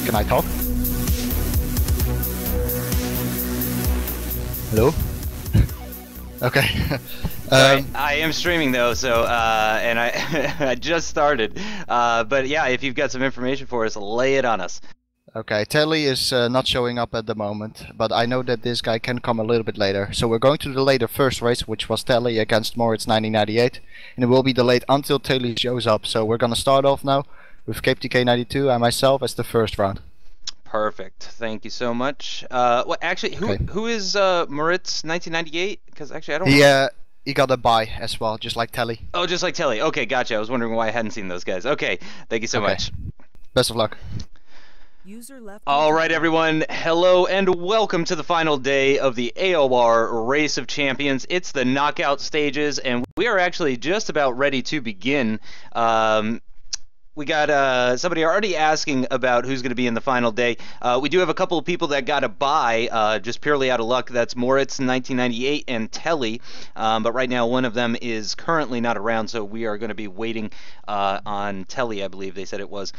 Can I talk? Hello? Okay. I am streaming though, so and I I just started. But yeah, if you've got some information for us, lay it on us. Okay, Telly is not showing up at the moment, but I know that this guy can come a little bit later. So we're going to delay the first race, which was Telly against Moritz 1998, and it will be delayed until Telly shows up. So we're gonna start off now with Cape TK 92 and myself as the first round. Perfect. Thank you so much. Well, actually, who is Moritz 1998? Because actually, I don't. He got a bye as well, just like Telly. Oh, just like Telly. Okay, gotcha. I was wondering why I hadn't seen those guys. Okay, thank you so much. Best of luck. All right, everyone. Hello and welcome to the final day of the AOR Race of Champions. It's the knockout stages, and we are actually just about ready to begin. We got somebody already asking about who's going to be in the final day. We do have a couple of people that got a bye just purely out of luck. That's Moritz 1998 and Telly. But right now one of them is currently not around, so we are going to be waiting on Telly, I believe they said it was.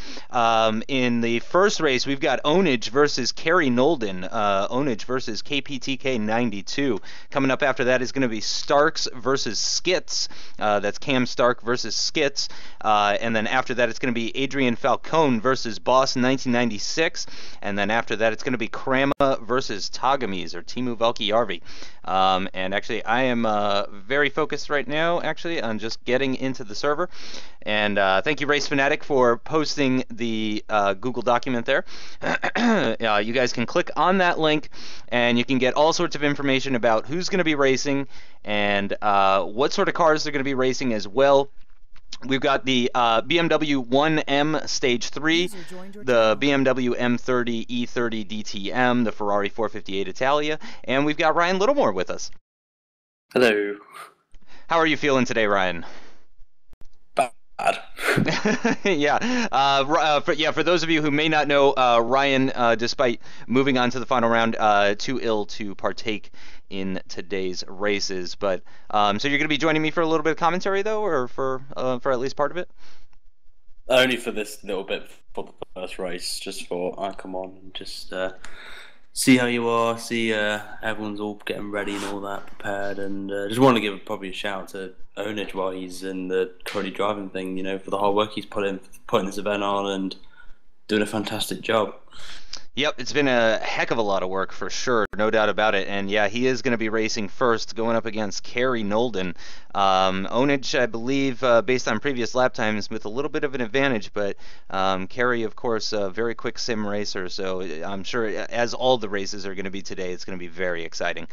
In the first race, we've got Ownage versus Kerry Nolden. Ownage versus KPTK 92. Coming up after that is going to be Starks versus Skits. That's Cam Stark versus Skits. And then after that, it's going to be Adrian Falcone versus Boss 1996, and then after that it's going to be Krama versus Tagamis or Timu Valkijärvi. And actually I am very focused right now actually on just getting into the server, and thank you Race Fanatic for posting the Google document there. You guys can click on that link and you can get all sorts of information about who's going to be racing and what sort of cars they're going to be racing as well. We've got the BMW 1M Stage 3, the BMW M30 E30 DTM, the Ferrari 458 Italia, and we've got Ryan Littlemore with us. Hello. How are you feeling today, Ryan? Bad. For those of you who may not know, Ryan, despite moving on to the final round, too ill to partake in today's races. But so you're going to be joining me for a little bit of commentary, though, or for at least part of it? Only for this little bit for the first race, just for I come on and just see how you are, see everyone's all getting ready and all that prepared, and just want to give probably a shout out to Ownage while he's in the currently driving thing, you know, for the hard work he's putting this event on and doing a fantastic job. Yep, it's been a heck of a lot of work for sure, no doubt about it. And yeah, he is going to be racing first, going up against Kerry Nolden. Ownage, I believe, based on previous lap times, with a little bit of an advantage, but Kerry, of course, a very quick sim racer, so I'm sure, as all the races are going to be today, it's going to be very exciting.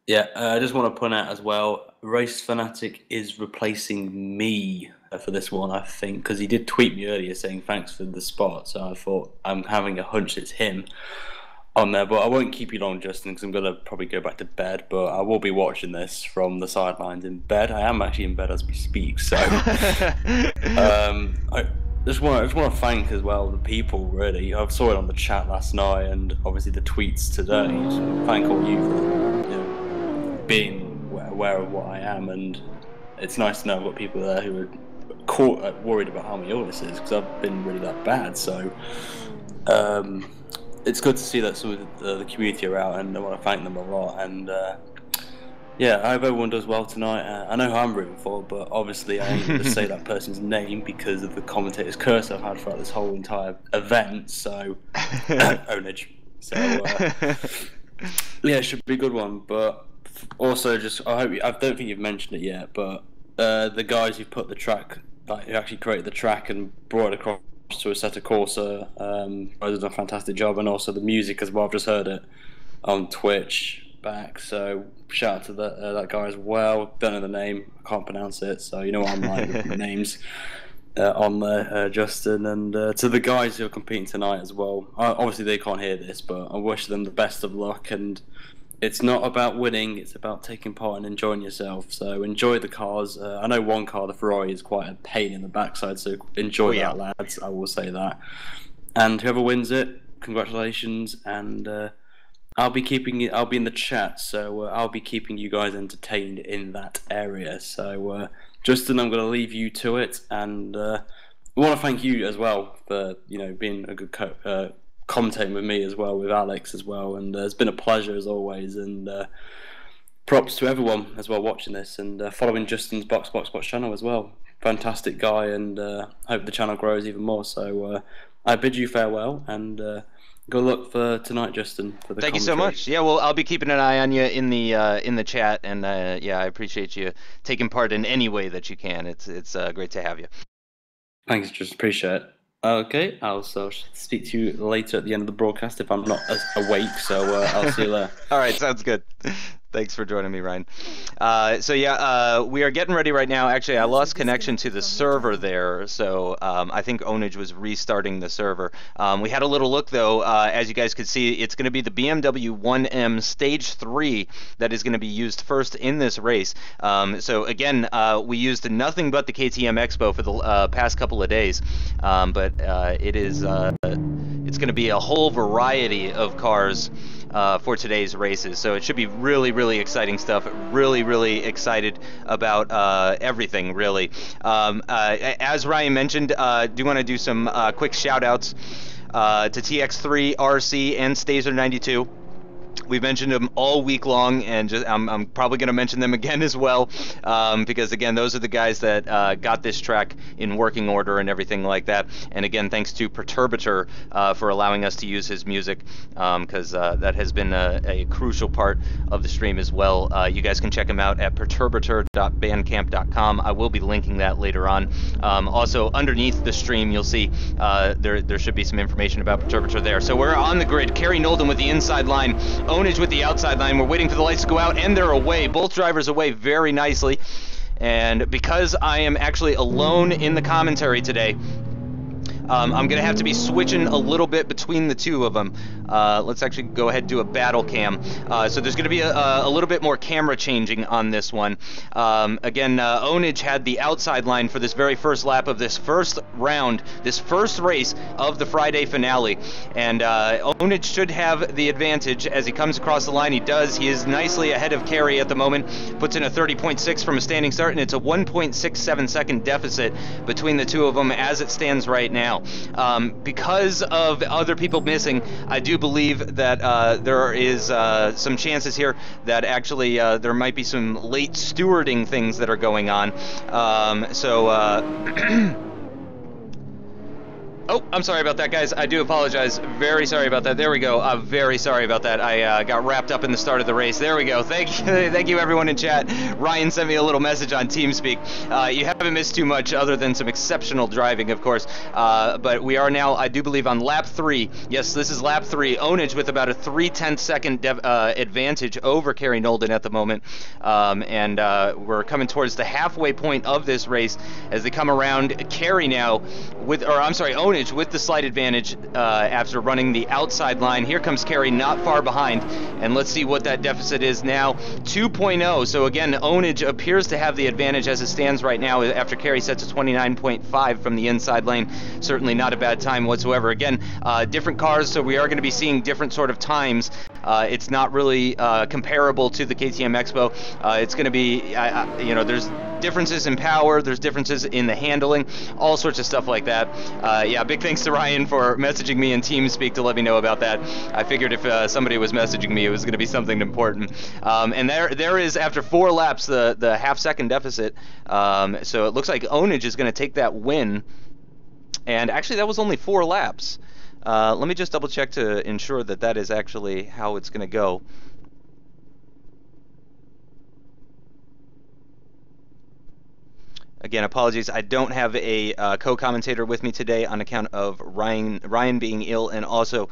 Yeah, I just want to point out as well, Race Fanatic is replacing me for this one, I think, because he did tweet me earlier saying thanks for the spot, so I thought I'm having a hunch it's him on there, but I won't keep you long, Justin, because I'm going to probably go back to bed, but I will be watching this from the sidelines in bed. I am actually in bed as we speak, so I just want to thank as well the people, really. I saw it on the chat last night and obviously the tweets today, so thank all you for being aware of what I am, and it's nice to know I've got people there who are worried about how my illness is, because I've been really that bad, so it's good to see that some of the community are out, and I want to thank them a lot, and yeah, I hope everyone does well tonight. I know who I'm rooting for, but obviously I ain't going to say that person's name because of the commentator's curse I've had throughout this whole entire event, so Ownage. So yeah, it should be a good one, but also just I don't think you've mentioned it yet, but the guys who put the track, like who actually created the track and brought it across to Assetto Corsa, did a fantastic job, and also the music as well. I've just heard it on Twitch back, so shout out to that guy as well. Don't know the name, I can't pronounce it, so you know what I'm like with the names on there, Justin, and to the guys who are competing tonight as well. Obviously they can't hear this, but I wish them the best of luck, and it's not about winning, it's about taking part and enjoying yourself. So enjoy the cars. I know one car, the Ferrari, is quite a pain in the backside, so enjoy that, lads. I will say that. And whoever wins it, congratulations. And I'll be in the chat, so I'll be keeping you guys entertained in that area. So Justin, I'm going to leave you to it, and we want to thank you as well for being a good commentating with me as well, with Alex as well, and it's been a pleasure as always. And props to everyone as well watching this and following Justin's Box channel as well. Fantastic guy, and hope the channel grows even more. So I bid you farewell, and good luck for tonight, Justin. For the Thank you so much. Yeah, well, I'll be keeping an eye on you in the chat, and yeah, I appreciate you taking part in any way that you can. It's great to have you. Thanks, just appreciate it. Okay, I'll speak to you later at the end of the broadcast if I'm not awake. So I'll see you there. All right, sounds good. Thanks for joining me, Ryan. So yeah, we are getting ready right now. Actually, I lost connection to the server there, so I think Ownage was restarting the server. We had a little look, though. As you guys could see, it's going to be the BMW 1M Stage 3 that is going to be used first in this race. So again, we used nothing but the KTM Expo for the past couple of days, but it's going to be a whole variety of cars for today's races, so it should be really exciting stuff. Really excited about everything, really. As Ryan mentioned, do want to do some quick shout outs to TX3, RC, and Stazer 92. We've mentioned them all week long, and I'm probably going to mention them again as well, because again, those are the guys that got this track in working order and everything like that. And again, thanks to Perturbator for allowing us to use his music, because that has been a crucial part of the stream as well. You guys can check him out at perturbator.bandcamp.com. I will be linking that later on. Also, underneath the stream, you'll see there should be some information about Perturbator there. So we're on the grid. Kerry Nolden with the inside line. Ownage with the outside line. We're waiting for the lights to go out, and they're away. Both drivers away very nicely. And because I am actually alone in the commentary today, I'm going to have to be switching a little bit between the two of them. Let's actually go ahead and do a battle cam. So there's going to be a little bit more camera changing on this one. Again, Ownage had the outside line for this very first lap of this first round, this first race of the Friday finale. And Ownage should have the advantage as he comes across the line. He does. He is nicely ahead of Kerry at the moment. Puts in a 30.6 from a standing start, and it's a 1.67 second deficit between the two of them as it stands right now. Because of other people missing, I do believe that there is some chances here that actually there might be some late stewarding things that are going on. Oh, I'm sorry about that, guys. I do apologize. Very sorry about that. There we go. I'm very sorry about that. I got wrapped up in the start of the race. There we go. Thank you, everyone in chat. Ryan sent me a little message on TeamSpeak. You haven't missed too much other than some exceptional driving, of course. But we are now, I do believe, on lap 3. Yes, this is lap 3. Ownage with about a 3/10 second advantage over Kerry Nolden at the moment. And we're coming towards the halfway point of this race as they come around. Kerry now Ownage with the slight advantage after running the outside line. Here comes Kerry, not far behind, and let's see what that deficit is now. 2.0. So again, Ownage appears to have the advantage as it stands right now after Kerry sets a 29.5 from the inside lane. Certainly not a bad time whatsoever. Again, different cars, so we are going to be seeing different sort of times. It's not really comparable to the KTM Expo. It's going to be, there's differences in power, there's differences in the handling, all sorts of stuff like that. Yeah, big thanks to Ryan for messaging me in TeamSpeak to let me know about that. I figured if somebody was messaging me, it was going to be something important. And there is, after 4 laps, the half-second deficit. So it looks like Ownage is going to take that win. And actually, that was only 4 laps. Let me just double-check to ensure that that is actually how it's going to go. Again, apologies. I don't have a co-commentator with me today on account of Ryan being ill, and also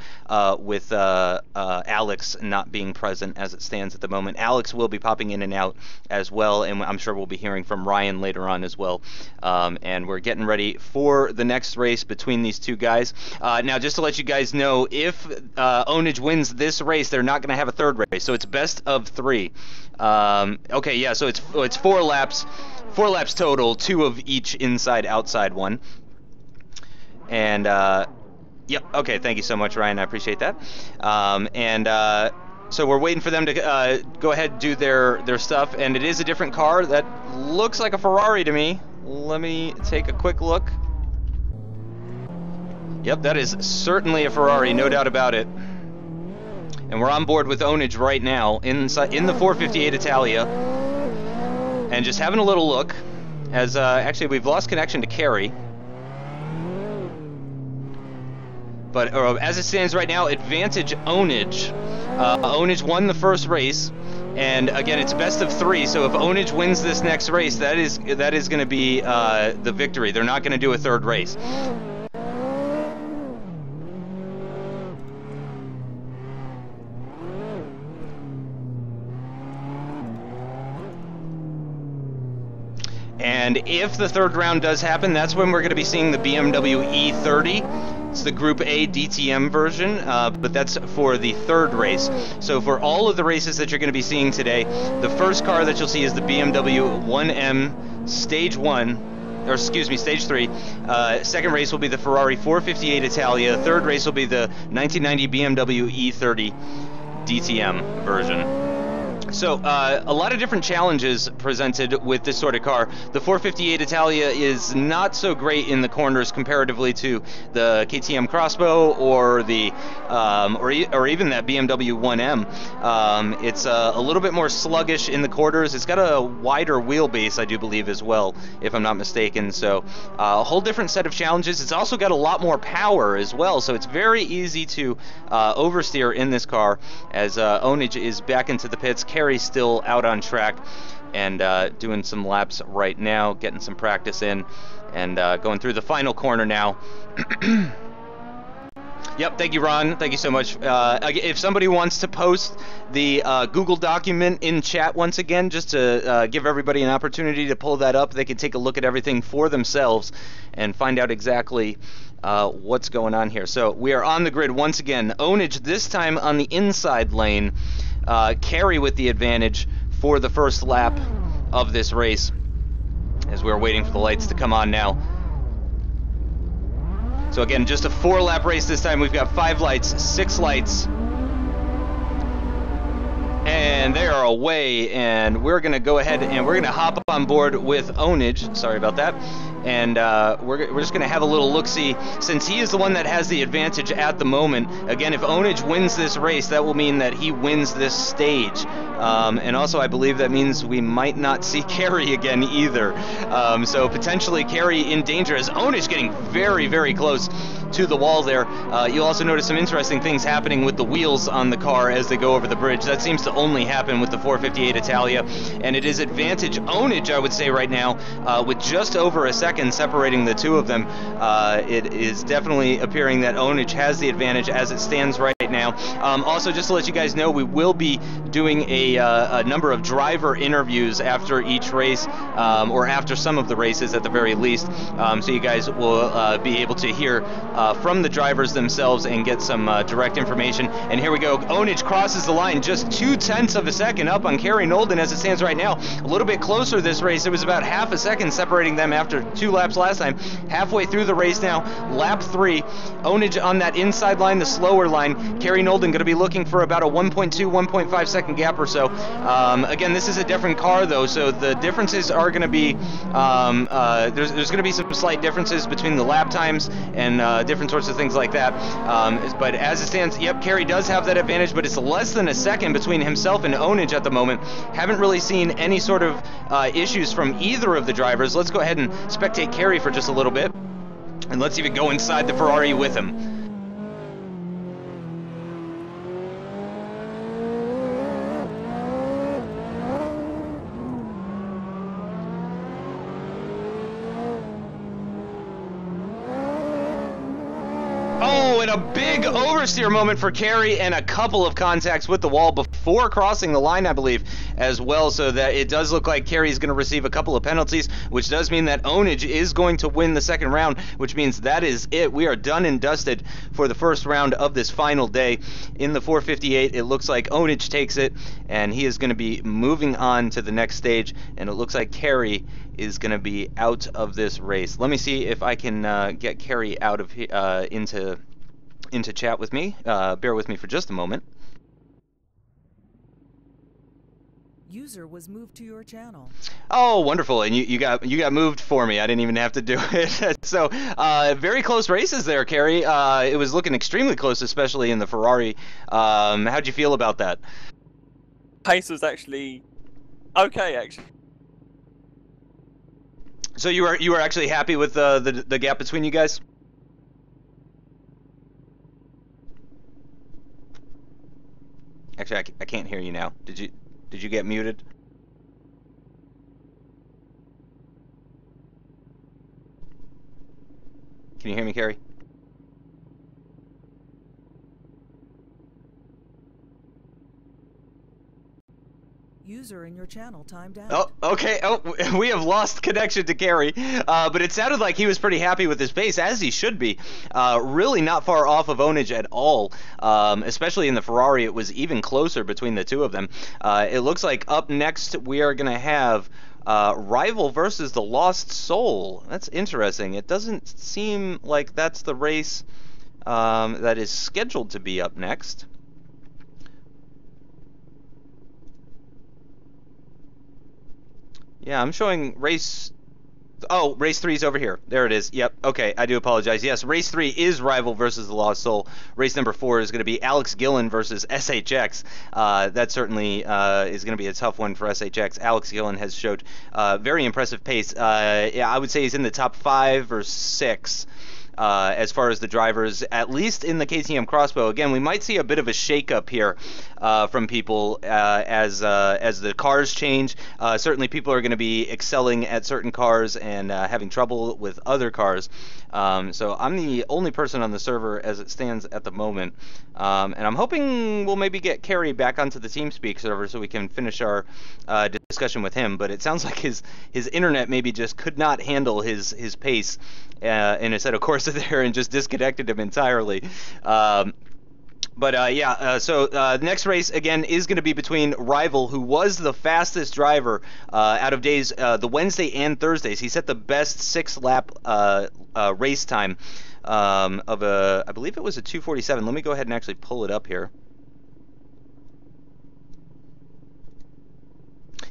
with Alex not being present as it stands at the moment. Alex will be popping in and out as well, and I'm sure we'll be hearing from Ryan later on as well. And we're getting ready for the next race between these two guys. Now, just to let you guys know, if Ownage wins this race, they're not going to have a third race, so it's best of 3. Okay, yeah, so it's 4 laps. 4 laps total, 2 of each inside-outside one. And, yep, okay, thank you so much, Ryan, I appreciate that. So we're waiting for them to go ahead and do their stuff, and it is a different car that looks like a Ferrari to me. Let me take a quick look. Yep, that is certainly a Ferrari, no doubt about it. And we're on board with Ownage right now in the 458 Italia. And just having a little look, as actually we've lost connection to Kerry. But as it stands right now, advantage Ownage. Ownage won the first race. And again, it's best of 3, so if Ownage wins this next race, that is going to be the victory. They're not going to do a third race. And if the third round does happen, that's when we're going to be seeing the BMW E30. It's the Group A DTM version, but that's for the third race. So for all of the races that you're going to be seeing today, the first car that you'll see is the BMW 1M Stage 1, or excuse me, Stage 3. Second race will be the Ferrari 458 Italia. Third race will be the 1990 BMW E30 DTM version. So, a lot of different challenges presented with this sort of car. The 458 Italia is not so great in the corners comparatively to the KTM Crossbow or the, or even that BMW 1M. It's a little bit more sluggish in the corners. It's got a wider wheelbase, I do believe, as well, if I'm not mistaken. So, a whole different set of challenges. It's also got a lot more power as well, so it's very easy to oversteer in this car, as Ownage is back into the pits. Kerry's still out on track and doing some laps right now, getting some practice in, and going through the final corner now. Yep, thank you, Ron. Thank you so much. If somebody wants to post the Google document in chat once again, just to give everybody an opportunity to pull that up, they can take a look at everything for themselves and find out exactly what's going on here. So we are on the grid once again. Ownage this time on the inside lane. Kerry with the advantage for the first lap of this race, as we're waiting for the lights to come on now. So again, just a 4-lap race this time. We've got 5 lights, 6 lights, and they are away, and we're gonna go ahead and we're gonna hop on board with Ownage. Sorry about that. And we're just going to have a little look-see, since he is the one that has the advantage at the moment. Again, if Ownage wins this race, that will mean that he wins this stage. And also, I believe that means we might not see Kerry again either. So potentially Kerry in danger, as Ownage getting very, very close to the wall there. You'll also notice some interesting things happening with the wheels on the car as they go over the bridge. That seems to only happen with the 458 Italia. And it is advantage Ownage, I would say, right now, with just over a second separating the two of them. It is definitely appearing that Ownage has the advantage as it stands right now. Also, just to let you guys know, we will be doing a number of driver interviews after each race, or after some of the races at the very least, so you guys will be able to hear from the drivers themselves and get some direct information. And here we go. Ownage crosses the line just 0.2 of a second up on Kerry Nolden as it stands right now. A little bit closer this race. It was about half a second separating them after 2 laps last time. Halfway through the race now, lap 3. Ownage on that inside line, the slower line. Kerry Nolden going to be looking for about a 1.2, 1.5 second gap or so. Again, this is a different car though, so the differences are going to be, there's going to be some slight differences between the lap times and different sorts of things like that. But as it stands, yep, Kerry does have that advantage, but it's less than a second between himself and Ownage at the moment. Haven't really seen any sort of issues from either of the drivers. Let's go ahead and spectate Kerry for just a little bit, and let's even go inside the Ferrari with him. A big oversteer moment for Kerry, and a couple of contacts with the wall before crossing the line, I believe, as well, so that it does look like Kerry's going to receive a couple of penalties, which does mean that Ownage is going to win the second round, which means that is it. We are done and dusted for the first round of this final day. In the 458, it looks like Ownage takes it, and he is going to be moving on to the next stage, and it looks like Kerry is going to be out of this race. Let me see if I can get Kerry out of into chat with me. Bear with me for just a moment. User was moved to your channel. Oh, wonderful! And you got moved for me. I didn't even have to do it. So very close races there, Kerry. It was looking extremely close, especially in the Ferrari. How'd you feel about that? Pace was actually okay, actually. So you were actually happy with the gap between you guys? Actually, I can't hear you now. Did you get muted? Can you hear me, Kerry? User in your channel timed out. Oh, okay. Oh, we have lost connection to Kerry, but it sounded like he was pretty happy with his pace, as he should be. Really not far off of Ownage at all, especially in the Ferrari. It was even closer between the two of them. It looks like up next we are going to have Rival versus the Lost Soul. That's interesting. It doesn't seem like that's the race that is scheduled to be up next. Yeah, I'm showing race... Oh, race 3 is over here. There it is. Yep. Okay, I do apologize. Yes, race 3 is Rival versus the Lost Soul. Race number 4 is going to be Alex Gillon versus SHX. That certainly is going to be a tough one for SHX. Alex Gillon has showed very impressive pace. Yeah, I would say he's in the top 5 or 6. As far as the drivers, at least in the KTM Crossbow. Again, we might see a bit of a shakeup here from people as the cars change. Certainly, people are going to be excelling at certain cars and having trouble with other cars. So I'm the only person on the server as it stands at the moment, and I'm hoping we'll maybe get Kerry back onto the TeamSpeak server so we can finish our discussion with him. But it sounds like his internet maybe just could not handle his pace. And it said, of course, there and just disconnected him entirely. So the next race, again, is going to be between Rival, who was the fastest driver out of days, the Wednesday and Thursdays. He set the best 6-lap race time of I believe it was a 2:47. Let me go ahead and actually pull it up here.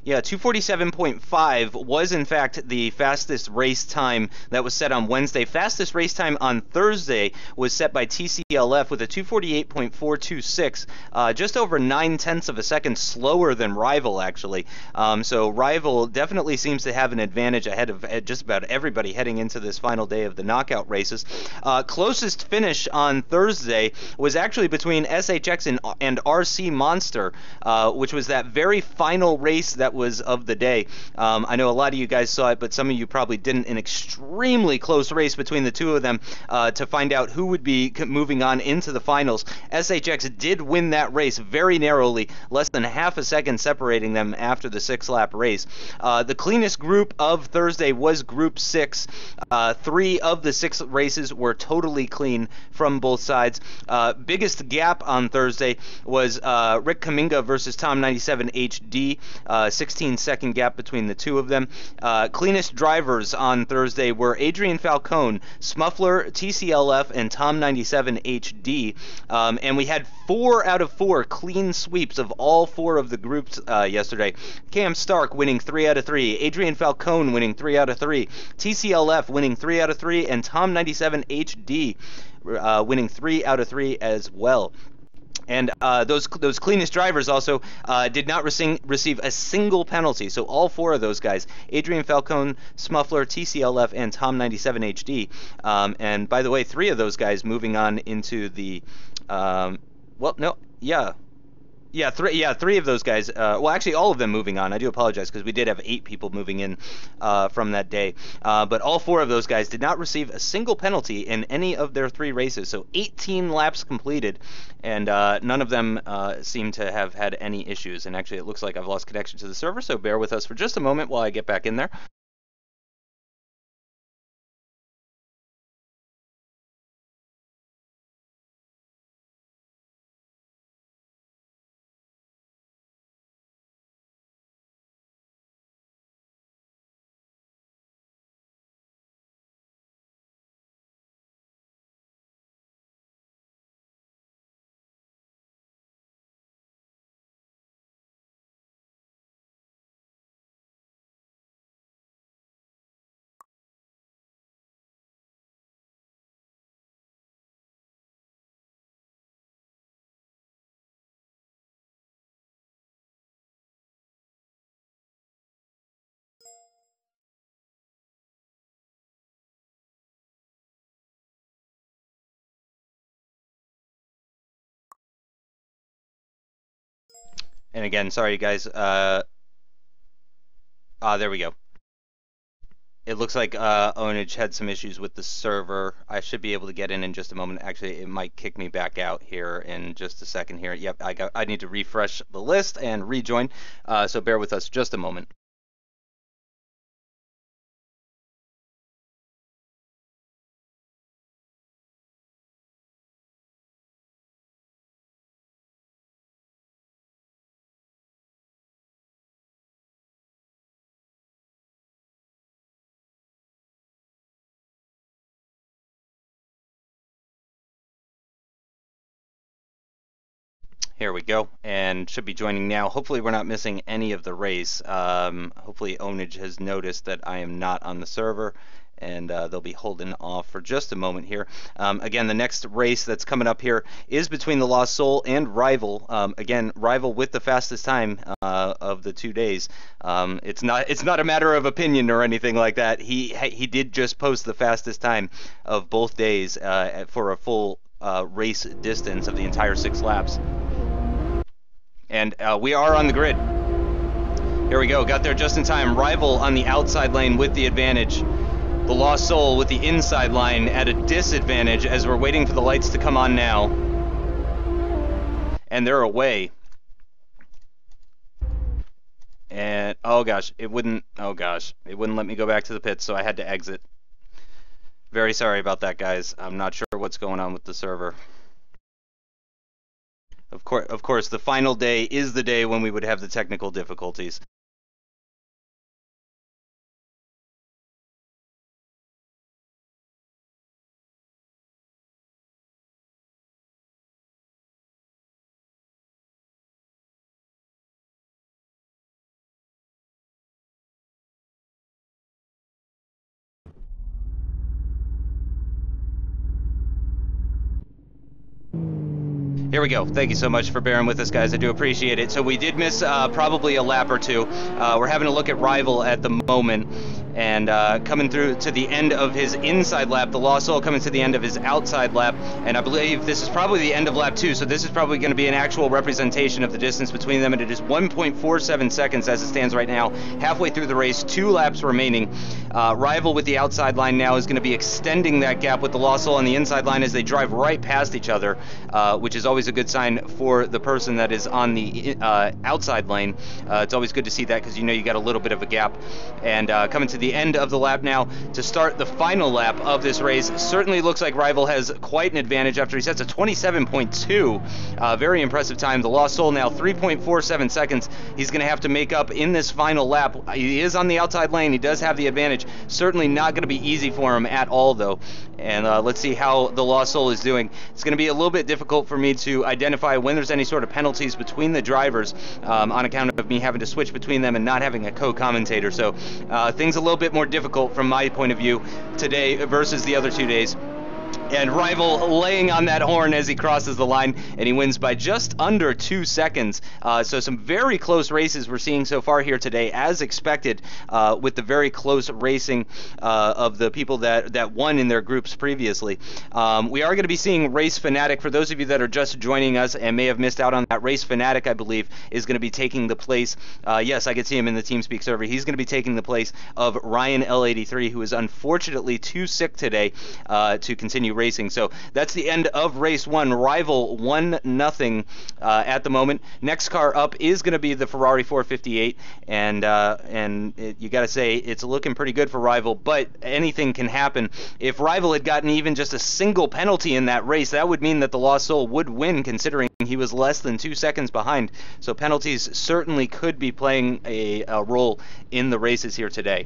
Yeah, 2:47.5 was in fact the fastest race time that was set on Wednesday. Fastest race time on Thursday was set by TCLF with a 2:48.426, just over 9/10 of a second slower than Rival, actually. So Rival definitely seems to have an advantage ahead of just about everybody heading into this final day of the knockout races. Closest finish on Thursday was actually between SHX and RC Monster, which was that very final race that was of the day. I know a lot of you guys saw it, but some of you probably didn't. An extremely close race between the two of them to find out who would be moving on into the finals. SHX did win that race very narrowly, less than half a second separating them after the 6-lap race. The cleanest group of Thursday was Group 6. 3 of the 6 races were totally clean from both sides. Biggest gap on Thursday was Rick Kaminga versus Tom 97 HD. 16-second gap between the two of them. Cleanest drivers on Thursday were Adrian Falcone, Smuffler, TCLF, and Tom 97 HD. And we had 4 out of 4 clean sweeps of all 4 of the groups yesterday. Cam Stark winning 3 out of 3, Adrian Falcone winning 3 out of 3, TCLF winning 3 out of 3, and Tom 97 HD winning 3 out of 3 as well. And those cleanest drivers also did not receive a single penalty. So all 4 of those guys, Adrian Falcone, Smuffler, TCLF, and Tom 97 HD. And by the way, 3 of those guys moving on into the three of those guys. Well, actually, all of them moving on. I do apologize because we did have 8 people moving in from that day. But all 4 of those guys did not receive a single penalty in any of their 3 races. So 18 laps completed, and none of them seem to have had any issues. And actually, it looks like I've lost connection to the server, so bear with us for just a moment while I get back in there. And again, sorry guys. There we go. It looks like Ownage had some issues with the server. I should be able to get in just a moment. Actually, it might kick me back out here in just a second here. Yep, I need to refresh the list and rejoin. So bear with us just a moment. Here we go, and should be joining now. Hopefully we're not missing any of the race. Hopefully Ownage has noticed that I am not on the server, and they'll be holding off for just a moment here. Again, the next race that's coming up here is between the Lost Soul and Rival. Again, Rival with the fastest time of the 2 days. It's not a matter of opinion or anything like that. He did just post the fastest time of both days for a full race distance of the entire 6 laps. And we are on the grid. Here we go, got there just in time. Rival on the outside lane with the advantage. The Lost Soul with the inside line at a disadvantage as we're waiting for the lights to come on now. And they're away. And, oh gosh, it wouldn't let me go back to the pits, so I had to exit. Very sorry about that, guys. I'm not sure what's going on with the server. Of course, the final day is the day when we would have the technical difficulties. Here we go. Thank you so much for bearing with us, guys. I do appreciate it. So we did miss probably a lap or two. We're having a look at Rival at the moment, and coming through to the end of his inside lap. The Lost Soul coming to the end of his outside lap, and I believe this is probably the end of lap 2, so this is probably going to be an actual representation of the distance between them, and it is 1.47 seconds as it stands right now. Halfway through the race, 2 laps remaining. Rival with the outside line now is going to be extending that gap with the Lost Soul on the inside line as they drive right past each other, which is always a good sign for the person that is on the outside lane. It's always good to see that because you know you got a little bit of a gap. And coming to the end of the lap now to start the final lap of this race. Certainly looks like Rival has quite an advantage after he sets a 27.2. Very impressive time. The Lost Soul now 3.47 seconds. He's going to have to make up in this final lap. He is on the outside lane. He does have the advantage. Certainly not going to be easy for him at all, though. And let's see how the Lost Soul is doing. It's going to be a little bit difficult for me to identify when there's any sort of penalties between the drivers on account of me having to switch between them and not having a co-commentator. So things a little bit more difficult from my point of view today versus the other 2 days. And Rival laying on that horn as he crosses the line, and he wins by just under 2 seconds. So some very close races we're seeing so far here today, as expected, with the very close racing of the people that won in their groups previously. We are going to be seeing Race Fanatic. For those of you that are just joining us and may have missed out on that, Race Fanatic, I believe, is going to be taking the place. Yes, I could see him in the TeamSpeak server. He's going to be taking the place of Ryan L83, who is unfortunately too sick today to continue racing. So that's the end of race 1. Rival 1-0 at the moment. Next car up is going to be the Ferrari 458, and you got to say it's looking pretty good for Rival, but anything can happen. If Rival had gotten even just a single penalty in that race, that would mean that the Lost Soul would win, considering he was less than 2 seconds behind. So penalties certainly could be playing a role in the races here today.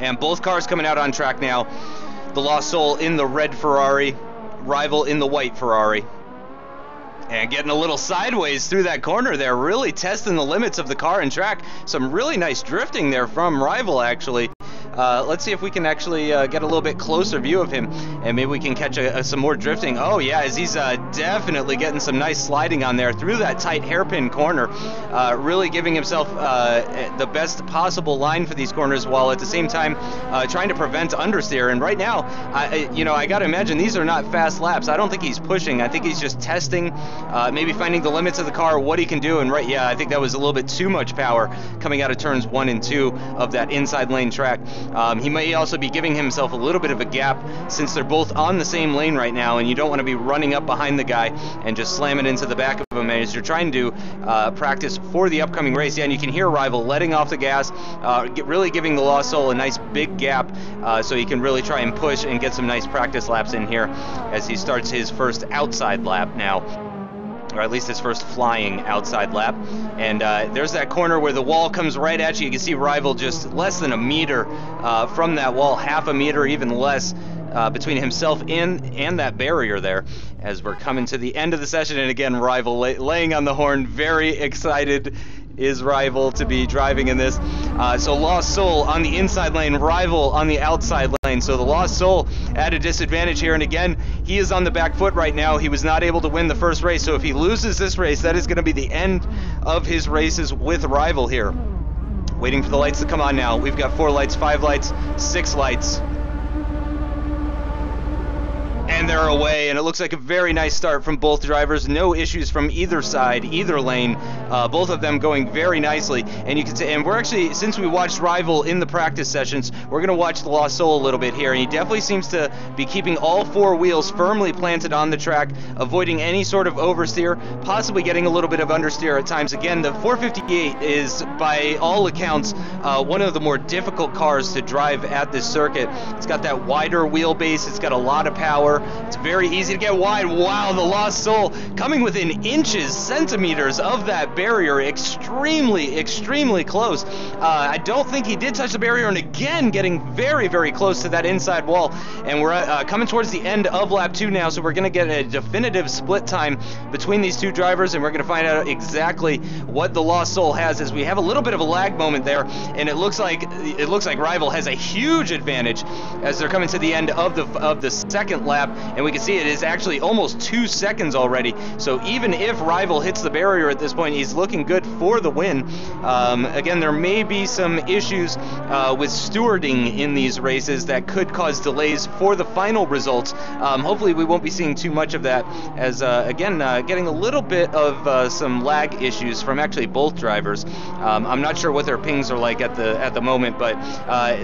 And both cars coming out on track now. The Lost Soul in the red Ferrari, Rival in the white Ferrari. And getting a little sideways through that corner there, really testing the limits of the car and track. Some really nice drifting there from Rival, actually. Let's see if we can actually get a little bit closer view of him, and maybe we can catch some more drifting. Oh yeah, as he's definitely getting some nice sliding on there through that tight hairpin corner, really giving himself the best possible line for these corners, while at the same time trying to prevent understeer. And right now, I gotta imagine these are not fast laps. I don't think he's pushing. I think he's just testing, maybe finding the limits of the car, what he can do. And yeah, I think that was a little bit too much power coming out of turns 1 and 2 of that inside lane track. He may also be giving himself a little bit of a gap, since they're both on the same lane right now, and you don't want to be running up behind the guy and just slamming into the back of him as you're trying to practice for the upcoming race. Yeah, and you can hear Rival letting off the gas, really giving the Lost Soul a nice big gap, so he can really try and push and get some nice practice laps in here as he starts his first outside lap now, or at least his first flying outside lap. And there's that corner where the wall comes right at you. You can see Rival just less than a meter from that wall, half a meter, even less, between himself and that barrier there, as we're coming to the end of the session. And again, Rival laying on the horn, very excited is Rival to be driving in this. So Lost Soul on the inside lane, Rival on the outside lane. So the Lost Soul at a disadvantage here, and again, he is on the back foot right now. He was not able to win the first race, so if he loses this race, that is going to be the end of his races with Rival here. Waiting for the lights to come on now. We've got 4 lights, 5 lights, 6 lights. And they're away, and it looks like a very nice start from both drivers. No issues from either side, either lane. Both of them going very nicely. And you can say, and we're actually, since we watched Rival in the practice sessions, we're going to watch the Lost Soul a little bit here. And he definitely seems to be keeping all 4 wheels firmly planted on the track, avoiding any sort of oversteer, possibly getting a little bit of understeer at times. Again, the 458 is, by all accounts, one of the more difficult cars to drive at this circuit. It's got that wider wheelbase. It's got a lot of power. It's very easy to get wide. Wow, the Lost Soul coming within inches, centimeters of that barrier. Extremely, extremely close. I don't think he did touch the barrier, and again, getting very, very close to that inside wall. And we're coming towards the end of lap 2 now, so we're going to get a definitive split time between these two drivers, and we're going to find out exactly what the Lost Soul has, as we have a little bit of a lag moment there, and it looks like Rival has a huge advantage as they're coming to the end of the second lap. And we can see it is actually almost 2 seconds already. So even if Rival hits the barrier at this point, he's looking good for the win. Again, there may be some issues with stewarding in these races that could cause delays for the final results. Hopefully we won't be seeing too much of that, as again, getting a little bit of some lag issues from actually both drivers. I'm not sure what their pings are like at the moment, but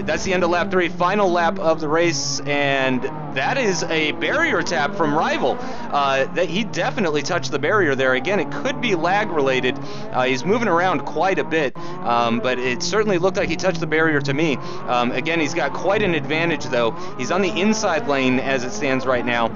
that's the end of lap 3, final lap of the race, and that is a barrier tap from Rival. That he definitely touched the barrier there. Again, it could be lag related. He's moving around quite a bit, but it certainly looked like he touched the barrier to me. Again, he's got quite an advantage though. He's on the inside lane as it stands right now.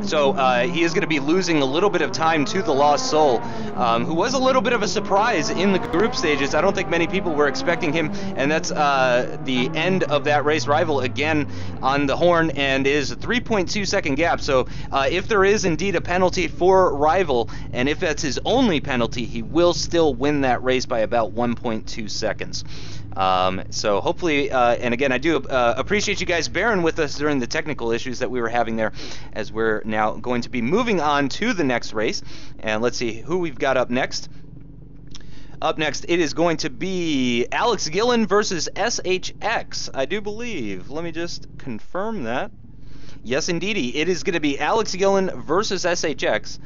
So he is going to be losing a little bit of time to the Lost Soul, who was a little bit of a surprise in the group stages. I don't think many people were expecting him, and that's the end of that race. Rival again on the horn, and is a 3.2 second gap. So if there is indeed a penalty for Rival, and if that's his only penalty, he will still win that race by about 1.2 seconds. So hopefully, and again, I do appreciate you guys bearing with us during the technical issues that we were having there, as we're now going to be moving on to the next race. And let's see who we've got up next. Up next, it is going to be Alex Gillon versus SHX, I do believe. Let me just confirm that. Yes, indeedy, it is going to be Alex Gillon versus SHX.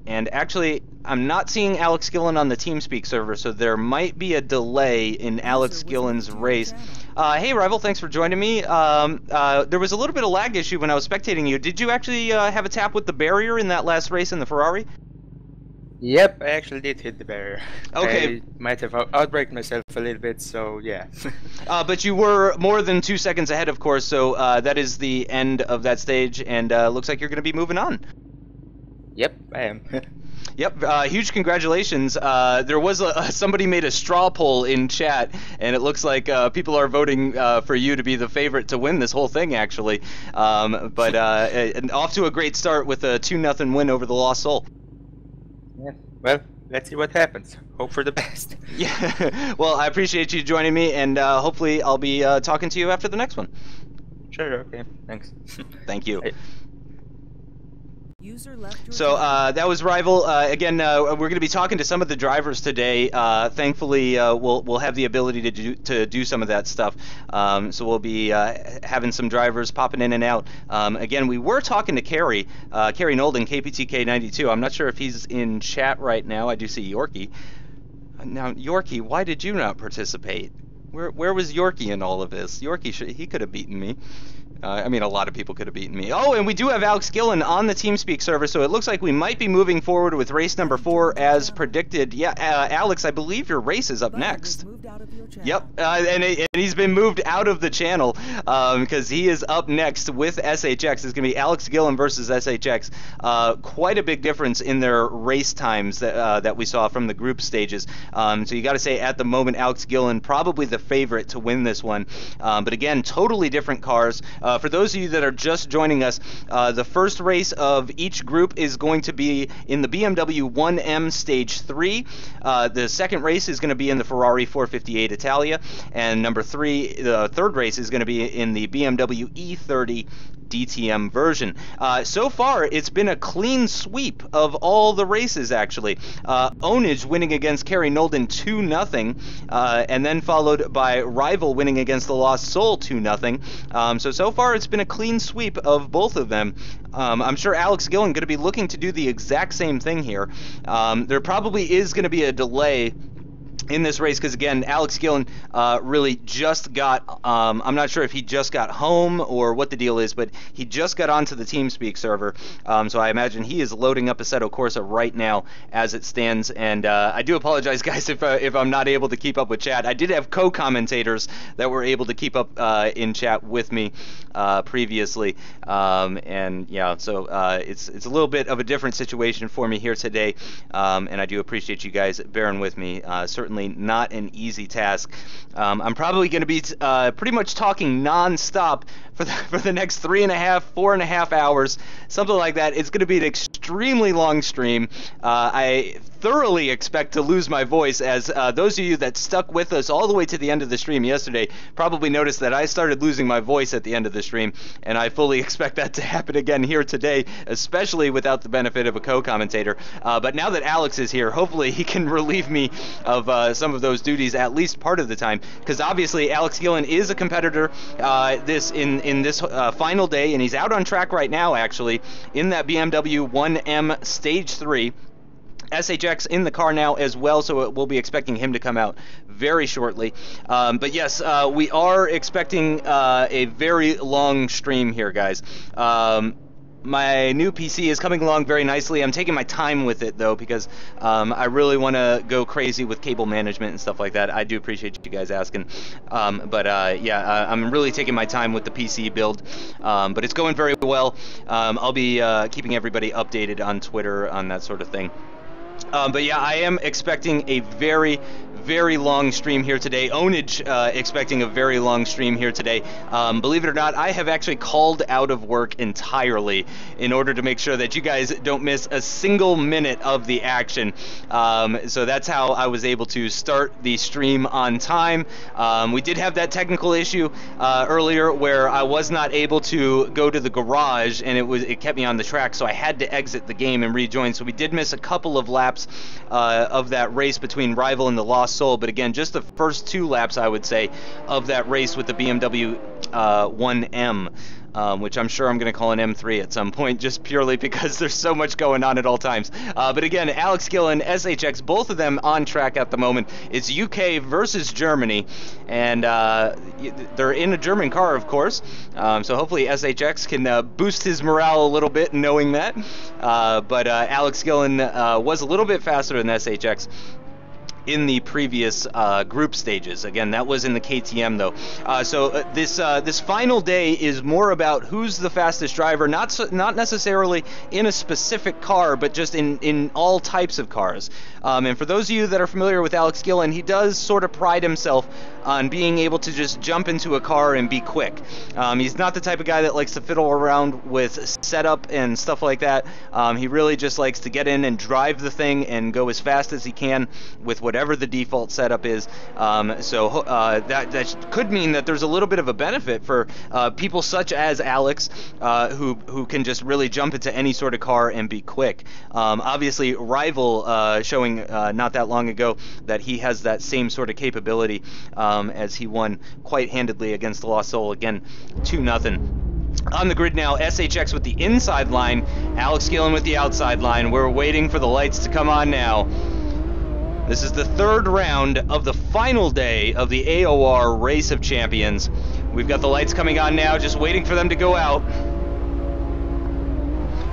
And actually, I'm not seeing Alex Gillon on the TeamSpeak server, so there might be a delay in Alex Gillon's race. Hey, Rival, thanks for joining me. There was a little bit of lag issue when I was spectating you. Did you actually have a tap with the barrier in that last race in the Ferrari? Yep, I actually did hit the barrier. Okay. I might have outbraked myself a little bit, so yeah. But you were more than 2 seconds ahead, of course, so that is the end of that stage, and looks like you're going to be moving on. Yep, I am. Yep, huge congratulations. There was somebody made a straw poll in chat, and it looks like people are voting for you to be the favorite to win this whole thing, actually. But off to a great start with a 2-0 win over the Lost Soul. Yeah, well, let's see what happens. Hope for the best. Yeah. Well, I appreciate you joining me, and hopefully I'll be talking to you after the next one. Sure, okay, thanks. Thank you. User left your So channel. that was Rival. Again, we're going to be talking to some of the drivers today. Thankfully, we'll have the ability to do some of that stuff. So we'll be having some drivers popping in and out. Again, we were talking to Kerry Nolden, KPTK92. I'm not sure if he's in chat right now. I do see Yorkie. Now, Yorkie, why did you not participate? Where was Yorkie in all of this? Yorkie, he could have beaten me. I mean, a lot of people could have beaten me. Oh, and we do have Alex Gillon on the TeamSpeak server, so it looks like we might be moving forward with race number 4 as predicted. Yeah, Alex, I believe your race is up Button was next. moved out of your channel. Yep, and he's been moved out of the channel because he is up next with SHX. It's going to be Alex Gillon versus SHX. Quite a big difference in their race times that we saw from the group stages. So you got to say, at the moment, Alex Gillon probably the favorite to win this one. But again, totally different cars. For those of you that are just joining us, the first race of each group is going to be in the BMW 1M Stage 3. The second race is going to be in the Ferrari 458 Italia. And number 3, the third race is going to be in the BMW E30 DTM version. So far, it's been a clean sweep of all the races, actually. Ownage winning against Kerry Nolden 2-0, and then followed by Rival winning against the Lost Soul 2-0. So far, it's been a clean sweep of both of them. I'm sure Alex Gillon going to be looking to do the exact same thing here. There probably is going to be a delay in this race because, again, Alex Gillon really just got, I'm not sure if he just got home or what the deal is, but he just got onto the TeamSpeak server, so I imagine he is loading up Assetto Corsa right now as it stands, and I do apologize, guys, if I'm not able to keep up with chat. I did have co-commentators that were able to keep up in chat with me previously, and yeah, so it's a little bit of a different situation for me here today, and I do appreciate you guys bearing with me. Certainly not an easy task. I'm probably going to be pretty much talking non-stop for the next 4.5 hours, something like that. It's going to be an extremely long stream. I thoroughly expect to lose my voice, as those of you that stuck with us all the way to the end of the stream yesterday probably noticed that I started losing my voice at the end of the stream, and I fully expect that to happen again here today, especially without the benefit of a co-commentator. But now that Alex is here, hopefully he can relieve me of some of those duties at least part of the time, because obviously Alex Gillon is a competitor in this final day, and he's out on track right now, actually, in that BMW 1M Stage 3. SHX in the car now as well, so we'll be expecting him to come out very shortly. But yes, we are expecting a very long stream here, guys. My new PC is coming along very nicely. I'm taking my time with it, though, because I really want to go crazy with cable management and stuff like that. I do appreciate you guys asking. Yeah, I'm really taking my time with the PC build, but it's going very well. I'll be keeping everybody updated on Twitter on that sort of thing. But yeah, I am expecting a very, very long stream here today. Ownage expecting a very long stream here today. Believe it or not, I have actually called out of work entirely in order to make sure that you guys don't miss a single minute of the action. So that's how I was able to start the stream on time. We did have that technical issue earlier where I was not able to go to the garage, and it kept me on the track, so I had to exit the game and rejoin. So we did miss a couple of laps of that race between Rival and the Lost Soul, but again, just the first 2 laps, I would say, of that race with the BMW 1M, which I'm sure I'm going to call an M3 at some point, just purely because there's so much going on at all times. But again, Alex Gillon, SHX, both of them on track at the moment. It's UK versus Germany, and they're in a German car, of course, so hopefully SHX can boost his morale a little bit knowing that. But Alex Gillon was a little bit faster than SHX. in the previous group stages. Again, that was in the KTM though. This final day is more about who's the fastest driver, not necessarily in a specific car, but just in all types of cars. And for those of you that are familiar with Alex Gillon, he does sort of pride himself on being able to just jump into a car and be quick. He's not the type of guy that likes to fiddle around with setup and stuff like that. He really just likes to get in and drive the thing and go as fast as he can with whatever the default setup is. That could mean that there's a little bit of a benefit for people such as Alex, who can just really jump into any sort of car and be quick. Obviously, Rival showing not that long ago that he has that same sort of capability, as he won quite handedly against the Lost Soul, again 2-0. On the grid now, SHX with the inside line, Alex Gillon with the outside line. We're waiting for the lights to come on now. This is the third round of the final day of the AOR Race of Champions. We've got the lights coming on now, just waiting for them to go out.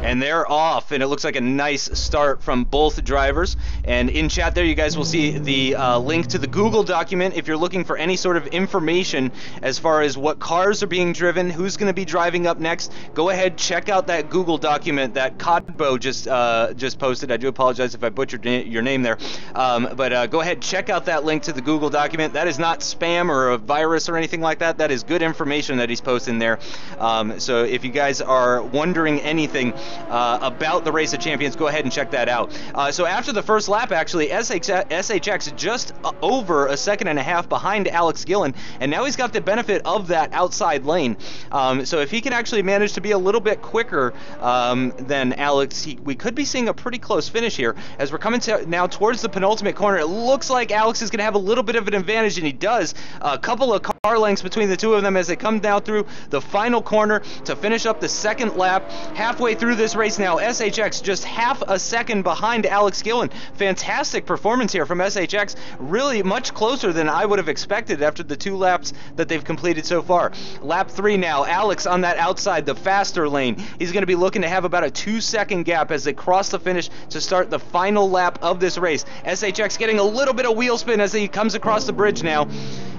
And they're off, and it looks like a nice start from both drivers. And in chat there, you guys will see the link to the Google document if you're looking for any sort of information as far as what cars are being driven, who's going to be driving up next. Go ahead, check out that Google document that Codbo just posted. I do apologize if I butchered your name there. But go ahead, check out that link to the Google document. That is not spam or a virus or anything like that. That is good information that he's posting there. So if you guys are wondering anything about the Race of Champions, go ahead and check that out. So after the first lap, actually, SHX just over a second and a half behind Alex Gillon, and now he's got the benefit of that outside lane. So if he can actually manage to be a little bit quicker than Alex, we could be seeing a pretty close finish here. As we're coming now towards the penultimate corner, it looks like Alex is going to have a little bit of an advantage, and he does. A couple of car lengths between the two of them as they come down through the final corner to finish up the second lap. Halfway through this race now, SHX just half a second behind Alex Gillon. Fantastic performance here from SHX, really much closer than I would have expected after the 2 laps that they've completed so far. Lap 3 now, Alex on that outside, the faster lane. He's going to be looking to have about a 2-second gap as they cross the finish to start the final lap of this race. SHX getting a little bit of wheel spin as he comes across the bridge now.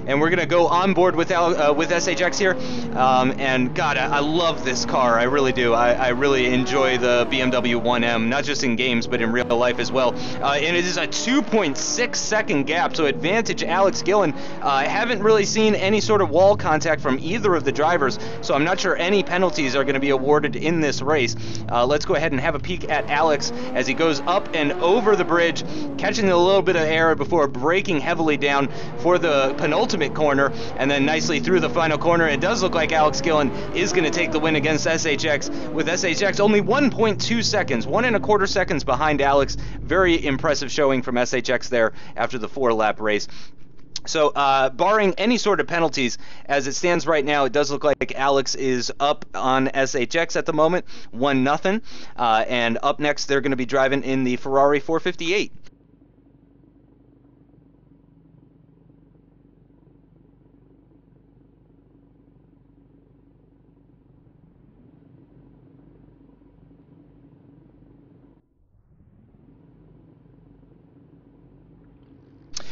And we're going to go on board with SHX here. And God, I love this car. I really do. I really enjoy the BMW 1M, not just in games, but in real life as well. And it is a 2.6 second gap, so advantage Alex Gillon. I haven't really seen any sort of wall contact from either of the drivers, so I'm not sure any penalties are going to be awarded in this race. Let's go ahead and have a peek at Alex as he goes up and over the bridge, catching a little bit of air before braking heavily down for the penultimate corner, and then nicely through the final corner. It does look like Alex Gillon is going to take the win against SHX, with SHX only 1.2 seconds, 1.25 seconds behind Alex. Very impressive showing from SHX there after the 4-lap race. So, barring any sort of penalties, as it stands right now, it does look like Alex is up on SHX at the moment, 1-0. And up next, they're going to be driving in the Ferrari 458.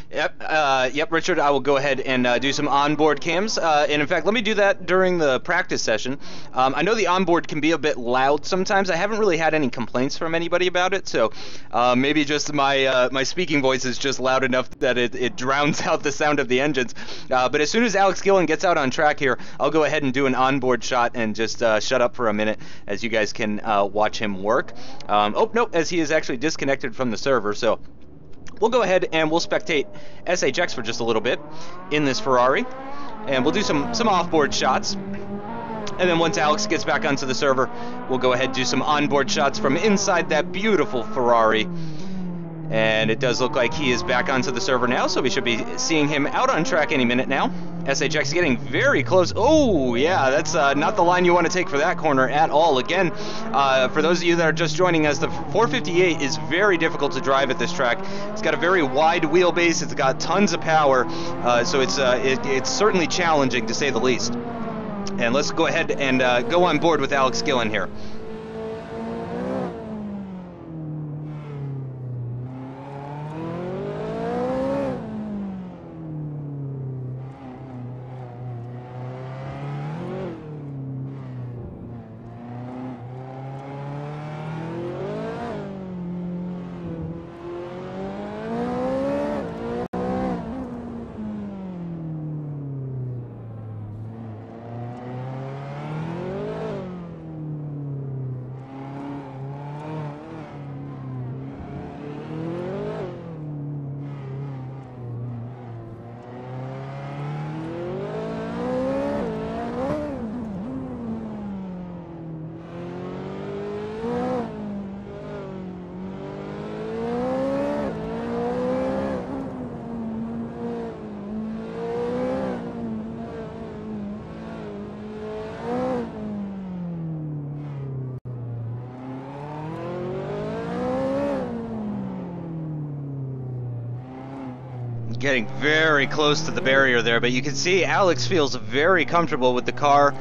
Yep, Richard, I will go ahead and do some onboard cams. And in fact, let me do that during the practice session. I know the onboard can be a bit loud sometimes. I haven't really had any complaints from anybody about it, so maybe just my speaking voice is just loud enough that it drowns out the sound of the engines. But as soon as Alex Gillon gets out on track here, I'll go ahead and do an onboard shot and just shut up for a minute as you guys can watch him work. Oh, no, as he is actually disconnected from the server, so we'll go ahead and we'll spectate SHX for just a little bit in this Ferrari, and we'll do some off-board shots. And then once Alex gets back onto the server, we'll go ahead and do some onboard shots from inside that beautiful Ferrari. And it does look like he is back onto the server now, so we should be seeing him out on track any minute now. SHX getting very close. Oh, yeah, that's not the line you want to take for that corner at all. Again, for those of you that are just joining us, the 458 is very difficult to drive at this track. It's got a very wide wheelbase. It's got tons of power, so it's certainly challenging, to say the least. And let's go ahead and go on board with Alex Gillon here. getting very close to the barrier there, but you can see Alex feels very comfortable with the car.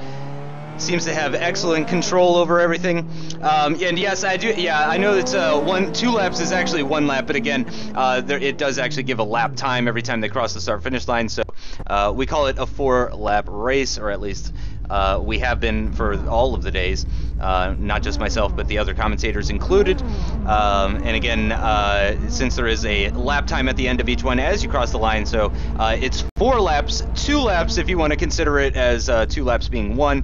Seems to have excellent control over everything. And yes, I do. Yeah, I know that 2 laps is actually 1 lap, but again, it does actually give a lap time every time they cross the start-finish line. So we call it a 4-lap race, or at least we have been for all of the days. Not just myself, but the other commentators included. And again, since there is a lap time at the end of each one as you cross the line, so it's 4 laps, 2 laps if you want to consider it as 2 laps being 1.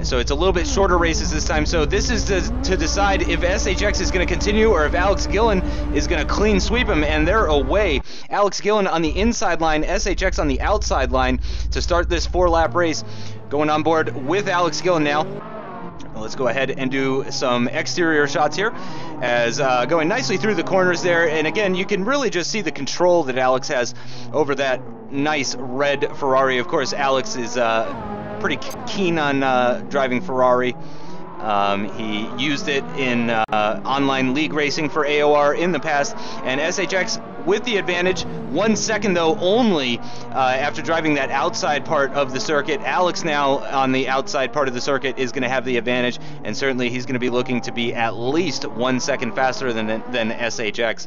So it's a little bit shorter races this time. So this is to decide if SHX is going to continue or if Alex Gillon is going to clean sweep him, and they're away. Alex Gillon on the inside line, SHX on the outside line to start this 4-lap race. Going on board with Alex Gillon now. Let's go ahead and do some exterior shots here, as going nicely through the corners there. And again, you can really just see the control that Alex has over that nice red Ferrari. Of course, Alex is pretty keen on driving Ferrari. He used it in online league racing for AOR in the past, and SHX with the advantage. 1 second though only after driving that outside part of the circuit. Alex now on the outside part of the circuit is going to have the advantage, and certainly he's going to be looking to be at least 1 second faster than SHX.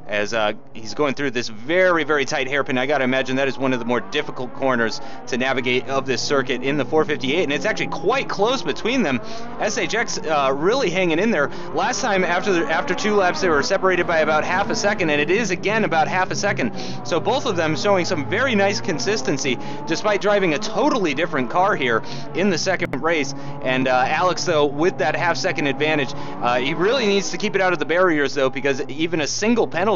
As he's going through this very, very tight hairpin. I gotta imagine that is one of the more difficult corners to navigate of this circuit in the 458, and it's actually quite close between them. SHX really hanging in there. Last time after 2 laps they were separated by about half a second, and it is again about half a second. So both of them showing some very nice consistency despite driving a totally different car here in the second race. And Alex, though, with that half-second advantage, he really needs to keep it out of the barriers, though, because even a single penalty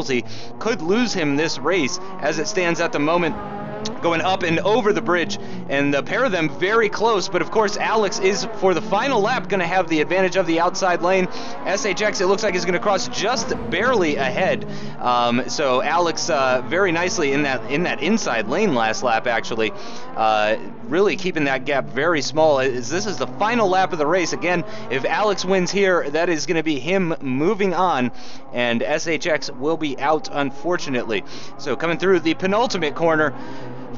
could lose him this race as it stands at the moment. Going up and over the bridge, and the pair of them very close, but of course Alex is for the final lap going to have the advantage of the outside lane. SHX, it looks like, is going to cross just barely ahead. So Alex very nicely in that inside lane last lap, actually, really keeping that gap very small. This is the final lap of the race. Again, if Alex wins here, that is going to be him moving on, and SHX will be out, unfortunately. So coming through the penultimate corner,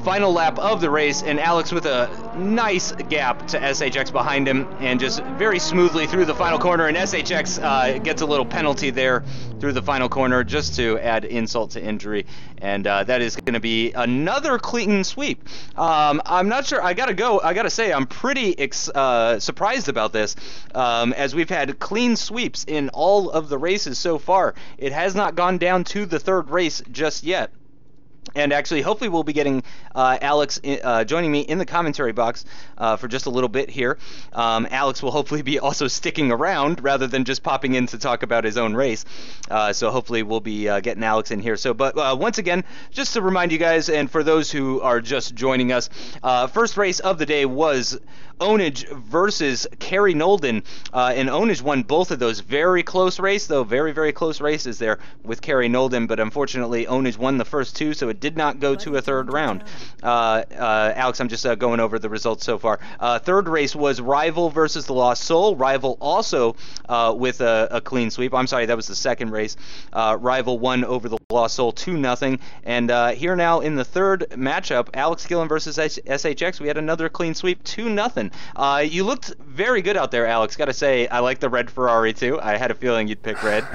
final lap of the race, and Alex with a nice gap to SHX behind him, and just very smoothly through the final corner, and SHX gets a little penalty there through the final corner just to add insult to injury, and that is going to be another clean sweep. I'm not sure, I gotta say I'm pretty surprised about this, as we've had clean sweeps in all of the races so far. It has not gone down to the 3rd race just yet. And actually, hopefully we'll be getting Alex joining me in the commentary box for just a little bit here. Alex will hopefully be also sticking around rather than just popping in to talk about his own race. So hopefully we'll be getting Alex in here. So, but once again, just to remind you guys, and for those who are just joining us, first race of the day was Ownage versus Kerry Nolden, and Ownage won both of those. Very close race, though. Very, very close races there with Kerry Nolden, but unfortunately Ownage won the first 2, so it did not go to a 3rd round. Alex, I'm just going over the results so far. 3rd race was Rival versus the Lost Soul. Rival also with a clean sweep. I'm sorry, that was the 2nd race. Rival won over the Lost Soul 2-0. And here now in the 3rd matchup, Alex Gillon versus SHX, we had another clean sweep, 2-0. You looked very good out there, Alex. Gotta say, I like the red Ferrari too. I had a feeling you'd pick red.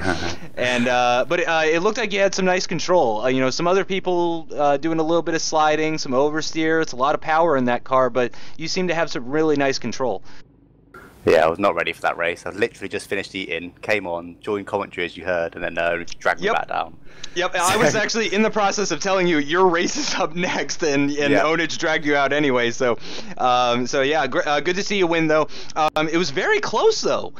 And but it looked like you had some nice control. You know, some other people doing a little bit of sliding, some oversteer. It's a lot of power in that car, but you seem to have some really nice control. Yeah, I was not ready for that race. I literally just finished eating, came on, joined commentary as you heard, and then dragged me back down. Yep, I was actually in the process of telling you your race is up next, and Ownage dragged you out anyway. So, yeah, good to see you win though. It was very close though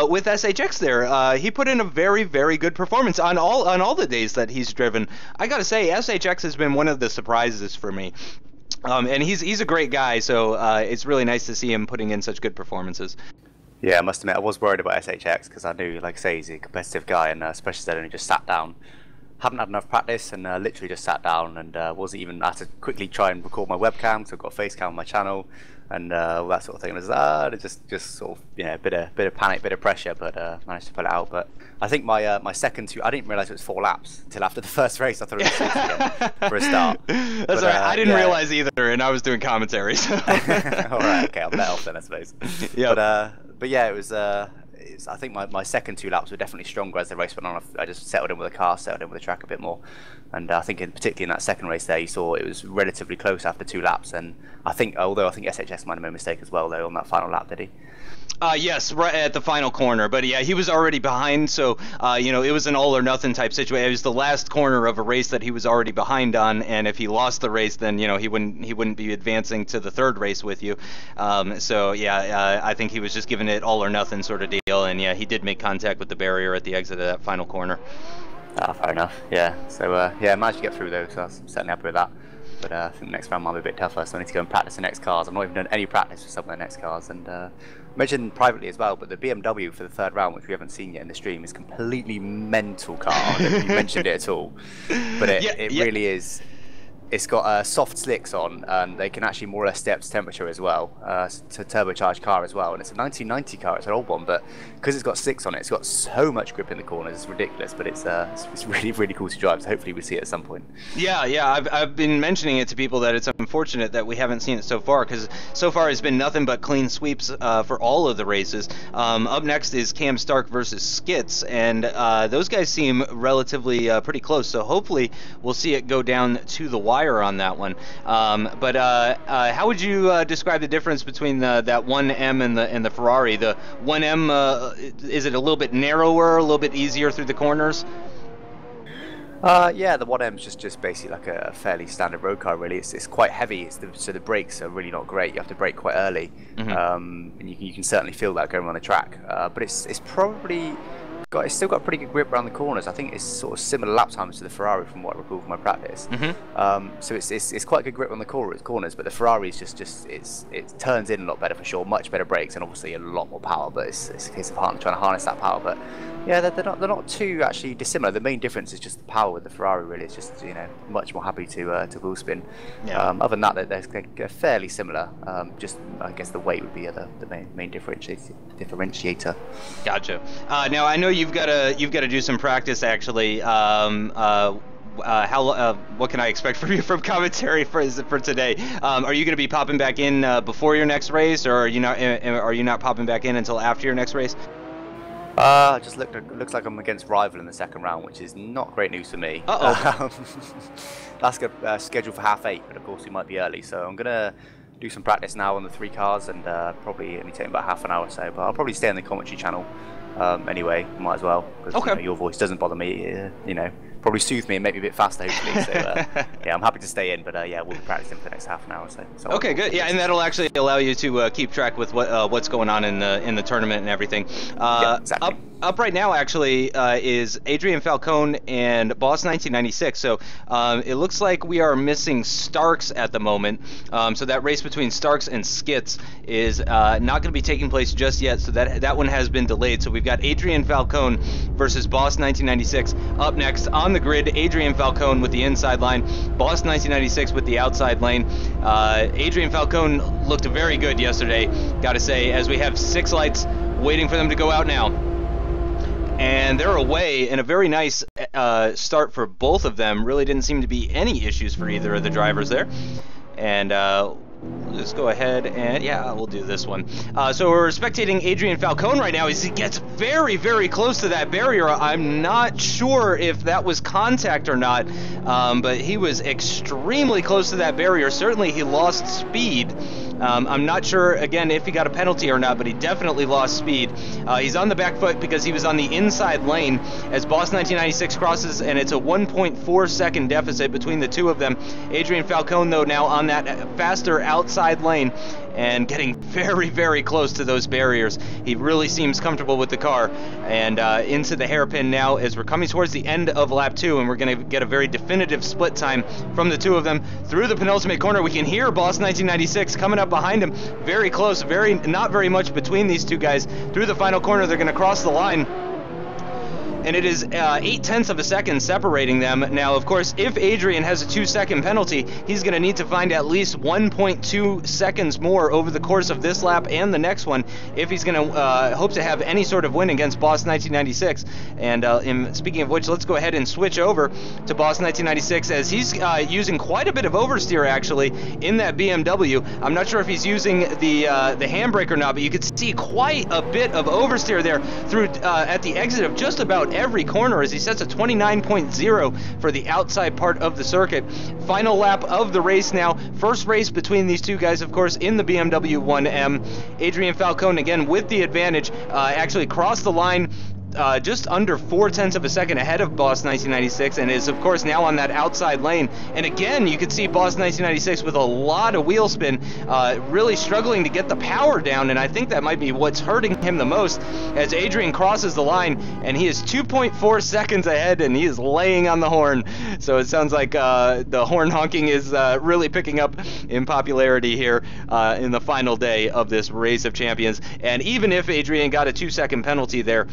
with SHX there. He put in a very, very good performance on all the days that he's driven. I gotta say, SHX has been one of the surprises for me. And he's a great guy, so it's really nice to see him putting in such good performances. Yeah, I must admit, I was worried about SHX because I knew, like I say, he's a competitive guy, and especially that he just sat down. haven't had enough practice, and literally just sat down and wasn't even. I had to quickly try and record my webcam, because I've got a face cam on my channel, and all that sort of thing. And it was just sort of, you know, bit of panic, bit of pressure, but managed to pull it out. But I think my second two, I didn't realise it was 4 laps until after the first race. I thought it was 6 again for a start. That's right. I didn't realize either, and I was doing commentary. So. All right, okay, I'll let off then, I suppose. Yeah. But yeah, it was. I think my second 2 laps were definitely stronger as the race went on. I just settled in with the car, settled in with the track a bit more, and I think particularly in that second race there, you saw it was relatively close after 2 laps. And I think SHX might have made a mistake as well though on that final lap, did he? Yes, right at the final corner. But yeah, he was already behind, so you know, it was an all or nothing type situation. It was the last corner of a race that he was already behind on, and if he lost the race, then you know he wouldn't be advancing to the third race with you. So yeah, I think he was just giving it all or nothing sort of deal, and yeah, he did make contact with the barrier at the exit of that final corner. Fair enough. Yeah. So yeah, managed to get through though, so I was certainly happy with that. But I think the next round might be a bit tougher, so I need to go and practice the next cars. I've not even done any practice for some of the next cars, and mentioned privately as well, but the BMW for the third round, which we haven't seen yet in the stream, is a completely mental car. I don't know if you mentioned it at all, but it really is. It's got soft slicks on, and they can actually more or less stay up to temperature as well, to turbocharged car as well. And it's a 1990 car, it's an old one, but because it's got slicks on it, it's got so much grip in the corners, it's ridiculous. But it's really, really cool to drive, so hopefully we see it at some point. Yeah, I've been mentioning it to people that it's unfortunate that we haven't seen it so far, because so far it's been nothing but clean sweeps for all of the races. Up next is Cam Stark versus Skits, and those guys seem relatively pretty close, so hopefully we'll see it go down to the wire on that one. But how would you describe the difference between that 1M and the Ferrari? The 1M, is it a little bit narrower, a little bit easier through the corners? Yeah, the 1M's just basically like a fairly standard road car, really. It's quite heavy, so the brakes are really not great. You have to brake quite early, and you can certainly feel that going on the track. But it's probably it's still got pretty good grip around the corners. I think it's sort of similar lap times to the Ferrari from what I recall from my practice. So it's quite good grip on the corners, but the Ferrari is it turns in a lot better for sure, much better brakes, and obviously a lot more power. But it's a case of trying to harness that power. But yeah, they're not too actually dissimilar. The main difference is just the power with the Ferrari. Really, it's just, you know, much more happy to wheel spin. Other than that, they're fairly similar. Just I guess the weight would be the main differentiator. Gotcha. Now I know you've got to do some practice actually. What can I expect from you from commentary for today? Are you going to be popping back in before your next race, or are you not popping back in until after your next race? Just looks like I'm against Rival in the second round, which is not great news for me. That's scheduled for 8:30, but of course we might be early, so I'm gonna do some practice now on the 3 cars, and probably only take about half an hour or so. But I'll probably stay on the commentary channel anyway. Might as well, because you know, your voice doesn't bother me. You know, probably soothe me and make me a bit faster, hopefully. So yeah, I'm happy to stay in, but yeah, we'll be practicing for the next half an hour or so. Okay, good. Yeah, and that'll actually allow you to keep track with what's going on in the tournament and everything. Yeah, exactly. Up right now actually is Adrian Falcone and Boss 1996. So it looks like we are missing Starks at the moment. So that race between Starks and Skits is not going to be taking place just yet. So that one has been delayed. So we've got Adrian Falcone versus Boss 1996 up next on the grid. Adrian Falcone with the inside line, Boss 1996 with the outside lane. Adrian Falcone looked very good yesterday, gotta say, as we have 6 lights waiting for them to go out now. And they're away in a very nice start for both of them. Really didn't seem to be any issues for either of the drivers there. And let's go ahead and, yeah, we'll do this one. So we're spectating Adrian Falcone right now as he gets very, very close to that barrier. I'm not sure if that was contact or not, but he was extremely close to that barrier. Certainly he lost speed. I'm not sure, again, if he got a penalty or not, but he definitely lost speed. He's on the back foot because he was on the inside lane as Boss 1996 crosses, and it's a 1.4 second deficit between the two of them. Adrian Falcone, though, now on that faster outside lane and getting very, very close to those barriers. He really seems comfortable with the car, and into the hairpin now as we're coming towards the end of lap 2, and we're going to get a very definitive split time from the two of them. Through the penultimate corner, we can hear Boss 1996 coming up behind him, very close, not very much between these two guys. Through the final corner, they're going to cross the line. and it is 0.8 of a second separating them. Now, of course, if Adrian has a 2-second penalty, he's going to need to find at least 1.2 seconds more over the course of this lap and the next one if he's going to hope to have any sort of win against Boss 1996. And speaking of which, let's go ahead and switch over to Boss 1996, as he's using quite a bit of oversteer actually in that BMW. I'm not sure if he's using the handbrake or not, but you could see quite a bit of oversteer there through at the exit of just about every corner, as he sets a 29.0 for the outside part of the circuit. Final lap of the race now. First race between these two guys, of course, in the BMW 1M. Adrian Falcone, again, with the advantage, actually crossed the line just under 0.4 of a second ahead of Boss 1996, and is of course now on that outside lane. And again, you can see Boss 1996 with a lot of wheel spin, really struggling to get the power down, and I think that might be what's hurting him the most, as Adrian crosses the line, and he is 2.4 seconds ahead, and he is laying on the horn. So it sounds like the horn honking is really picking up in popularity here in the final day of this Race of Champions. And even if Adrian got a 2-second penalty there,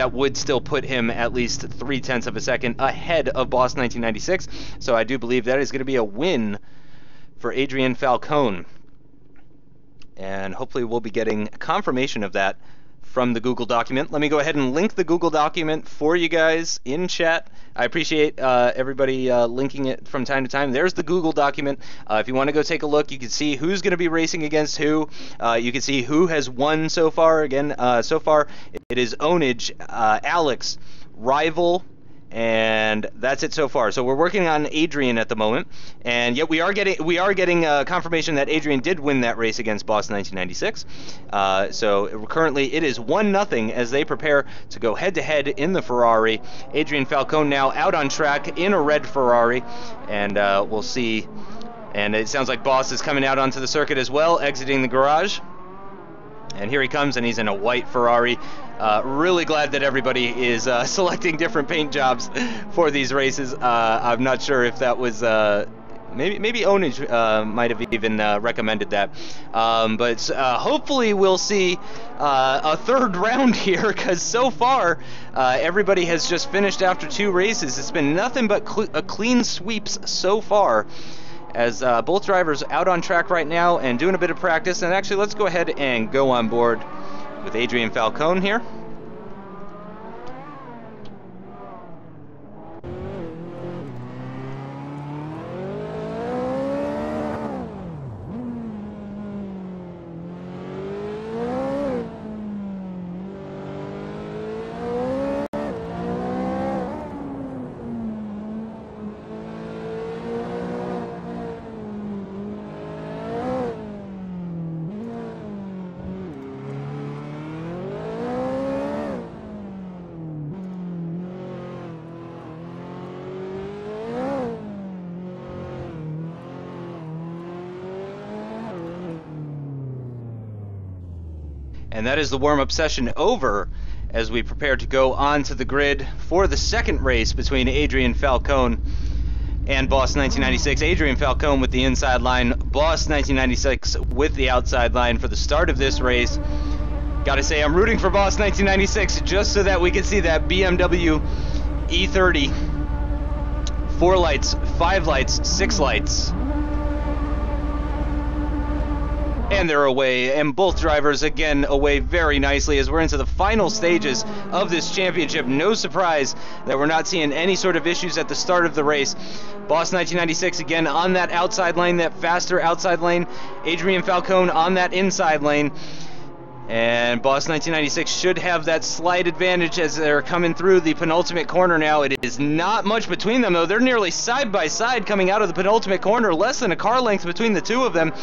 that would still put him at least 0.3 of a second ahead of Boss 1996. So I do believe that is going to be a win for Adrian Falcone. And hopefully we'll be getting confirmation of that from the Google document. Let me go ahead and link the Google document for you guys in chat. I appreciate everybody linking it from time to time. There's the Google document. If you want to go take a look, you can see who's going to be racing against who. You can see who has won so far. Again, so far it is Ownage, Alex, Rival, and that's it so far. So we're working on Adrian at the moment, and yet we are getting confirmation that Adrian did win that race against Boss 1996. So currently it is 1-0 as they prepare to go head-to-head in the Ferrari. Adrian Falcone now out on track in a red Ferrari, and we'll see. And it sounds like Boss is coming out onto the circuit as well, exiting the garage. And here he comes, and he's in a white Ferrari. Really glad that everybody is selecting different paint jobs for these races. I'm not sure if that was maybe Ownage might have even recommended that. But hopefully we'll see a third round here, because so far everybody has just finished after 2 races. It's been nothing but clean sweeps so far, as both drivers out on track right now and doing a bit of practice. And actually, let's go ahead and go on board with Adrian Falcone here. And that is the warm-up session over, as we prepare to go onto the grid for the second race between Adrian Falcone and Boss 1996. Adrian Falcone with the inside line, Boss 1996 with the outside line for the start of this race. Gotta say, I'm rooting for Boss 1996 just so that we can see that BMW E30. 4 lights, 5 lights, 6 lights. And they're away, and both drivers again away very nicely as we're into the final stages of this championship. No surprise that we're not seeing any sort of issues at the start of the race. Boss 1996 again on that outside lane, that faster outside lane. Adrian Falcone on that inside lane. And Boss 1996 should have that slight advantage as they're coming through the penultimate corner now. It is not much between them, though. They're nearly side by side coming out of the penultimate corner. Less than a car length between the two of them.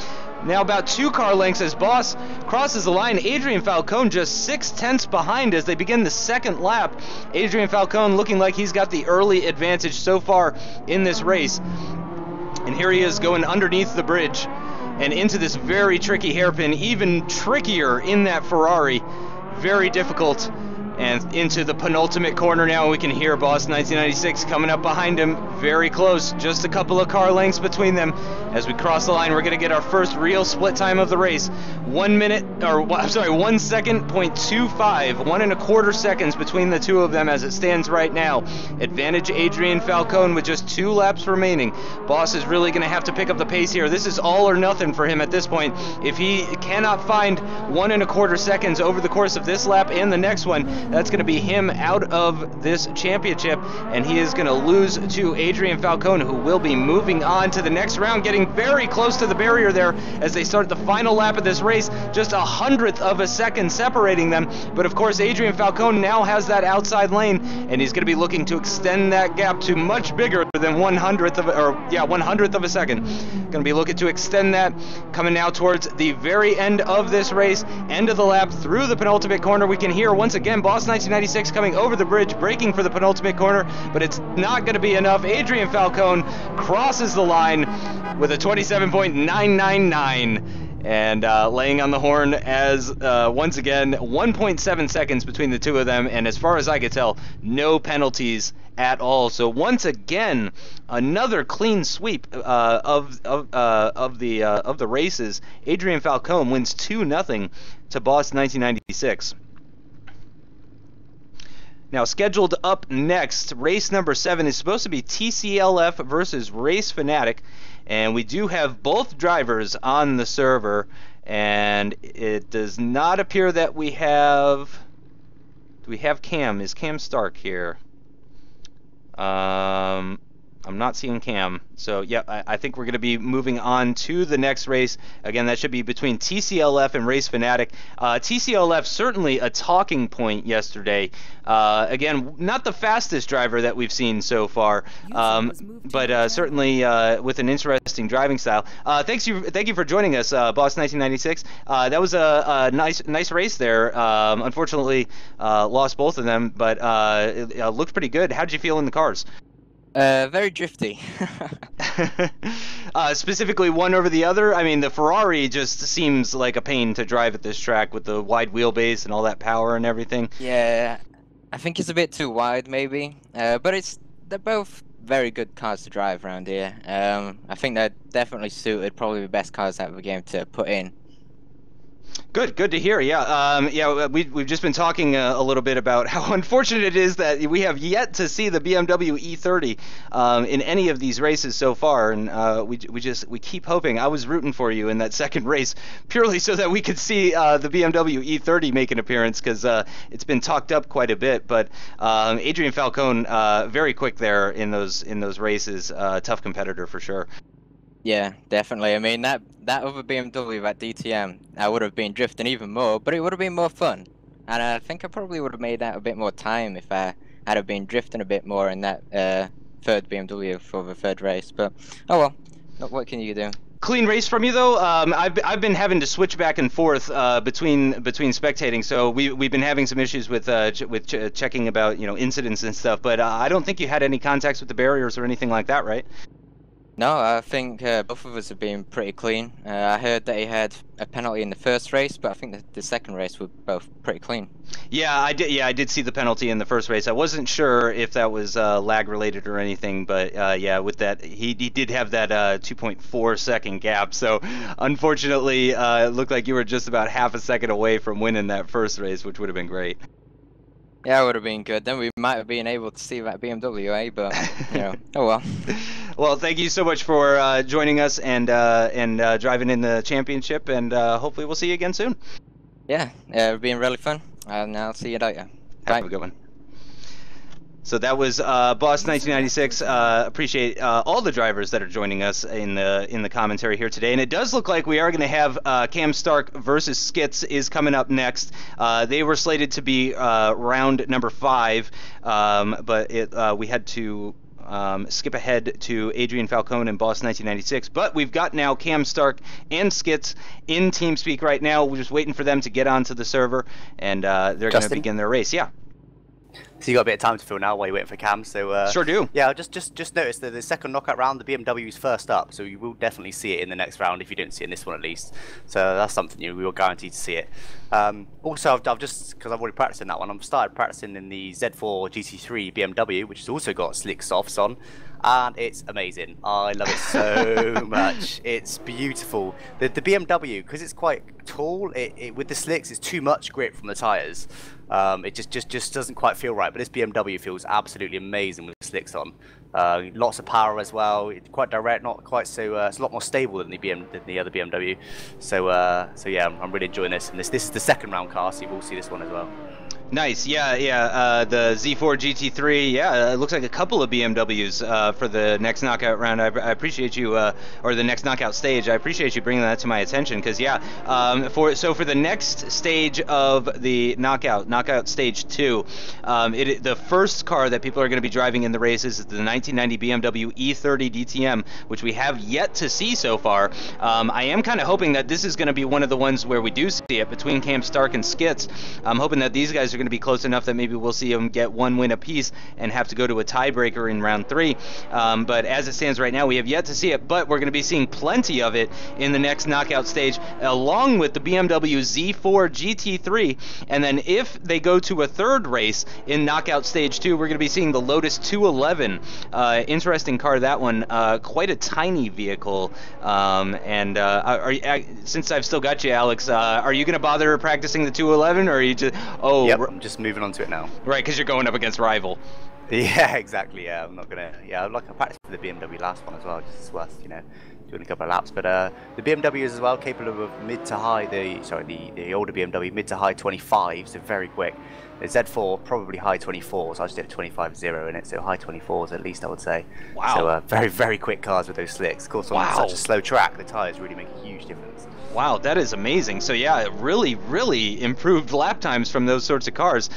Now about 2 car lengths as Boss crosses the line. Adrian Falcone just 0.6 behind as they begin the second lap. Adrian Falcone looking like he's got the early advantage so far in this race. And here he is going underneath the bridge and into this very tricky hairpin, even trickier in that Ferrari. Very difficult And into the penultimate corner now, we can hear Boss 1996 coming up behind him, very close, just a couple of car lengths between them. As we cross the line, we're going to get our first real split time of the race. 1 minute, or I'm sorry, 1 second, .25, 1.25 seconds between the two of them as it stands right now. Advantage Adrian Falcone with just 2 laps remaining. Boss is really going to have to pick up the pace here. This is all or nothing for him at this point. If he cannot find 1.25 seconds over the course of this lap and the next one, that's going to be him out of this championship, and he is going to lose to Adrian Falcone, who will be moving on to the next round, getting very close to the barrier there as they start the final lap of this race, just 1/100th of a second separating them. But of course, Adrian Falcone now has that outside lane, and he's going to be looking to extend that gap to much bigger than 1/100th of a second. Going to be looking to extend that, coming now towards the very end of this race, end of the lap, through the penultimate corner. We can hear once again Boss 1996 coming over the bridge, braking for the penultimate corner, but it's not going to be enough. Adrian Falcone crosses the line with a 27.999 and laying on the horn as once again 1.7 seconds between the two of them, and as far as I could tell, no penalties at all. So once again, another clean sweep of the races. Adrian Falcone wins 2-0 to Boss 1996. Now, scheduled up next, race number 7 is supposed to be TCLF versus Race Fanatic, and we do have both drivers on the server, and it does not appear that we have... Do we have Cam? Is Cam Stark here? I'm not seeing Cam. So, yeah, I think we're going to be moving on to the next race. Again, that should be between TCLF and Race Fanatic. TCLF, certainly a talking point yesterday. Again, not the fastest driver that we've seen so far, but certainly with an interesting driving style. Thank you for joining us, Boss 1996. That was a nice race there. Unfortunately, lost both of them, but it looked pretty good. How did you feel in the cars? Very drifty. Specifically one over the other? I mean, the Ferrari just seems like a pain to drive at this track with the wide wheelbase and all that power and everything. Yeah, I think it's a bit too wide maybe, but they're both very good cars to drive around here. I think they're definitely suited, probably the best cars out of the game to put in. Good to hear. Yeah, we've just been talking a little bit about how unfortunate it is that we have yet to see the BMW E30 in any of these races so far, and we keep hoping. I was rooting for you in that second race purely so that we could see the BMW E30 make an appearance, because it's been talked up quite a bit. But Adrian Falcone, very quick there in those races, tough competitor for sure. Yeah, definitely. I mean, that other BMW, that DTM, I would have been drifting even more, but it would have been more fun. And I think I probably would have made that a bit more time if I had have been drifting a bit more in that third BMW for the third race. But, oh well, what can you do? Clean race from you though. I've been having to switch back and forth between spectating, so we've been having some issues with checking about incidents and stuff. But I don't think you had any contacts with the barriers or anything like that, right? No, I think both of us have been pretty clean. I heard that he had a penalty in the first race, but I think the second race were both pretty clean. Yeah, I did see the penalty in the first race. I wasn't sure if that was lag related or anything, but yeah, with that he did have that 2.4 second gap. So unfortunately, it looked like you were just about half a second away from winning that first race, which would have been great. Yeah, it would have been good. Then we might have been able to see that BMW, eh? But oh well. Well, thank you so much for joining us and driving in the championship, and hopefully we'll see you again soon. Yeah, it's been really fun, and I'll see you later. Bye. Have a good one. So that was Boss 1996. Appreciate all the drivers that are joining us in the commentary here today, and it does look like we are going to have Cam Stark versus Skits is coming up next. They were slated to be round number 5, but we had to skip ahead to Adrian Falcone and Boss 1996. But we've got now Cam Stark and Skits in TeamSpeak right now. We're just waiting for them to get onto the server, and they're going to begin their race. Yeah. So you got a bit of time to fill now while you're waiting for Cam. So sure do. Yeah, just noticed that the second knockout round, the BMW is first up, so you will definitely see it in the next round if you didn't see it in this one at least. So that's something we were guaranteed to see it. Also, I've just, because I've already practiced in that one, I've started practicing in the Z4 GT3 BMW, which has also got slick softs on, and it's amazing. I love it so much. It's beautiful. The BMW, because it's quite tall, with the slicks, it's too much grip from the tyres. It just doesn't quite feel right, but this BMW feels absolutely amazing with the slicks on. Lots of power as well. It's quite direct, not quite so. It's a lot more stable than the other BMW. So yeah, I'm really enjoying this. And this is the second round car, so you will see this one as well. Nice, yeah. The Z4 GT3, yeah, it looks like a couple of BMWs for the next knockout round. I appreciate you, or the next knockout stage. I appreciate you bringing that to my attention, because yeah, for the next stage of the knockout stage 2, the first car that people are going to be driving in the races is the 1990 BMW E30 DTM, which we have yet to see so far. I am kind of hoping that this is going to be one of the ones where we do see it between Cam Stark and Skitz. I'm hoping that these guys are going to be close enough that maybe we'll see them get one win apiece and have to go to a tiebreaker in round 3. But as it stands right now, we have yet to see it, but we're going to be seeing plenty of it in the next knockout stage, along with the BMW Z4 GT3. And then if they go to a third race in knockout stage 2, we're going to be seeing the Lotus 211. Interesting car, that one. Quite a tiny vehicle. Since I've still got you, Alex, are you going to bother practicing the 211, or are you just... Oh, yep, I'm just moving on to it now. Right, because you're going up against rival. Yeah, exactly. Yeah, I'm not gonna. Yeah, I practiced for the BMW last one as well. Just worth, doing a couple of laps. But the BMW is as well capable of mid to high. The older BMW mid to high 25s, so very quick. The Z4 probably high 24s. I just did a 25.0 in it, so high 24s at least, I would say. Wow. So very, very quick cars with those slicks. Of course, on such a slow track, the tyres really make a huge difference. Wow, that is amazing. So yeah, really, really improved lap times from those sorts of cars.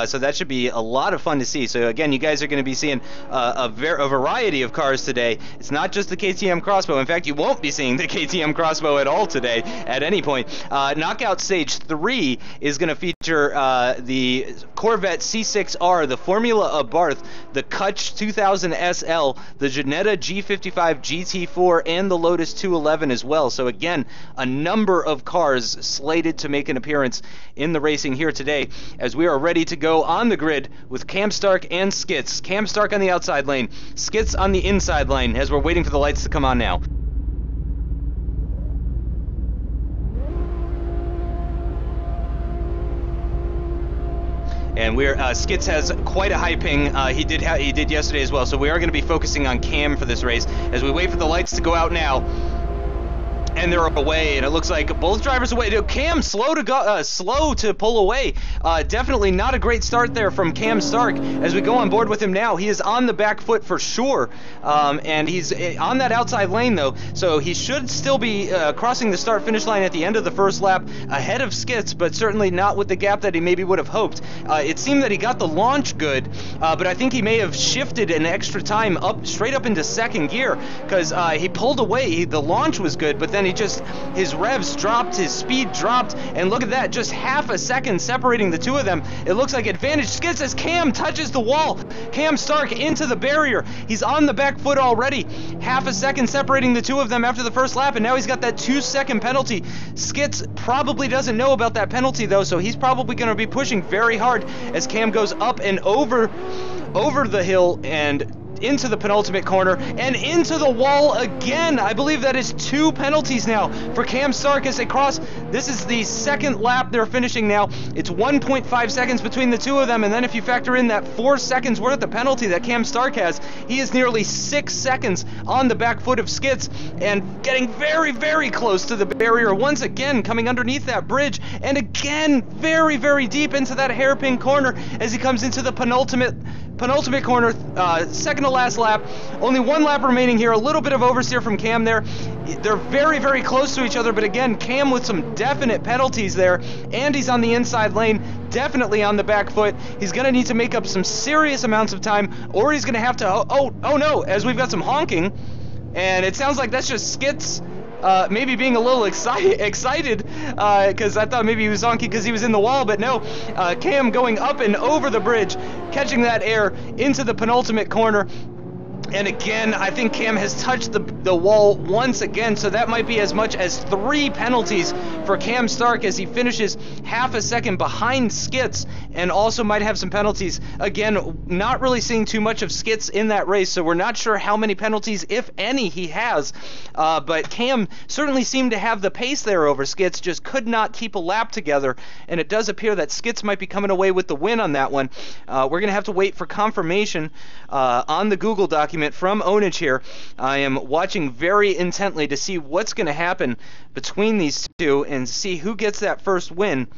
So that should be a lot of fun to see. So again, you guys are going to be seeing a variety of cars today. It's not just the KTM Crossbow. In fact, you won't be seeing the KTM Crossbow at all today at any point. Knockout Stage 3 is going to feature the Corvette C6R, the Formula Abarth, the Kutch 2000 SL, the Ginetta G55 GT4, and the Lotus 211 as well. So again, a number of cars slated to make an appearance in the racing here today, as we are ready to go on the grid with Cam Stark and Skitz. Cam Stark on the outside lane, Skitz on the inside lane, as we're waiting for the lights to come on now. And Skitz has quite a high ping. He did yesterday as well. So we are going to be focusing on Cam for this race as we wait for the lights to go out now. And they're away, and it looks like both drivers away. Cam slow to pull away. Definitely not a great start there from Cam Stark. As we go on board with him now, he is on the back foot for sure, and he's on that outside lane though, so he should still be crossing the start-finish line at the end of the first lap ahead of Skitz, but certainly not with the gap that he maybe would have hoped. It seemed that he got the launch good, but I think he may have shifted an extra time straight up into second gear, because he pulled away. The launch was good, but then his revs dropped, his speed dropped, and look at that, just half a second separating the two of them. It looks like advantage Skitz as Cam touches the wall. Cam Stark into the barrier. He's on the back foot already. Half a second separating the two of them after the first lap, and now he's got that 2-second penalty. Skitz probably doesn't know about that penalty though, so he's probably going to be pushing very hard as Cam goes up and over the hill and into the penultimate corner and into the wall again. I believe that is 2 penalties now for Cam Stark as they cross. This is the second lap they're finishing now. It's 1.5 seconds between the two of them, and then if you factor in that 4 seconds worth of penalty that Cam Stark has, he is nearly 6 seconds on the back foot of Skitz and getting very, very close to the barrier once again, coming underneath that bridge, and again very, very deep into that hairpin corner as he comes into the penultimate corner, second to last lap. Only 1 lap remaining here. A little bit of oversteer from Cam there. They're very, very close to each other, but again, Cam with some definite penalties there, and he's on the inside lane, definitely on the back foot. He's going to need to make up some serious amounts of time, or he's going to have to, oh no, as we've got some honking, and it sounds like that's just Skitz maybe being a little excited because I thought maybe he was honking because he was in the wall, but no, Cam going up and over the bridge, catching that air into the penultimate corner. And again, I think Cam has touched the wall once again, so that might be as much as 3 penalties for Cam Stark as he finishes half a second behind Skits, and also might have some penalties. Again, not really seeing too much of Skits in that race, so we're not sure how many penalties, if any, he has. But Cam certainly seemed to have the pace there over Skits, just could not keep a lap together, and it does appear that Skits might be coming away with the win on that one. We're going to have to wait for confirmation on the Google document from Ownage here. I am watching very intently to see what's going to happen between these two and see who gets that first win.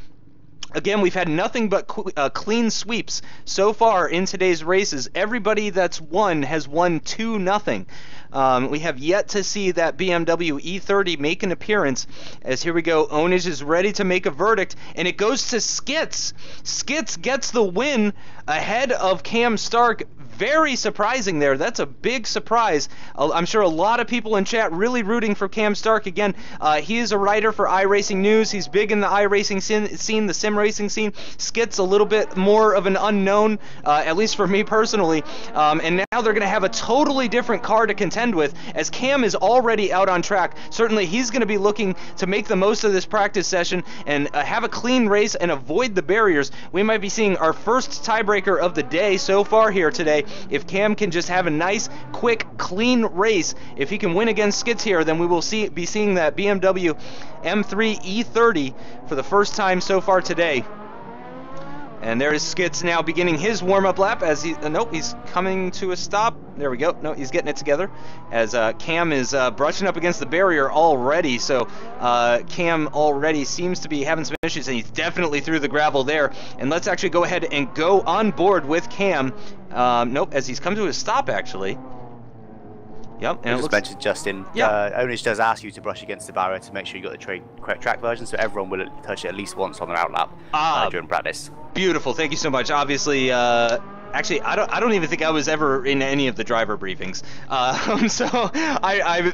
Again, we've had nothing but clean sweeps so far in today's races. Everybody that's won has won 2-0. We have yet to see that BMW E30 make an appearance, as here we go, Ownage is ready to make a verdict, and it goes to Skits. Skits gets the win ahead of Cam Stark. Very surprising there. That's a big surprise. I'm sure a lot of people in chat really rooting for Cam Stark. Again, he is a writer for iRacing News. He's big in the iRacing scene, the sim racing scene. Skit's a little bit more of an unknown, at least for me personally. And now they're going to have a totally different car to contend with, as Cam is already out on track. Certainly he's going to be looking to make the most of this practice session and have a clean race and avoid the barriers. We might be seeing our first tiebreaker of the day so far here today. If Cam can just have a nice, quick, clean race, if he can win against Skits here, then we will be seeing that BMW M3 E30 for the first time so far today. And there is Skits now beginning his warm-up lap as he, nope, he's coming to a stop. There we go. No, he's getting it together as Cam is brushing up against the barrier already. So Cam already seems to be having some issues, and he's definitely through the gravel there. And let's actually go ahead and go on board with Cam. Nope, as he's come to a stop actually. Yep, and just mentioned, Justin, Ownage does ask you to brush against the barrier to make sure you got the correct track version, so everyone will touch it at least once on their outlap during practice. Beautiful, thank you so much. Obviously, actually, I don't even think I was ever in any of the driver briefings. So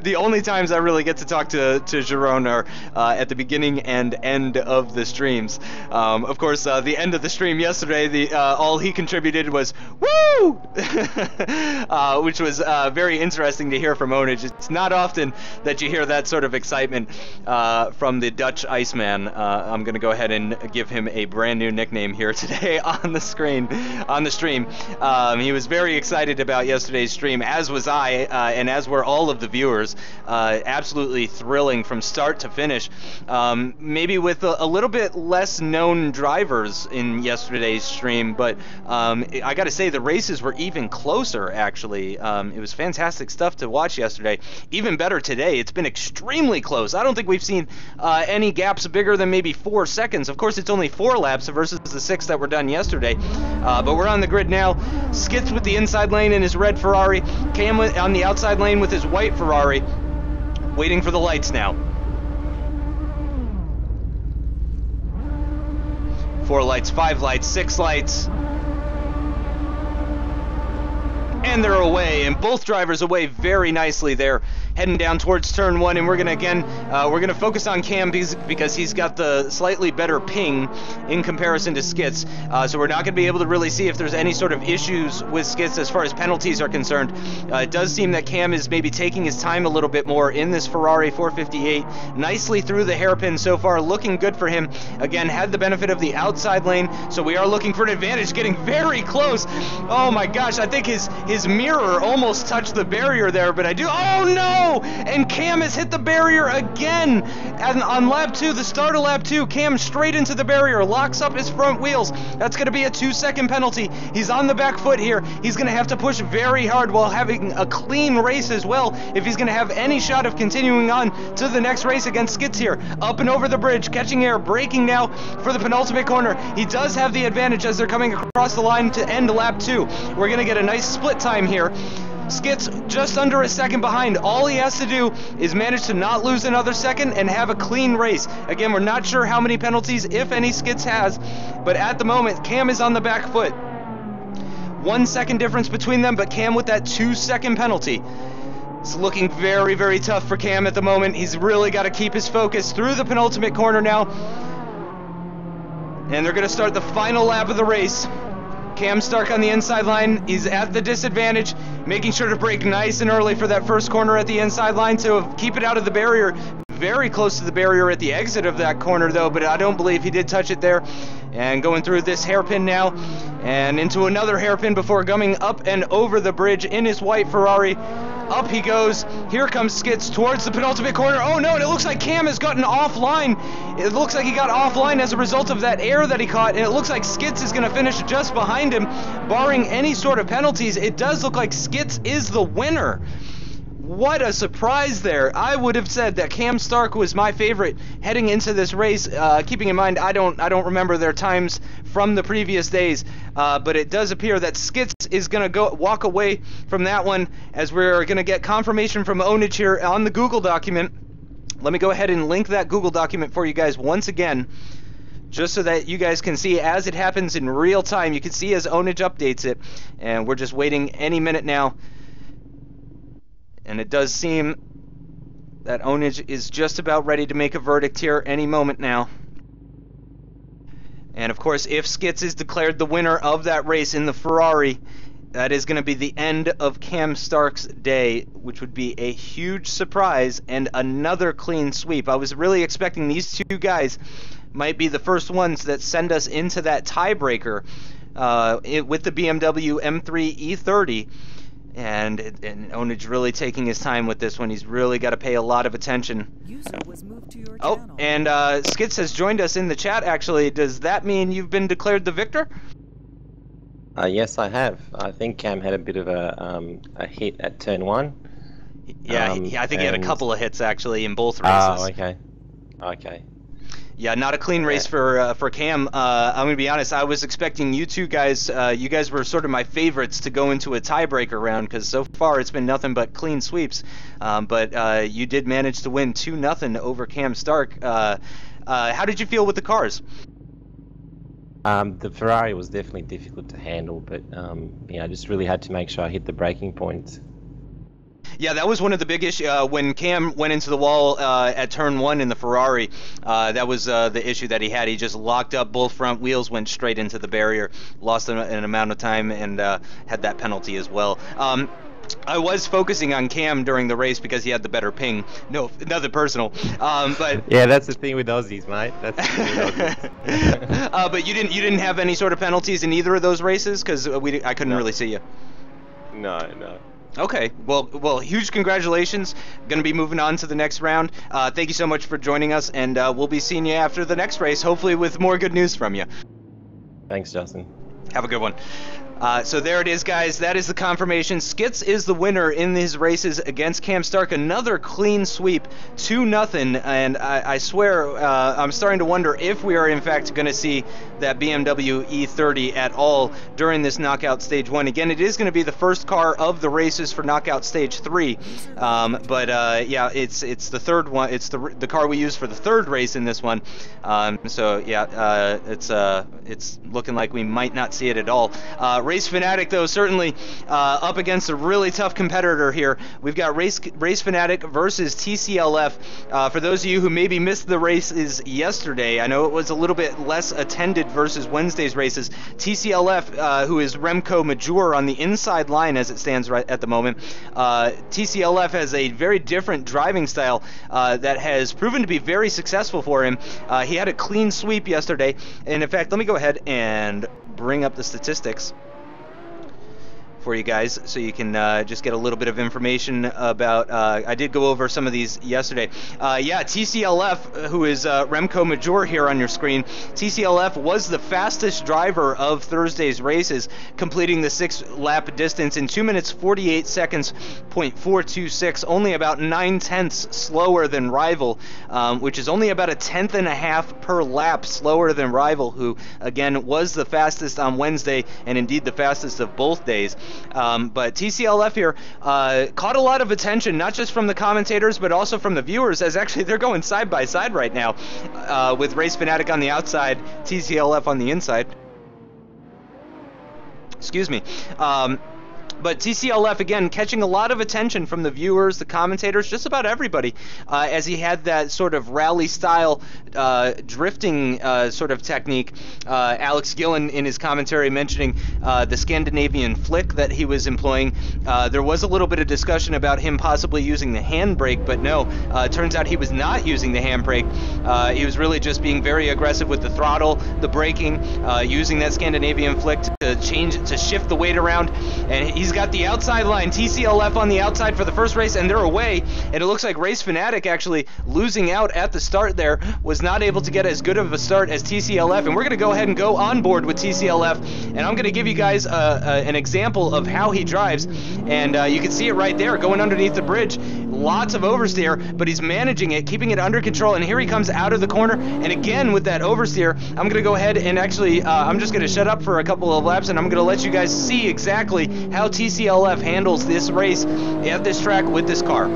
the only times I really get to talk to Gillon are at the beginning and end of the streams. Of course, the end of the stream yesterday, all he contributed was "woo," which was very interesting to hear from Ownage. It's not often that you hear that sort of excitement from the Dutch Iceman. I'm going to go ahead and give him a brand new nickname here today on the stream. He was very excited about yesterday's stream, as was I, and as were all of the viewers. Absolutely thrilling from start to finish. Maybe with a little bit less known drivers in yesterday's stream, but I gotta say the races were even closer, actually. It was fantastic stuff to watch yesterday. Even better today. It's been extremely close. I don't think we've seen any gaps bigger than maybe 4 seconds. Of course, it's only 4 laps versus the 6 that were done yesterday, but we're on the grid now. Skits with the inside lane in his red Ferrari, Cam on the outside lane with his white Ferrari, waiting for the lights now. 4 lights, 5 lights, 6 lights. And they're away, and both drivers away very nicely there, heading down towards turn 1. And we're gonna focus on Cam because he's got the slightly better ping in comparison to Skits. So we're not gonna be able to really see if there's any sort of issues with Skits as far as penalties are concerned. It does seem that Cam is maybe taking his time a little bit more in this Ferrari 458, nicely through the hairpin so far, looking good for him. Again, had the benefit of the outside lane, so we are looking for an advantage, getting very close. Oh my gosh, I think his mirror almost touched the barrier there, but oh no! And Cam has hit the barrier again. And on lap 2, the start of lap 2, Cam straight into the barrier, locks up his front wheels. That's going to be a 2-second penalty. He's on the back foot here. He's going to have to push very hard while having a clean race as well if he's going to have any shot of continuing on to the next race against Skits here. Up and over the bridge, catching air, braking now for the penultimate corner. He does have the advantage as they're coming across the line to end lap 2. We're going to get a nice split time here. Skits just under a second behind. All he has to do is manage to not lose another second and have a clean race. Again, we're not sure how many penalties, if any, Skits has, but at the moment, Cam is on the back foot. 1 second difference between them, but Cam with that 2-second penalty. It's looking very, very tough for Cam at the moment. He's really got to keep his focus through the penultimate corner now. And they're going to start the final lap of the race. Cam Stark on the inside line. He's at the disadvantage, making sure to brake nice and early for that first corner at the inside line to keep it out of the barrier. Very close to the barrier at the exit of that corner though, but I don't believe he did touch it there. And going through this hairpin now, and into another hairpin before coming up and over the bridge in his white Ferrari. Up he goes. Here comes Skits towards the penultimate corner. Oh no, and it looks like Cam has gotten offline. It looks like he got offline as a result of that air that he caught, and it looks like Skits is going to finish just behind him, barring any sort of penalties. It does look like Skits is the winner. What a surprise there. I would have said that Cam Stark was my favorite heading into this race, keeping in mind I don't remember their times from the previous days, but it does appear that Skits is going to walk away from that one, as we're going to get confirmation from Ownage here on the Google document. Let me go ahead and link that Google document for you guys once again, just so that you guys can see as it happens in real time. You can see as Ownage updates it, and we're just waiting any minute now. And it does seem that Ownage is just about ready to make a verdict here any moment now. And of course, if Skits is declared the winner of that race in the Ferrari, that is going to be the end of Cam Stark's day, which would be a huge surprise and another clean sweep. I was really expecting these two guys might be the first ones that send us into that tiebreaker with the BMW M3 E30. And Ownage really taking his time with this one. He's really got to pay a lot of attention. User was moved to your oh, channel. and Skits has joined us in the chat, actually. Does that mean you've been declared the victor? Yes, I have. I think Cam had a bit of a hit at turn 1. Yeah, I think he had a couple of hits, actually, in both races. Oh, okay. Okay. Yeah, not a clean race for Cam. I'm gonna be honest. I was expecting you two guys. You guys were sort of my favorites to go into a tiebreaker round, because so far it's been nothing but clean sweeps. But you did manage to win 2-0 over Cam Stark. How did you feel with the cars? The Ferrari was definitely difficult to handle, but I just really had to make sure I hit the braking points. Yeah, that was one of the big issues when Cam went into the wall at turn 1 in the Ferrari. That was the issue that he had. He just locked up both front wheels, went straight into the barrier, lost an amount of time, and had that penalty as well. I was focusing on Cam during the race because he had the better ping. No, nothing personal. But yeah, that's the thing with Aussies, mate. That's the thing with Aussies. But you didn't have any sort of penalties in either of those races, because I couldn't really see you. No. Okay, well, huge congratulations. Going to be moving on to the next round. Thank you so much for joining us, and we'll be seeing you after the next race, hopefully with more good news from you. Thanks, Justin. Have a good one. So there it is, guys. That is the confirmation. Skits is the winner in his races against Cam Stark. Another clean sweep, 2-0. And I swear, I'm starting to wonder if we are in fact going to see that BMW E30 at all during this Knockout Stage 1. Again, it is going to be the first car of the races for Knockout Stage 3. Yeah, it's the third one. It's the car we use for the third race in this one. It's looking like we might not see it at all. Race Fanatic, though, certainly up against a really tough competitor here. We've got Race Fanatic versus TCLF. For those of you who maybe missed the races yesterday, I know it was a little bit less attended versus Wednesday's races. TCLF, who is Remco Major on the inside line as it stands right at the moment. TCLF has a very different driving style that has proven to be very successful for him. He had a clean sweep yesterday, and in fact, let me go ahead and bring up the statistics for you guys so you can just get a little bit of information about I did go over some of these yesterday. Yeah, TCLF, who is Remco Major here on your screen, TCLF was the fastest driver of Thursday's races, completing the 6-lap distance in 2 minutes 48 seconds .426, only about 9/10 slower than Rival, which is only about a 1/10.5 per lap slower than Rival, who again was the fastest on Wednesday and indeed the fastest of both days. But TCLF here caught a lot of attention, not just from the commentators, but also from the viewers, as actually they're going side by side right now, with Race Fanatic on the outside, TCLF on the inside. Excuse me. But TCLF, again, catching a lot of attention from the viewers, the commentators, just about everybody, as he had that sort of rally-style drifting sort of technique. Alex Gillon, in his commentary, mentioning the Scandinavian flick that he was employing. There was a little bit of discussion about him possibly using the handbrake, but no, it turns out he was not using the handbrake. He was really just being very aggressive with the throttle, the braking, using that Scandinavian flick to shift the weight around, and he's got the outside line, TCLF on the outside for the first race, and they're away, and it looks like Race Fanatic actually losing out at the start there, was not able to get as good of a start as TCLF, and we're going to go ahead and go on board with TCLF, and I'm going to give you guys an example of how he drives, and you can see it right there, going underneath the bridge, lots of oversteer, but he's managing it, keeping it under control, and here he comes out of the corner, and again with that oversteer, I'm going to go ahead and actually, I'm just going to shut up for a couple of laps, and I'm going to let you guys see exactly how TCLF handles this race at this track with this car.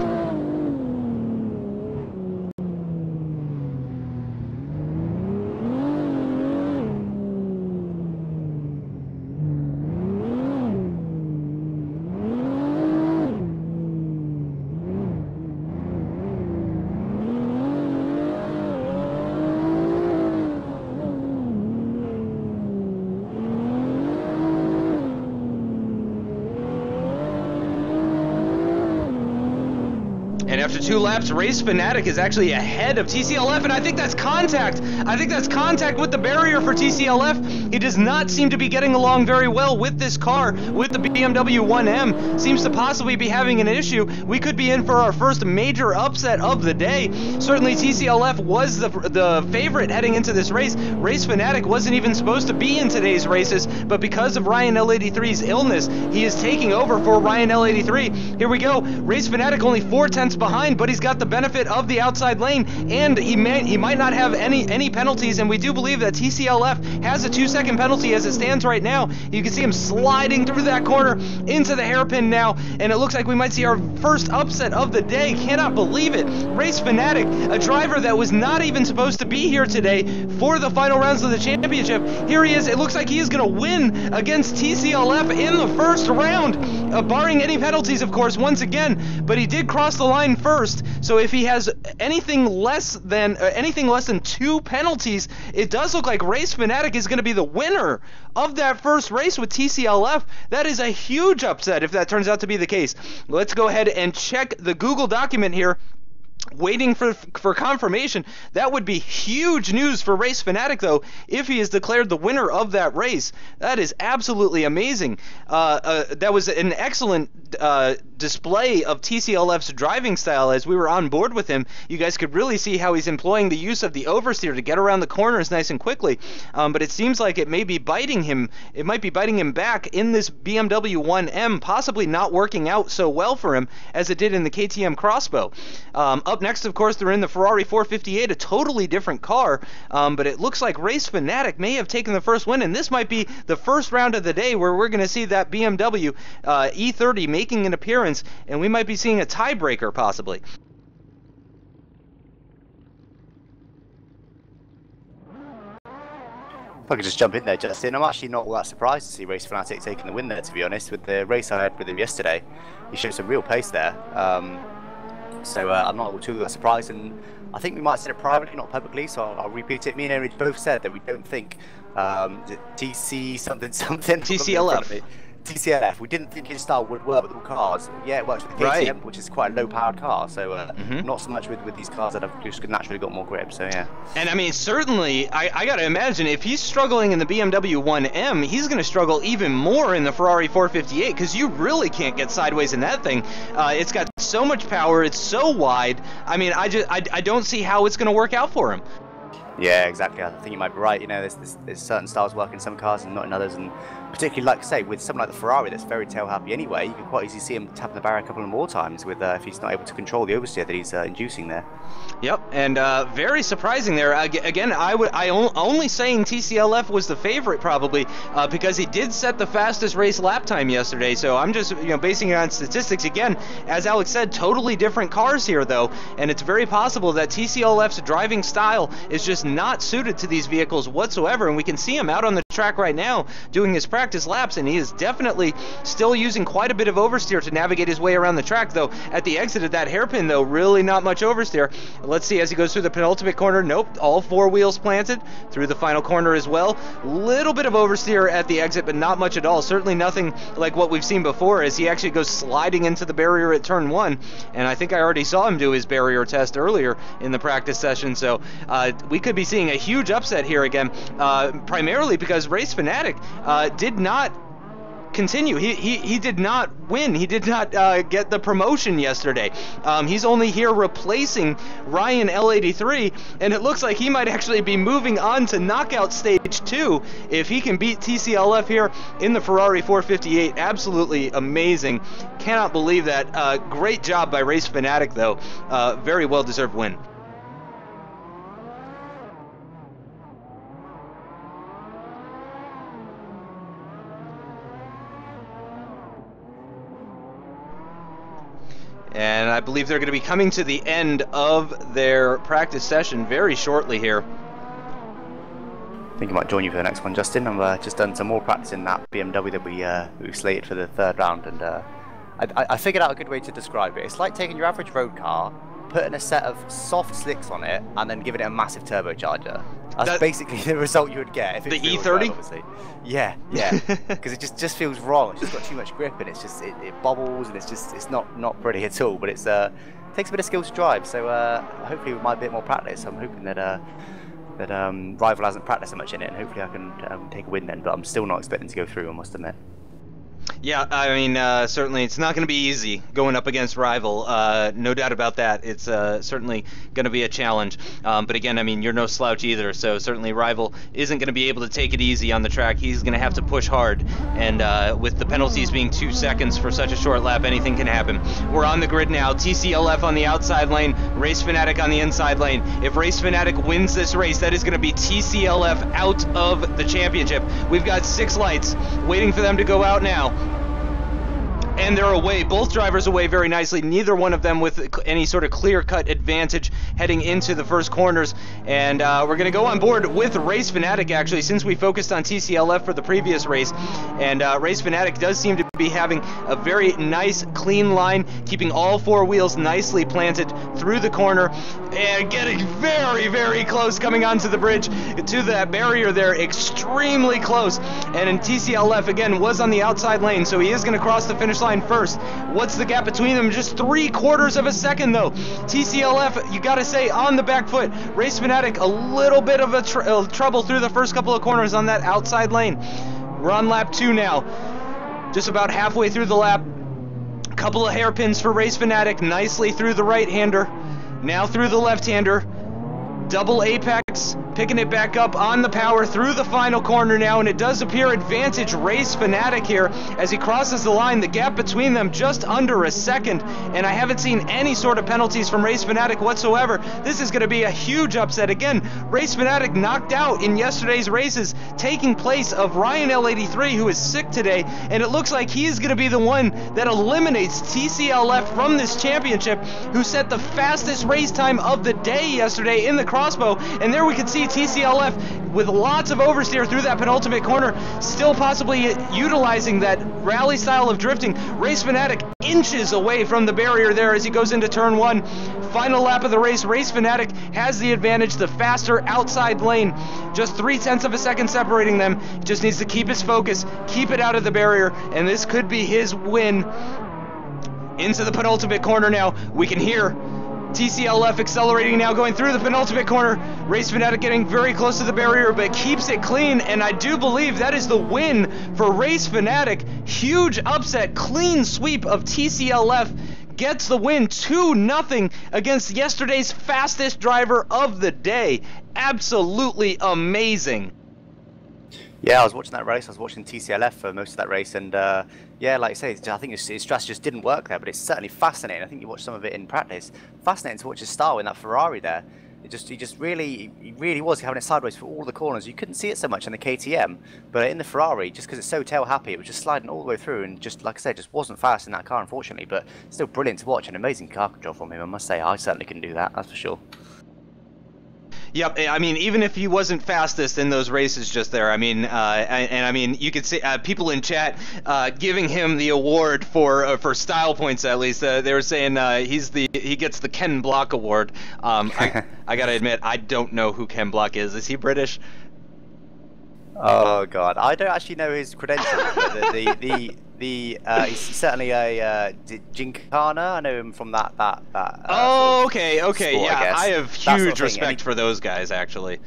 And after 2 laps, Race Fanatic is actually ahead of TCLF, and I think that's contact. I think that's contact with the barrier for TCLF. He does not seem to be getting along very well with this car, with the BMW 1M. Seems to possibly be having an issue. We could be in for our first major upset of the day. Certainly TCLF was the favorite heading into this race. Race Fanatic wasn't even supposed to be in today's races, but because of Ryan L83's illness, he is taking over for Ryan L83. Here we go. Race Fanatic only 4/10 behind, but he's got the benefit of the outside lane, and he might not have any penalties, and we do believe that TCLF has a 2-second penalty as it stands right now. You can see him sliding through that corner into the hairpin now, and it looks like we might see our first upset of the day. Cannot believe it. Race Fanatic, a driver that was not even supposed to be here today for the final rounds of the championship. Here he is. It looks like he is going to win against TCLF in the first round, barring any penalties, of course, once again, but he did cross the line first, so if he has anything less than 2 penalties, it does look like Race Fanatic is going to be the winner of that first race with TCLF. That is a huge upset if that turns out to be the case. Let's go ahead and check the Google document here, waiting for confirmation. That would be huge news for Race Fanatic, though, if he is declared the winner of that race. That is absolutely amazing. That was an excellent display of TCLF's driving style as we were on board with him. You guys could really see how he's employing the use of the oversteer to get around the corners nice and quickly, but it seems like it may be biting him. It might be biting him back in this BMW 1M, possibly not working out so well for him as it did in the KTM Crossbow. Up next, of course, they're in the Ferrari 458, a totally different car, but it looks like Race Fanatic may have taken the first win, and this might be the first round of the day where we're going to see that BMW E30 making an appearance, and we might be seeing a tiebreaker possibly. If I could just jump in there, Justin, I'm actually not all that surprised to see Race Fanatic taking the win there, to be honest. With the race I had with him yesterday, he showed some real pace there. So I'm not too that surprised, and I think we might have said it privately, not publicly, so I'll repeat it. Me and Ownage both said that we don't think TC something TCLF. TCLF, we didn't think his style would work with all cars. Yeah, it works with the KTM, right, which is quite a low-powered car, so not so much with these cars that have just naturally got more grip, so yeah. And I mean, certainly, I gotta imagine, if he's struggling in the BMW 1M, he's gonna struggle even more in the Ferrari 458, because you really can't get sideways in that thing. It's got so much power, it's so wide, I mean, I don't see how it's gonna work out for him. Yeah, exactly. I think you might be right. You know, there's certain styles work in some cars and not in others, and particularly, like I say, with something like the Ferrari that's very tail happy anyway, you can quite easily see him tapping the barrier a couple of more times with if he's not able to control the oversteer that he's inducing there. Yep, and very surprising there. Again, I only saying TCLF was the favorite probably because he did set the fastest race lap time yesterday. So I'm just basing it on statistics. Again, as Alex said, totally different cars here though, and it's very possible that TCLF's driving style is just not suited to these vehicles whatsoever, and we can see him out on the track right now doing his practice laps, and he is definitely still using quite a bit of oversteer to navigate his way around the track, though at the exit of that hairpin, though, really not much oversteer. Let's see as he goes through the penultimate corner. Nope, all 4 wheels planted through the final corner as well. Little bit of oversteer at the exit, but not much at all. Certainly nothing like what we've seen before, as he actually goes sliding into the barrier at turn 1, and I think I already saw him do his barrier test earlier in the practice session, so we could be seeing a huge upset here again, primarily because Race Fanatic did not continue. He did not win. He did not get the promotion yesterday. He's only here replacing Ryan L83, and it looks like he might actually be moving on to knockout stage 2 if he can beat TCLF here in the Ferrari 458. Absolutely amazing. Cannot believe that. Great job by Race Fanatic, though. Very well deserved win. And I believe they're going to be coming to the end of their practice session very shortly here. I think I might join you for the next one, Justin. I've just done some more practice in that BMW that we slated for the 3rd round, and I figured out a good way to describe it. It's like taking your average road car, putting a set of soft slicks on it, and then giving it a massive turbocharger. That's basically the result you would get if it was the E30. Drive, obviously. Yeah, because it just feels wrong. It's just got too much grip, and it's just it bobbles, and it's not pretty at all. But it's takes a bit of skill to drive. So hopefully with my bit more practice, I'm hoping that Rival hasn't practiced so much in it, and hopefully I can take a win then. But I'm still not expecting to go through, I must admit. Yeah, I mean, certainly it's not going to be easy going up against Rival. No doubt about that. It's certainly going to be a challenge. But again, I mean, you're no slouch either, so certainly Rival isn't going to be able to take it easy on the track. He's going to have to push hard, and with the penalties being 2 seconds for such a short lap, anything can happen. We're on the grid now. TCLF on the outside lane, Race Fanatic on the inside lane. If Race Fanatic wins this race, that is going to be TCLF out of the championship. We've got 6 lights waiting for them to go out now. And they're away, both drivers away very nicely, neither one of them with any sort of clear-cut advantage heading into the first corners. And we're going to go on board with Race Fanatic, actually, since we focused on TCLF for the previous race. And Race Fanatic does seem to be having a very nice, clean line, keeping all 4 wheels nicely planted through the corner, and getting very, very close, coming onto the bridge to that barrier there, extremely close. And in TCLF, again, was on the outside lane, so he is going to cross the finish line first. What's the gap between them? Just 3/4 of a second, though. TCLF, you gotta say, on the back foot. Race Fanatic, a little bit of a trouble through the first couple of corners on that outside lane. We're on lap 2 now. Just about halfway through the lap. Couple of hairpins for Race Fanatic, nicely through the right-hander. Now through the left-hander. Double apex, picking it back up on the power through the final corner now, and it does appear advantage Race Fanatic here as he crosses the line. The gap between them just under a second, and I haven't seen any sort of penalties from Race Fanatic whatsoever. This is going to be a huge upset. Again, Race Fanatic knocked out in yesterday's races, taking place of Ryan L83, who is sick today, and it looks like he is going to be the one that eliminates TCLF from this championship, who set the fastest race time of the day yesterday in the crossbow. And there we can see TCLF with lots of oversteer through that penultimate corner, still possibly utilizing that rally style of drifting. Race Fanatic inches away from the barrier there as he goes into turn 1. Final lap of the race, Race Fanatic has the advantage, the faster outside lane, just 0.3 of a second separating them. He just needs to keep his focus, keep it out of the barrier, and this could be his win. Into the penultimate corner now. We can hear TCLF accelerating now, going through the penultimate corner. Race Fanatic getting very close to the barrier, but keeps it clean, and I do believe that is the win for Race Fanatic. Huge upset, clean sweep of TCLF. Gets the win 2-0 against yesterday's fastest driver of the day. Absolutely amazing. Yeah, I was watching that race. I was watching TCLF for most of that race, and yeah, like I say, I think his strategy just didn't work there, but it's certainly fascinating. I think you watched some of it in practice. Fascinating to watch his style in that Ferrari there. He really was having it sideways for all the corners. You couldn't see it so much in the KTM, but in the Ferrari, just because it's so tail happy, it was just sliding all the way through, and just like I said, just wasn't fast in that car, unfortunately. But still brilliant to watch, and amazing car control from him. I must say, I certainly couldn't do that. That's for sure. Yep, I mean, even if he wasn't fastest in those races just there, I mean, and I mean, you could see people in chat giving him the award for style points at least. They were saying he gets the Ken Block award. I gotta admit, I don't know who Ken Block is. Is he British? Oh God, I don't actually know his credentials. But he's certainly a Gincana. I know him from that. Oh, okay, sport, yeah. I have huge sort of respect for those guys, actually.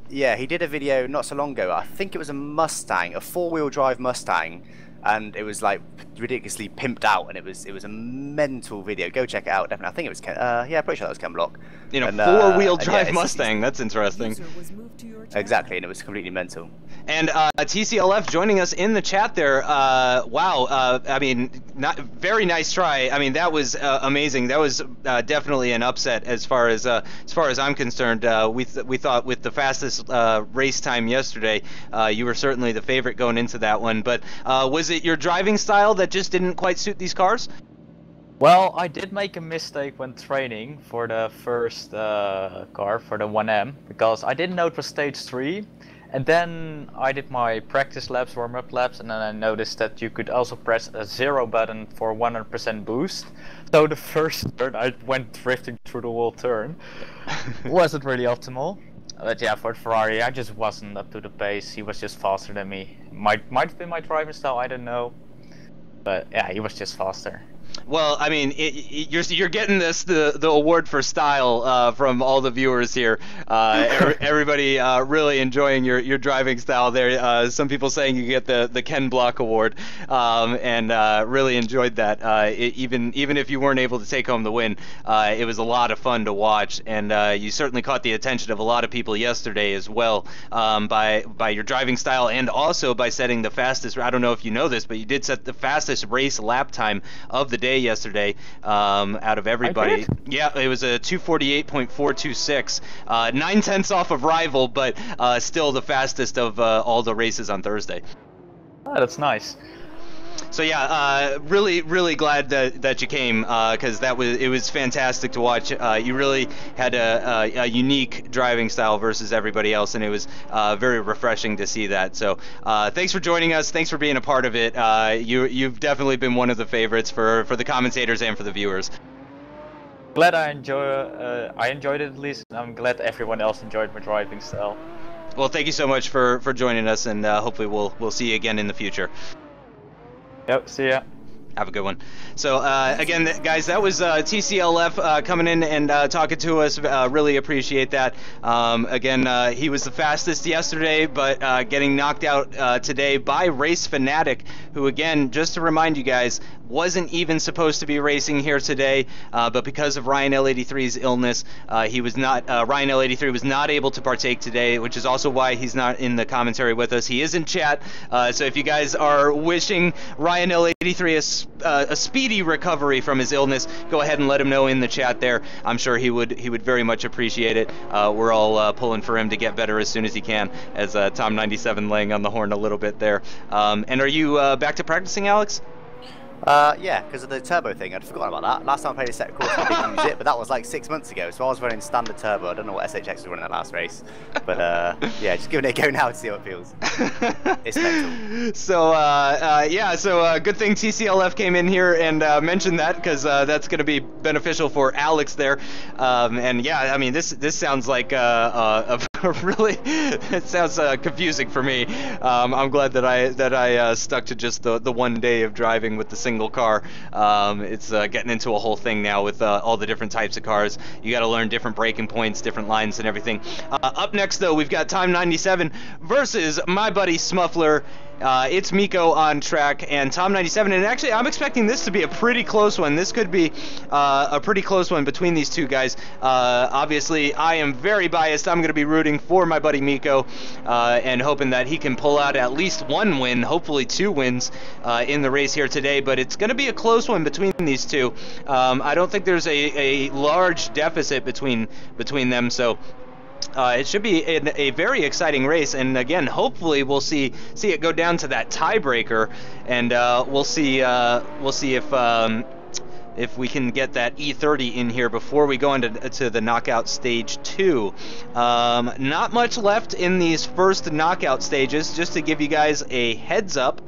Yeah, he did a video not so long ago. I think it was a Mustang, a 4-wheel drive Mustang, and it was like ridiculously pimped out, and it was a mental video. Go check it out, definitely. I think it was Ken. Yeah, pretty sure that was Ken Block. You know, 4-wheel drive Mustang. That's interesting. Exactly, and it was completely mental. And TCLF joining us in the chat there. Wow, I mean, very nice try. I mean, that was amazing. That was definitely an upset as far as I'm concerned. We thought with the fastest race time yesterday, you were certainly the favorite going into that one. But was it your driving style that just didn't quite suit these cars? Well, I did make a mistake when training for the first car, for the 1M, because I didn't know it was stage 3. And then I did my practice laps, warm-up laps, and then I noticed that you could also press a 0 button for 100% boost. So the first turn I went drifting through the whole turn. Wasn't really optimal. But yeah, for Ferrari I just wasn't up to the pace. He was just faster than me. Might have been my driving style, I don't know. But yeah, he was just faster. Well, I mean, you're getting the award for style from all the viewers here. Everybody really enjoying your driving style there. Some people saying you get the Ken Block award, and really enjoyed that. Even if you weren't able to take home the win, it was a lot of fun to watch, and you certainly caught the attention of a lot of people yesterday as well, by your driving style and also by setting the fastest. I don't know if you know this, but you did set the fastest race lap time of the day yesterday, out of everybody. Yeah, it was a 248.426, 9/10 off of rival, but still the fastest of all the races on Thursday. Oh, that's nice. So yeah, really glad that you came, because it was fantastic to watch. You really had a unique driving style versus everybody else, and it was very refreshing to see that. So thanks for joining us. Thanks for being a part of it. You've definitely been one of the favorites for the commentators and for the viewers. Glad I enjoyed it at least. I'm glad everyone else enjoyed my driving style. Well, thank you so much for joining us, and hopefully we'll see you again in the future. Yep, see ya. Have a good one. So again, guys, that was TCLF coming in and talking to us. Really appreciate that. Again, he was the fastest yesterday, but getting knocked out today by Race Fanatic, who, again, just to remind you guys, wasn't even supposed to be racing here today, but because of Ryan L83's illness, he was not. Ryan L83 was not able to partake today, which is also why he's not in the commentary with us. He is in chat, so if you guys are wishing Ryan L83 a speedy recovery from his illness, go ahead and let him know in the chat there. I'm sure he would very much appreciate it. We're all pulling for him to get better as soon as he can, as Tom97 laying on the horn a little bit there. And are you back to practicing, Alex? Yeah, because of the turbo thing. I'd forgotten about that. Last time I played a set course, I didn't use it, but that was like 6 months ago. So I was running standard turbo. I don't know what SHX was running that last race, but yeah, just giving it a go now to see how it feels. It's mental. So yeah, so good thing TCLF came in here and mentioned that, because that's going to be beneficial for Alex there. And yeah, I mean, this sounds like a really, it sounds confusing for me. I'm glad that I stuck to just the 1 day of driving with the single car. It's getting into a whole thing now with all the different types of cars. You got to learn different braking points, different lines, and everything. Up next, though, we've got Time97 versus my buddy Smuffler. It's Mikko on track and Tom97, and actually I'm expecting this to be a pretty close one. This could be a pretty close one between these two guys. Obviously, I am very biased. I'm going to be rooting for my buddy Mikko and hoping that he can pull out at least one win, hopefully 2 wins in the race here today, but it's going to be a close one between these two. I don't think there's a large deficit between them, so it should be a very exciting race, and again, hopefully we'll see it go down to that tiebreaker, and we'll see if if we can get that E30 in here before we go into the knockout stage 2. Not much left in these first knockout stages, just to give you guys a heads up.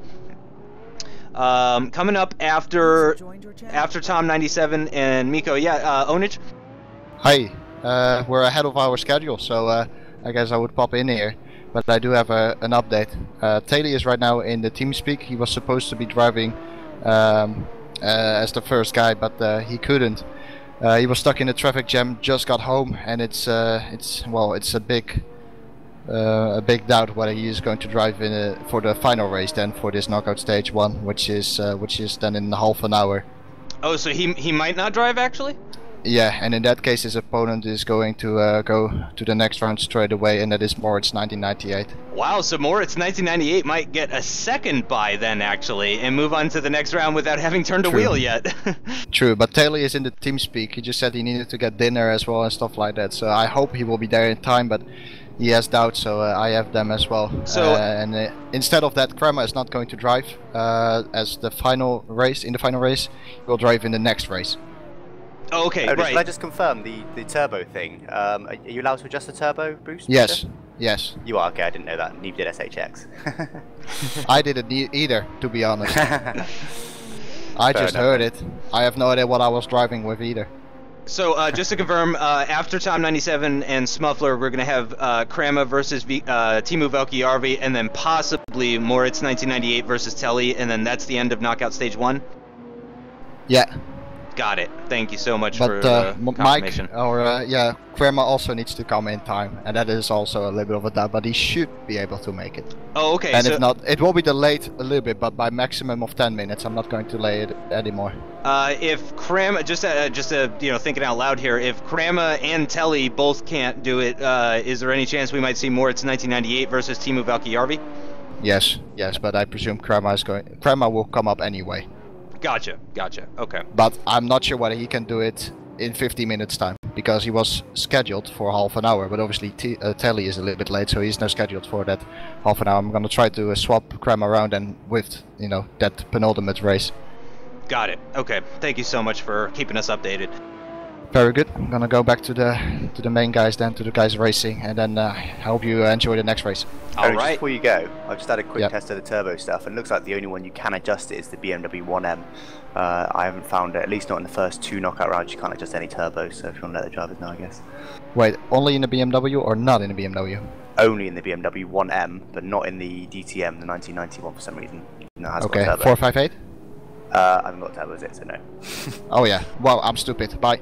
Coming up after Tom 97 and Mikko, Ownage? Hi, we're ahead of our schedule, so I guess I would pop in here. But I do have an update. Taylor is right now in the TeamSpeak. He was supposed to be driving as the first guy, but he couldn't. He was stuck in a traffic jam, just got home, and it's a big doubt whether he is going to drive for the final race then for this knockout stage 1, which is then in half an hour. Oh, so he might not drive actually? Yeah, and in that case his opponent is going to go to the next round straight away, and that is Moritz 1998. Wow, so Moritz 1998 might get a second bye then actually, and move on to the next round without having turned a wheel yet. True, but Taylor is in the TeamSpeak. He just said he needed to get dinner as well and stuff like that, so I hope he will be there in time, but he has doubts, so I have them as well. So instead of that, Kramer is not going to drive as the final race. In the final race, he will drive in the next race. Oh, okay, right. right. Can I just confirm the turbo thing? Are you allowed to adjust the turbo boost? Yes, yes. You are, okay, I didn't know that. Neither did SHX. I didn't either, to be honest. I just heard it. I have no idea what I was driving with either. So just to confirm, after Tom 97 and Smuffler, we're going to have Kramer versus Teemu Valkjärvi, and then possibly Moritz 1998 versus Telly, and then that's the end of knockout stage 1? Yeah. Got it. Thank you so much but, for confirmation. Mike, Kramer also needs to come in time, and that is also a little bit of a doubt, but he should be able to make it. Oh, okay. And if not, it will be delayed a little bit, but by maximum of 10 minutes. I'm not going to delay it anymore. If Kramer, just thinking out loud here, if Kramer and Telly both can't do it, is there any chance we might see Moritz 1998 versus Teemu Valkjärvi? Yes, but I presume Kramer will come up anyway. Gotcha, okay. But I'm not sure whether he can do it in 50 minutes time, because he was scheduled for half an hour, but obviously Telly is a little bit late, so he's not scheduled for that half an hour. I'm gonna try to swap Kramer around and with, that penultimate race. Got it, okay. Thank you so much for keeping us updated. Very good. I'm gonna go back to the main guys then, to the guys racing, and then I hope you enjoy the next race. Alright. Just before you go, I've just had a quick test of the turbo stuff, and it looks like the only one you can adjust it is the BMW 1M. I haven't found it, at least not in the first 2 knockout rounds, you can't adjust any turbo, so if you want to let the drivers know, I guess. Wait, only in the BMW or not in the BMW? Only in the BMW 1M, but not in the DTM, the 1991 for some reason. No, it has okay, got turbo. 458? I haven't got turbo, is it, so no. Oh yeah, well, I'm stupid, bye.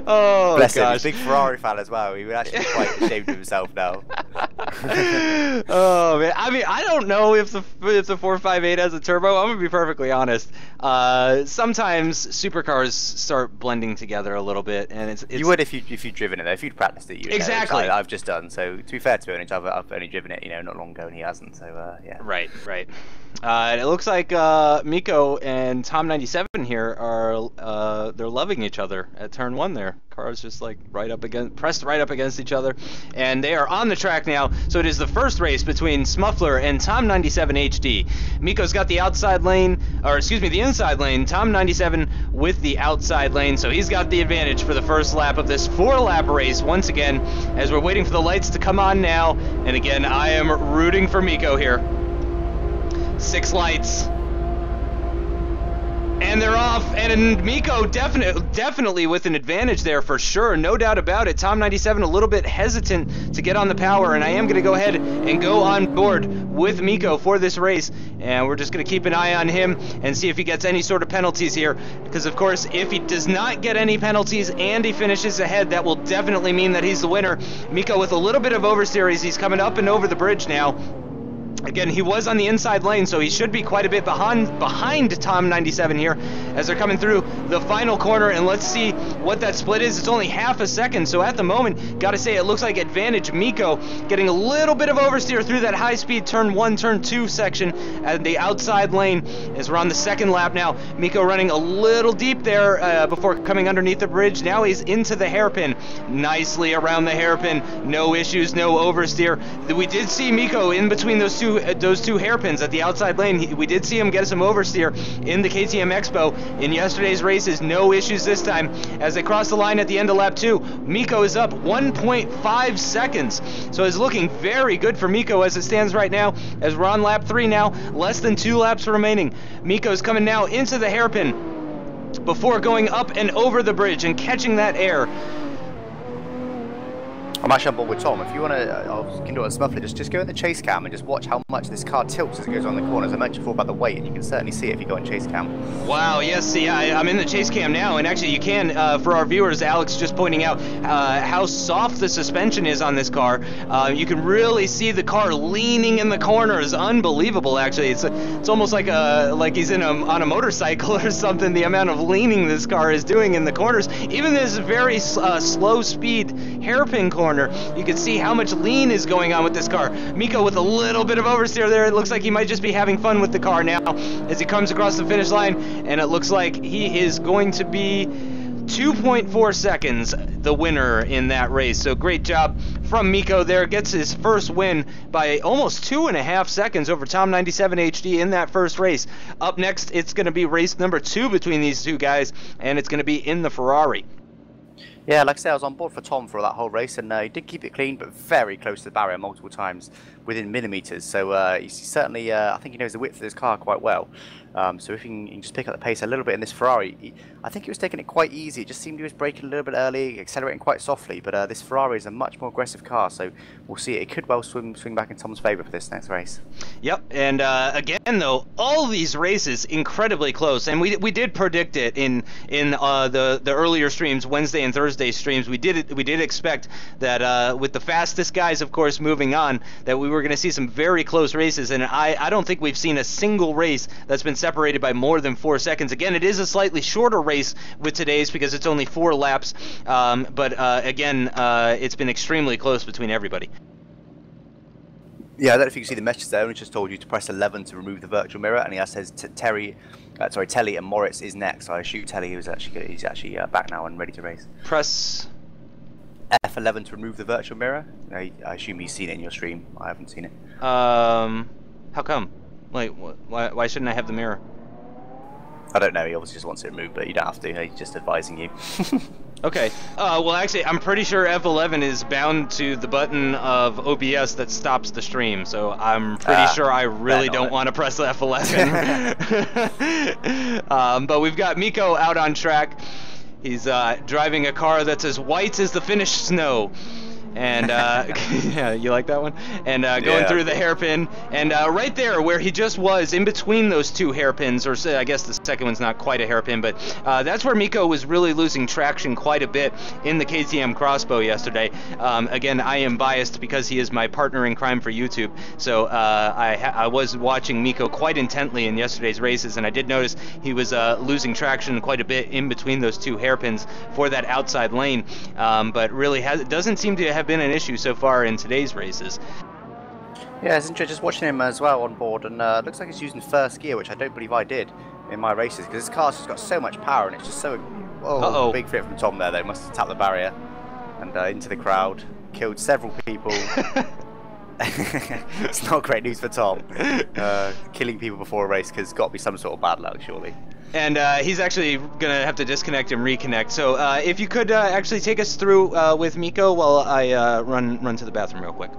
Oh, bless him, he's a big Ferrari fan as well. He would actually be quite ashamed of himself now. Oh man, I mean, I don't know if the 458 has a turbo. I'm gonna be perfectly honest. Sometimes supercars start blending together a little bit, and it's you would if you'd driven it though. If you'd practiced it, you would exactly. I've just done. So to be fair to Ownage, I've only driven it, not long ago, and he hasn't. So yeah. Right. It looks like Mikko and Tom 97 here are they're loving each other at turn 1 there. Cars just like pressed right up against each other, and they are on the track now. So it is the first race between Smuffler and Tom 97 HD. Mikko's got the outside lane, or excuse me, the inside lane. Tom 97 with the outside lane, so he's got the advantage for the first lap of this 4-lap race once again, as we're waiting for the lights to come on now. And again, I am rooting for Mikko here. 6 lights. And they're off, and Mikko definitely with an advantage there for sure, no doubt about it. Tom 97 a little bit hesitant to get on the power, and I am going to go ahead and go on board with Mikko for this race, and we're just going to keep an eye on him and see if he gets any sort of penalties here, because of course if he does not get any penalties and he finishes ahead, that will definitely mean that he's the winner. Mikko with a little bit of oversteer as he's coming up and over the bridge now. Again, he was on the inside lane, so he should be quite a bit behind Tom 97 here as they're coming through the final corner, and let's see what that split is. It's only half a second, so at the moment, gotta say, it looks like advantage Mikko, getting a little bit of oversteer through that high-speed turn 1, turn 2 section at the outside lane as we're on the second lap now. Mikko running a little deep there before coming underneath the bridge. Now he's into the hairpin, nicely around the hairpin. No issues, no oversteer. We did see Mikko in between those two two hairpins at the outside lane. We did see him get some oversteer in the KTM Expo in yesterday's races. No issues this time as they cross the line at the end of lap 2. Mikko is up 1.5 seconds, so it's looking very good for Mikko as it stands right now, as we're on lap 3 now, less than 2 laps remaining. Mikko's coming now into the hairpin before going up and over the bridge and catching that air. I'm actually on board with Tom. If you want to, you can do it on Smuffler, just go in the chase cam and just watch how much this car tilts as it goes on the corners. I mentioned before about the weight, and you can certainly see it if you go in chase cam. Wow, yes, see, I'm in the chase cam now, and actually you can, for our viewers, Alex just pointing out how soft the suspension is on this car. You can really see the car leaning in the corners. Unbelievable, actually. It's almost like he's on a motorcycle or something, the amount of leaning this car is doing in the corners. Even this very slow speed hairpin corner, you can see how much lean is going on with this car. Mikko with a little bit of oversteer there. It looks like he might just be having fun with the car now as he comes across the finish line, and it looks like he is going to be 2.4 seconds the winner in that race. So great job from Mikko there. Gets his first win by almost 2.5 seconds over Tom 97 HD in that first race. Up next, it's going to be race number 2 between these two guys, and it's going to be in the Ferrari. Yeah, like I said, I was on board for Tom for that whole race, and he did keep it clean, but very close to the barrier multiple times, within millimeters. So he's certainly, I think he knows the width of his car quite well. So if he can just pick up the pace a little bit in this Ferrari, I think he was taking it quite easy. It just seemed he was braking a little bit early, accelerating quite softly. But this Ferrari is a much more aggressive car, so we'll see. It could well swing back in Tom's favour for this next race. Yep, and again though, all these races incredibly close, and we did predict it in the earlier streams, Wednesday and Thursday streams. We did expect that with the fastest guys, of course, moving on, that we were going to see some very close races, and I don't think we've seen a single race that's been separated by more than 4 seconds. Again, it is a slightly shorter race with today's because it's only 4 laps, but again, it's been extremely close between everybody. Yeah, I don't know if you can see the message there. I just told you to press 11 to remove the virtual mirror, and he says Telly and Moritz is next. So I assume Telly he's actually back now and ready to race. Press F11 to remove the virtual mirror. I assume he's seen it in your stream. I haven't seen it. How come? Like, why shouldn't I have the mirror? I don't know. He obviously just wants it removed, but you don't have to. He's just advising you. Okay. Well, actually, I'm pretty sure F11 is bound to the button of OBS that stops the stream, so I'm pretty sure I really don't want to press F11. But we've got Mikko out on track. He's driving a car that's as white as the Finnish snow. And yeah, you like that one? And going through the hairpin, and right there where he just was, in between those 2 hairpins, or I guess the second one's not quite a hairpin, but that's where Mikko was really losing traction quite a bit in the KTM Crossbow yesterday. Again, I am biased because he is my partner in crime for YouTube, so I was watching Mikko quite intently in yesterday's races, and I did notice he was losing traction quite a bit in between those 2 hairpins for that outside lane, but really doesn't seem to have been an issue so far in today's races. Yeah, it's interesting just watching him as well on board, and looks like he's using first gear, which I don't believe I did in my races, because this car's just got so much power, and it's just so... big fit from Tom there, though. Must have tapped the barrier and into the crowd, killed several people. It's not great news for Tom. Killing people before a race, because it's got to be some sort of bad luck, surely. And he's actually going to have to disconnect and reconnect. So if you could actually take us through with Mikko while I run to the bathroom real quick.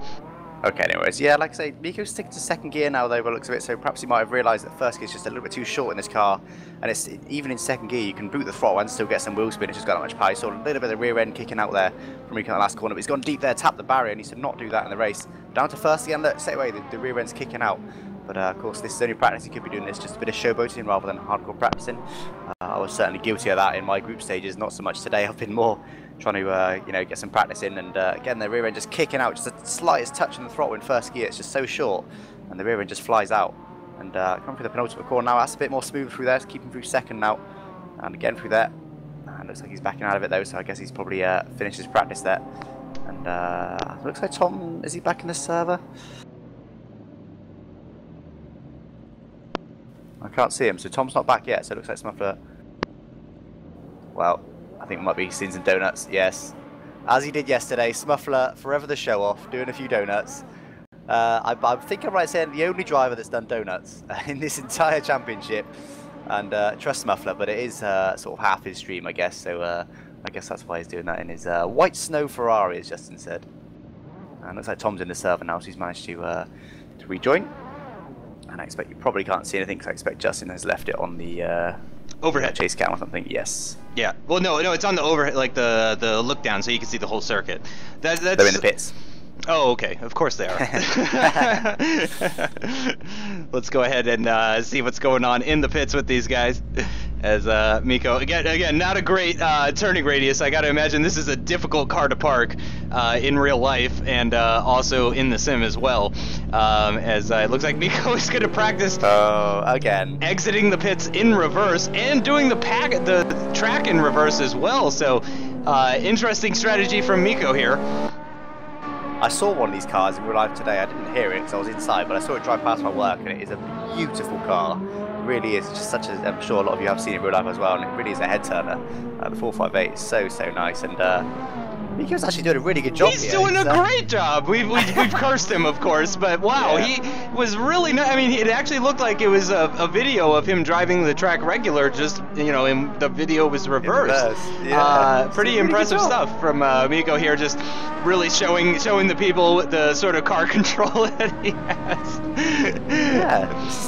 Okay, anyways, yeah, like I say, Mikko's sticking to second gear now, though, by the looks of it, so perhaps he might have realised that first gear is just a little bit too short in this car, and it's even in second gear, you can boot the throttle and still get some wheel spin. It's just got that much power. You saw a little bit of the rear end kicking out there from Mikko in the last corner, but he's gone deep there, tapped the barrier, and he should not do that in the race. Down to first again, look, straight away, the rear end's kicking out. But of course, this is only practice. He could be doing this just a bit of showboating rather than hardcore practicing. I was certainly guilty of that in my group stages. Not so much today. I've been more trying to, you know, get some practice in. And again, the rear end just kicking out, just the slightest touch on the throttle in first gear. It's just so short, and the rear end just flies out. And coming through the penultimate corner now. That's a bit more smooth through there. It's keeping through second now, and again through there. And looks like he's backing out of it though. So I guess he's probably finished his practice there. And looks like Tom, is he back in the server? I can't see him, so Tom's not back yet, so it looks like Smuffler... Well, I think we might be seeing some donuts, yes. As he did yesterday, Smuffler, forever the show-off, doing a few donuts. I'm thinking right saying the only driver that's done donuts in this entire championship, and trust muffler, but it is sort of half his stream, I guess. So I guess that's why he's doing that in his white snow Ferrari, as Justin said. And looks like Tom's in the server now, so he's managed to rejoin. And I expect you probably can't see anything, because I expect Justin has left it on the overhead chase cam or something. Yes. Yeah. Well, no, it's on the overhead, like the look down, so you can see the whole circuit. That's They're in the pits. Oh, okay. Of course they are. Let's go ahead and see what's going on in the pits with these guys. As Mikko, again, not a great turning radius. I got to imagine this is a difficult car to park in real life and also in the sim as well. As it looks like Mikko is going to practice again exiting the pits in reverse and doing the track in reverse as well. So interesting strategy from Mikko here. I saw one of these cars in real life today. I didn't hear it because I was inside, but I saw it drive past my work, and it is a beautiful car. It really is. It's just such a, I'm sure a lot of you have seen it in real life as well, and it really is a head turner. The 458 is so nice, and Mikko's actually doing a really good job. He's doing a great job. We've cursed him, of course, but wow, he was really I mean, it actually looked like it was a video of him driving the track regular, just and the video was reversed. Pretty impressive stuff from Mikko here, just really showing the people the sort of car control that he has.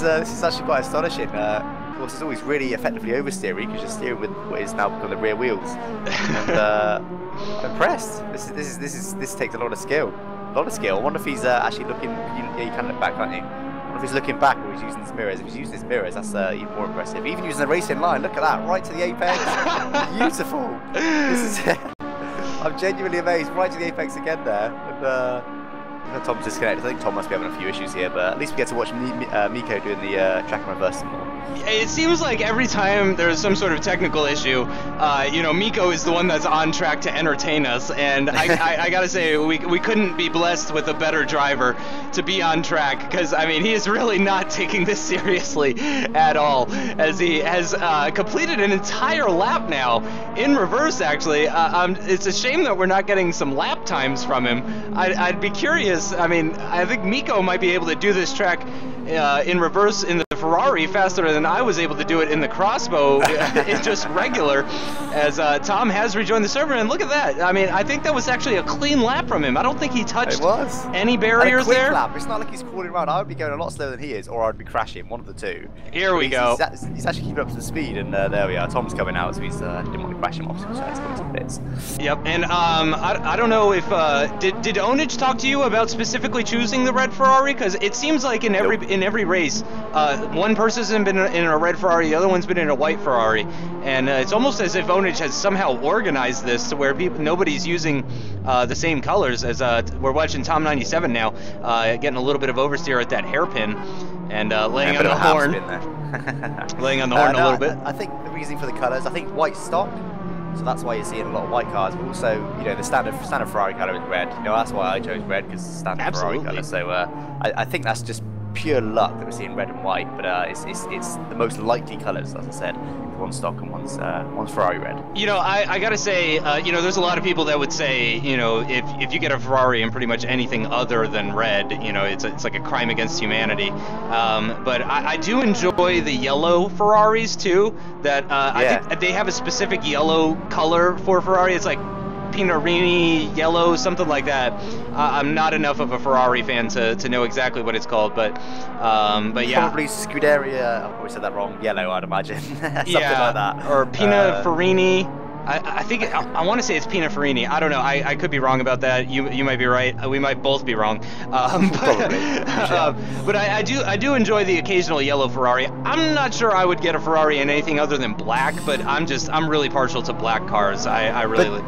This is actually quite astonishing. Of course, it's always really effectively oversteering because you're steering with what is now become the rear wheels. And I'm impressed. This takes a lot of skill. I wonder if he's actually looking. You can look back, can't you? I wonder if he's looking back or he's using his mirrors. If he's using his mirrors, that's even more impressive. Even using the racing line, look at that, right to the apex. Beautiful. This is. I'm genuinely amazed. Right to the apex again there. And Tom's disconnected. I think Tom must be having a few issues here, but at least we get to watch Mikko doing the track and reverse some more. It seems like every time there's some sort of technical issue, Mikko is the one that's on track to entertain us, and I gotta say, we couldn't be blessed with a better driver to be on track, because, I mean, he is really not taking this seriously at all, as he has completed an entire lap now, in reverse, actually. It's a shame that we're not getting some lap times from him. I'd be curious. I mean, I think Mikko might be able to do this track in reverse in the Ferrari faster than I was able to do it in the crossbow. It's just regular, as Tom has rejoined the server, and look at that. I mean, I think that was actually a clean lap from him. I don't think he touched any barriers there. Lap. It's not like he's crawling around. I would be going a lot slower than he is, or I'd be crashing, one of the two. Here we go. He's actually keeping up to the speed, and there we are. Tom's coming out, so he's didn't want to crash him off, so he's coming to the bits. Yep, and I don't know if did Ownage talk to you about specifically choosing the red Ferrari? Because it seems like in every race, one person's been in a red Ferrari, the other one's been in a white Ferrari, and it's almost as if Ownage has somehow organized this to where nobody's using the same colors. As we're watching Tom 97 now, getting a little bit of oversteer at that hairpin, and laying on the horn. Laying on the horn a little bit. I think the reason for the colors, I think white stock. So that's why you're seeing a lot of white cars, but also, the standard Ferrari color is red. That's why I chose red, because it's standard Ferrari color. So I think that's just pure luck that we're seeing red and white, but it's the most likely colors, as I said. One's stock and one's Ferrari red. I gotta say, there's a lot of people that would say, if you get a Ferrari in pretty much anything other than red, it's like a crime against humanity. But I do enjoy the yellow Ferraris too. That I think they have a specific yellow color for Ferrari. It's like Pinarini yellow, something like that. I'm not enough of a Ferrari fan to know exactly what it's called, but yeah. Probably Scuderia, I probably said that wrong, yellow, I'd imagine. Something like that. Or Pininfarina. I think, I want to say it's Pininfarina. I don't know. I could be wrong about that. You might be right. We might both be wrong. But I do enjoy the occasional yellow Ferrari. I'm not sure I would get a Ferrari in anything other than black, but I'm really partial to black cars. I really.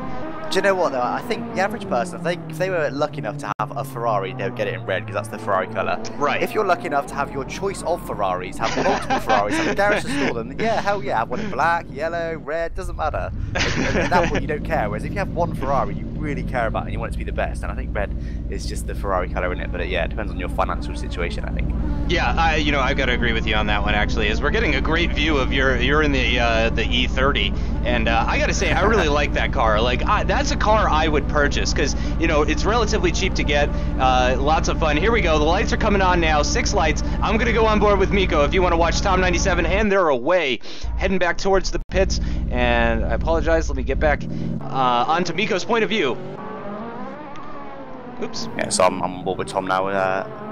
Do you know what though? I think the average person, if they were lucky enough to have a Ferrari, they would get it in red because that's the Ferrari colour. Right. If you're lucky enough to have your choice of Ferraris, have multiple Ferraris, have a garage to store them, yeah, hell yeah, have one in black, yellow, red, doesn't matter. At that point you don't care. Whereas if you have one Ferrari, you really care about and you want it to be the best, and I think red is just the Ferrari colour in it. But yeah, it depends on your financial situation, I think. Yeah, I've got to agree with you on that one actually. Is we're getting a great view of you're in the E30, and I got to say I really like that car. Like that's a car I would purchase because it's relatively cheap to get, lots of fun. Here we go. The lights are coming on now. 6 lights. I'm gonna go on board with Mikko if you want to watch Tom 97, and they're away, heading back towards the pits. And I apologize. Let me get back onto Mikko's point of view. Oops. Yeah, so I'm on board with Tom now.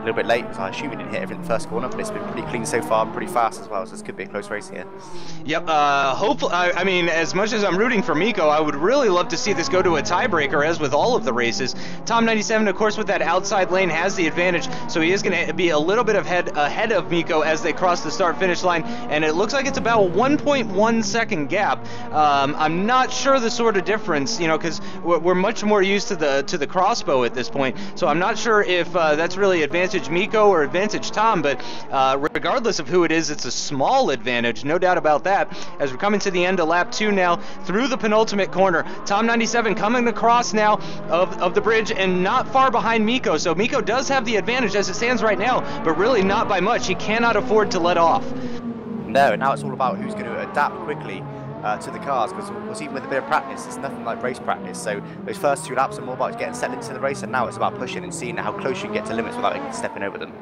A little bit late, because I assume he didn't hit everything in the first corner, but it's been pretty clean so far, and pretty fast as well, so this could be a close race here. Yep, hopefully, I mean, as much as I'm rooting for Mikko, I would really love to see this go to a tiebreaker, as with all of the races. Tom 97, of course, with that outside lane, has the advantage, so he is going to be a little bit ahead of Mikko as they cross the start-finish line, and it looks like it's about a 1.1 second gap. I'm not sure the sort of difference, because we're much more used to the crossbow at this point, so I'm not sure if that's really advantage Mikko or advantage Tom, but regardless of who it is, it's a small advantage, no doubt about that. As we're coming to the end of lap 2 now, through the penultimate corner, Tom 97 coming across now of the bridge and not far behind Mikko, so Mikko does have the advantage as it stands right now, but really not by much. He cannot afford to let off. No, now it's all about who's going to adapt quickly to the cars, because even with a bit of practice, it's nothing like race practice. So those first 2 laps are more about getting settled into the race, and now it's about pushing and seeing how close you can get to limits without stepping over them.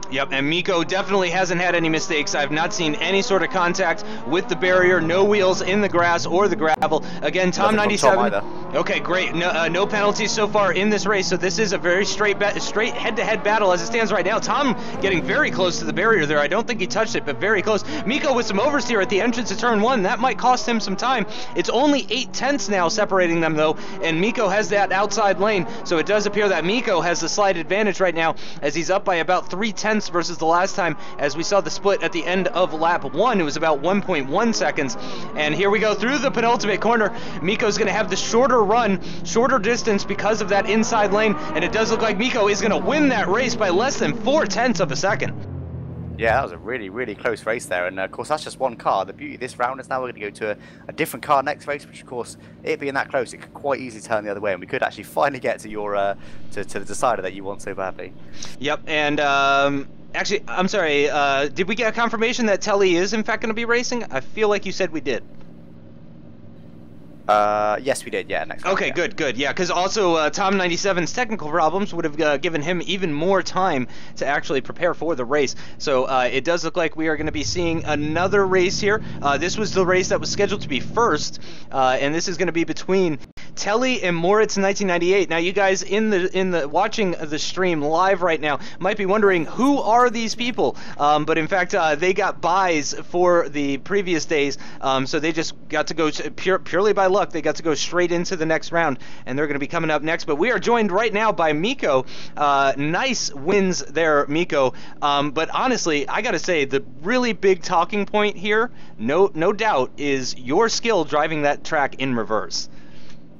Yep, and Mikko definitely hasn't had any mistakes. I've not seen any sort of contact with the barrier, no wheels in the grass or the gravel. Again, Tom 97. Okay, great. No penalties so far in this race, so this is a very straight head-to-head battle as it stands right now. Tom getting very close to the barrier there. I don't think he touched it, but very close. Mikko with some oversteer at the entrance to turn 1. That might cost him some time. It's only 8 tenths now separating them, though, and Mikko has that outside lane, so it does appear that Mikko has the slight advantage right now as he's up by about 3 tenths versus the last time. As we saw the split at the end of lap 1, it was about 1.1 seconds. And here we go through the penultimate corner. Mikko's going to have the shorter run, shorter distance because of that inside lane, and it does look like Mikko is going to win that race by less than 4 tenths of a second. Yeah, that was a really, really close race there, and of course that's just one car. The beauty of this round is now we're going to go to a different car next race, which of course, it being that close, it could quite easily turn the other way, and we could actually finally get to your to the decider that you want so badly. Yep, and actually, I'm sorry, did we get a confirmation that Telly is in fact going to be racing? I feel like you said we did. Yes, we did. Yeah, next round. Okay, yeah. good. Yeah, because also Tom 97's technical problems would have given him even more time to actually prepare for the race. So it does look like we are going to be seeing another race here. This was the race that was scheduled to be first, and this is going to be between Telly and Moritz 1998. Now, you guys in the watching the stream live right now might be wondering who are these people, but in fact they got buys for the previous days, so they just got to go purely by luck. They got to go straight into the next round, and they're going to be coming up next. But we are joined right now by Mikko. Nice wins there, Mikko. But honestly, I got to say the really big talking point here, no doubt, is your skill driving that track in reverse.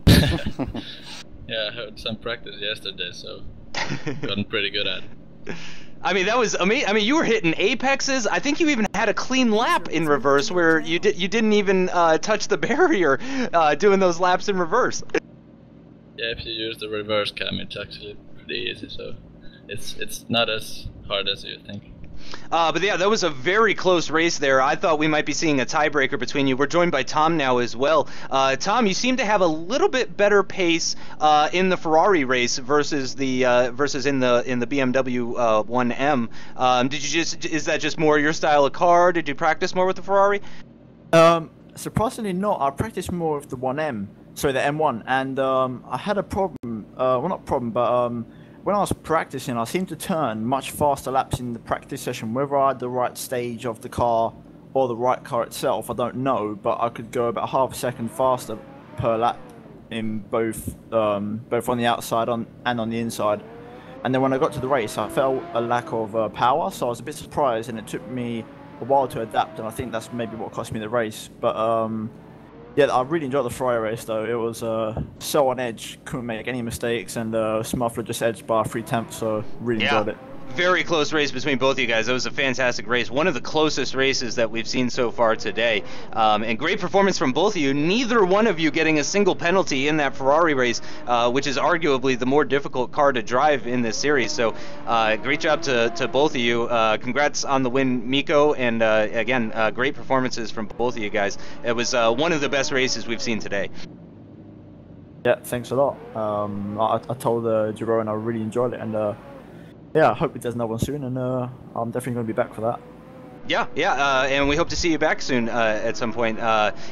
Yeah, I heard some practice yesterday, so gotten pretty good at it. I mean, that was amazing. I mean, you were hitting apexes. I think you even had a clean lap in reverse where you didn't even touch the barrier doing those laps in reverse. Yeah, if you use the reverse cam, it's actually pretty easy, so it's not as hard as you think. But yeah, that was a very close race there. I thought we might be seeing a tiebreaker between you. We're joined by Tom now as well. Tom, you seem to have a little bit better pace in the Ferrari race versus in the BMW 1M. Is that just more your style of car? Did you practice more with the Ferrari? Surprisingly not. I practiced more with the 1M, sorry, the M1, and I had a problem. Well, not problem, but when I was practicing, I seemed to turn much faster laps in the practice session. Whether I had the right stage of the car or the right car itself, I don't know, but I could go about half a second faster per lap in both on the outside and on the inside. And then when I got to the race, I felt a lack of power, so I was a bit surprised, and it took me a while to adapt, and I think that's maybe what cost me the race. But yeah, I really enjoyed the Ferrari race though. It was so on edge, couldn't make any mistakes, and Smuffler just edged by 3 tenths, so really enjoyed it. Very close race between both of you guys. That was a fantastic race. One of the closest races that we've seen so far today. And great performance from both of you. Neither one of you getting a single penalty in that Ferrari race, which is arguably the more difficult car to drive in this series. So great job to both of you. Congrats on the win, Mikko. And again, great performances from both of you guys. It was one of the best races we've seen today. Yeah, thanks a lot. I told Gillon I really enjoyed it, and yeah, I hope it does another one soon, and I'm definitely going to be back for that. Yeah, and we hope to see you back soon at some point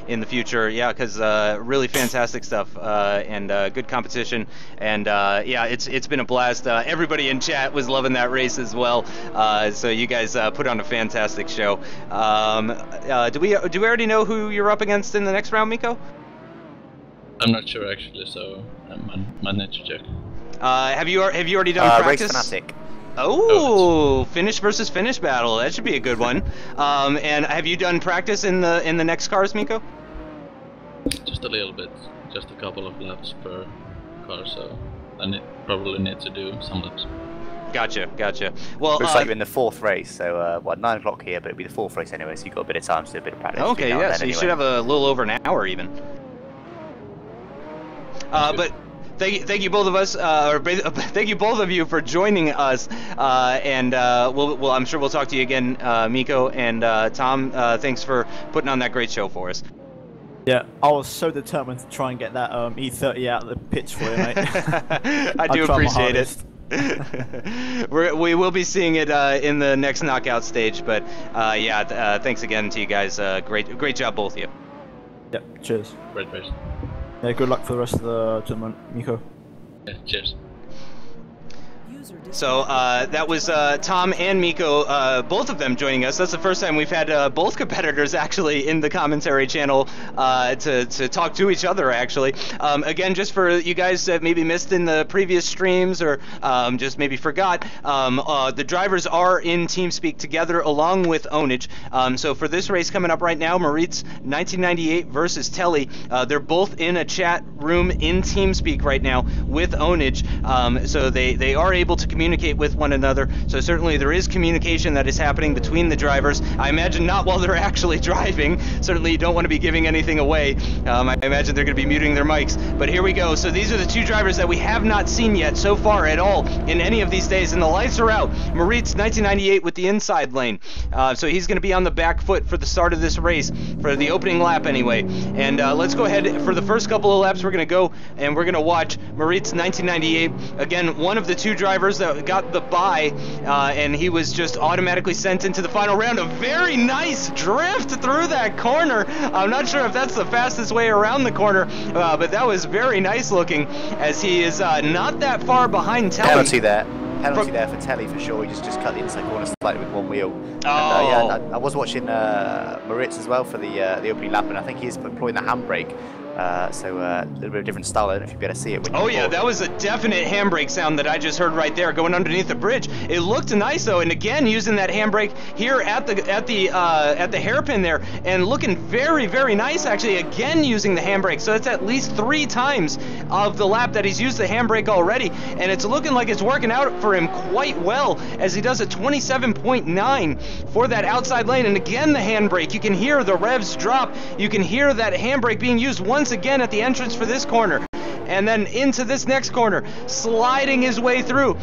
in the future. Yeah, because really fantastic stuff and good competition, and yeah, it's been a blast. Everybody in chat was loving that race as well. So you guys put on a fantastic show. Do we already know who you're up against in the next round, Mikko? I'm not sure actually, so I might need to check. Have you already done practice? Race Fanatic. Oh, Finnish versus Finnish battle. That should be a good one. And have you done practice in the next cars, Mikko? Just a little bit, just a couple of laps per car, so I probably need to do some laps. Gotcha. Well, looks like you're in the 4th race, so what, 9 o'clock here, but it'll be the 4th race anyway, so you've got a bit of time to do a bit of practice. Okay, yeah, so you should have a little over an hour even. But thank you both of us, thank you both of you for joining us, and I'm sure we'll talk to you again, Mikko and Tom. Thanks for putting on that great show for us. Yeah, I was so determined to try and get that E30 out of the pitch for you, mate. I do appreciate it. We will be seeing it in the next knockout stage, but yeah, thanks again to you guys. Great job, both of you. Yep, cheers. Great race. Yeah, good luck for the rest of the tournament, Mikko. Yeah, cheers. So that was Tom and Mikko, both of them joining us. That's the first time we've had both competitors actually in the commentary channel to talk to each other, actually. Again, just for you guys that maybe missed in the previous streams or just maybe forgot, the drivers are in TeamSpeak together along with Ownage. So for this race coming up right now, Moritz 1998 versus Telly, they're both in a chat room in TeamSpeak right now with Ownage. So they are able to communicate with one another, so certainly there is communication that is happening between the drivers. I imagine not while they're actually driving. Certainly you don't want to be giving anything away. I imagine they're going to be muting their mics, but here we go. So these are the two drivers that we have not seen yet so far at all in any of these days, and the lights are out. Moritz 1998 with the inside lane, so he's going to be on the back foot for the start of this race, for the opening lap anyway. And let's go ahead for the first couple of laps. We're going to go and we're going to watch Moritz 1998, again one of the two drivers that got the bye, and he was just automatically sent into the final round. A very nice drift through that corner. I'm not sure if that's the fastest way around the corner, but that was very nice looking, as he is not that far behind Telly. Penalty there for Telly for sure. He just cut the inside corner slightly with one wheel. Oh. And, yeah, I was watching Moritz as well for the opening lap, and I think he's employing the handbrake. So a little bit of different style. I don't know if you'll be able to see it. Oh yeah, that was a definite handbrake sound that I just heard right there going underneath the bridge. It looked nice though, and again using that handbrake here at the hairpin there, and looking very, very nice actually. Again using the handbrake, so it's at least 3 times of the lap that he's used the handbrake already, and it's looking like it's working out for him quite well, as he does a 27.9 for that outside lane. And again the handbrake, you can hear the revs drop. You can hear that handbrake being used once again at the entrance for this corner, and then into this next corner, sliding his way through.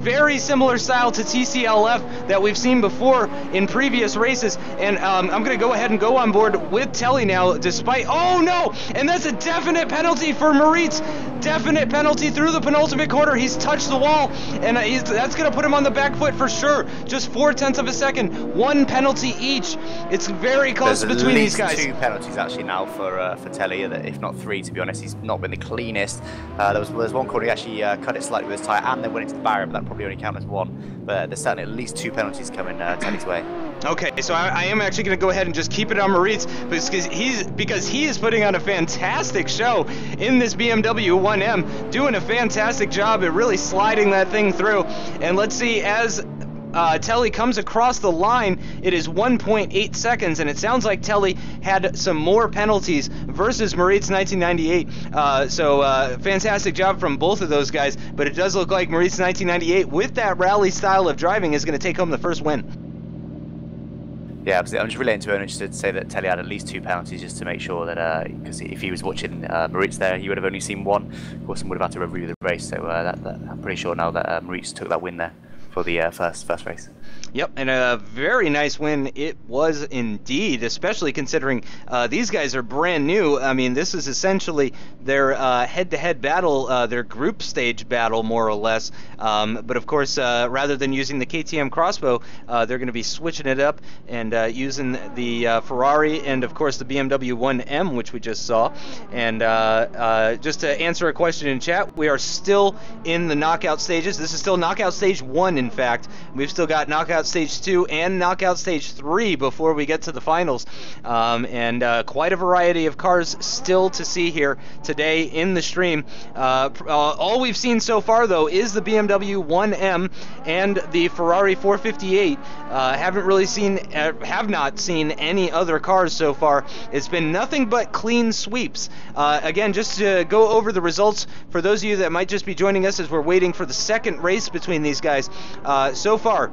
Very similar style to TCLF that we've seen before in previous races. And I'm going to go ahead and go on board with Telly now, despite... Oh, no! And that's a definite penalty for Moritz. Definite penalty through the penultimate corner. He's touched the wall, and that's going to put him on the back foot for sure. Just 0.4 of a second. 1 penalty each. It's very close between these guys. There's 2 penalties actually now for Telly, if not 3, to be honest. He's not been the cleanest. There was one corner he actually cut it slightly with his tyre and then went into the barrier, but that probably only count as 1. But there's certainly at least 2 penalties coming Telly's way. Okay, so I am actually going to go ahead and just keep it on Moritz, because he is putting on a fantastic show in this BMW 1M, doing a fantastic job at really sliding that thing through. And let's see, as Telly comes across the line, it is 1.8 seconds, and it sounds like Telly had some more penalties versus Moritz 1998. So fantastic job from both of those guys, but it does look like Moritz 1998, with that rally style of driving, is going to take home the first win. Yeah, absolutely. I'm just relating to Ownage to say that Telly had at least 2 penalties, just to make sure that, because if he was watching Moritz there, he would have only seen 1. Of course, and would have had to review the race. So I'm pretty sure now that Moritz took that win there for the first race. Yep, and a very nice win it was indeed, especially considering these guys are brand new. I mean, this is essentially their head-to-head battle, their group stage battle, more or less. But of course, rather than using the KTM crossbow, they're going to be switching it up and using the Ferrari and, of course, the BMW 1M, which we just saw. And just to answer a question in chat, we are still in the knockout stages. This is still knockout stage 1, in fact. We've still got knockout stage 2 and knockout stage 3 before we get to the finals, and quite a variety of cars still to see here today in the stream. All we've seen so far, though, is the BMW 1M and the Ferrari 458. Have not seen any other cars so far. It's been nothing but clean sweeps. Again, just to go over the results for those of you that might just be joining us as we're waiting for the second race between these guys. So far,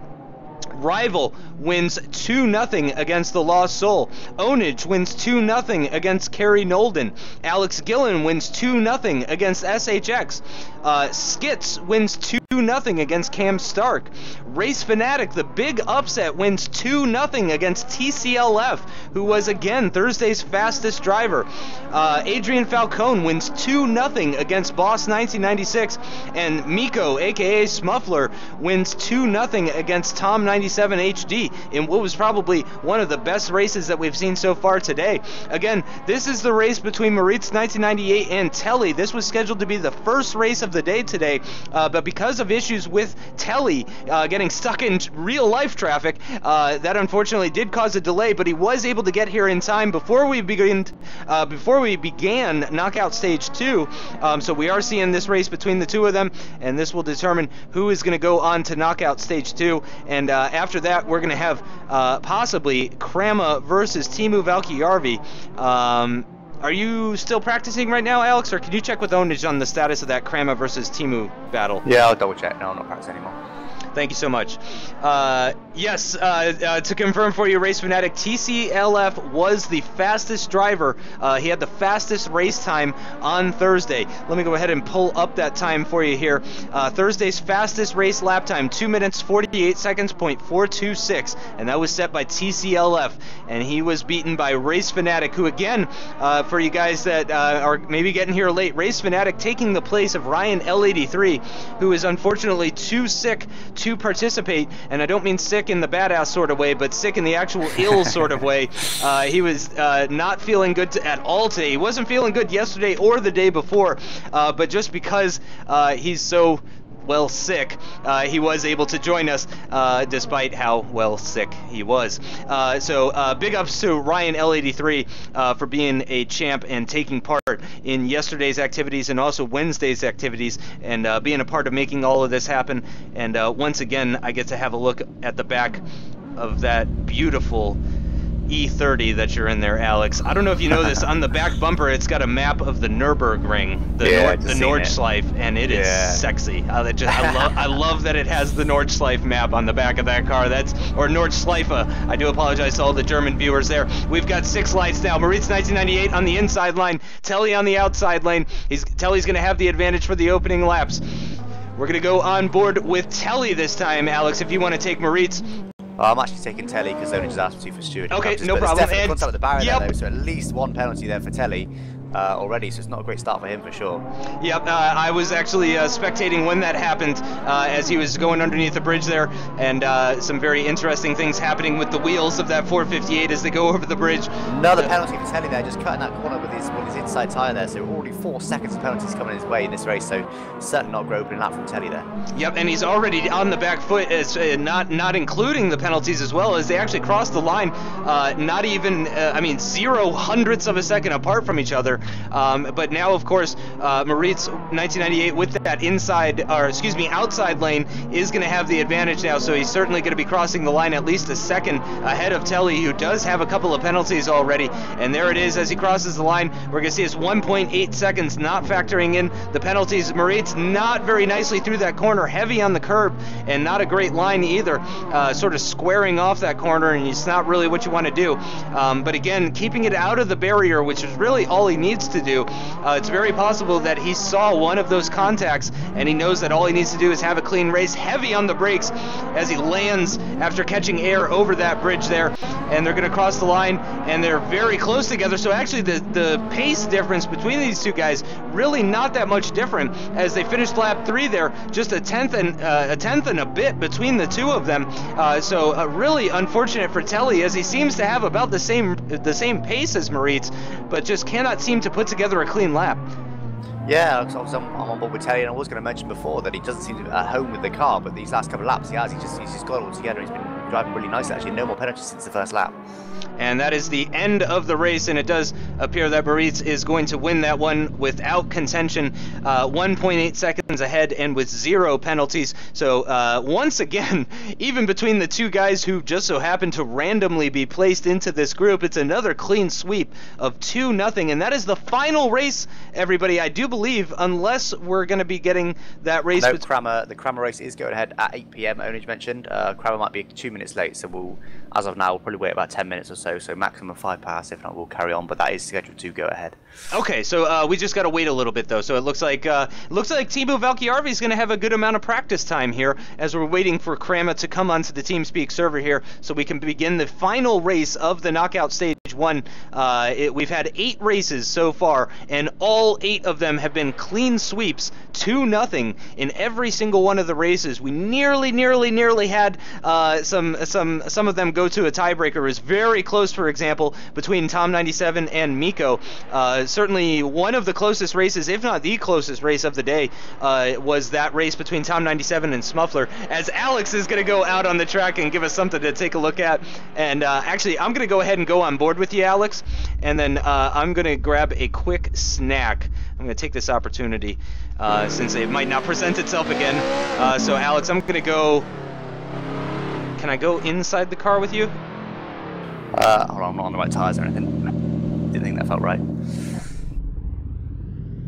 Rival wins 2-0 against the Lost Soul. Ownage wins 2-0 against Kerry Nolden. Alex Gillon wins 2-0 against SHX. Skits wins 2-0 against Cam Stark. Race Fanatic, the big upset, wins 2-0 against TCLF, who was again Thursday's fastest driver. Adrian Falcone wins 2-0 against Boss 1996, and Mikko, aka Smuffler, wins 2-0 against Tom 97 HD in what was probably one of the best races that we've seen so far today. Again, this is the race between Moritz 1998 and Telly. This was scheduled to be the first race of the day today, but because of issues with Telly getting stuck in real life traffic, that unfortunately did cause a delay, but he was able to get here in time before we began knockout stage 2. So we are seeing this race between the two of them, and this will determine who is going to go on to knockout stage 2. And after that, we're going to have possibly Krama versus Teemu Valkjärvi. Are you still practicing right now, Alex, or can you check with Ownage on the status of that Krama versus Teemu battle? Yeah, I'll double check. No, I'm not practicing anymore. Thank you so much. Yes, to confirm for you, Race Fanatic, TCLF was the fastest driver. He had the fastest race time on Thursday. Let me go ahead and pull up that time for you here. Thursday's fastest race lap time, 2 minutes 48 seconds, .426, and that was set by TCLF. And he was beaten by Race Fanatic, who again, for you guys that are maybe getting here late, Race Fanatic taking the place of Ryan L83, who is unfortunately too sick to participate, and I don't mean sick in the badass sort of way, but sick in the actual ill sort of way. He was not feeling good at all today. He wasn't feeling good yesterday or the day before, but just because he's so well sick, he was able to join us despite how well sick he was. So big ups to Ryan L83 for being a champ and taking part in yesterday's activities and also Wednesday's activities, and being a part of making all of this happen. And once again, I get to have a look at the back of that beautiful E30 that you're in there, Alex. I don't know if you know this, on the back bumper it's got a map of the Nürburgring, the Nordschleife, and it is sexy. I love that it has the Nordschleife map on the back of that car. Or Nordschleife. I do apologize to all the German viewers there. We've got 6 lights now. Moritz 1998 on the inside line, Telly on the outside lane. Telly's going to have the advantage for the opening laps. We're going to go on board with Telly this time, Alex, if you want to take Moritz. I'm actually taking Telly because Ownage just asked me to for stewarding. Okay, no problem. There's definitely contact with the barrier there, though, so at least 1 penalty there for Telly already, so it's not a great start for him for sure. Yep, I was actually spectating when that happened as he was going underneath the bridge there, and some very interesting things happening with the wheels of that 458 as they go over the bridge. Another penalty for Telly there, just cutting that corner with his inside tyre there, so already 4 seconds of penalties coming his way in this race, so certainly not a great opening lap from Telly there. Yep, and he's already on the back foot, not including the penalties as well, as they actually crossed the line, not even, 0 hundredths of a second apart from each other. there. But now, of course, Moritz 1998 with that outside lane is going to have the advantage now, so he's certainly going to be crossing the line at least a second ahead of Telly, who does have a couple of penalties already. And there it is as he crosses the line. We're going to see it's 1.8 seconds, not factoring in the penalties. Moritz not very nicely through that corner, heavy on the curb, and not a great line either, sort of squaring off that corner, and it's not really what you want to do. But again, keeping it out of the barrier, which is really all he needs to do. It's very possible that he saw one of those contacts, and he knows that all he needs to do is have a clean race, heavy on the brakes as he lands after catching air over that bridge there. And they're going to cross the line, and they're very close together. So actually the pace difference between these two guys really not that much different as they finished lap 3 there, just a tenth and a bit between the two of them. So really unfortunate for Telly, as he seems to have about the same pace as Moritz, but just cannot seem to put together a clean lap. Yeah, I'm on board with Telly, and I was going to mention before that he doesn't seem to be at home with the car, but these last couple of laps he has. He's just got it all together. He's been driving really nicely, actually. No more penalties since the first lap. And that is the end of the race, and it does appear that Moritz is going to win that one without contention, 1.8 seconds ahead and with 0 penalties. So once again, even between the two guys who just so happen to randomly be placed into this group, it's another clean sweep of 2-0, and that is the final race, everybody, I do believe, unless we're going to be getting that race. No, the Kramer race is going ahead at 8 PM, Ownage mentioned. Kramer might be 2 minutes late, so we'll, as of now, we'll probably wait about 10 minutes or so maximum 5 past. If not, we'll carry on, but that is scheduled to go ahead. Okay, so we just got to wait a little bit though. So it looks like Timo Valkjarvi is going to have a good amount of practice time here as we're waiting for Kramer to come onto the TeamSpeak server here, so we can begin the final race of the knockout stage 1. We've had 8 races so far, and all 8 of them have been clean sweeps, 2-0 in every single one of the races. We nearly had some of them go to a tiebreaker. It was very close, for example, between Tom 97 and Mikko. Certainly one of the closest races, if not the closest race of the day, was that race between Tom 97 and Smuffler, as Alex is going to go out on the track and give us something to take a look at. And actually, I'm going to go ahead and go on board with you, Alex, and then I'm going to grab a quick snack. I'm going to take this opportunity since it might not present itself again. So Alex, I'm going to go... Can I go inside the car with you? Hold on, I'm not on the right tires or anything. Didn't think that felt right.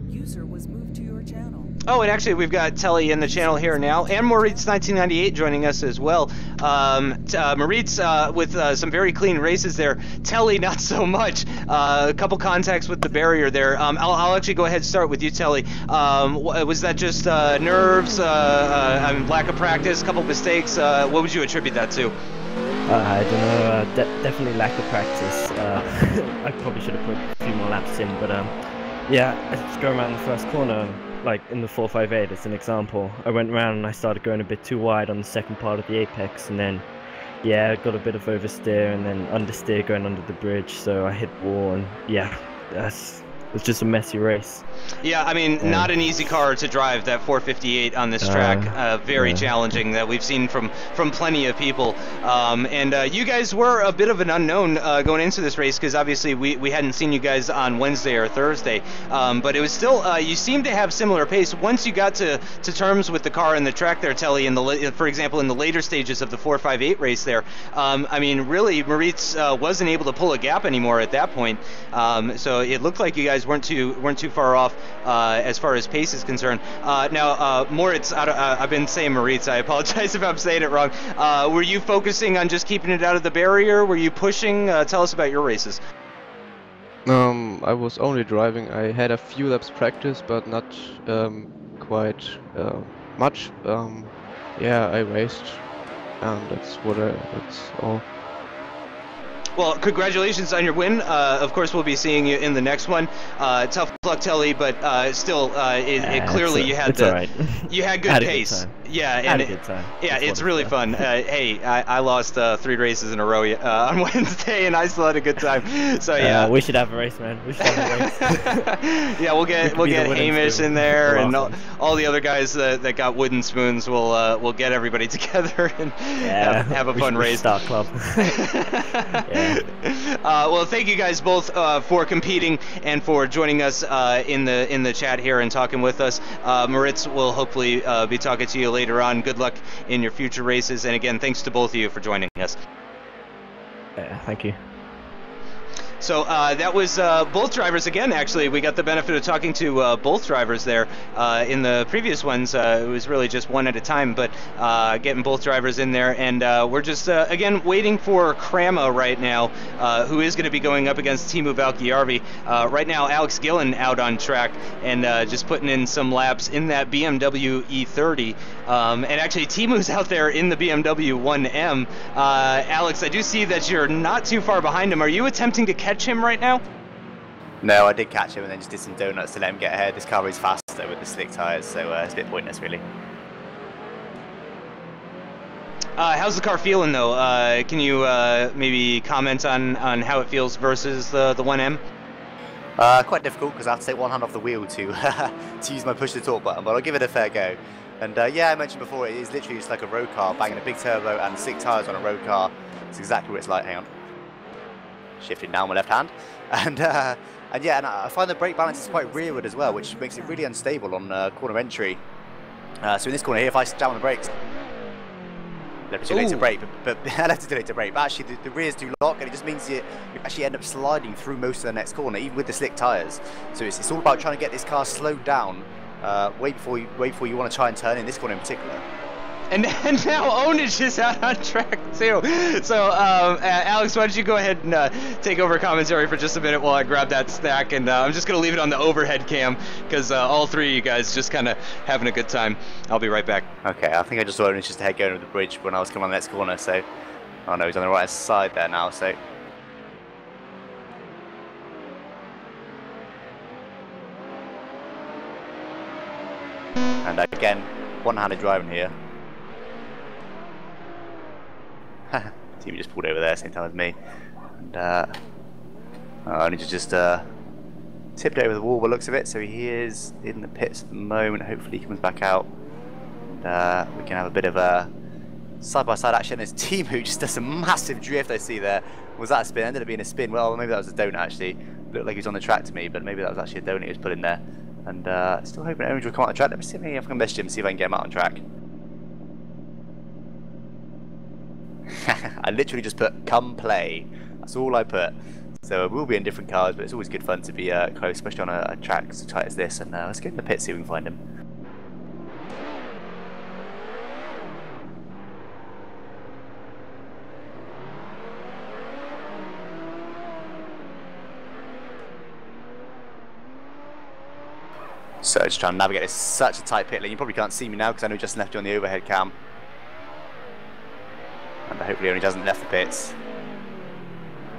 User was moved to your channel. Oh, and actually we've got Telly in the channel here now, and Moritz 1998 joining us as well. Moritz with some very clean races there. Telly not so much. A couple contacts with the barrier there. I'll actually go ahead and start with you, Telly. Was that just nerves, lack of practice, a couple mistakes? What would you attribute that to? I don't know, definitely lack of practice. I probably should have put a few more laps in, but yeah, I just go around the first corner, like in the 458 as an example. I went around and I started going a bit too wide on the second part of the apex, and then, yeah, I got a bit of oversteer and then understeer going under the bridge, so I hit wall, and yeah, it was just a messy race. Yeah, I mean, not an easy car to drive, that 458 on this track. Very challenging, that we've seen from plenty of people. And you guys were a bit of an unknown going into this race, because obviously we hadn't seen you guys on Wednesday or Thursday. But it was still, you seem to have similar pace. Once you got to terms with the car and the track there, Telly, for example, in the later stages of the 458 race there, I mean, really, Moritz wasn't able to pull a gap anymore at that point. So it looked like you guys weren't too far off as far as pace is concerned. Now, Moritz, I've been saying Moritz, I apologize if I'm saying it wrong. Were you focusing on just keeping it out of the barrier? Were you pushing? Tell us about your races. I was only driving. I had a few laps practice, but not quite much. Yeah, I raced, and that's all. Well, congratulations on your win. Of course, we'll be seeing you in the next one. Tough luck, Telly, but still, clearly you had you had good pace. Yeah, had a good time. Yeah, it's really fun. Hey, I lost 3 races in a row on Wednesday, and I still had a good time. So yeah, we should have a race, man. We should have a race. Yeah, we'll get Hamish in there, and all the other guys that got wooden spoons. We'll get everybody together and have a fun race. Start club. Well, thank you guys both for competing and for joining us in the chat here and talking with us. Moritz will hopefully be talking to you later on. Good luck in your future races, and again, thanks to both of you for joining us. Thank you. So that was both drivers again. Actually, we got the benefit of talking to both drivers there. In the previous ones, it was really just one at a time, but getting both drivers in there, and we're just again waiting for Krama right now, who is going to be going up against Teemu Valkjärvi. Right now, Alex Gillon out on track and just putting in some laps in that BMW E30. And actually, Teemu's out there in the BMW 1M. Alex, I do see that you're not too far behind him. Are you attempting to catch him right now? No, I did catch him and then just did some donuts to let him get ahead. This car is faster with the slick tyres, so it's a bit pointless, really. How's the car feeling, though? Can you maybe comment on how it feels versus the 1M? Quite difficult because I have to take one hand off the wheel to to use my push to talk button, but I'll give it a fair go. And yeah, I mentioned before, it is literally just like a road car, banging a big turbo and slick tyres on a road car. It's exactly what it's like. Hang on. Shifting down my left hand. And yeah, and I find the brake balance is quite rearward as well, which makes it really unstable on corner entry. So in this corner here, if I jam on the brakes, left too late to brake, but left too late to brake. But actually, the rears do lock, and it just means you actually end up sliding through most of the next corner, even with the slick tyres. So it's all about trying to get this car slowed down way before you want to try and turn in this corner in particular. And now Ownage is out on track too. So Alex, why don't you go ahead and take over commentary for just a minute while I grab that stack, and I'm just gonna leave it on the overhead cam because all three of you guys just kind of having a good time. I'll be right back. Okay, I think I just saw Ownage just ahead going over the bridge when I was coming on the next corner. So, oh no, he's on the right side there now. So. And again, one-handed driving here. Team just pulled over there, same time as me. And I need to just tipped over the wall by the looks of it, so he is in the pits at the moment. Hopefully he comes back out. And we can have a bit of a side-by-side action. There's Teemu who just does a massive drift I see there. Was that a spin? Ended up being a spin. Well, maybe that was a donut actually. Looked like he was on the track to me, but maybe that was actually a donut he was put in there. And still hoping Ownage will come out on the track. Let me see if I can message him, see if I can get him out on track. I literally just put "come play." That's all I put. So we'll be in different cars, but it's always good fun to be close, especially on a track as tight as this. And let's get in the pit, see if we can find him. So just trying to navigate this such a tight pit lane. You probably can't see me now because I know just left you on the overhead cam. And hopefully Ownage hasn't left the pits.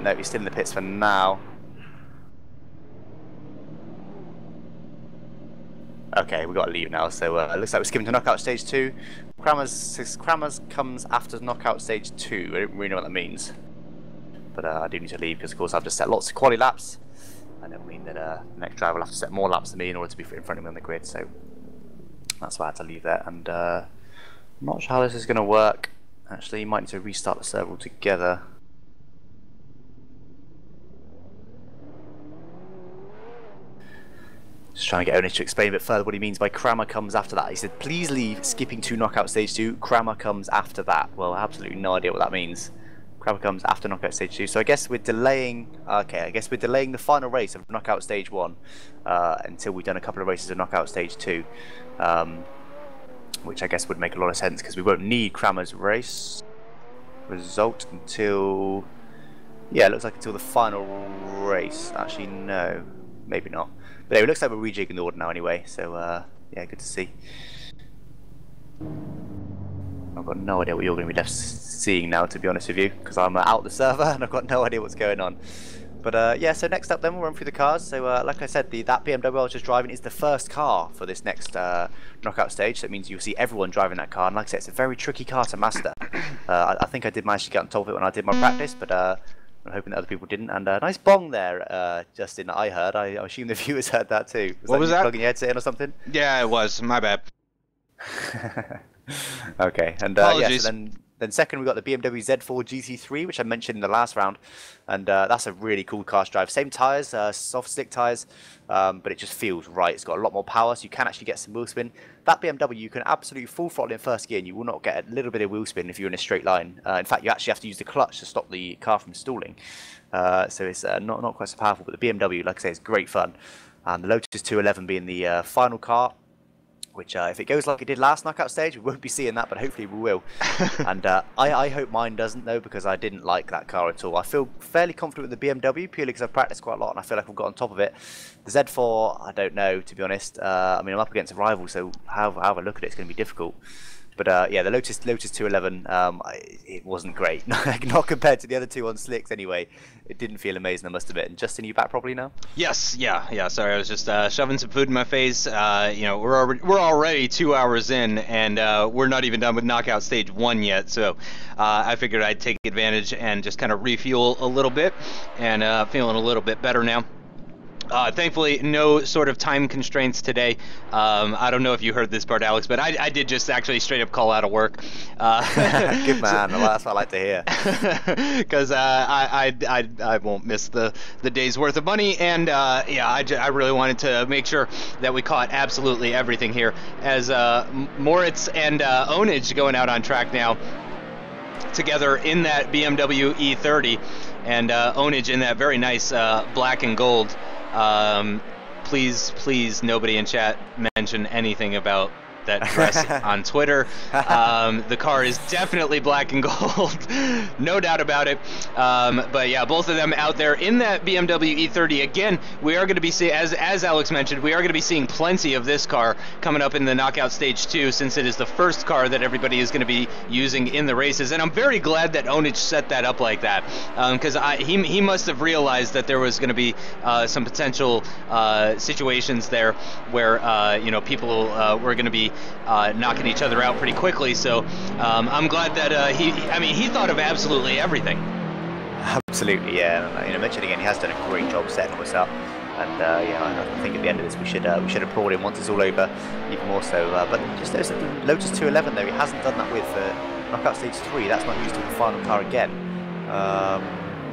No, he's still in the pits for now. Okay, we've got to leave now, so it looks like we're skipping to knockout stage 2. Krama's comes after knockout stage 2. I don't really know what that means. But I do need to leave because of course I've just set lots of quali laps. And it'll mean that the next driver will have to set more laps than me in order to be in front of me on the grid, so that's why I had to leave there. And I'm not sure how this is going to work. Actually, you might need to restart the server altogether. Just trying to get Ownage to explain a bit further what he means by Krama comes after that. He said, please leave, skipping to knockout stage 2, Krama comes after that. Well, I have absolutely no idea what that means. Krama comes after knockout stage 2. So I guess we're delaying, okay, I guess we're delaying the final race of knockout stage 1 until we've done a couple of races of knockout stage 2. Which I guess would make a lot of sense because we won't need Krama's race result until, yeah, it looks like until the final race. Actually, no, maybe not. But anyway, it looks like we're rejigging the order now anyway, so yeah, good to see. I've got no idea what you're going to be left seeing now, to be honest with you, because I'm out the server and I've got no idea what's going on. But yeah, so next up then we'll run through the cars. So like I said, that BMW I was just driving is the first car for this next knockout stage. So it means you'll see everyone driving that car. And like I said, it's a very tricky car to master. I think I did manage to get on top of it when I did my practice, but I'm hoping that other people didn't. And nice bong there, Justin, that I heard. I assume the viewers heard that too. What was that? Plugging your headset in or something? Yeah, it was. My bad. Okay, and yeah, so then Then second, we got the BMW Z4 GT3, which I mentioned in the last round, and that's a really cool car to drive. Same tyres, soft slick tyres, but it just feels right. It's got a lot more power, so you can actually get some wheel spin. That BMW, you can absolutely full throttle in first gear, and you will not get a little bit of wheel spin if you're in a straight line. In fact, you actually have to use the clutch to stop the car from stalling. So it's not quite so powerful, but the BMW, like I say, is great fun. And the Lotus 211 being the final car, which if it goes like it did last knockout stage, we won't be seeing that, but hopefully we will. And I hope mine doesn't, though, because I didn't like that car at all. I feel fairly confident with the BMW, purely because I've practiced quite a lot, and I feel like I've got on top of it. The Z4, I don't know, to be honest. I mean, I'm up against a rival, so however I look at it, it's going to be difficult. But yeah, the Lotus 211, it wasn't great. Not compared to the other two on slicks anyway. It didn't feel amazing, I must admit. And Justin, you back properly now? Yes, yeah. Sorry, I was just shoving some food in my face. You know, we're already 2 hours in, and we're not even done with knockout stage 1 yet. So I figured I'd take advantage and just kind of refuel a little bit, and feeling a little bit better now. Thankfully, no sort of time constraints today. I don't know if you heard this part, Alex, but I did just actually straight up call out of work. Good man. Well, that's what I like to hear. Because I won't miss the day's worth of money, and yeah, I really wanted to make sure that we caught absolutely everything here. As Moritz and Ownage going out on track now together in that BMW E30, and Ownage in that very nice black and gold. Please, nobody in chat mention anything about that dress on Twitter. The car is definitely black and gold, no doubt about it. But yeah, both of them out there in that BMW E30. Again, we are going to be seeing, as Alex mentioned, we are going to be seeing plenty of this car coming up in the knockout stage 2, since it is the first car that everybody is going to be using in the races. And I'm very glad that Ownage set that up like that, because he must have realized that there was going to be some potential situations there where you know, people were going to be knocking each other out pretty quickly. So I'm glad that he thought of absolutely everything. Absolutely, yeah. And, you know, mentioned again, he has done a great job setting us up. And yeah, I think at the end of this we should applaud him once it's all over, even more so. But just notice that the Lotus 211 though, he hasn't done that with knockout stage 3. That's not used in the final car again.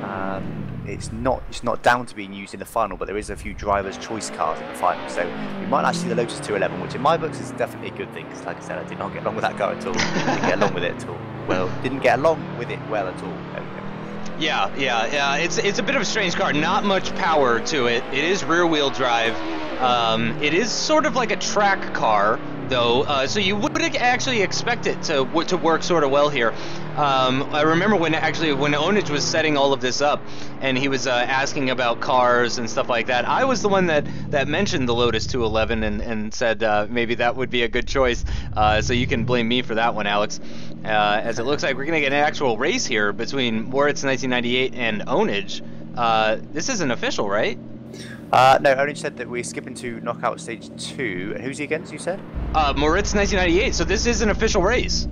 And it's not down to being used in the final, but there is a few drivers' choice cars in the final, so we might actually see the Lotus 211, which in my books is definitely a good thing, because like I said, I did not get along with that car at all. Didn't get along with it at all. Well, didn't get along with it well at all. Yeah. It's a bit of a strange car. Not much power to it. It is rear-wheel drive. It is sort of like a track car, though, so you would actually expect it to work sort of well here. I remember when Ownage was setting all of this up, and he was asking about cars and stuff like that, I was the one that mentioned the Lotus 211 and said maybe that would be a good choice. So you can blame me for that one, Alex. As it looks like we're going to get an actual race here between Moritz 1998 and Ownage. This isn't official, right? No, Ownage said that we're skipping to knockout stage 2. And who's he against, you said? Moritz 1998, so this is an official race.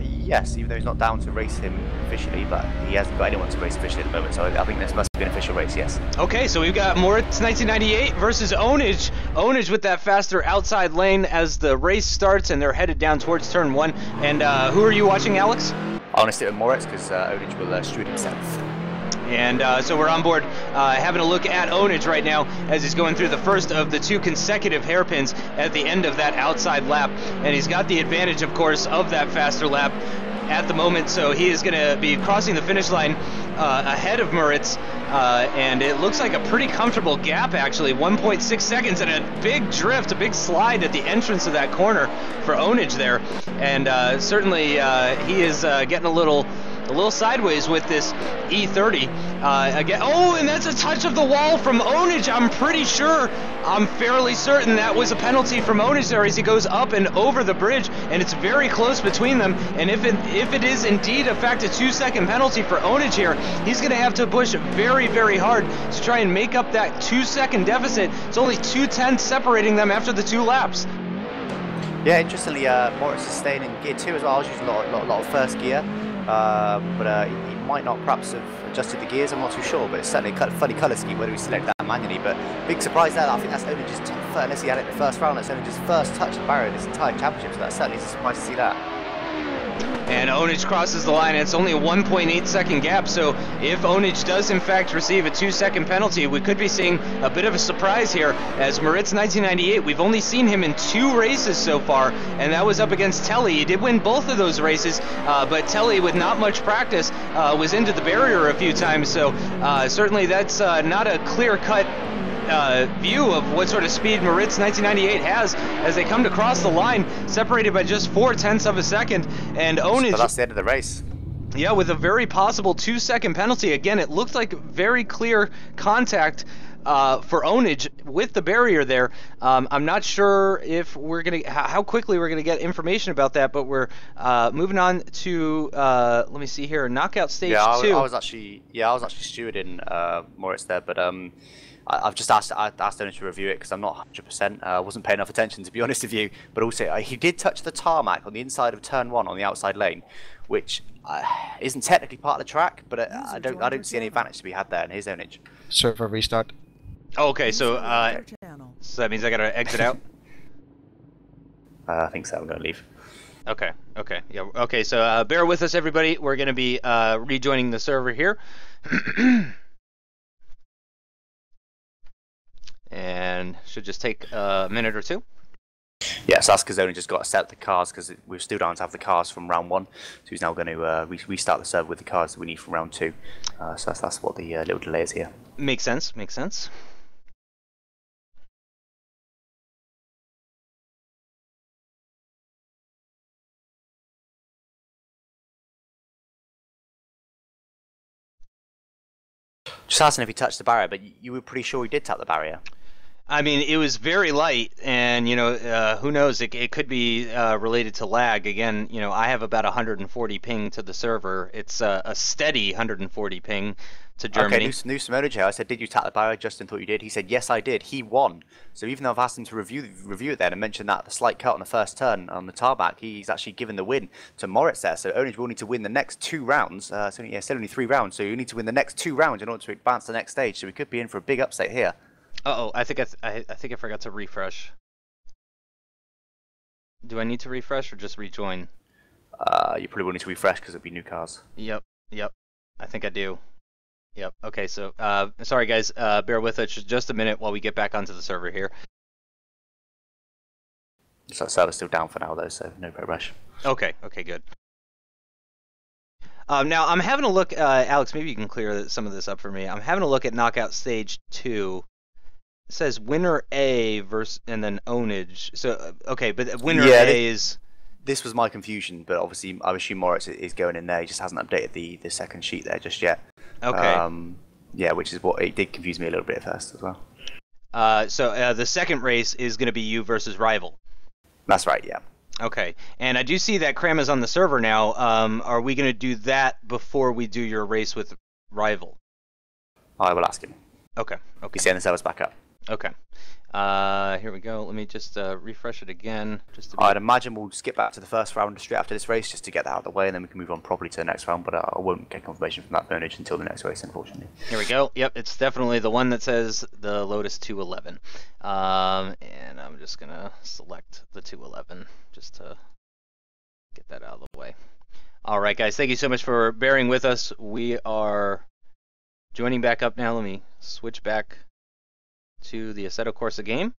Yes, even though he's not down to race him officially, but he hasn't got anyone to race officially at the moment, so I think this must be an official race, yes. Okay, so we've got Moritz 1998 versus Ownage. Ownage with that faster outside lane as the race starts, and they're headed down towards turn 1. And who are you watching, Alex? I want to stick with Moritz, because Ownage will shoot himself. And so we're on board having a look at Ownage right now as he's going through the first of the 2 consecutive hairpins at the end of that outside lap. And he's got the advantage, of course, of that faster lap at the moment. So he is going to be crossing the finish line ahead of Moritz. And it looks like a pretty comfortable gap, actually. 1.6 seconds and a big drift, a big slide at the entrance of that corner for Ownage there. And certainly he is getting a little sideways with this E30. Again, oh, and that's a touch of the wall from Ownage. I'm fairly certain that was a penalty from Ownage there as he goes up and over the bridge, and it's very close between them. And if it is indeed a fact a 2-second penalty for Ownage here, he's going to have to push very, very hard to try and make up that 2-second deficit. It's only 2/10 separating them after the 2 laps. Yeah, interestingly, Moritz is staying in gear 2 as well. I was using a lot of first gear. But he might not perhaps have adjusted the gears, I'm not too sure, but it's certainly a funny colour scheme whether we select that manually. But big surprise there, I think that's Onage's, unless he had it in the first round, that's Onage's first touch of the barrier this entire championship, so that certainly is a surprise to see that. And Ownage crosses the line, and it's only a 1.8 second gap, so if Ownage does in fact receive a 2-second penalty, we could be seeing a bit of a surprise here, as Moritz 1998, we've only seen him in 2 races so far, and that was up against Telly. He did win both of those races, but Telly, with not much practice, was into the barrier a few times, so certainly that's not a clear-cut view of what sort of speed Moritz 1998 has as they come to cross the line, separated by just 0.4 of a second, and Ownage. So that's the end of the race. Yeah, with a very possible 2-second penalty. Again, it looked like very clear contact for Ownage with the barrier there. I'm not sure if we're gonna how quickly we're gonna get information about that, but we're moving on to let me see here, knockout stage 2. I was actually stewarding Moritz there, but I've just asked Ownage to review it because I'm not 100%. I wasn't paying enough attention, to be honest with you. But also, he did touch the tarmac on the inside of turn 1 on the outside lane, which isn't technically part of the track, but I don't see any advantage to be had there in his Ownage. Server restart. Oh, okay, so so that means I gotta exit out. I think so. I'm gonna leave. Okay. Yeah. Okay. So bear with us, everybody. We're gonna be rejoining the server here. And should just take a minute or two. Yes, that's because Ownage just got to set the cars because we still don't have the cars from round 1, so he's now going to restart the server with the cars that we need from round 2. So that's what the little delay is here. Makes sense. Makes sense. Just asking if he touched the barrier, but you were pretty sure he did tap the barrier. I mean, it was very light, and who knows? It could be related to lag. Again, I have about 140 ping to the server. It's a steady 140 ping to Germany. Okay, new Ownage here. I said, did you tap the barrier? Justin thought you did. He said, yes, I did. He won. So even though I've asked him to review it then and mentioned that the slight cut on the first turn on the tarmac, he's actually given the win to Moritz there. So Ownage will need to win the next 2 rounds. Still only 3 rounds. So you need to win the next 2 rounds in order to advance to the next stage. So we could be in for a big upset here. Uh-oh, I think I forgot to refresh. Do I need to refresh or just rejoin? You probably will need to refresh because it'll be new cars. Yep. I think I do. Yep. Okay, so sorry guys, bear with us just a minute while we get back onto the server here. So the server's still down for now though, so no rush. Okay, good. Now I'm having a look, Alex, maybe you can clear some of this up for me. I'm having a look at knockout stage 2. It says winner A versus and then Ownage. So okay, but winner A is. This was my confusion, but obviously I assume Moritz is going in there. He just hasn't updated the second sheet there just yet. Okay. Yeah, which is what it did confuse me a little bit at first as well. So the second race is going to be you versus Rival. That's right. Yeah. Okay, and I do see that Cram is on the server now. Are we going to do that before we do your race with Rival? I will ask him. Okay. He's saying the server's back up. Okay. Here we go. Let me just refresh it again. I'd imagine we'll skip back to the first round straight after this race just to get that out of the way, and then we can move on properly to the next round, but I won't get confirmation from that Ownage until the next race, unfortunately. Here we go. Yep, it's definitely the one that says the Lotus 211. And I'm just going to select the 211 just to get that out of the way. All right, guys, thank you so much for bearing with us. We are joining back up now. Let me switch back to the Assetto Corsa game.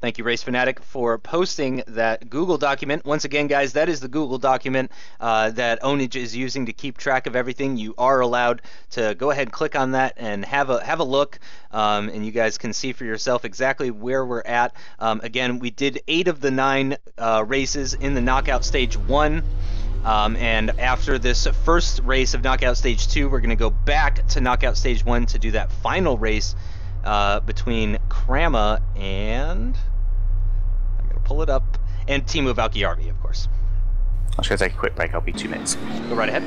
Thank you, Race Fanatic, for posting that Google document. Once again, guys, that is the Google document that Ownage is using to keep track of everything. You are allowed to go ahead and click on that and have a look, and you guys can see for yourself exactly where we're at. Again, we did 8 of the 9 races in the knockout stage 1. And after this first race of knockout stage 2, we're going to go back to knockout stage 1 to do that final race between Krama and, I'm going to pull it up, and Teemu Valkjärvi, of course. I'm just going to take a quick break. I'll be 2 minutes. Go right ahead.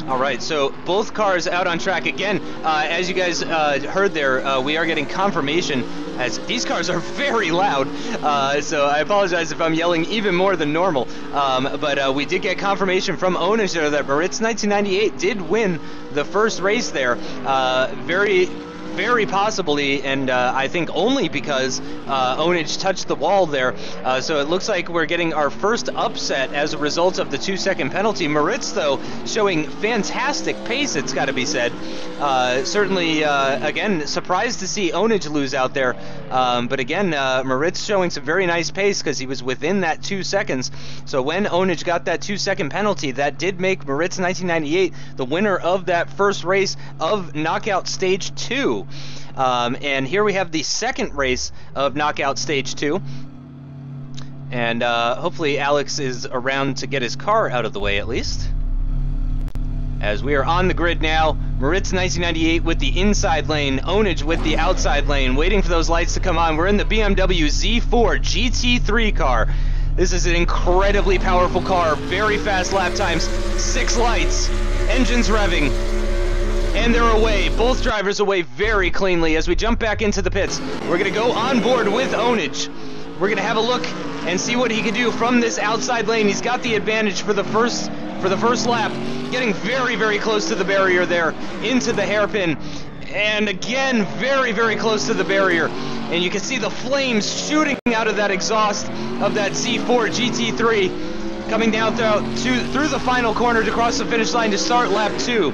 All right, so both cars out on track again. As you guys heard there, we are getting confirmation as these cars are very loud. So I apologize if I'm yelling even more than normal. But we did get confirmation from Ownage there that Moritz 1998 did win the first race there. Very very possibly, and I think only because Ownage touched the wall there. So it looks like we're getting our first upset as a result of the 2-second penalty. Moritz, though, showing fantastic pace, it's got to be said. Certainly, again, surprised to see Ownage lose out there. But again, Moritz showing some very nice pace because he was within that 2 seconds. So when Ownage got that 2-second penalty, that did make Moritz 1998 the winner of that first race of Knockout Stage 2. And here we have the second race of Knockout Stage 2. And hopefully Alex is around to get his car out of the way at least. As we are on the grid now, Moritz 1998 with the inside lane, Ownage with the outside lane, waiting for those lights to come on. We're in the BMW Z4 GT3 car. This is an incredibly powerful car, very fast lap times, 6 lights, engines revving, and they're away. Both drivers away very cleanly. As we jump back into the pits, we're going to go on board with Ownage. We're going to have a look and see what he can do from this outside lane. He's got the advantage for the first lap, getting very, very close to the barrier there, into the hairpin, and again, very, very close to the barrier. And you can see the flames shooting out of that exhaust of that Z4 GT3, coming down through the final corner to cross the finish line to start lap 2.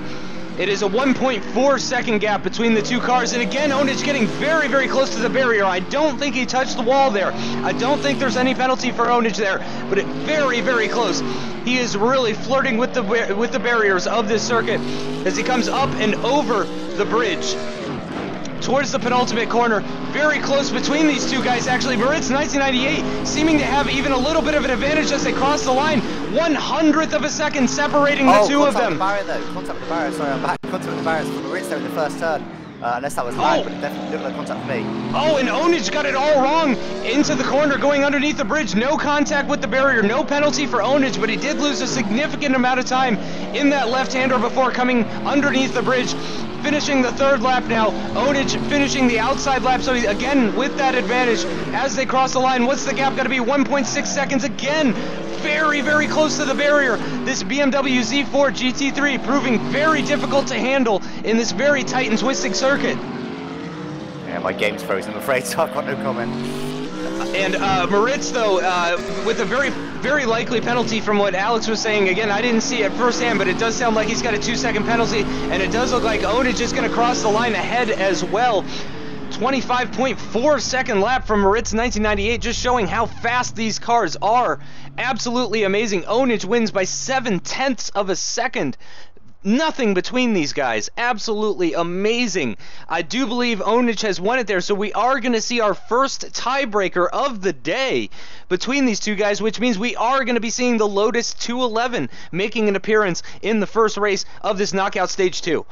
It is a 1.4 second gap between the two cars, and again, Ownage getting very, very close to the barrier. I don't think he touched the wall there. I don't think there's any penalty for Ownage there, but it very, very close. He is really flirting with the barriers of this circuit as he comes up and over the bridge towards the penultimate corner. Very close between these two guys, actually. Moritz 1998 seeming to have even a little bit of an advantage as they cross the line. 1/100th of a second separating the two of them. Contact with the barrier, sorry, I'm back. Contact with the barrier for Moritz there in the first turn. Unless that was lag, but it definitely looked like contact for me. Oh, and Ownage got it all wrong. Into the corner, going underneath the bridge. No contact with the barrier, no penalty for Ownage, but he did lose a significant amount of time in that left-hander before coming underneath the bridge. Finishing the third lap now. Ownage finishing the outside lap, so he's again with that advantage as they cross the line. What's the gap going to be? 1.6 seconds again. Very, very close to the barrier. This BMW Z4 GT3 proving very difficult to handle in this very tight and twisting circuit. Yeah, my game's frozen, I'm afraid, so I've got no comment. And Moritz, though, with a very, very likely penalty from what Alex was saying. Again, I didn't see it firsthand, but it does sound like he's got a 2-second penalty, and it does look like Ownage is going to cross the line ahead as well. 25.4 second lap from Moritz 1998, just showing how fast these cars are. Absolutely amazing. Ownage wins by 0.7 of a second. Nothing between these guys. Absolutely amazing. I do believe Ownage has won it there, so we are going to see our first tiebreaker of the day between these two guys, which means we are going to be seeing the Lotus 211 making an appearance in the first race of this Knockout Stage 2.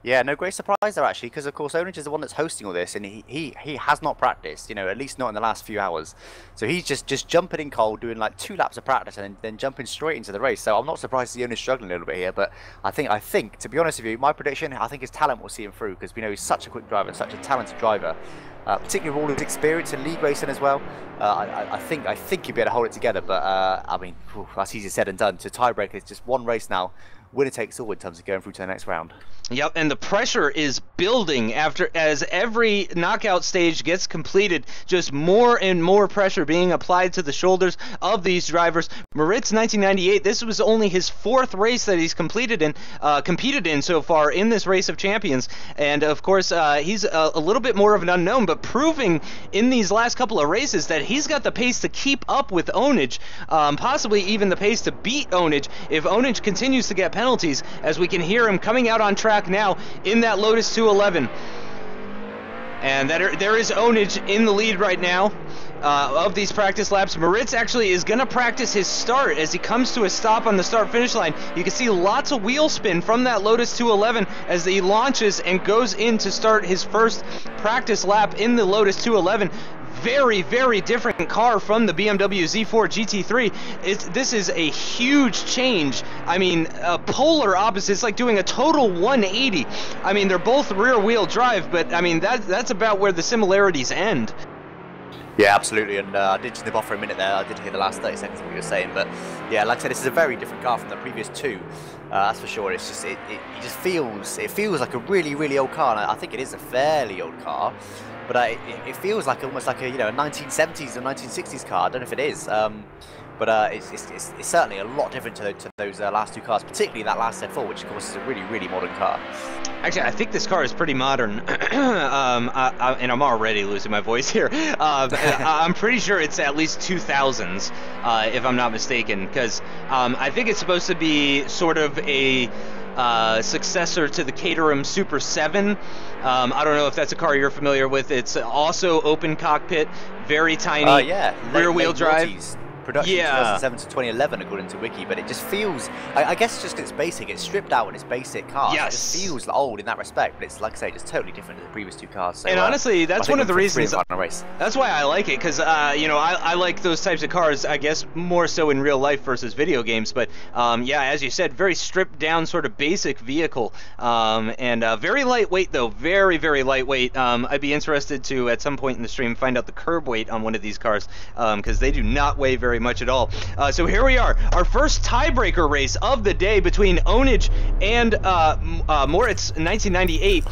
Yeah, no great surprise there actually, because of course Ownage is the one that's hosting all this, and he has not practiced, you know, at least not in the last few hours. So he's just jumping in cold, doing like 2 laps of practice, and then jumping straight into the race. So I'm not surprised to see Ownage struggling a little bit here, but I think to be honest with you, my prediction, I think his talent will see him through, because we know he's such a quick driver, such a talented driver, particularly with all his experience in league racing as well. I think he'll be able to hold it together, but I mean, that's easier said than done. So tiebreaker is just one race now. Winner takes all in terms of going through to the next round. Yep, and the pressure is building as every knockout stage gets completed. Just more and more pressure being applied to the shoulders of these drivers. Moritz 1998, this was only his 4th race that he's competed in so far in this Race of Champions. And of course, he's a little bit more of an unknown, but proving in these last couple of races that he's got the pace to keep up with Ownage, possibly even the pace to beat Ownage if Ownage continues to get penalties, as we can hear him coming out on track now in that Lotus 211. And there is Ownage in the lead right now of these practice laps. Moritz actually is going to practice his start as he comes to a stop on the start-finish line. You can see lots of wheel spin from that Lotus 211 as he launches and goes in to start his first practice lap in the Lotus 211. Very, very different car from the BMW Z4 GT3. This is a huge change. I mean, polar opposites, like doing a total 180. I mean, they're both rear-wheel drive, but I mean, that's about where the similarities end. Yeah, absolutely, and I did snip off for a minute there. I did hear the last 30 seconds of what you were saying, but yeah, like I said, this is a very different car from the previous two. That's for sure. It's just it just feels like a really old car, and I think it is a fairly old car, but it feels like almost like a a 1970s or 1960s car. I don't know if it is, but it's certainly a lot different to those last two cars, particularly that last Z4, which of course is a really modern car. Actually, I think this car is pretty modern, and I'm already losing my voice here. I'm pretty sure it's at least 2000s, if I'm not mistaken, because I think it's supposed to be sort of a successor to the Caterham Super 7. I don't know if that's a car you're familiar with. It's also open cockpit, very tiny, rear-wheel drive. Production 2007 to 2011 according to Wiki, but it just feels, I guess just because it's basic, it's stripped out and it's basic car. Yes. It just feels old in that respect, but it's, like I say, just totally different to the previous two cars. So, and honestly, that's one of the reasons, race. That's why I like it, because, I like those types of cars, I guess, more so in real life versus video games, but, yeah, as you said, very stripped down sort of basic vehicle, and very lightweight, though, very lightweight. I'd be interested to, at some point in the stream, find out the curb weight on one of these cars, because they do not weigh very much at all. So here we are, our first tiebreaker race of the day between Ownage and Moritz 1998.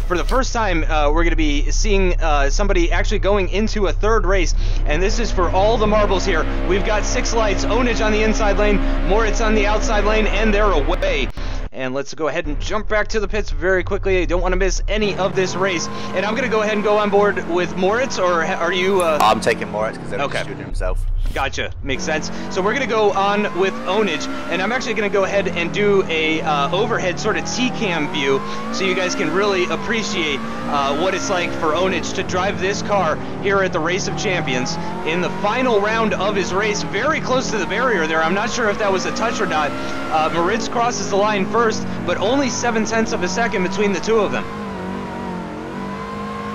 For the first time, we're going to be seeing somebody actually going into a third race, and this is for all the marbles here. We've got 6 lights, Ownage on the inside lane, Moritz on the outside lane, and they're away. And let's go ahead and jump back to the pits very quickly. I don't want to miss any of this race. And I'm going to go ahead and go on board with Moritz, or are you... I'm taking Moritz because he's shooting himself. Gotcha. Makes sense. So we're going to go on with Ownage, and I'm actually going to go ahead and do a overhead sort of T-cam view so you guys can really appreciate what it's like for Ownage to drive this car here at the Race of Champions in the final round of his race, very close to the barrier there. I'm not sure if that was a touch or not. Moritz crosses the line first, but only 0.7 of a second between the two of them.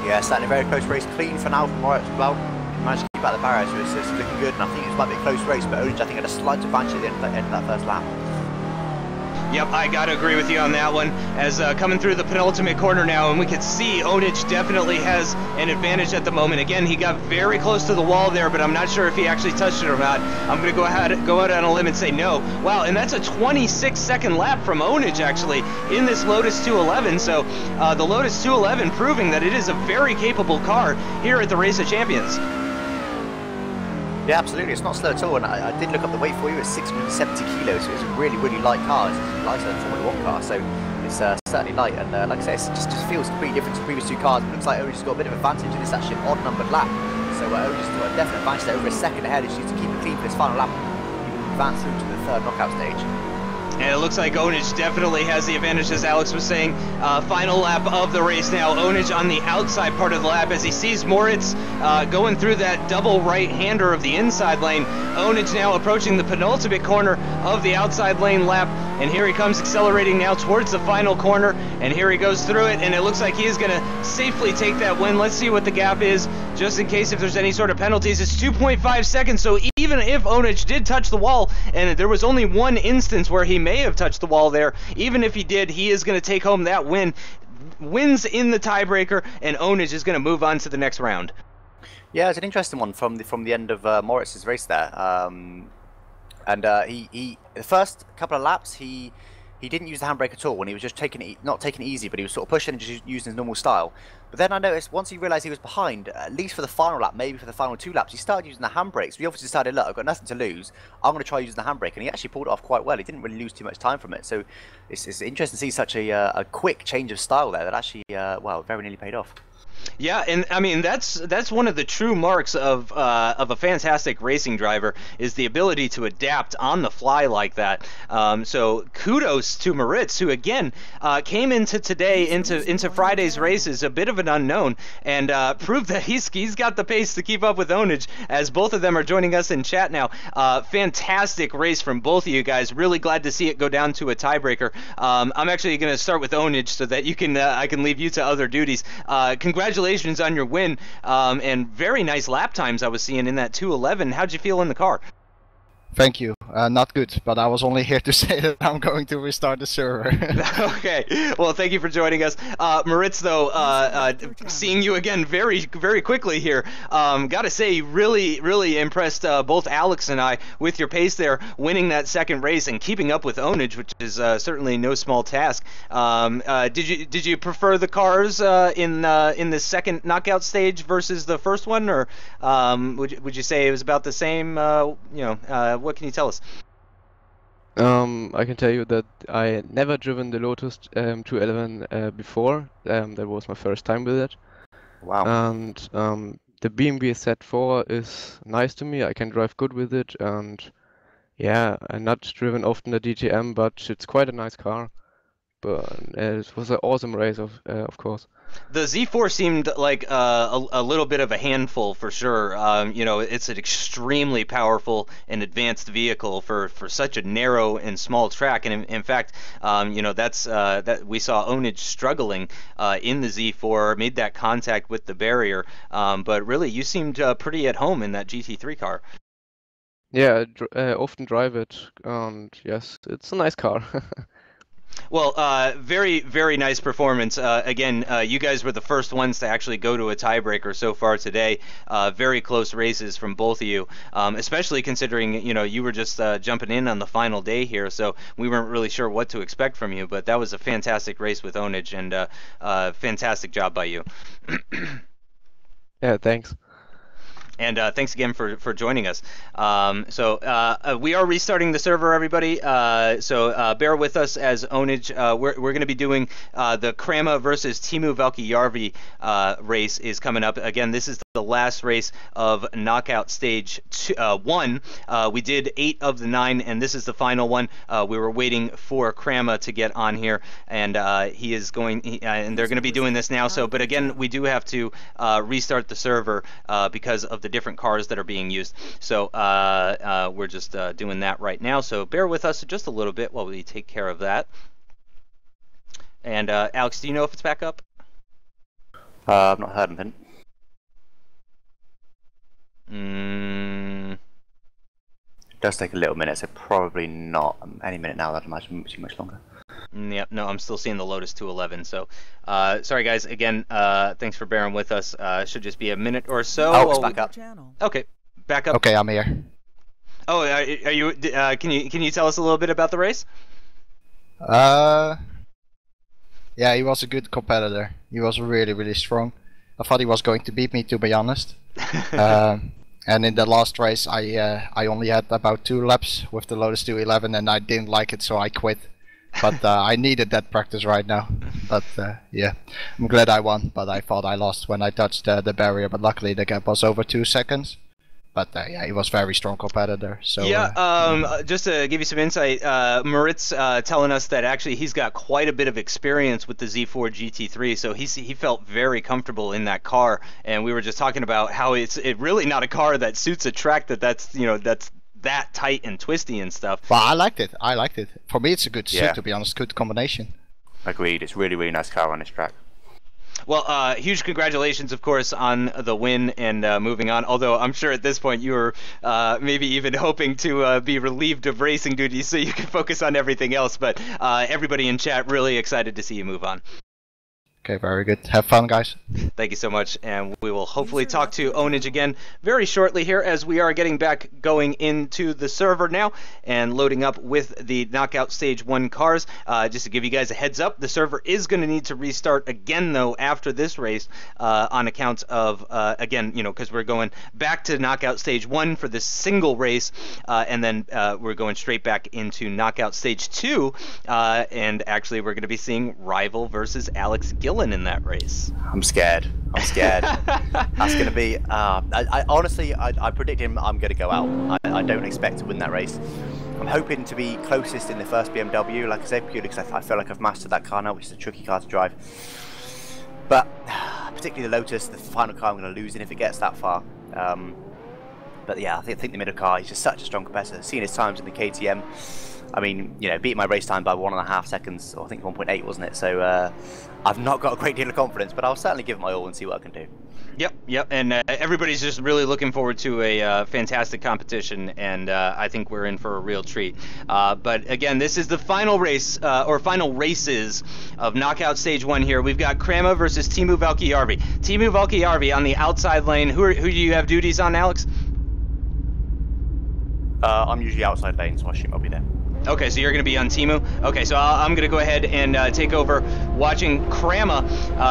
Yeah, starting a very close race, clean for now from Moritz as well. He managed to keep out the barrier, so it's looking good, and I think it might be a close race, but Ownage, I think, had a slight advantage at the end of that first lap. Yep, I gotta agree with you on that one. As coming through the penultimate corner now, and we can see Ownage definitely has an advantage at the moment. Again, he got very close to the wall there, but I'm not sure if he actually touched it or not. I'm gonna go out on a limb and say no. Wow, and that's a 26-second lap from Ownage actually in this Lotus 211. So the Lotus 211 proving that it is a very capable car here at the Race of Champions. Yeah, absolutely. It's not slow at all, and I did look up the weight for you. It's 670 kilos, so it's a really light car. It's lighter than a Formula 1 car, so it's certainly light. And like I say, it just feels completely different to the previous two cars. It looks like Onage's got a bit of advantage, and it's actually an odd-numbered lap. So Onage's got a definite advantage there, over a second ahead. He needs to keep it clean for his final lap. He will advance through to the third knockout stage. And it looks like Ownage definitely has the advantage, as Alex was saying. Final lap of the race now. Ownage on the outside part of the lap as he sees Moritz going through that double right-hander of the inside lane. Ownage now approaching the penultimate corner of the outside lane lap. And here he comes accelerating now towards the final corner. And here he goes through it. And it looks like he is going to safely take that win. Let's see what the gap is, just in case if there's any sort of penalties. It's 2.5 seconds. So even if Ownage did touch the wall, and there was only one instance where he may have touched the wall there, even if he did, he is going to take home that win. Wins in the tiebreaker, and Ownage is going to move on to the next round. Yeah, it's an interesting one from the end of Moritz's race there. He the first couple of laps he didn't use the handbrake at all, when he was just not taking it easy, but he was sort of pushing and just using his normal style. But then I noticed once he realised he was behind, at least for the final lap, maybe for the final 2 laps, he started using the handbrake. So he obviously decided, look, I've got nothing to lose, I'm going to try using the handbrake, and he actually pulled it off quite well. He didn't really lose too much time from it. So it's interesting to see such a quick change of style there that actually, well, very nearly paid off. Yeah, and I mean that's one of the true marks of a fantastic racing driver, is the ability to adapt on the fly like that. So kudos to Moritz, who again came into Friday's races a bit of an unknown, and proved that he's got the pace to keep up with Ownage, as both of them are joining us in chat now. Fantastic race from both of you guys. Really glad to see it go down to a tiebreaker. I'm actually going to start with Ownage so that you can I can leave you to other duties. Congratulations on your win, and very nice lap times I was seeing in that 211. How'd you feel in the car? Thank you. Not good, but I was only here to say that I'm going to restart the server. Okay. Well, thank you for joining us. Moritz, though, seeing you again very, very quickly here, gotta say, really impressed both Alex and I with your pace there, winning that second race and keeping up with Ownage, which is certainly no small task. Did you prefer the cars in the second knockout stage versus the first one, or would you say it was about the same? What can you tell us? I can tell you that I never driven the Lotus 211 before. That was my first time with it. Wow. And the BMW Z4 is nice to me. I can drive good with it, and yeah, I'm not driven often the DTM, but it's quite a nice car. But it was an awesome race, of course. The Z4 seemed like a little bit of a handful for sure. It's an extremely powerful and advanced vehicle for such a narrow and small track. And in fact, that we saw Ownage struggling in the Z4, made that contact with the barrier. But really, you seemed pretty at home in that GT3 car. Yeah, I often drive it, and yes, it's a nice car. Well, very, very nice performance. Again, you guys were the first ones to actually go to a tiebreaker so far today. Very close races from both of you, especially considering, you were just jumping in on the final day here, so we weren't really sure what to expect from you, but that was a fantastic race with Ownage, and fantastic job by you. Yeah, thanks. And thanks again for joining us. We are restarting the server, everybody. So bear with us as Ownage. We're going to be doing the Krama versus Teemu Valkjärvi race is coming up. Again, this is the last race of Knockout Stage 1. We did 8 of the 9, and this is the final one. We were waiting for Krama to get on here, and he is going. And they're going to be doing this now. So, but again, we do have to restart the server because of the different cars that are being used. So we're just doing that right now. So bear with us just a little bit while we take care of that. And Alex, do you know if it's back up? I've not heard anything. It does take a little minute, so probably not any minute now. I'd imagine too much longer. Yep, no, I'm still seeing the Lotus 211. So, sorry guys, again, thanks for bearing with us. Should just be a minute or so. Oh, it's back up. Okay, back up. Okay, I'm here. Oh, are you? Can you tell us a little bit about the race? Yeah, he was a good competitor. He was really, really strong. I thought he was going to beat me, to be honest. And in the last race, I only had about 2 laps with the Lotus 211, and I didn't like it, so I quit. But I needed that practice right now. But yeah, I'm glad I won. But I thought I lost when I touched the barrier. But luckily the gap was over 2 seconds. But yeah, he was a very strong competitor. So yeah, just to give you some insight, Moritz telling us that actually he's got quite a bit of experience with the Z4 GT3, so he felt very comfortable in that car. And we were just talking about how it's really not a car that suits a track that's that tight and twisty and stuff. Well, I liked it. For me, it's a good suit, to be honest. Good combination. Agreed. It's really, really nice car on this track. Well, huge congratulations, of course, on the win and moving on. Although I'm sure at this point you were maybe even hoping to be relieved of racing duties so you can focus on everything else. But everybody in chat really excited to see you move on. Okay, very good. Have fun, guys. Thank you so much, and we will hopefully talk to Ownage again very shortly here as we are getting back going into the server now and loading up with the Knockout Stage 1 cars. Just to give you guys a heads up, the server is going to need to restart again, though, after this race on account of, again, because we're going back to Knockout Stage 1 for this single race, and then we're going straight back into Knockout Stage 2, and actually we're going to be seeing Rival versus Alex Gillon in that race. I'm scared. That's going to be. I honestly, I predict I'm going to go out. I don't expect to win that race. I'm hoping to be closest in the first BMW, like I said, purely because I feel like I've mastered that car now, which is a tricky car to drive. But particularly the Lotus, the final car I'm going to lose in if it gets that far. But yeah, I think the middle car, he's just such a strong competitor. Seeing his times in the KTM, I mean, you know, beat my race time by 1.5 seconds, or I think 1.8, wasn't it? So I've not got a great deal of confidence, but I'll certainly give it my all and see what I can do. Yep, and everybody's just really looking forward to a fantastic competition, and I think we're in for a real treat. But again, this is the final race, or final races of Knockout Stage 1 here. We've got Krama versus Teemu Valkjärvi. Teemu Valkjärvi on the outside lane. Who do you have duties on, Alex? I'm usually outside lane, so I assume I'll be there. Okay, so you're going to be on Teemu. Okay, so I'm going to go ahead and take over watching Krama,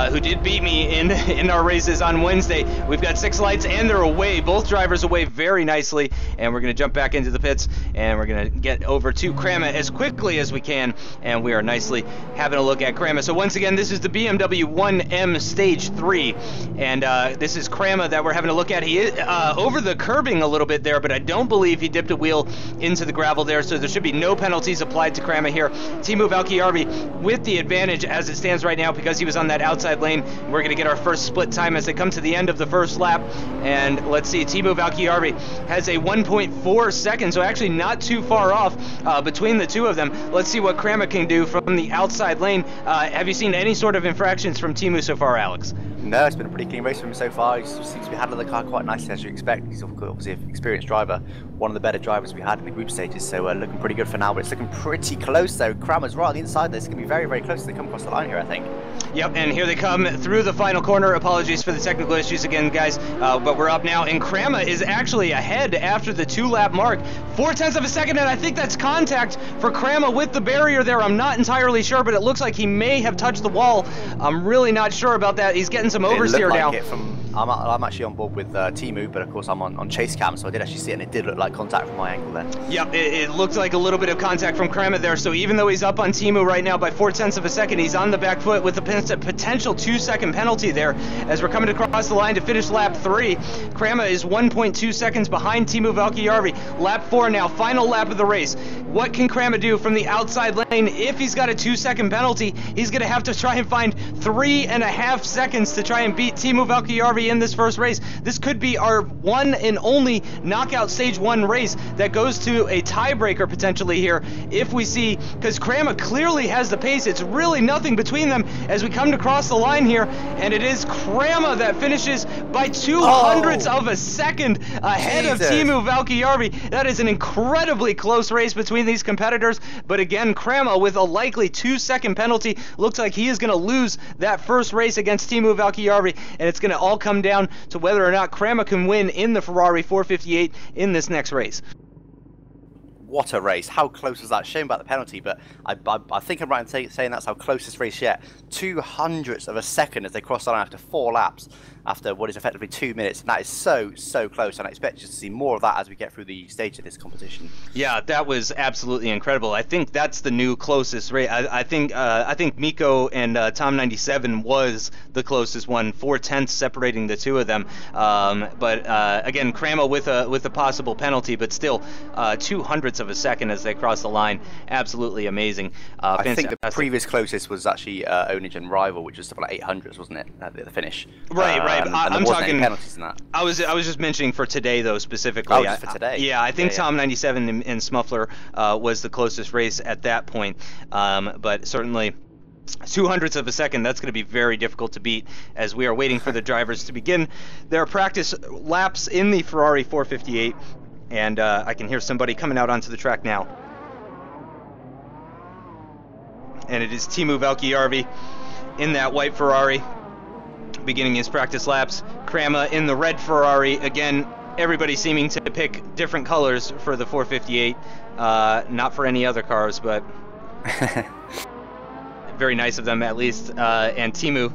who did beat me in our races on Wednesday. We've got 6 lights, and they're away. Both drivers away very nicely, and we're going to jump back into the pits, and we're going to get over to Krama as quickly as we can, and we are nicely having a look at Krama. So once again, this is the BMW 1M Stage 3, and this is Krama that we're having a look at. He is over the curbing a little bit there, but I don't believe he dipped a wheel into the gravel there, so there should be no penalties applied to Krama here. Teemu Valkjärvi with the advantage as it stands right now because he was on that outside lane. We're going to get our first split time as they come to the end of the first lap. And let's see, Teemu Valkjärvi has a 1.4 seconds, so actually not too far off between the two of them. Let's see what Krama can do from the outside lane. Have you seen any sort of infractions from Teemu so far, Alex? No, it's been a pretty clean race for him so far. He seems to be handling the car quite nicely, as you expect. He's obviously an experienced driver, one of the better drivers we had in the group stages, so looking pretty good for now, but it's looking pretty close though. Krama's right on the inside there. It's going to be very, very close as they come across the line here, I think. Yep, and here they come through the final corner. Apologies for the technical issues again, guys, but we're up now, and Krama is actually ahead after the 2-lap mark. 0.4 of a second, and I think that's contact for Krama with the barrier there. I'm not entirely sure, but it looks like he may have touched the wall. I'm really not sure about that. He's getting some oversteer now. I'm actually on board with Teemu, but of course I'm on chase cam, so I did actually see it, and it did look like contact from my angle there. Yep, it looked like a little bit of contact from Krama there, so even though he's up on Teemu right now by 0.4 of a second, he's on the back foot with a potential 2-second penalty there as we're coming across the line to finish lap 3. Krama is 1.2 seconds behind Teemu Valkjärvi. Lap 4 now, final lap of the race. What can Krama do from the outside lane? If he's got a 2-second penalty, he's going to have to try and find 3.5 seconds to try and beat Teemu Valkjärvi in this first race. This could be our one and only Knockout Stage 1 race that goes to a tiebreaker potentially here if we see, because Krama clearly has the pace. It's really nothing between them as we come to cross the line here, and it is Krama that finishes by 0.02 of a second ahead of Teemu Valkjärvi. That is an incredibly close race between these competitors, but again, Krama with a likely 2-second penalty looks like he is going to lose that first race against Teemu Valkjärvi, and it's going to all come down to whether or not Krama can win in the Ferrari 458 in this next race. What a race. How close was that? Shame about the penalty, but I think I'm right in saying that's our closest race yet. 0.02 of a second as they cross the line after 4 laps, after what is effectively 2 minutes, and that is so close, and I expect you to see more of that as we get through the stage of this competition. Yeah, that was absolutely incredible. I think that's the new closest race. I think Mikko and Tom 97 was the closest one, 0.4 separating the two of them. But again, Krama with a possible penalty, but still 0.02 of a second as they cross the line. Absolutely amazing. I think the previous closest was actually Ownage and Rival, which was about 800s, wasn't it, at the finish? Right. And I'm talking penalties in that. I was just mentioning for today though specifically. Oh, just for today. Yeah, I think Tom 97 and Smuffler was the closest race at that point. But certainly 0.02 of a second, that's going to be very difficult to beat as we are waiting for the drivers to begin their practice laps in the Ferrari 458. And I can hear somebody coming out onto the track now. And it is Teemu Valkjärvi in that white Ferrari beginning his practice laps. Krama in the red Ferrari. Again, everybody seeming to pick different colors for the 458. Not for any other cars, but very nice of them at least. And Teemu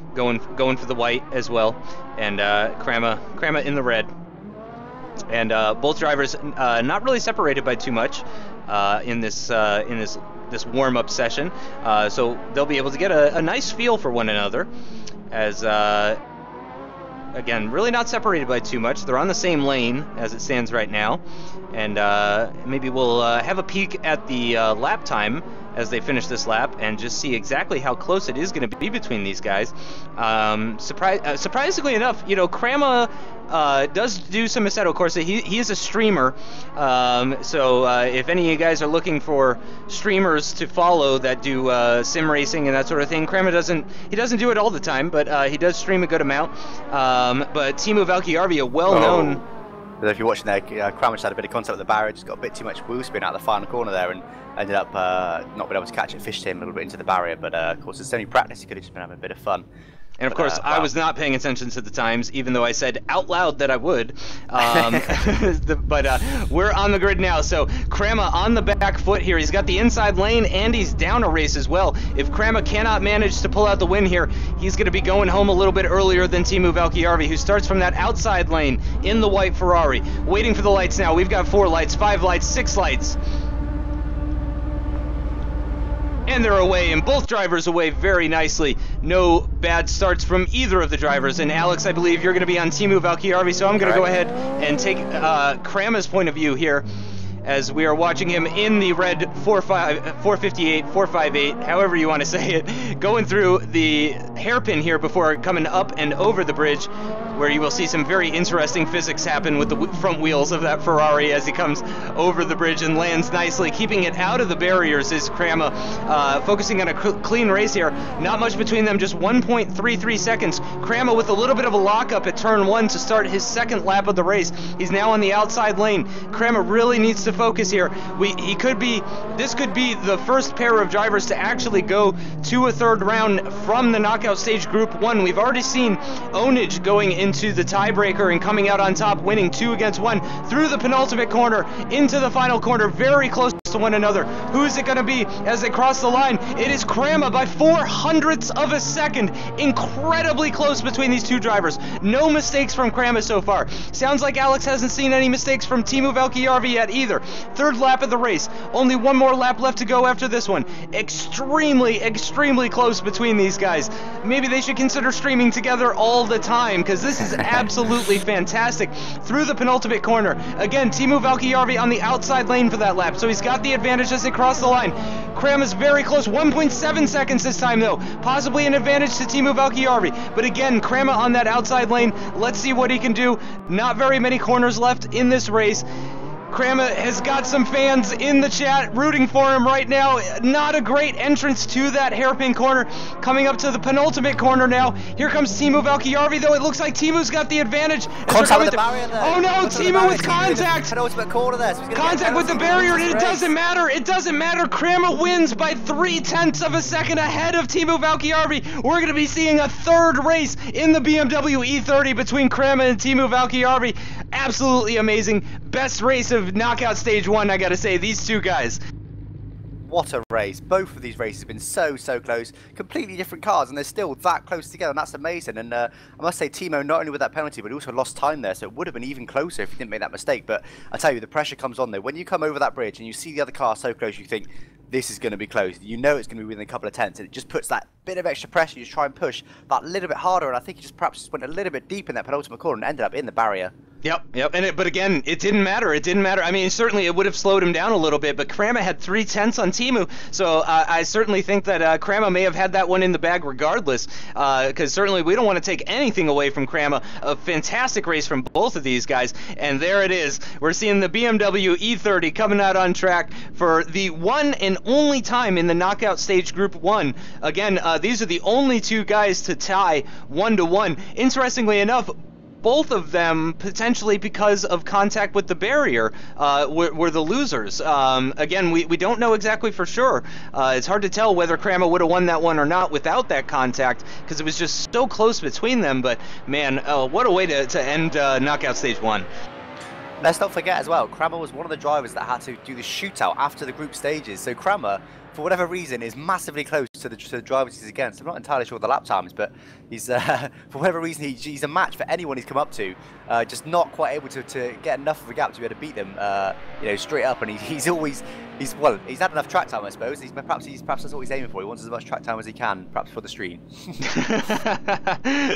going for the white as well. And Krama in the red. And both drivers not really separated by too much in this warm-up session, so they'll be able to get a nice feel for one another. As again, really not separated by too much. They're on the same lane as it stands right now, and maybe we'll have a peek at the lap time as they finish this lap and just see exactly how close it is going to be between these guys. Surprisingly enough, you know, Krama does do some Assetto Corsa. He is a streamer, so if any of you guys are looking for streamers to follow that do sim racing and that sort of thing, Krama doesn't do it all the time, but he does stream a good amount. But Teemu Valkjärvi, a well-known... If you're watching there, Krama just had a bit of contact with the barrier, just got a bit too much wheel spin out of the final corner there, and ended up not being able to catch it, fished him a little bit into the barrier. But of course, it's only practice. He could have just been having a bit of fun. And of course, I was not paying attention to the times, even though I said out loud that I would. But we're on the grid now, so Krama on the back foot here. He's got the inside lane, and he's down a race as well. If Krama cannot manage to pull out the win here, he's going to be going home a little bit earlier than Teemu Valkjärvi, who starts from that outside lane in the white Ferrari. Waiting for the lights now. We've got 4 lights, 5 lights, 6 lights. And they're away, and both drivers away very nicely. No bad starts from either of the drivers. And Alex, I believe you're going to be on Teemu Valkjärvi, so I'm going to go ahead and take Krama's point of view here, as we are watching him in the red 458, 458, however you want to say it, going through the hairpin here before coming up and over the bridge, where you will see some very interesting physics happen with the front wheels of that Ferrari as he comes over the bridge and lands nicely. Keeping it out of the barriers is Krama, focusing on a clean race here. Not much between them, just 1.33 seconds. Krama with a little bit of a lockup at turn 1 to start his second lap of the race. He's now on the outside lane. Krama really needs to focus here. This could be the first pair of drivers to actually go to a third round from the knockout stage group 1. We've already seen Ownage going into the tiebreaker and coming out on top, winning 2 against 1 through the penultimate corner into the final corner, very close to one another. Who is it going to be as they cross the line? It is Krama by 0.04 of a second. Incredibly close between these two drivers. No mistakes from Krama so far. Sounds like Alex hasn't seen any mistakes from Teemu Valkjärvi yet either. 3rd lap of the race. Only 1 more lap left to go after this one. Extremely close between these guys. Maybe they should consider streaming together all the time, because this is absolutely fantastic. Through the penultimate corner. Again, Teemu Valkjärvi on the outside lane for that lap, so he's got the advantage as they cross the line. Krama's very close, 1.7 seconds this time though. Possibly an advantage to Teemu Valkjärvi. But again, Krama on that outside lane. Let's see what he can do. Not very many corners left in this race. Krama has got some fans in the chat rooting for him right now. Not a great entrance to that hairpin corner. Coming up to the penultimate corner now. Here comes Teemu Valkjärvi, though. It looks like Teemu's got the advantage. Contact with the barrier there. Oh no, Teemu with contact. Penultimate corner there. So contact with the barrier, and it doesn't matter. It doesn't matter. Krama wins by 0.3 of a second ahead of Teemu Valkjärvi. We're going to be seeing a 3rd race in the BMW E30 between Krama and Teemu Valkjärvi. Absolutely amazing. Best race of knockout stage 1, I gotta say. These two guys. What a race. Both of these races have been so close. Completely different cars, and they're still that close together, and that's amazing. And I must say, Teemu, not only with that penalty, but he also lost time there, so it would have been even closer if he didn't make that mistake. But I tell you, the pressure comes on though. When you come over that bridge and you see the other car so close, you think, this is going to be close. You know it's going to be within a couple of tenths, and it just puts that bit of extra pressure. You just try and push that little bit harder, and I think he just perhaps went a little bit deep in that penultimate corner and ended up in the barrier. Yep. But again, it didn't matter. I mean, certainly it would have slowed him down a little bit, but Krama had 0.3 on Teemu, so I certainly think that Krama may have had that one in the bag regardless, because certainly we don't want to take anything away from Krama. A fantastic race from both of these guys, and there it is. We're seeing the BMW E30 coming out on track for the one and only time in the knockout stage group 1. Again, these are the only 2 guys to tie 1-1. Interestingly enough, both of them, potentially because of contact with the barrier, were the losers. Again, we don't know exactly for sure. It's hard to tell whether Krama would have won that one or not without that contact, because it was just so close between them. But man, what a way to end knockout stage 1. Let's not forget as well, Krama was one of the drivers that had to do the shootout after the group stages. So Krama, for whatever reason, is massively close to the drivers he's against. I'm not entirely sure of the lap times, but he's for whatever reason he's a match for anyone he's come up to. Just not quite able to get enough of a gap to be able to beat them, straight up. And he's had enough track time, I suppose. Perhaps that's what he's aiming for. He wants as much track time as he can, perhaps for the stream.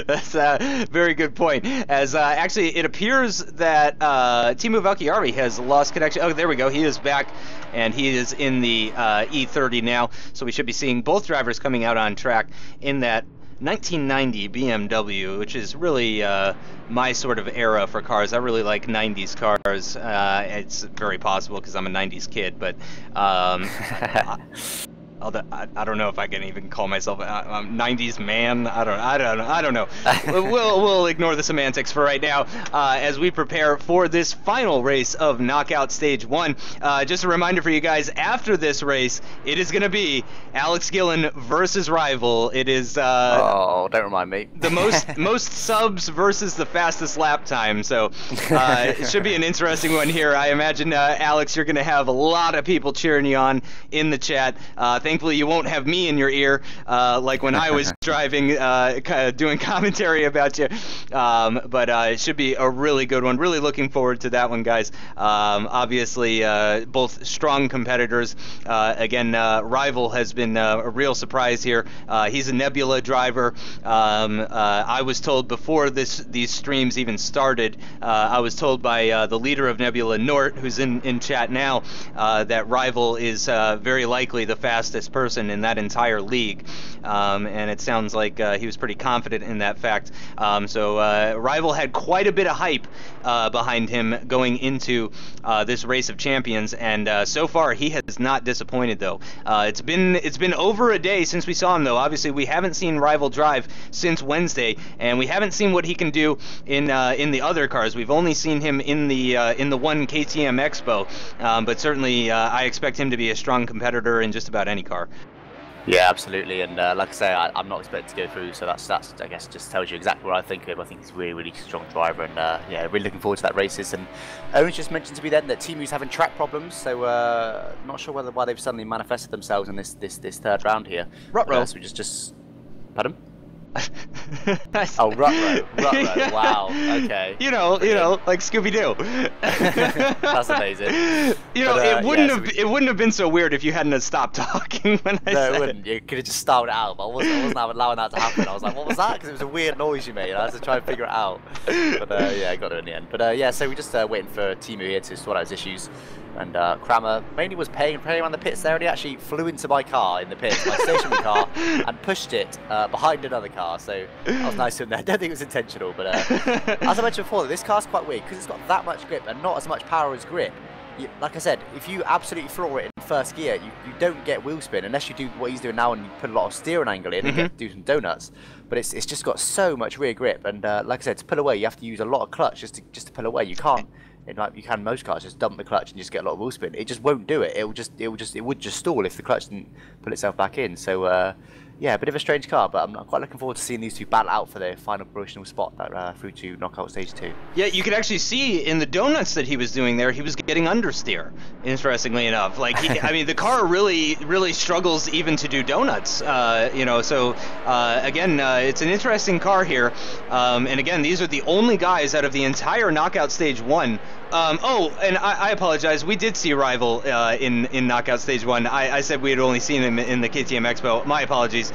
That's a very good point. As actually, it appears that Teemu Valkjärvi has lost connection. Oh, there we go. He is back. and he is in the E30 now. So we should be seeing both drivers coming out on track in that 1990 BMW, which is really my sort of era for cars. I really like 90s cars. It's very possible because I'm a 90s kid, but I don't know if I can even call myself a 90s man. I don't know. We'll ignore the semantics for right now as we prepare for this final race of Knockout Stage 1. Just a reminder for you guys, after this race, it is going to be Alex Gillon versus Rival. It is oh, don't remind me. The most subs versus the fastest lap time. So it should be an interesting one here. I imagine, Alex, you're going to have a lot of people cheering you on in the chat. Thankfully, you won't have me in your ear like when I was driving, doing commentary about you. But it should be a really good one. Really looking forward to that one, guys. Obviously, both strong competitors. Again, Rival has been a real surprise here. He's a Nebula driver. I was told before these streams even started, I was told by the leader of Nebula, Nort, who's in chat now, that Rival is very likely the fastest person in that entire league, and it sounds like he was pretty confident in that fact. So Rival had quite a bit of hype behind him going into this Race of Champions, and so far he has not disappointed though. It's been over a day since we saw him though. Obviously we haven't seen Rival drive since Wednesday, and we haven't seen what he can do in the other cars. We've only seen him in the one KTM Expo, but certainly I expect him to be a strong competitor in just about any car. Yeah, absolutely, and like I say, I'm not expected to go through, so that's I guess just tells you exactly what I think of him. I think he's a really strong driver, and yeah, really looking forward to that races. And Ownage just mentioned to me then that Timu's having track problems, so not sure why they've suddenly manifested themselves in this third round here. Ruh-roh. So we just pardon? Oh, Ruh-roh. Wow. Okay. You know, like Scooby-Doo. That's amazing. It wouldn't have been so weird if you hadn't have stopped talking when I said No, it wouldn't. You could have just started it out, but I wasn't allowing that to happen. I was like, what was that? Because it was a weird noise you made. I had to try and figure it out. But yeah, I got it in the end. But yeah, so we're just waiting for Timu here to sort out his issues. And Kramer mainly was paying around the pits there, and he actually flew into my car in the pits, my stationary car, and pushed it behind another car. So that was nice of him there. I don't think it was intentional, but as I mentioned before, this car's quite weird because it's got that much grip and not as much power as grip. Like I said, if you absolutely floor it in first gear, you don't get wheel spin unless you do what he's doing now and you put a lot of steering angle in and do some donuts. But it's just got so much rear grip, and like I said, to pull away, you have to use a lot of clutch just to pull away. You can't. Like you can most cars, just dump the clutch and just get a lot of wheel spin. It just won't do it. It would just stall if the clutch didn't pull itself back in. So yeah, a bit of a strange car, but I'm quite looking forward to seeing these two battle out for their final promotional spot that through to Knockout Stage 2. Yeah, you could actually see in the donuts that he was doing there, he was getting understeer, interestingly enough. Like, I mean, the car really struggles even to do donuts, you know, so again, it's an interesting car here, and again, these are the only guys out of the entire Knockout Stage 1. Oh, and I apologize. We did see Rival in Knockout Stage 1. I said we had only seen him in the KTM Expo. My apologies.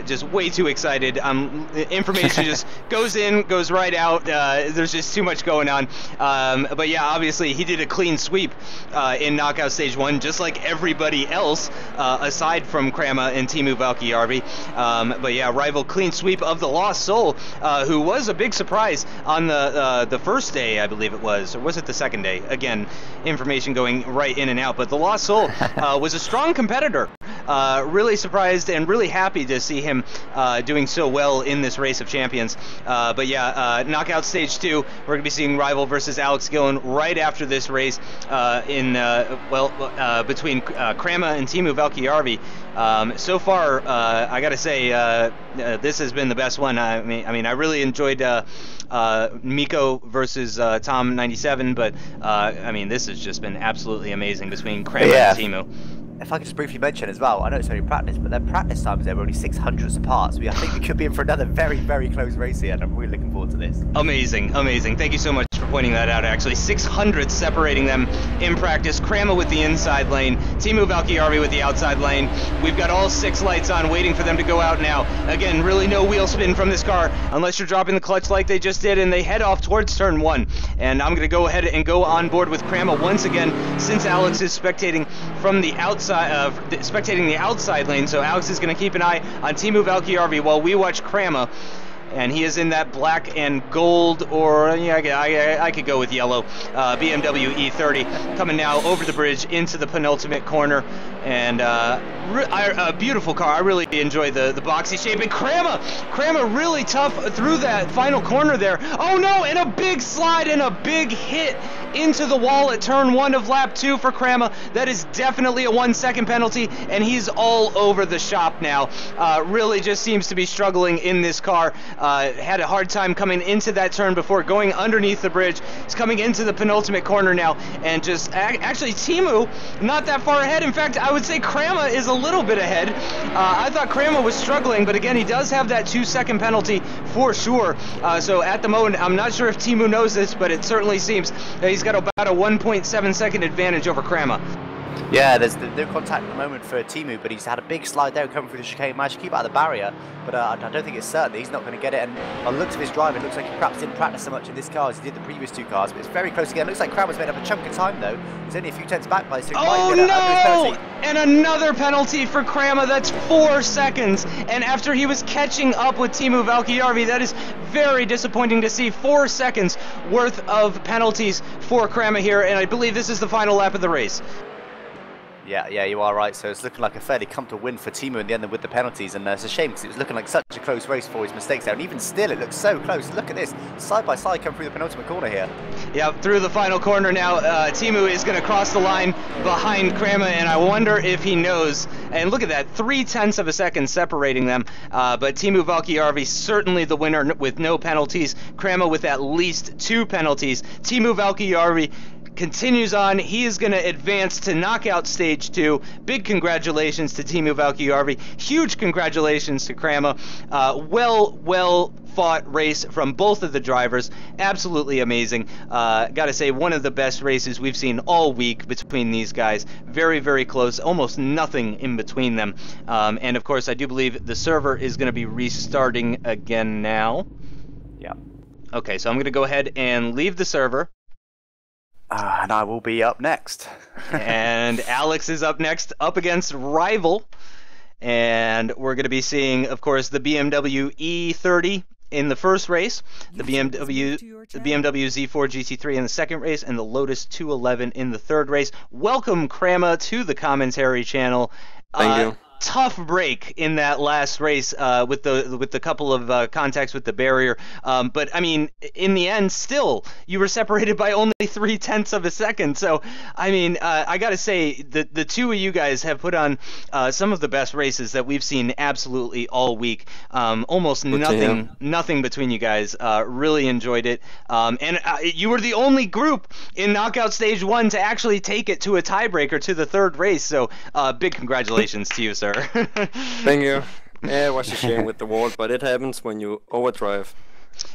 Just way too excited. Information just goes right out. There's just too much going on. But yeah, obviously he did a clean sweep in Knockout Stage 1, just like everybody else, aside from Krama and Timu Valkjärvi. But yeah, Rival clean sweep of the Lost Soul, who was a big surprise on the first day, I believe it was, or was it the second day? Again, information going right in and out, but the Lost Soul was a strong competitor. Really surprised and really happy to see him doing so well in this Race of Champions. But yeah, Knockout Stage 2, we're going to be seeing Rival versus Alex Gillon right after this race between Krama and Timu Valkjärvi. So far, I got to say, this has been the best one. I mean, I really enjoyed Mikko versus Tom 97, but I mean, this has just been absolutely amazing between Krama and Timu. If I could just briefly mention as well, I know it's only practice, but their practice times they were only 600ths apart, so I think we could be in for another very close race here, and I'm really looking forward to this. Amazing. Thank you so much for pointing that out, actually. 600 separating them in practice. Krama with the inside lane, Teemu Valkjärvi with the outside lane. We've got all 6 lights on, waiting for them to go out now. Again, really no wheel spin from this car, unless you're dropping the clutch like they just did, and they head off towards turn 1. And I'm going to go ahead and go on board with Krama once again, since Alex is spectating from the outside, spectating the outside lane. So Alex is going to keep an eye on Teemu Valkjärvi while we watch Krama. And he is in that black and gold, or yeah, I could go with yellow, BMW E30, coming now over the bridge into the penultimate corner. And a beautiful car. I really enjoy the boxy shape. And Krama really tough through that final corner there. Oh no, and a big slide and a big hit into the wall at turn 1 of lap 2 for Krama. That is definitely a 1-second penalty, and he's all over the shop now. Really just seems to be struggling in this car. Had a hard time coming into that turn before going underneath the bridge. He's coming into the penultimate corner now, and just actually Teemu not that far ahead. In fact, I would say Krama is a little bit ahead. I thought Krama was struggling, but again, he does have that 2-second penalty for sure. So at the moment, I'm not sure if Teemu knows this, but it certainly seems that he's got about a 1.7-second advantage over Krama. Yeah, there's no contact at the moment for Teemu, but he's had a big slide down coming through the chicane. Managed to keep out of the barrier, but I don't think it's certain that he's not going to get it. And on the looks of his driving, it looks like he perhaps didn't practice so much in this car as he did the previous 2 cars. But it's very close again. It looks like Krama's made up a chunk of time though. He's only a few tenths back by, so he might get no! And another penalty for Krama. That's 4 seconds. And after he was catching up with Teemu Valkjärvi, that is very disappointing to see. 4 seconds worth of penalties for Krama here, and I believe this is the final lap of the race. Yeah, you are right. So it's looking like a fairly comfortable win for Teemu in the end with the penalties, and it's a shame because it was looking like such a close race for his mistakes there. And even still, it looks so close. Look at this, side by side, come through the penultimate corner here. Yeah, through the final corner now. Teemu is going to cross the line behind Krama, and I wonder if he knows. And look at that, 0.3 of a second separating them. But Teemu Valkjärvi certainly the winner with no penalties. Krama with at least 2 penalties. Teemu Valkjärvi continues on. He is going to advance to knockout stage 2. Big congratulations to Teemu Valkjärvi. Huge congratulations to Krama. Well fought race from both of the drivers. Absolutely amazing. Gotta say, one of the best races we've seen all week between these guys. Very, very close. Almost nothing in between them. And of course, I do believe the server is going to be restarting again now. Yeah. Okay, so I'm going to go ahead and leave the server. And I will be up next. And Alex is up next, up against Rival. And we're going to be seeing, of course, the BMW E30 in the first race, the BMW Z4 GT3 in the second race, and the Lotus 211 in the third race. Welcome, Krama, to the commentary channel. Thank you. Tough break in that last race with the couple of contacts with the barrier, but I mean, in the end, still you were separated by only 0.3 of a second. So I mean, I gotta say the 2 of you guys have put on some of the best races that we've seen absolutely all week. Almost nothing between you guys. Really enjoyed it, and you were the only group in knockout stage 1 to actually take it to a tiebreaker to the third race. So big congratulations to you, sir. Thank you. Yeah, it was a shame with the wall, but it happens when you overdrive.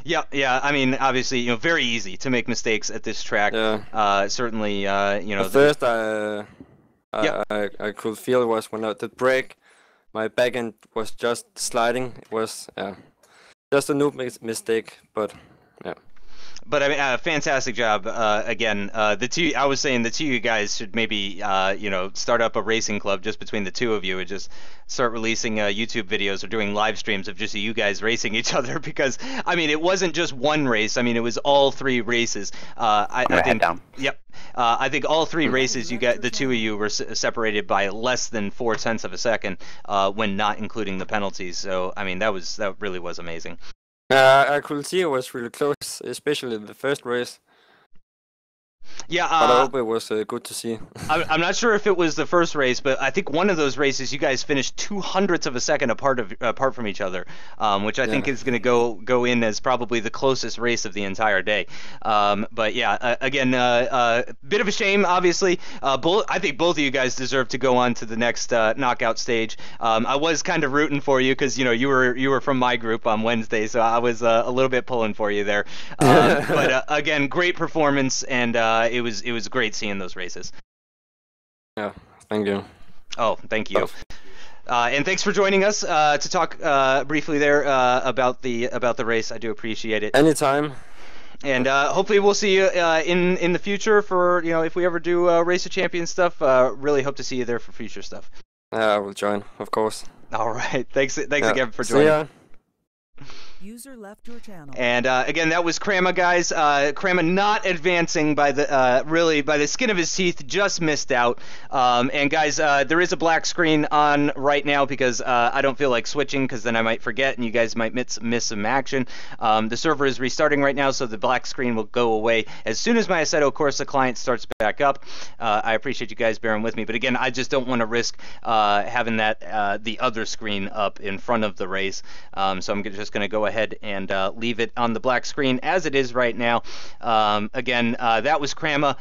Yeah. I mean, obviously, very easy to make mistakes at this track. Yeah. Certainly, At first, I could feel it was when I did brake, my back end was just sliding. It was just a noob mistake, but yeah. But I mean, fantastic job again. I was saying the 2 of you guys should maybe start up a racing club just between the 2 of you and just start releasing YouTube videos or doing live streams of just you guys racing each other, because I mean, it wasn't just one race. I mean, it was all 3 races. I think. Yep. I think all 3 races the 2 of you were separated by less than 0.4 of a second when not including the penalties. So I mean, that really was amazing. I could see it was really close, especially in the first race. Yeah, but I hope it was good to see. I'm not sure if it was the first race, but I think one of those races you guys finished 200ths of a second apart from each other, which I think is going to go in as probably the closest race of the entire day. But yeah, again, bit of a shame, obviously. I think both of you guys deserve to go on to the next knockout stage. I was kind of rooting for you because you were from my group on Wednesday, so I was a little bit pulling for you there. But again, great performance, and it was great seeing those races. Yeah, thank you. Oh, thank you. And thanks for joining us to talk briefly there about the race. I do appreciate it. Anytime. And hopefully we'll see you in the future for if we ever do Race of Champions stuff. Really hope to see you there for future stuff. I will join, of course. All right. Thanks again for joining. See ya. User left your channel. And again, that was Krama, guys. Krama not advancing by the skin of his teeth, just missed out. And guys, there is a black screen on right now because I don't feel like switching because then I might forget and you guys might miss some action. The server is restarting right now, so the black screen will go away as soon as my Assetto Corsa client starts back up. I appreciate you guys bearing with me, but again, I just don't want to risk having that the other screen up in front of the race. So I'm just going to go ahead and leave it on the black screen as it is right now. Again, that was Krama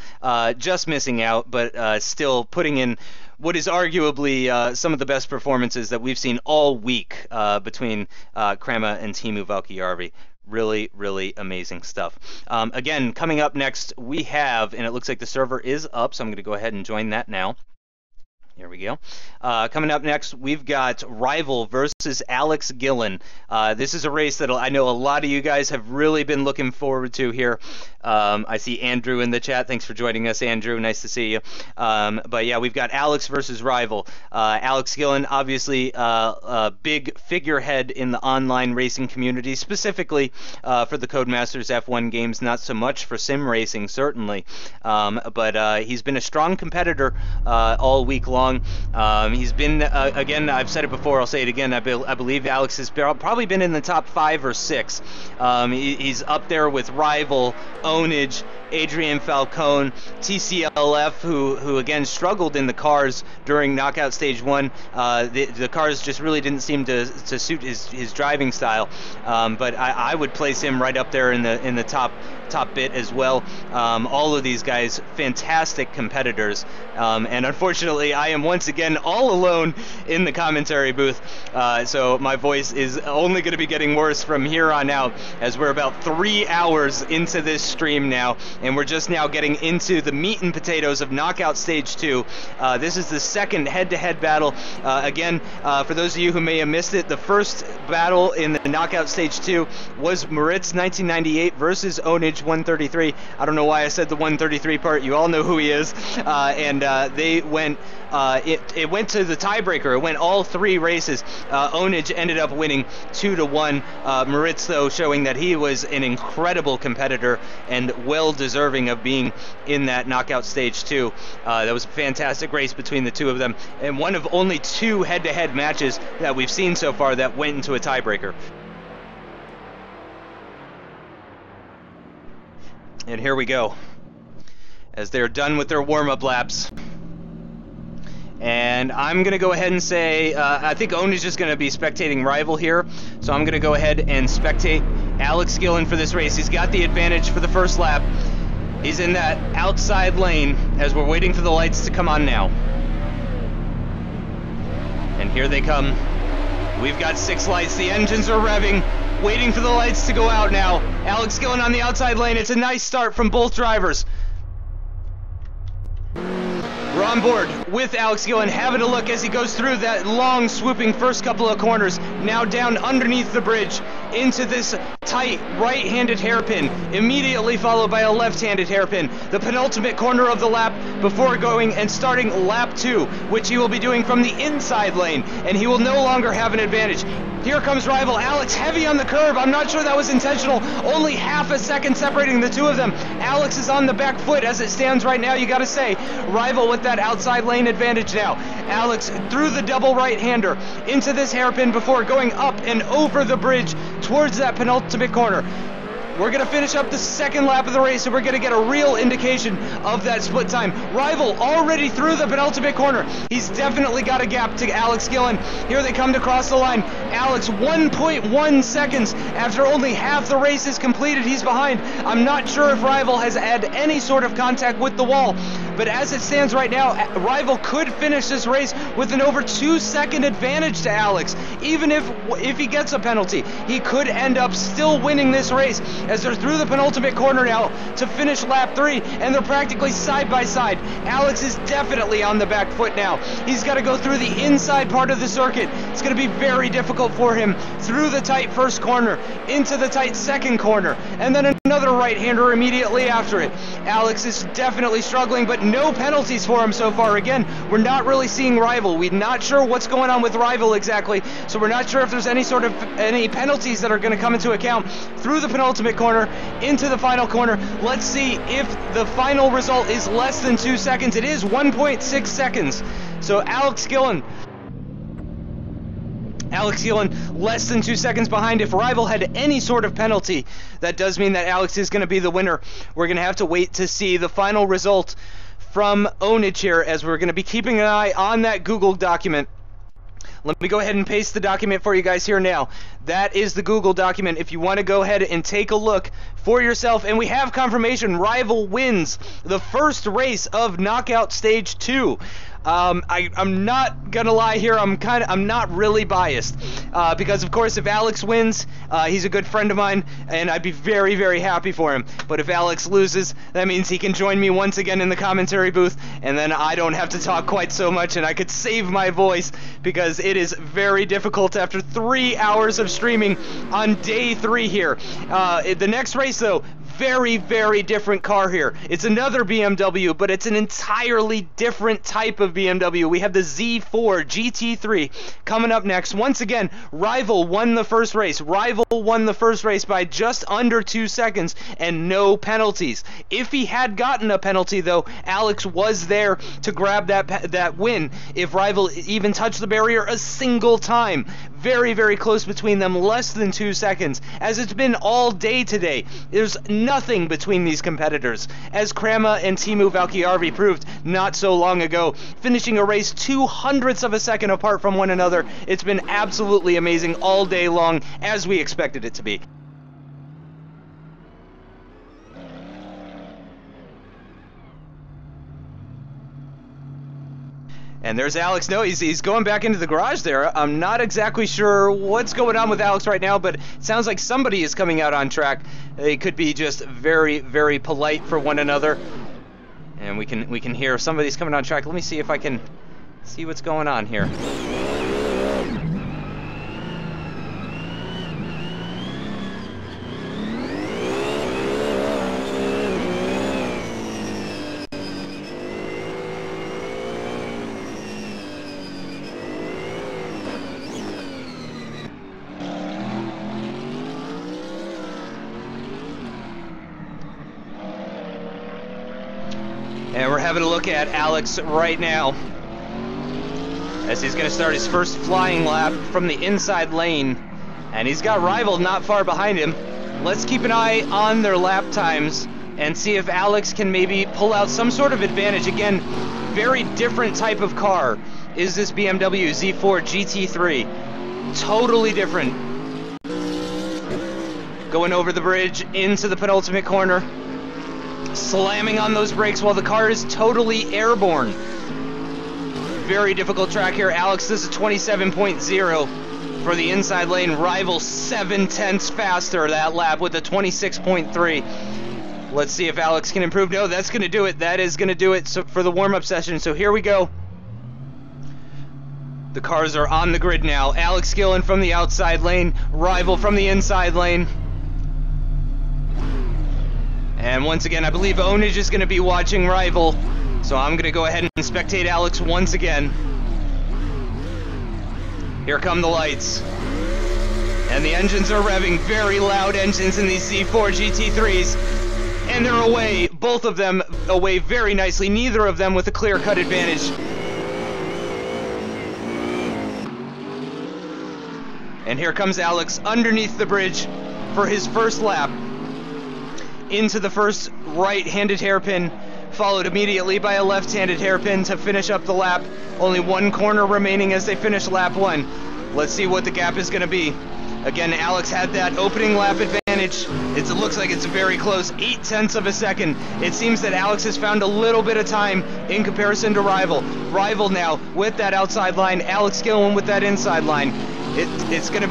just missing out, but still putting in what is arguably some of the best performances that we've seen all week between Krama and Teemu Valkjärvi. Really, really amazing stuff. Again, coming up next, we have, and it looks like the server is up, so I'm going to go ahead and join that now. Here we go. Coming up next, we've got Rival versus Alex Gillon. This is a race that I know a lot of you guys have really been looking forward to here. I see Andrew in the chat. Thanks for joining us, Andrew. Nice to see you. But yeah, we've got Alex versus Rival. Alex Gillon, obviously a big figurehead in the online racing community, specifically for the Codemasters F1 games, not so much for sim racing, certainly. But he's been a strong competitor all week long. He's been, again, I've said it before, I'll say it again, I believe Alex has probably been in the top 5 or 6. He's up there with Rival, Ownage, Adrian Falcone, TCLF, who again struggled in the cars during knockout stage 1. The cars just really didn't seem to suit his driving style. But I would place him right up there in the top bit as well. All of these guys, fantastic competitors. And unfortunately, I am once again all alone in the commentary booth. So my voice is only going to be getting worse from here on out, as we're about 3 hours into this stream now, and we're just now getting into the meat and potatoes of knockout stage 2. This is the second head-to-head battle. Again, for those of you who may have missed it, the first battle in the knockout stage 2 was Moritz 1998 versus Ownage 133. I don't know why I said the 133 part. You all know who he is. And they went. It went to the tiebreaker. It went all 3 races. Ownage ended up winning 2-1. Moritz, though, showing that he was an incredible competitor and well deserving of being in that knockout stage 2. That was a fantastic race between the two of them, and one of only 2 head-to-head matches that we've seen so far that went into a tiebreaker. And here we go, as they're done with their warm-up laps. And I'm going to go ahead and say, I think Ownage is just going to be spectating Rival here. So I'm going to go ahead and spectate Alex Gillon for this race. He's got the advantage for the first lap. He's in that outside lane as we're waiting for the lights to come on now. And here they come. We've got 6 lights. The engines are revving, waiting for the lights to go out now. Alex Gillon on the outside lane. It's a nice start from both drivers. We're on board with Alex Gillon, having a look as he goes through that long, swooping first couple of corners, now down underneath the bridge, into this tight right-handed hairpin, immediately followed by a left-handed hairpin. The penultimate corner of the lap before going and starting lap 2, which he will be doing from the inside lane, and he will no longer have an advantage. Here comes Rival. Alex heavy on the curb. I'm not sure that was intentional. Only half a second separating the two of them. Alex is on the back foot as it stands right now, you gotta say. Rival with that outside lane advantage now. Alex through the double right-hander into this hairpin before going up and over the bridge towards that penultimate corner. We're going to finish up the second lap of the race, and we're going to get a real indication of that split time. Rival already through the penultimate corner. He's definitely got a gap to Alex Gillon. Here they come to cross the line. Alex 1.1 seconds after only half the race is completed. He's behind. I'm not sure if Rival has had any sort of contact with the wall, but as it stands right now, Rival could finish this race with an over 2-second advantage to Alex. Even if he gets a penalty, he could end up still winning this race, as they're through the penultimate corner now to finish lap 3, and they're practically side by side. Alex is definitely on the back foot now. He's got to go through the inside part of the circuit. It's going to be very difficult for him through the tight first corner, into the tight second corner, and then another right-hander immediately after it. Alex is definitely struggling, but no penalties for him so far. Again, we're not really seeing Rival. We're not sure what's going on with Rival exactly, so we're not sure if there's any penalties that are going to come into account through the penultimate corner into the final corner. Let's see if the final result is less than 2 seconds. It is 1.6 seconds. So Alex Gillon less than 2 seconds behind. If Rival had any sort of penalty, that does mean that Alex is going to be the winner. We're going to have to wait to see the final result from Ownage here, as we're going to be keeping an eye on that Google document. Let me go ahead and paste the document for you guys here now. That is the Google document if you want to go ahead and take a look for yourself. And we have confirmation. Rival wins the first race of Knockout Stage 2. I'm not gonna lie here, I'm not really biased, because of course if Alex wins, he's a good friend of mine, and I'd be very, very happy for him. But if Alex loses, that means he can join me once again in the commentary booth, and then I don't have to talk quite so much, and I could save my voice, because it is very difficult after 3 hours of streaming on day 3 here. The next race though, very, very different car here. It's another BMW, but it's an entirely different type of BMW. We have the Z4 GT3 coming up next. Once again, Rival won the first race. Rival won the first race by just under 2 seconds and no penalties. If he had gotten a penalty, though, Alex was there to grab that win. If Rival even touched the barrier a single time. Very, very close between them, less than 2 seconds, as it's been all day today. There's nothing between these competitors, as Krama and Teemu Valkjärvi proved not so long ago, finishing a race 0.02 of a second apart from one another. It's been absolutely amazing all day long, as we expected it to be. And there's Alex. No, he's going back into the garage there. I'm not exactly sure what's going on with Alex right now, but it sounds like somebody is coming out on track. They could be just very, very polite for one another. And we can hear somebody's coming on track. Let me see if I can see what's going on here. And we're having a look at Alex right now, as he's going to start his first flying lap from the inside lane. And he's got Rival not far behind him. Let's keep an eye on their lap times and see if Alex can maybe pull out some sort of advantage. Again, very different type of car is this BMW Z4 GT3. Totally different. Going over the bridge into the penultimate corner. Slamming on those brakes while the car is totally airborne. Very difficult track here. Alex, this is 27.0 for the inside lane. Rival 7/10 faster that lap with a 26.3. Let's see if Alex can improve. No, that's going to do it. That is going to do it for the warm-up session. So here we go. The cars are on the grid now. Alex Gillon from the outside lane. Rival from the inside lane. And once again, I believe Ownage is going to be watching Rival, so I'm going to go ahead and spectate Alex once again. Here come the lights. And the engines are revving, very loud engines in these Z4 GT3s. And they're away, both of them away very nicely, neither of them with a clear-cut advantage. And here comes Alex underneath the bridge for his first lap. into the first right-handed hairpin, followed immediately by a left-handed hairpin to finish up the lap. Only one corner remaining as they finish lap 1. Let's see what the gap is going to be. Again, Alex had that opening lap advantage. It looks like it's very close, 0.8 of a second. It seems that Alex has found a little bit of time in comparison to Rival. Rival now with that outside line, Alex Gillon with that inside line. It's gonna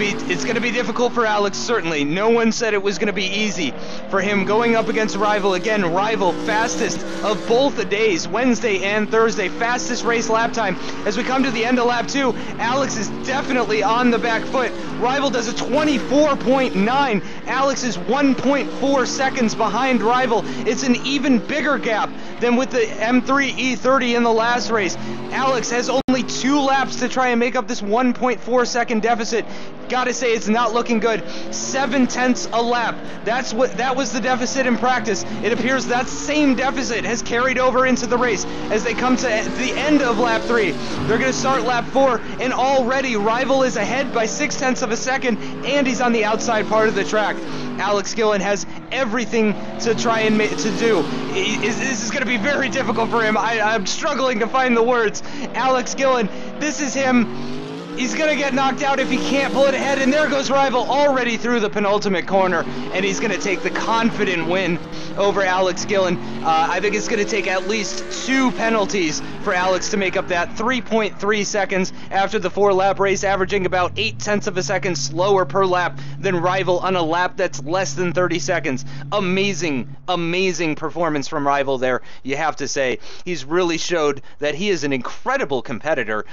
be difficult for Alex, certainly. No one said it was gonna be easy for him going up against Rival. Again, Rival fastest of both the days, Wednesday and Thursday, fastest race lap time. As we come to the end of lap 2, Alex is definitely on the back foot. Rival does a 24.9. Alex is 1.4 seconds behind Rival. It's an even bigger gap than with the M3 E30 in the last race. Alex has only 2 laps to try and make up this 1.4 second deficit. Gotta say, it's not looking good. 0.7 a lap. That was the deficit in practice. It appears that same deficit has carried over into the race as they come to the end of lap 3. They're gonna start lap 4, and already Rival is ahead by 0.6 of a second, and he's on the outside part of the track. Alex Gillon has everything to try and to do. This is going to be very difficult for him. I'm struggling to find the words. Alex Gillon, this is him. He's going to get knocked out if he can't pull it ahead, and there goes Rival already through the penultimate corner, and he's going to take the confident win over Alex Gillon. I think it's going to take at least 2 penalties for Alex to make up that 3.3 seconds after the 4-lap race, averaging about 0.8 of a second slower per lap than Rival on a lap that's less than 30 seconds. Amazing, amazing performance from Rival there, you have to say. He's really showed that he is an incredible competitor.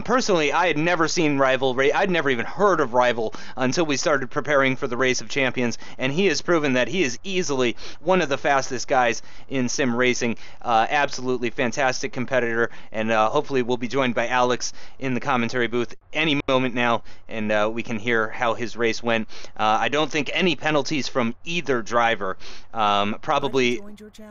Personally, I had never seen Rival. I'd never even heard of Rival until we started preparing for the Race of Champions, and he has proven that he is easily one of the fastest guys in sim racing. Absolutely fantastic competitor, and hopefully we'll be joined by Alex in the commentary booth any moment now, and we can hear how his race went. I don't think any penalties from either driver. Probably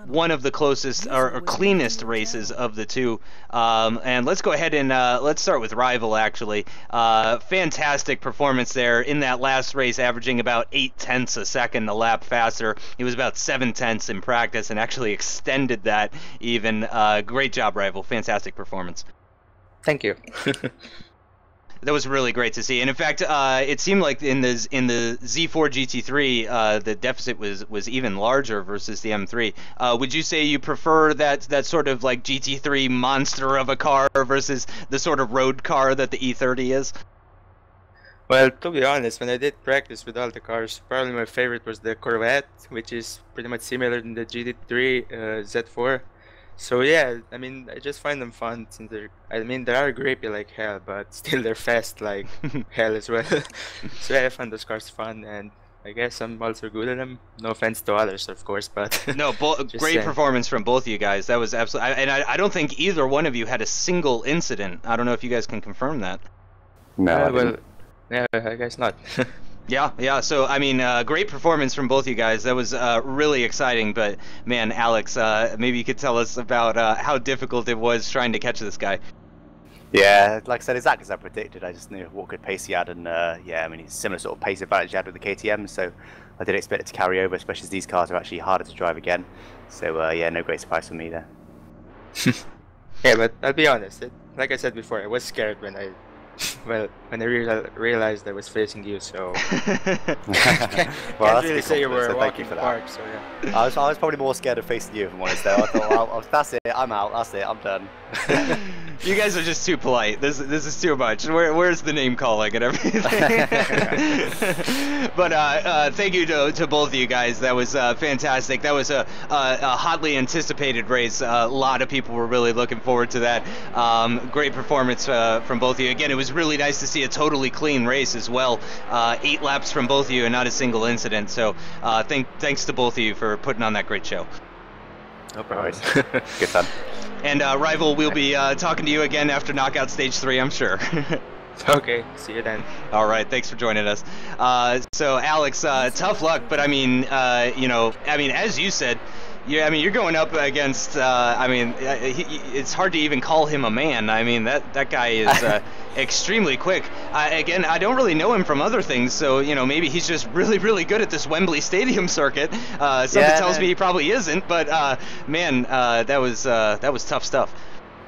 one of the closest or cleanest races of the two. And let's go ahead and let's start with Rival, actually. Fantastic performance there in that last race, averaging about 0.8 a second a lap faster. He was about 0.7 in practice and actually extended that even. Great job, Rival. Fantastic performance. Thank you. That was really great to see, and in fact, it seemed like in the Z4 GT3, the deficit was even larger versus the M3. Would you say you prefer that sort of like GT3 monster of a car versus the sort of road car that the E30 is? Well, to be honest, when I did practice with all the cars, probably my favorite was the Corvette, which is pretty much similar to the GT3 Z4. So yeah, I mean, I just find them fun since they are grippy like hell, but still they're fast like hell as well. So yeah, I find those cars fun, and I guess I'm also good at them. No offense to others, of course, but no, great performance from both of you guys. That was absolutely, and I don't think either one of you had a single incident. I don't know if you guys can confirm that. No, well, yeah, I guess not. Yeah. So, I mean, great performance from both you guys. That was really exciting. But, man, Alex, maybe you could tell us about how difficult it was trying to catch this guy. Yeah, like I said, exactly as I predicted. I just knew what good pace he had, and yeah, I mean, he's similar sort of pace advantage he had with the KTM, so I did expect it to carry over, especially as these cars are actually harder to drive again. So, yeah, no great surprise for me there. Yeah, but I'll be honest. Like I said before, I was scared when I realized I was facing you, so can't really say you were walking the park, so yeah. I was probably more scared of facing you, if I'm honest, though. I thought, that's it, I'm out, that's it, I'm done. You guys are just too polite. This is too much. Where's the name calling and everything? But thank you to both of you guys. That was fantastic. That was a hotly anticipated race. A lot of people were really looking forward to that. Great performance from both of you. Again, it was really nice to see a totally clean race as well. 8 laps from both of you and not a single incident. So thanks to both of you for putting on that great show. No problem. Good fun. And Rival, we'll be talking to you again after Knockout Stage 3, I'm sure. Okay, see you then. All right, thanks for joining us. So Alex, tough luck, but I mean, as you said, you're going up against. It's hard to even call him a man. I mean, that guy is extremely quick. Again, I don't really know him from other things, so maybe he's just really, really good at this Wembley Stadium circuit. Something tells me he probably isn't, but man, that was tough stuff.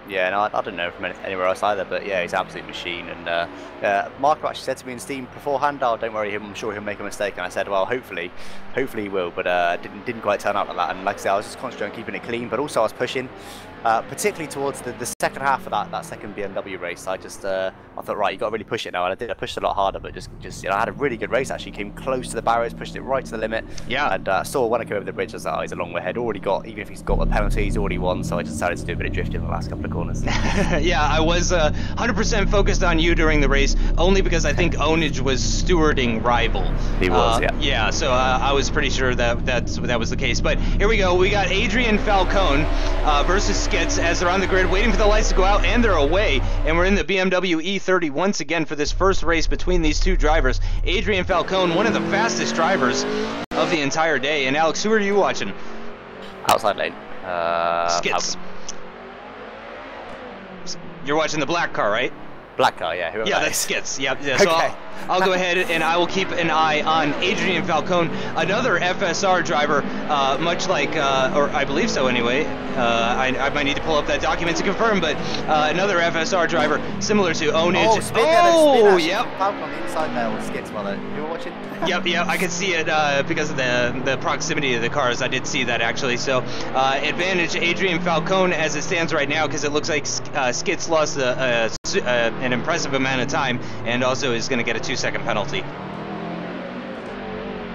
Yeah, no, I don't know from anywhere else either, but yeah, he's an absolute machine. And Marco actually said to me in Steam beforehand, "Oh, don't worry, I'm sure he'll make a mistake." And I said, "Well, hopefully he will," but didn't quite turn out like that. And like I said, I was just concentrating on keeping it clean, but also I was pushing, particularly towards the second half of that second BMW race. I thought, right, you got to really push it now, and I did. I pushed a lot harder, but just I had a really good race actually. Came close to the barriers, pushed it right to the limit. Yeah. And saw when I came over the bridge, I was like, oh, he's a long way ahead. Even if he's got a penalty, he's already won. So I just decided to do a bit of drifting in the last couple of corners. Yeah, I was 100% focused on you during the race, only because I think Ownage was stewarding Rival. He was, yeah. Yeah, so I was pretty sure that was the case. But here we go. We got Adrian Falcone versus Skits as they're on the grid, waiting for the lights to go out, and they're away. And we're in the BMW E30 once again for this first race between these two drivers. Adrian Falcone, one of the fastest drivers of the entire day. And Alex, who are you watching? Outside lane. Skits. You're watching the black car, right? Black car, yeah. Whoever Yeah, that that's is. Skits. Yeah. So Okay. I'll go ahead and I will keep an eye on Adrian Falcone, another FSR driver, much like, or I believe so anyway. I might need to pull up that document to confirm, but another FSR driver similar to Ownage. Oh, spin yep. Falcon on the inside there with Skits while you were watching. Yep, I could see it because of the proximity of the cars. I did see that actually. So advantage Adrian Falcone as it stands right now, because it looks like Skits lost an impressive amount of time and also is going to get a 2-second penalty.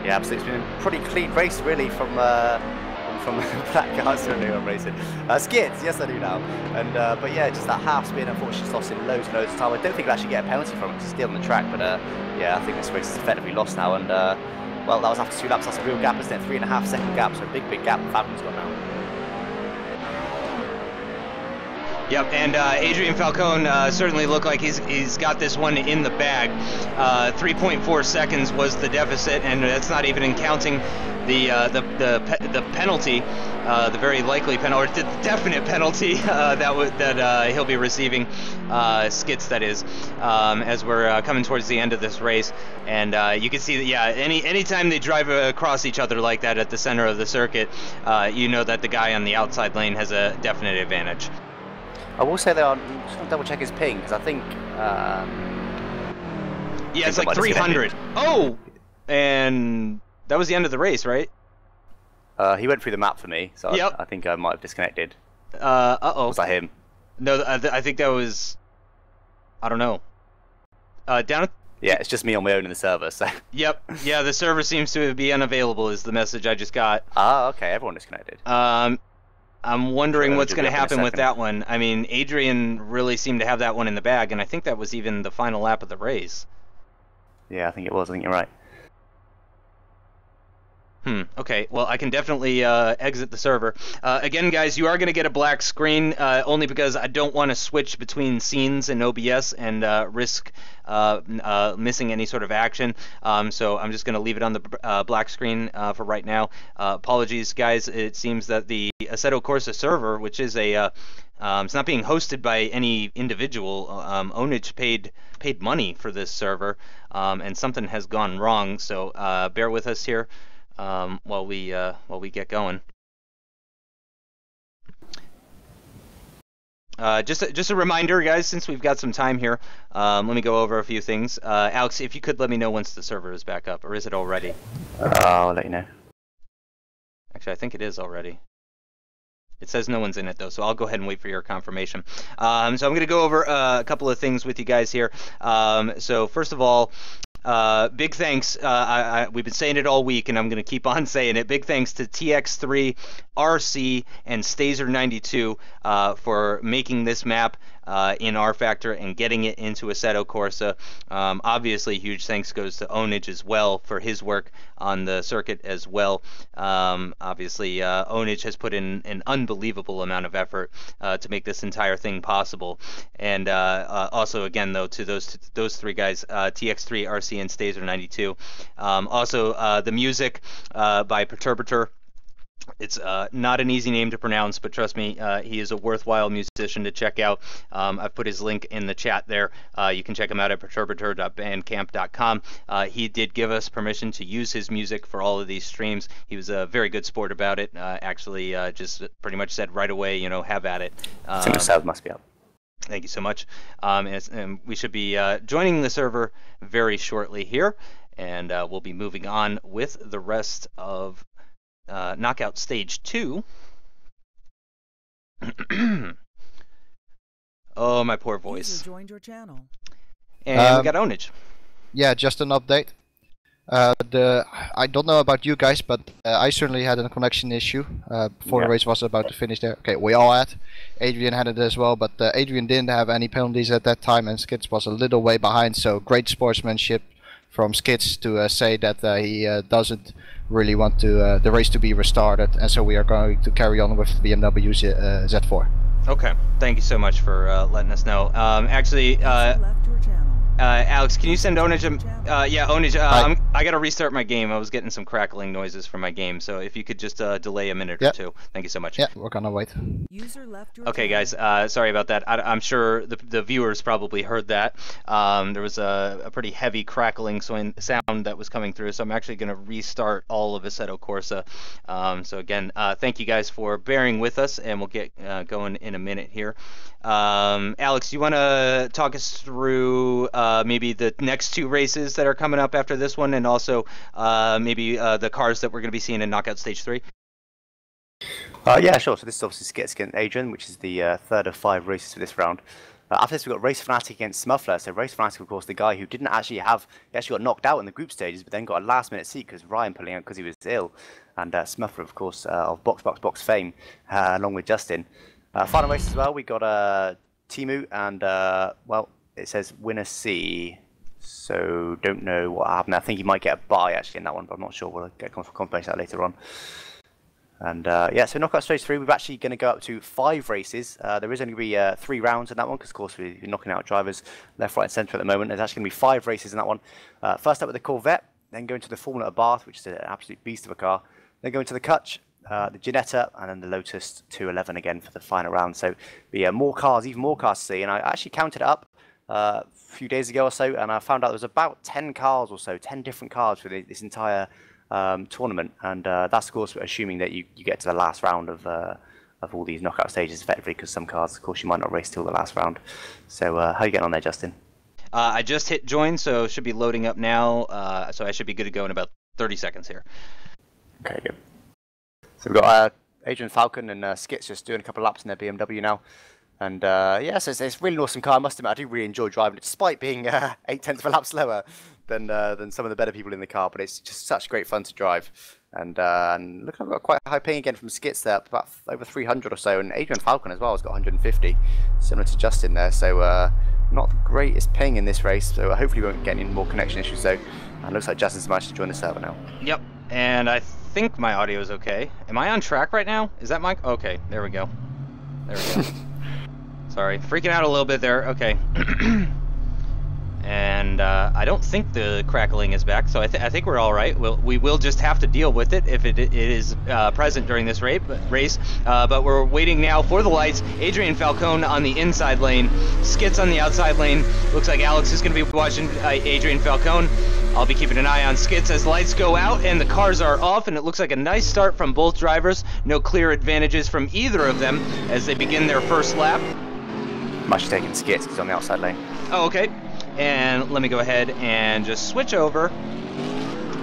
Yeah, absolutely. It's been a pretty clean race really from black cars to AOR Racing. Skits, yes I do now. And but yeah, just that half spin, unfortunately just lost in loads and loads of time. I don't think we'll actually get a penalty from it, it's still on the track, but yeah, I think this race is effectively lost now. And well, that was after 2 laps. That's a real gap, isn't it? 3.5 second gap, so a big gap Falcon's got now. Yep, and Adrian Falcone certainly looked like he's got this one in the bag. 3.4 seconds was the deficit, and that's not even counting the penalty, the very likely penalty, or the definite penalty that he'll be receiving, Skits that is, as we're coming towards the end of this race. And you can see that, yeah, anytime they drive across each other like that at the center of the circuit, you know that the guy on the outside lane has a definite advantage. I will say I'm just going to double check his ping, because I think... yeah, it's like 300. Oh! And that was the end of the race, right? He went through the map for me, so yep. I think I might have disconnected. Uh-oh. Was that him? No, I think that was... I don't know. Down at... Yeah, it's just me on my own in the server, so... Yep, yeah, the server seems to be unavailable is the message I just got. Ah, okay, everyone disconnected. I'm wondering what's going to happen with that one. I mean, Adrian really seemed to have that one in the bag, and I think that was even the final lap of the race. Yeah, I think it was. I think you're right. Okay, well, I can definitely exit the server. Again, guys, you are going to get a black screen, only because I don't want to switch between scenes and OBS and risk missing any sort of action. So I'm just going to leave it on the black screen for right now. Apologies, guys. It seems that the Assetto Corsa server, which is a... it's not being hosted by any individual. Ownage paid money for this server, and something has gone wrong, so bear with us here. While we get going. Just a reminder, guys, since we've got some time here, let me go over a few things. Alex, if you could let me know once the server is back up, or is it already? I'll let you know. Actually, I think it is already. It says no one's in it, though, so I'll go ahead and wait for your confirmation. So I'm going to go over a couple of things with you guys here. So first of all, big thanks. We've been saying it all week, and I'm going to keep on saying it. Big thanks to TX3, RC, and Stazer92 for making this map in R Factor and getting it into Assetto Corsa. Obviously, huge thanks goes to Ownage as well for his work on the circuit as well. Obviously, Ownage has put in an unbelievable amount of effort to make this entire thing possible. And also, again, though, to those three guys, TX3, RC, and Stazer92. Also, the music by Perturbator. It's not an easy name to pronounce, but trust me, he is a worthwhile musician to check out. I've put his link in the chat there. You can check him out at perturbator.bandcamp.com. He did give us permission to use his music for all of these streams. He was a very good sport about it. Actually, just pretty much said right away, you know, have at it. The sound must be up. Thank you so much. And we should be joining the server very shortly here, and we'll be moving on with the rest of Knockout Stage 2. Oh, my poor voice. Joined your channel. And we got Ownage. Yeah, just an update. I don't know about you guys, but I certainly had a connection issue before the race was about to finish there. Okay, we all had. Adrian had it as well, but Adrian didn't have any penalties at that time, and Skids was a little way behind, so great sportsmanship from Skids to say that he doesn't really want to the race to be restarted, and so we are going to carry on with the BMW Z4. Okay, thank you so much for letting us know. Actually, Alex, can you send Ownage yeah, Ownage, I gotta restart my game. I was getting some crackling noises from my game, so if you could just delay a minute or two. Thank you so much. Yeah, we're gonna wait. Okay, guys, sorry about that. I'm sure the viewers probably heard that. There was a pretty heavy crackling sound that was coming through, so I'm actually gonna restart all of Assetto Corsa. So again, thank you guys for bearing with us, and we'll get going in a minute here. Alex, you want to talk us through maybe the next two races that are coming up after this one, and also maybe the cars that we're going to be seeing in Knockout Stage 3? Yeah, sure. So this is obviously Skits against Adrian, which is the third of 5 races for this round. After this, we've got Race Fanatic against Smuffler. So Race Fanatic, of course, the guy who didn't actually have, he actually got knocked out in the group stages, but then got a last-minute seat because Ryan pulling out because he was ill. And Smuffler, of course, of Box fame, along with Justin. Final race as well, we got Timu and, well, it says winner C. So don't know what happened. I think he might get a bye actually in that one, but I'm not sure. We'll get confirmation that later on. And yeah, so Knockout Stage 3, we're actually going to go up to 5 races. There is only going to be 3 rounds in that one, because of course we're knocking out drivers left, right and centre at the moment. There's actually going to be 5 races in that one. First up with the Corvette, then going to the Formula Bath, which is an absolute beast of a car. Then going to the Kutch, the Ginetta, and then the Lotus 211 again for the final round. So be more cars, even more cars to see. And I actually counted it up a few days ago or so, and I found out there was about 10 cars or so, 10 different cars for this entire tournament, and that's of course assuming that you get to the last round of all these knockout stages effectively, because some cars, of course, you might not race till the last round. So how are you getting on there, Justin? I just hit join, so it should be loading up now, so I should be good to go in about 30 seconds here. Okay, good. So we've got Adrian Falcon and Skits just doing a couple of laps in their BMW now. And yeah, so it's really an awesome car. I must admit, I do really enjoy driving it, despite being 0.8 of a lap slower than some of the better people in the car. But it's just such great fun to drive. And look, I've got quite a high ping again from Skits there, about over 300 or so. And Adrian Falcon as well has got 150, similar to Justin there. So not the greatest ping in this race. So hopefully we won't get any more connection issues though. And it looks like Justin's managed to join the server now. Yep, and I think my audio is okay. Am I on track right now? Is that my... Okay, there we go. There we go. Sorry, freaking out a little bit there. Okay. And I don't think the crackling is back, so I think we're all right. We will just have to deal with it if it is present during this race. But we're waiting now for the lights. Adrian Falcone on the inside lane, Skits on the outside lane. Looks like Alex is going to be watching Adrian Falcone. I'll be keeping an eye on Skits as lights go out and the cars are off, and it looks like a nice start from both drivers. No clear advantages from either of them as they begin their first lap. Much taken Skits, he's on the outside lane. Oh, okay. And let me go ahead and just switch over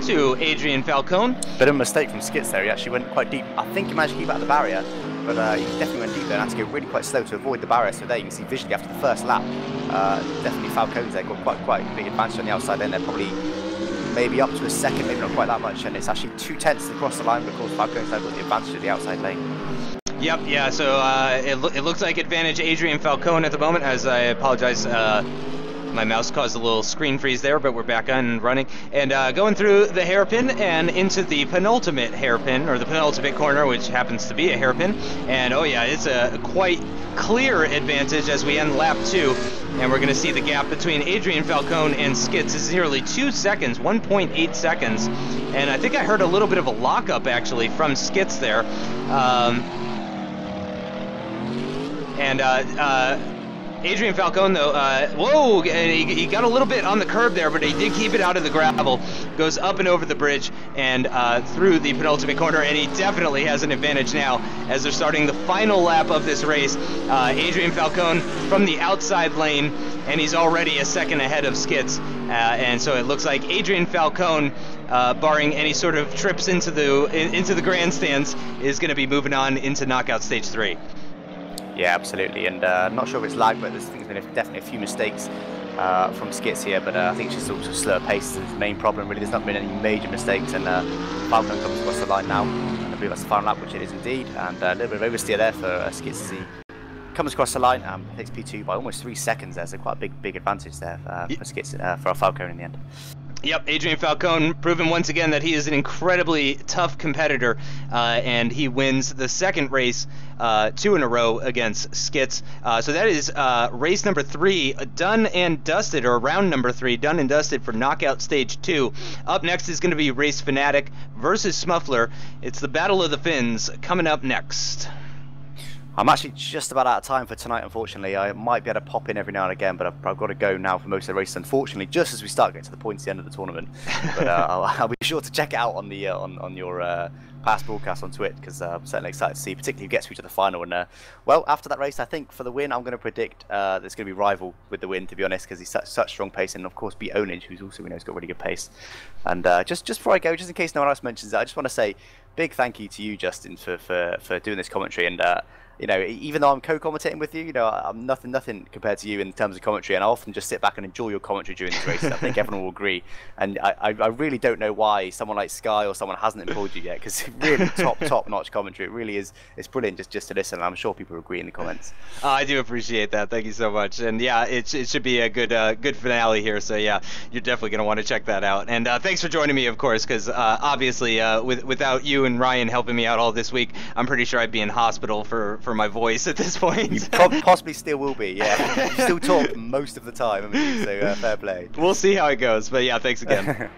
to Adrian Falcone. Bit of a mistake from Skits there. He actually went quite deep. I think he managed to keep out of the barrier, but he definitely went deep there and had to go really quite slow to avoid the barrier. So there you can see visually after the first lap, definitely Falcone's there got quite a big advantage on the outside lane. They're probably maybe up to a second, maybe not quite that much, and it's actually 2/10 across the line, but of course Falcone's got the advantage of the outside lane. Yep, yeah, so it looks like advantage Adrian Falcone at the moment, as I apologize. My mouse caused a little screen freeze there, but we're back on and running. And going through the hairpin and into the penultimate hairpin, or the penultimate corner, which happens to be a hairpin. And oh yeah, it's a quite clear advantage as we end lap 2. And we're going to see the gap between Adrian Falcone and Skits is nearly 2 seconds, 1.8 seconds. And I think I heard a little bit of a lockup actually from Skits there. Adrian Falcone, though, whoa, he got a little bit on the curb there, but he did keep it out of the gravel. Goes up and over the bridge and through the penultimate corner, and he definitely has an advantage now as they're starting the final lap of this race. Adrian Falcone from the outside lane, and he's already a second ahead of Skits. And so it looks like Adrian Falcone, barring any sort of trips into the grandstands, is going to be moving on into knockout stage 3. Yeah, absolutely, and not sure if it's lag, but there's definitely a few mistakes from Skits here, but I think it's just also slower pace is the main problem, really. There's not been any major mistakes, and Falcone comes across the line now, and I believe that's the final lap, which it is indeed, and a little bit of oversteer there for Skits as he comes across the line, takes P2 by almost 3 seconds there, so quite a big advantage there for Skits, for Falcone in the end. Yep, Adrian Falcone proving once again that he is an incredibly tough competitor, and he wins the second race 2 in a row against Skits. So that is race number 3 done and dusted, or round number 3 done and dusted for knockout stage 2. Up next is going to be Race Fanatic versus Smuffler. It's the Battle of the Fins coming up next. I'm actually just about out of time for tonight, unfortunately. I might be able to pop in every now and again, but I've got to go now for most of the races, unfortunately, just as we start getting to the points at the end of the tournament. But I'll be sure to check it out on the on your past broadcast on Twitch, because I'm certainly excited to see, particularly who gets through to the final. And well, after that race, I think for the win, I'm going to predict there's going to be Rival with the win, to be honest, because he's such strong pace, and of course beat Ownage, who's also, we know, has got really good pace. And just before I go, just in case no one else mentions it, I just want to say big thank you to you, Justin, for doing this commentary. And you know, even though I'm co-commentating with you, you know, I'm nothing compared to you in terms of commentary, and I often just sit back and enjoy your commentary during these races. I think everyone will agree, and I really don't know why someone like Sky or someone hasn't employed you yet, because really top-notch commentary. It really is. It's brilliant just to listen, and I'm sure people agree in the comments. I do appreciate that. Thank you so much. And yeah, it should be a good finale here. So yeah, you're definitely gonna want to check that out. And thanks for joining me, of course, because obviously without you and Ryan helping me out all this week, I'm pretty sure I'd be in hospital for my voice at this point. You possibly still will be, yeah. You still talk most of the time, I mean, so fair play. We'll see how it goes, but yeah, thanks again.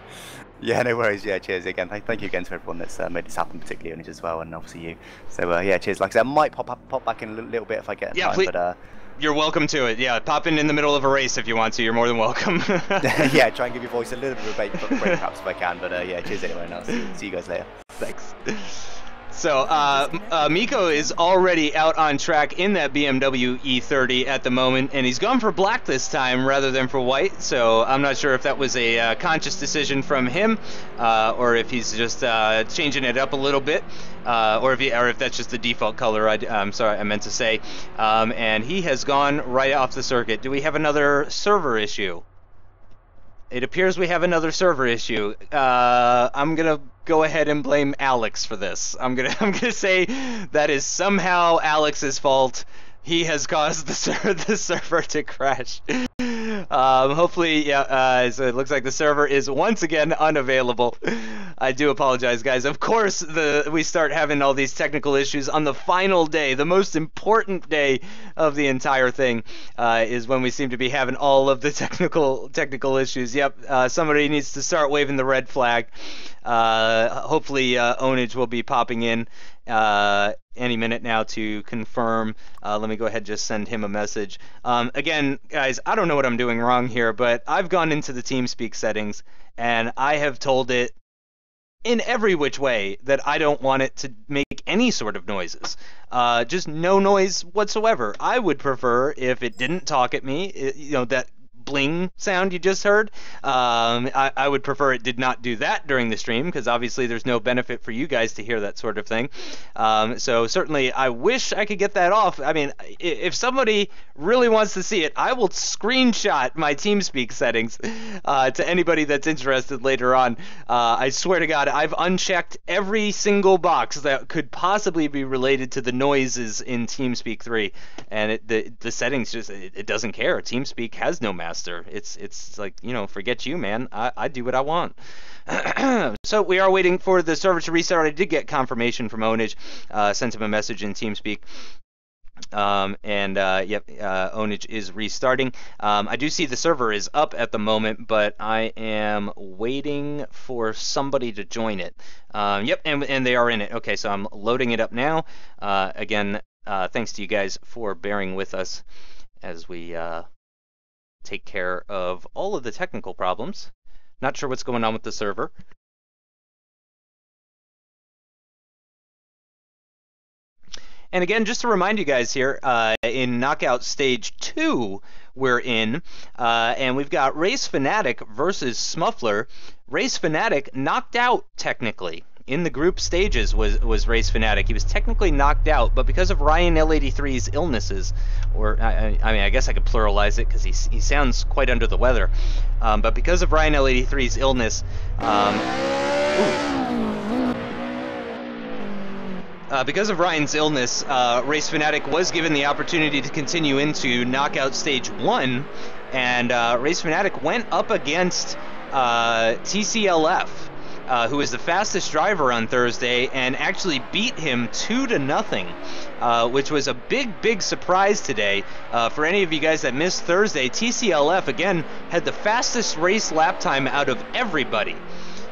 Yeah, no worries. Yeah, cheers again. Thank you again to everyone that's made this happen, particularly Ownage as well, and obviously you. So yeah, cheers. Like I said, I might pop back in a little bit if I get time, but you're welcome to it. Yeah, pop in the middle of a race if you want to. You're more than welcome. Yeah, try and give your voice a little bit of a break perhaps if I can, but yeah, cheers anyway, and I'll see you guys later. Thanks. So, Mikko is already out on track in that BMW E30 at the moment, and he's gone for black this time rather than for white, so I'm not sure if that was a conscious decision from him, or if he's just changing it up a little bit, or if that's just the default color, I'm sorry, I meant to say. And he has gone right off the circuit. Do we have another server issue? It appears we have another server issue. I'm gonna go ahead and blame Alex for this. I'm gonna say that is somehow Alex's fault. He has caused the server to crash. Hopefully, yeah. So it looks like the server is once again unavailable. I do apologize, guys. Of course, we start having all these technical issues on the final day, the most important day of the entire thing, is when we seem to be having all of the technical issues. Yep. Somebody needs to start waving the red flag. Hopefully, Ownage will be popping in any minute now to confirm. Let me go ahead and just send him a message. Again, guys, I don't know what I'm doing wrong here, but I've gone into the TeamSpeak settings and I have told it in every which way that I don't want it to make any sort of noises. Just no noise whatsoever. I would prefer if it didn't talk at me, that bling sound you just heard. I would prefer it did not do that during the stream, because obviously there's no benefit for you guys to hear that sort of thing. So certainly I wish I could get that off. I mean, if somebody really wants to see it, I will screenshot my TeamSpeak settings to anybody that's interested later on. I swear to God, I've unchecked every single box that could possibly be related to the noises in TeamSpeak 3, and the settings just, it doesn't care. TeamSpeak has no mask. master. It's like, you know, forget you, man. I do what I want. So we are waiting for the server to restart. I did get confirmation from Ownage, sent him a message in TeamSpeak. Yep, Ownage is restarting. I do see the server is up at the moment, but I am waiting for somebody to join it. Yep, and they are in it. Okay, so I'm loading it up now. Again, thanks to you guys for bearing with us as we take care of all of the technical problems. Not sure what's going on with the server. And again, just to remind you guys here, in Knockout Stage 2, we're in, and we've got Race Fanatic versus Smuffler. Race Fanatic knocked out, technically. In the group stages was Race Fanatic. He was technically knocked out, but because of Ryan L83's illnesses, or, I mean, I guess I could pluralize it because he sounds quite under the weather, but because of Ryan L83's illness, because of Ryan's illness, Race Fanatic was given the opportunity to continue into Knockout Stage 1, and Race Fanatic went up against TCLF, who is the fastest driver on Thursday, and actually beat him 2-0, which was a big surprise today. For any of you guys that missed Thursday, TCLF, again, had the fastest race lap time out of everybody.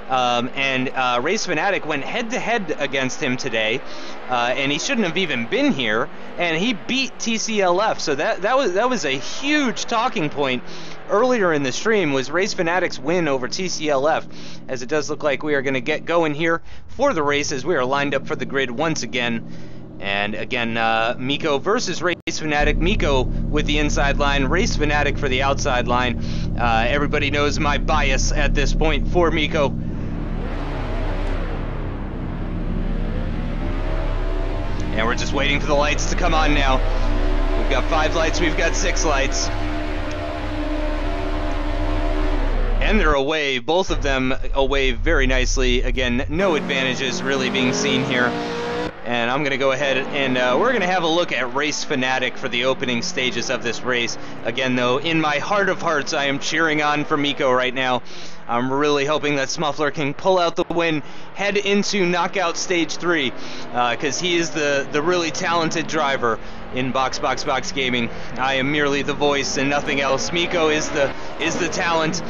Race Fanatic went head-to-head against him today, and he shouldn't have even been here, and he beat TCLF, so that was a huge talking point earlier in the stream, was Race Fanatic's win over TCLF, as it does look like we are going to get going here for the races. We are lined up for the grid once again, and again, Mikko versus Race Fanatic. Mikko with the inside line, Race Fanatic for the outside line. Everybody knows my bias at this point for Mikko. And we're just waiting for the lights to come on now. We've got 5 lights, we've got 6 lights. And they're away, both of them away very nicely. Again, no advantages really being seen here. And I'm going to go ahead and we're going to have a look at Race Fanatic for the opening stages of this race. Again, though, in my heart of hearts, I am cheering on for Mikko right now. I'm really hoping that Smuffler can pull out the win, head into Knockout Stage 3, because he is the really talented driver in Box Gaming. I am merely the voice and nothing else. Mikko is the talent,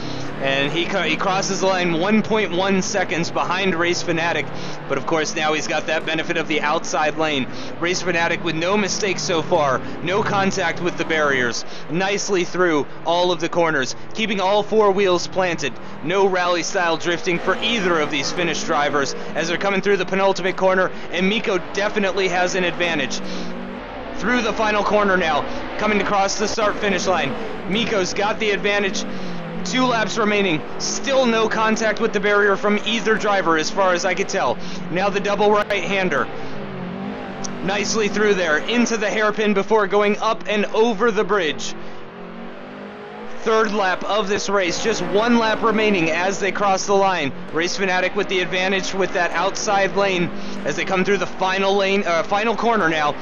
and he crosses the line 1.1 seconds behind Race Fanatic, but of course now he's got that benefit of the outside lane. Race Fanatic with no mistakes so far, no contact with the barriers, nicely through all of the corners, keeping all 4 wheels planted. No rally style drifting for either of these Finnish drivers as they're coming through the penultimate corner, and Mikko definitely has an advantage. Through the final corner now, coming across the start-finish line. Mikko's got the advantage. 2 laps remaining. Still no contact with the barrier from either driver as far as I could tell. Now the double right-hander. Nicely through there, into the hairpin before going up and over the bridge. 3rd lap of this race, just 1 lap remaining as they cross the line. Race Fanatic with the advantage with that outside lane as they come through the final lane, final corner now.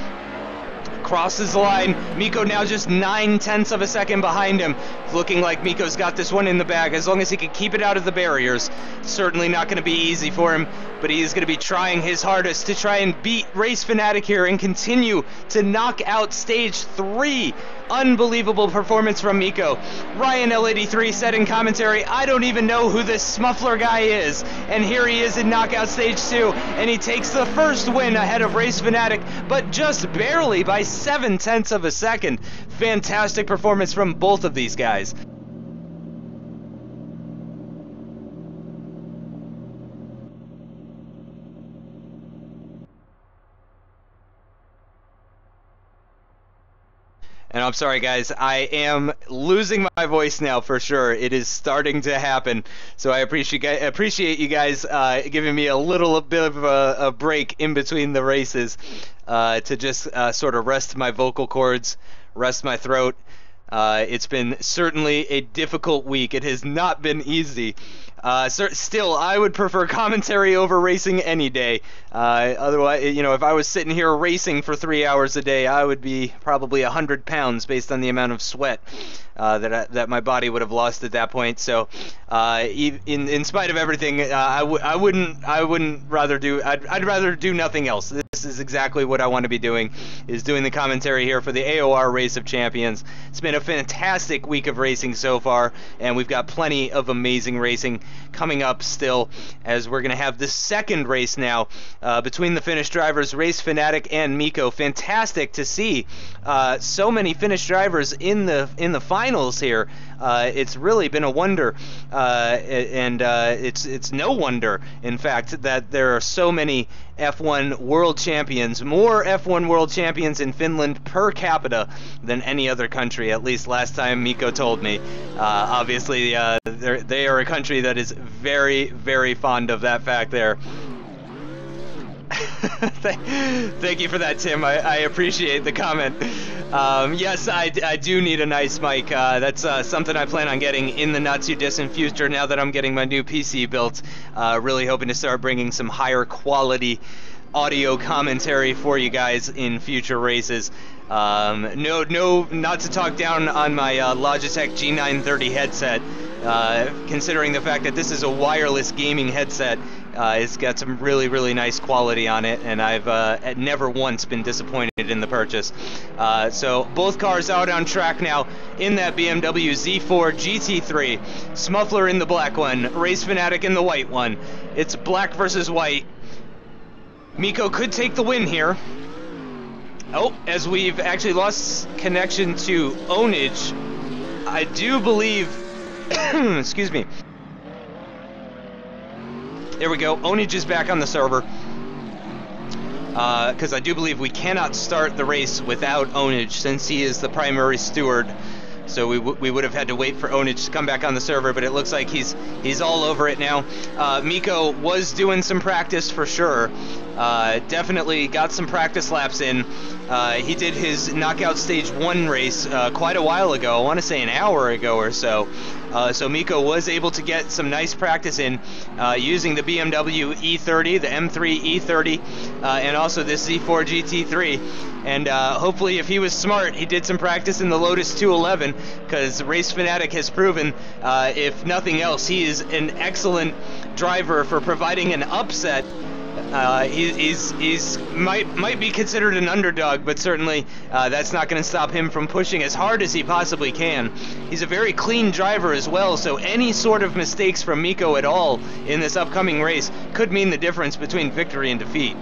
Crosses the line. Mikko now just 9/10 of a second behind him. Looking like Mikko's got this one in the bag as long as he can keep it out of the barriers. Certainly not going to be easy for him, but he is going to be trying his hardest to try and beat Race Fanatic here and continue to knock out Stage 3. Unbelievable performance from Mikko. Ryan L83 said in commentary, I don't even know who this Smuffler guy is. And here he is in Knockout Stage 2, and he takes the first win ahead of Race Fanatic, but just barely by 7/10 of a second. Fantastic performance from both of these guys. And I'm sorry, guys, I am losing my voice now for sure. It is starting to happen. So I appreciate you guys giving me a little bit of a break in between the races to just sort of rest my vocal cords, rest my throat. It's been certainly a difficult week. It has not been easy. Still, I would prefer commentary over racing any day. Otherwise, you know, if I was sitting here racing for 3 hours a day, I would be probably 100 pounds based on the amount of sweat that my body would have lost at that point. So, in spite of everything, I'd rather do nothing else. This is exactly what I want to be doing, is doing the commentary here for the AOR Race of Champions. It's been a fantastic week of racing so far, and we've got plenty of amazing racing coming up still, as we're going to have the second race now between the Finnish drivers, Race Fanatic and Mikko. Fantastic to see so many Finnish drivers in the finals here. It's really been a wonder, and it's no wonder, in fact, that there are so many F1 World Champions, more F1 World Champions in Finland per capita than any other country, at least last time Mikko told me. Obviously, they are a country that is very, very fond of that fact there. Thank you for that, Tim. I appreciate the comment. Yes, I do need a nice mic. That's something I plan on getting in the not-too-distant future now that I'm getting my new PC built. Really hoping to start bringing some higher quality audio commentary for you guys in future races. No, not to talk down on my Logitech G930 headset, considering the fact that this is a wireless gaming headset. It's got some really, really nice quality on it, and I've never once been disappointed in the purchase. So both cars out on track now in that BMW Z4 GT3. Smuffler in the black one, Race Fanatic in the white one. It's black versus white. Mikko could take the win here. Oh, as we've actually lost connection to Ownage, I do believe, excuse me. There we go, Ownage is back on the server. Because I do believe we cannot start the race without Ownage, since he is the primary steward. So we would have had to wait for Ownage to come back on the server, but it looks like he's all over it now. Mikko was doing some practice for sure. Definitely got some practice laps in. He did his knockout stage 1 race quite a while ago, I want to say an hour ago or so. So Mikko was able to get some nice practice in using the BMW E30, the M3 E30, and also this Z4 GT3. And hopefully, if he was smart, he did some practice in the Lotus 211, because Race Fanatic has proven, if nothing else, he is an excellent driver for providing an upset. He's might be considered an underdog, but certainly that's not going to stop him from pushing as hard as he possibly can. He's a very clean driver as well, so any sort of mistakes from Mikko at all in this upcoming race could mean the difference between victory and defeat.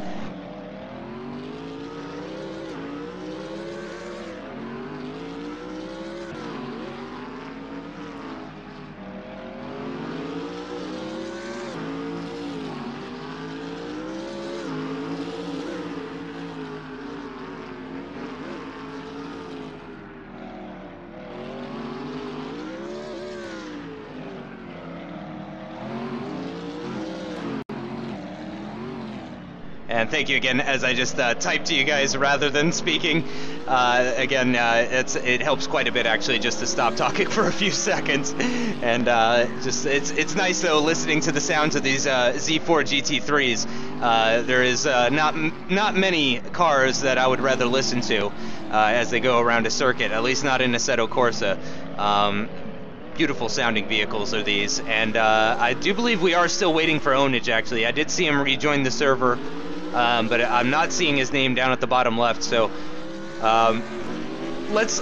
And thank you again, as I just typed to you guys rather than speaking. Again, it helps quite a bit actually just to stop talking for a few seconds. And it's nice though listening to the sounds of these Z4 GT3s. There is not many cars that I would rather listen to as they go around a circuit, at least not in Assetto Corsa. Beautiful sounding vehicles are these, and I do believe we are still waiting for Ownage actually. I did see him rejoin the server. But I'm not seeing his name down at the bottom left, so let's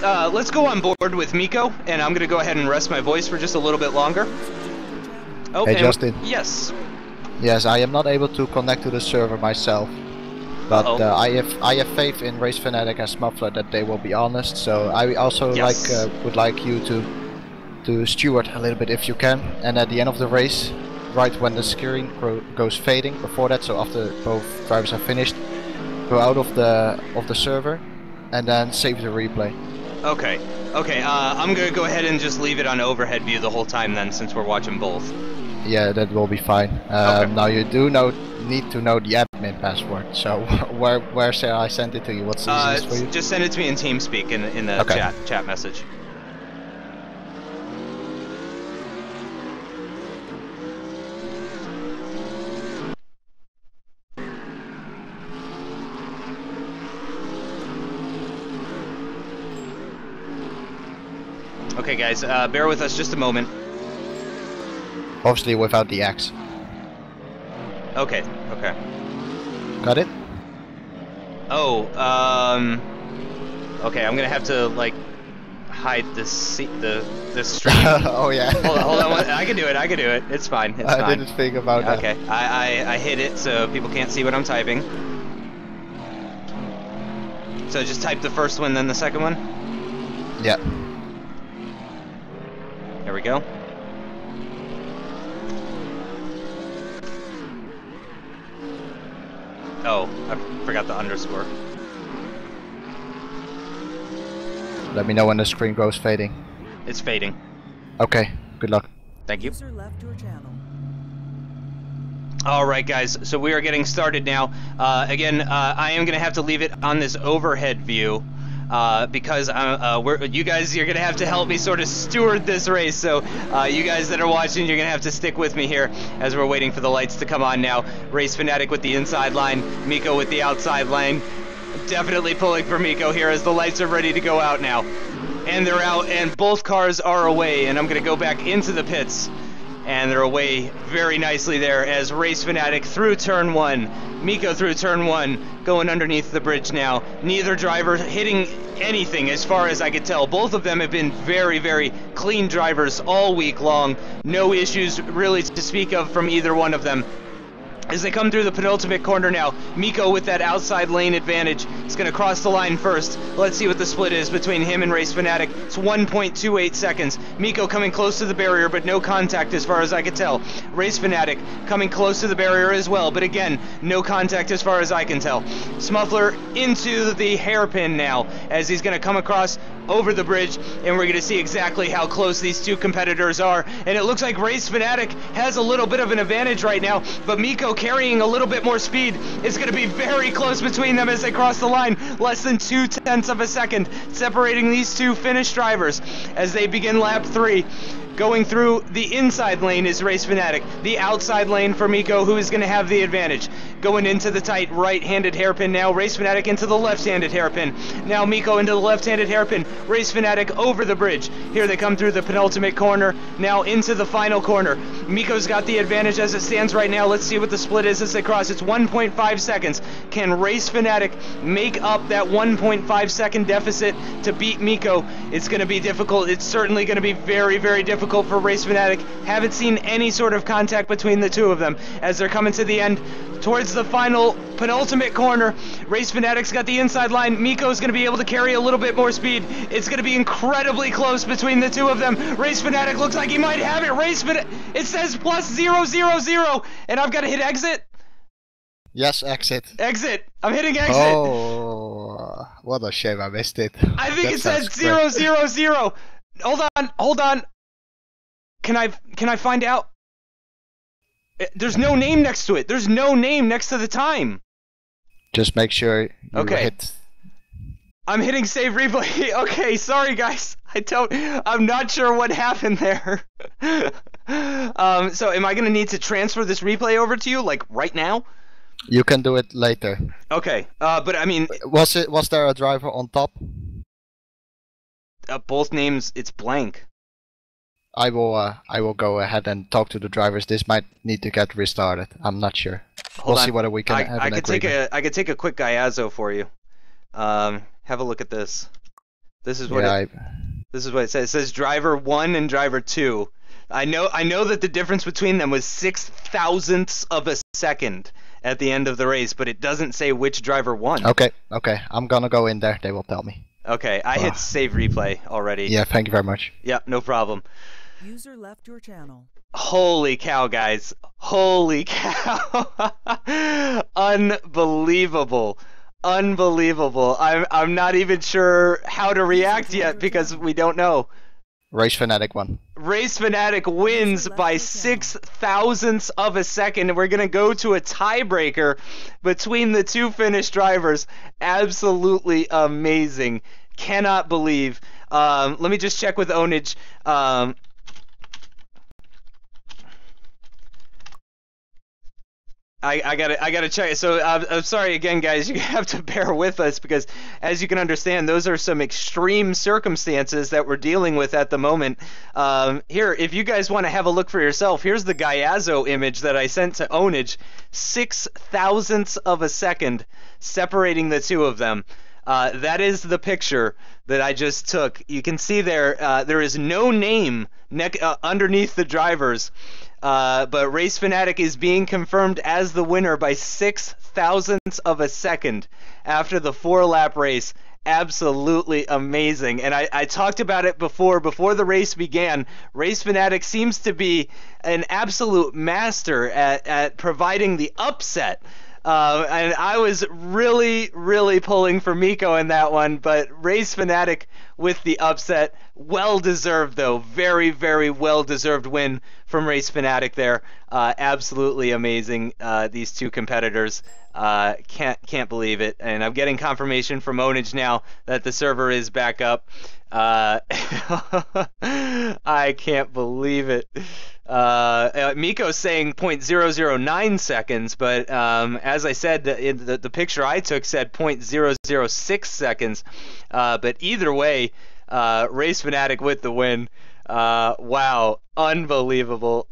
go on board with Mikko, and I'm gonna go ahead and rest my voice for just a little bit longer. Oh, hey Justin. Yes. Yes, I am not able to connect to the server myself, but I have faith in Race Fanatic and Smuffler that they will be honest. So I also would like you to steward a little bit if you can, and at the end of the race, right when the screen goes fading, before that, so after both drivers are finished, go out of the server and then save the replay. Okay, I'm gonna go ahead and just leave it on overhead view the whole time then, since we're watching both. Yeah, that will be fine. Now you do need to know the admin password, so where shall I send it to you? What's the easiest for you? Just send it to me in TeamSpeak in the chat message. Okay, guys, bear with us just a moment. Obviously without the axe. Okay, okay. Got it? Oh, okay, I'm gonna have to, like, hide the stream. Oh, yeah. hold on, I can do it, It's fine, it's fine. I didn't think about that. Okay, I hid it so people can't see what I'm typing. So just type the first one, then the second one? Yeah. There we go. Oh, I forgot the underscore. Let me know when the screen goes fading. It's fading. Okay, good luck. Thank you. User left your channel. Alright guys, so we are getting started now. Again, I am going to have to leave it on this overhead view. Because you guys, you're gonna have to help me sort of steward this race. So you guys that are watching, you're gonna have to stick with me here as we're waiting for the lights to come on now. Race Fanatic with the inside line, Mikko with the outside line. Definitely pulling for Mikko here as the lights are ready to go out now. And they're out, and both cars are away. And I'm gonna go back into the pits. And they're away very nicely there as Race Fanatic through turn 1. Mikko through turn 1, going underneath the bridge now. Neither driver hitting anything as far as I could tell. Both of them have been very, very clean drivers all week long. No issues really to speak of from either one of them. As they come through the penultimate corner now, Mikko with that outside lane advantage is going to cross the line first. Let's see what the split is between him and Race Fanatic. It's 1.28 seconds. Mikko coming close to the barrier, but no contact as far as I could tell. Race Fanatic coming close to the barrier as well, but again, no contact as far as I can tell. Smuffler into the hairpin now, as he's going to come across over the bridge, and we're going to see exactly how close these two competitors are. And it looks like Race Fanatic has a little bit of an advantage right now, but Mikko carrying a little bit more speed. It's going to be very close between them as they cross the line. Less than 0.2 of a second separating these two Finnish drivers as they begin lap 3. Going through the inside lane is Race Fanatic. The outside lane for Mikko, who is going to have the advantage. Going into the tight right-handed hairpin now. Race Fanatic into the left-handed hairpin. Now Mikko into the left-handed hairpin. Race Fanatic over the bridge. Here they come through the penultimate corner. Now into the final corner. Mikko's got the advantage as it stands right now. Let's see what the split is as they cross. It's 1.5 seconds. Can Race Fanatic make up that 1.5 second deficit to beat Mikko? It's going to be difficult. It's certainly going to be very, very difficult for Race Fanatic. Haven't seen any sort of contact between the two of them as they're coming to the end towards the final penultimate corner. Race Fanatic's got the inside line. Mikko's going to be able to carry a little bit more speed. It's going to be incredibly close between the two of them. Race Fanatic looks like he might have it. Race Fanatic, it says +000, and I've got to hit exit. Yes, exit. Exit. I'm hitting exit. Oh, what a shame I missed it. I think it says 000. Hold on. Can I find out? There's no name next to it. There's no name next to the time. Just make sure you hit. I'm hitting save replay. Okay, sorry guys. I'm not sure what happened there. So am I gonna need to transfer this replay over to you, like right now? You can do it later. Okay, but I mean, was there a driver on top? Both names, it's blank. I will go ahead and talk to the drivers. This might need to get restarted. I'm not sure. We'll see whether we can have an agreement. I could take a quick Gaiazo for you. Have a look at this. This is what this is what it says. It says driver 1 and driver 2. I know that the difference between them was 0.006 of a second at the end of the race, but it doesn't say which driver won. Okay. I'm gonna go in there. They will tell me. Okay, I hit save replay already. Yeah, thank you very much. Yeah, no problem. User left your channel. Holy cow, guys. Holy cow. Unbelievable. I'm not even sure how to react yet because we don't know. Race Fanatic won. Race Fanatic wins by 0.006 of a second. We're going to go to a tiebreaker between the two Finnish drivers. Absolutely amazing. Cannot believe. Let me just check with Ownage. I gotta check. So I'm sorry again, guys. You have to bear with us because, as you can understand, those are some extreme circumstances that we're dealing with at the moment. Here, if you guys want to have a look for yourself, here's the Gaiazzo image that I sent to Ownage. 0.006 of a second separating the two of them. That is the picture that I just took. You can see there, there is no name underneath the drivers. But Race Fanatic is being confirmed as the winner by 0.006 of a second after the 4-lap race. Absolutely amazing. And I talked about it before the race began. Race Fanatic seems to be an absolute master at providing the upset. And I was really, really pulling for Mikko in that one, but Race Fanatic with the upset. Well-deserved, though. Very, very well-deserved win from Race Fanatic there. Absolutely amazing, these two competitors. Can't believe it. And I'm getting confirmation from Ownage now that the server is back up. I can't believe it. Mikko's saying 0.009 seconds, but as I said, the picture I took said 0.006 seconds. But either way, Race Fanatic with the win. Wow, unbelievable.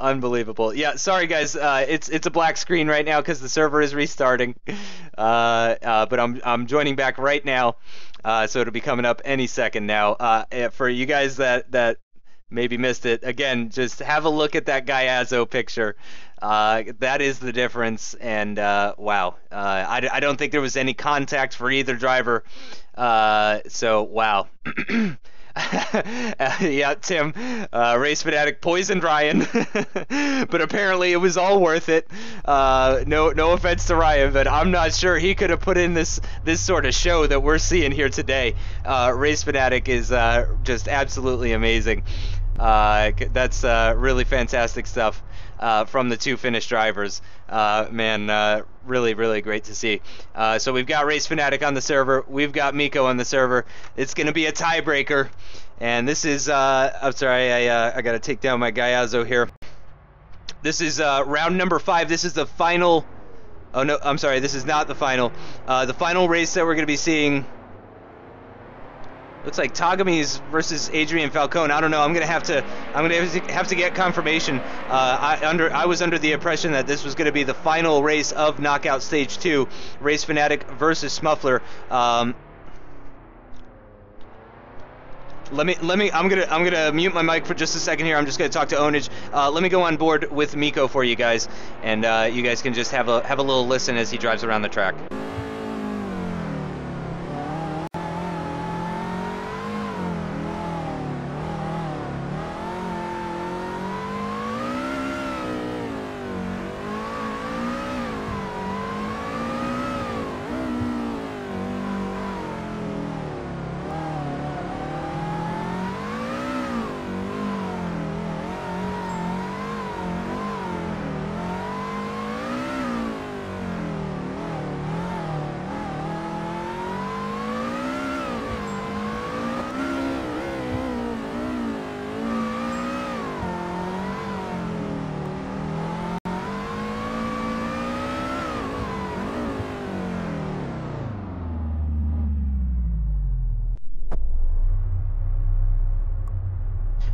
Yeah, sorry guys, it's a black screen right now because the server is restarting. But I'm joining back right now, so it'll be coming up any second now. For you guys that maybe missed it, again, just have a look at that Gaiazzo picture. That is the difference, and wow, I don't think there was any contact for either driver. So wow. Yeah, Tim, Race Fanatic poisoned Ryan, but apparently it was all worth it. No offense to Ryan, but I'm not sure he could have put in this sort of show that we're seeing here today. Race Fanatic is just absolutely amazing. That's really fantastic stuff from the two Finnish drivers. Man, really, really great to see. So we've got Race Fanatic on the server. We've got Mikko on the server. It's going to be a tiebreaker. And this is, I'm sorry, I got to take down my Gaiazzo here. This is round number 5. This is the final. Oh, no, I'm sorry. This is not the final. The final race that we're going to be seeing. Looks like Tagami's versus Adrian Falcone. I don't know. I'm gonna have to get confirmation. I was under the impression that this was gonna be the final race of Knockout Stage 2, Race Fanatic versus Smuffler. I'm gonna mute my mic for just a second here. I'm just gonna talk to Ownage. Let me go on board with Mikko for you guys, and you guys can just have a little listen as he drives around the track.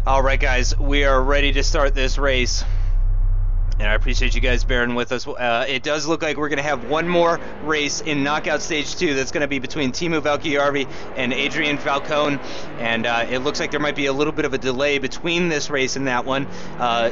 Alright guys, we are ready to start this race. And I appreciate you guys bearing with us. It does look like we're going to have one more race in Knockout Stage 2 that's going to be between Teemu Valkjärvi and Adrian Falcone. And it looks like there might be a little bit of a delay between this race and that one.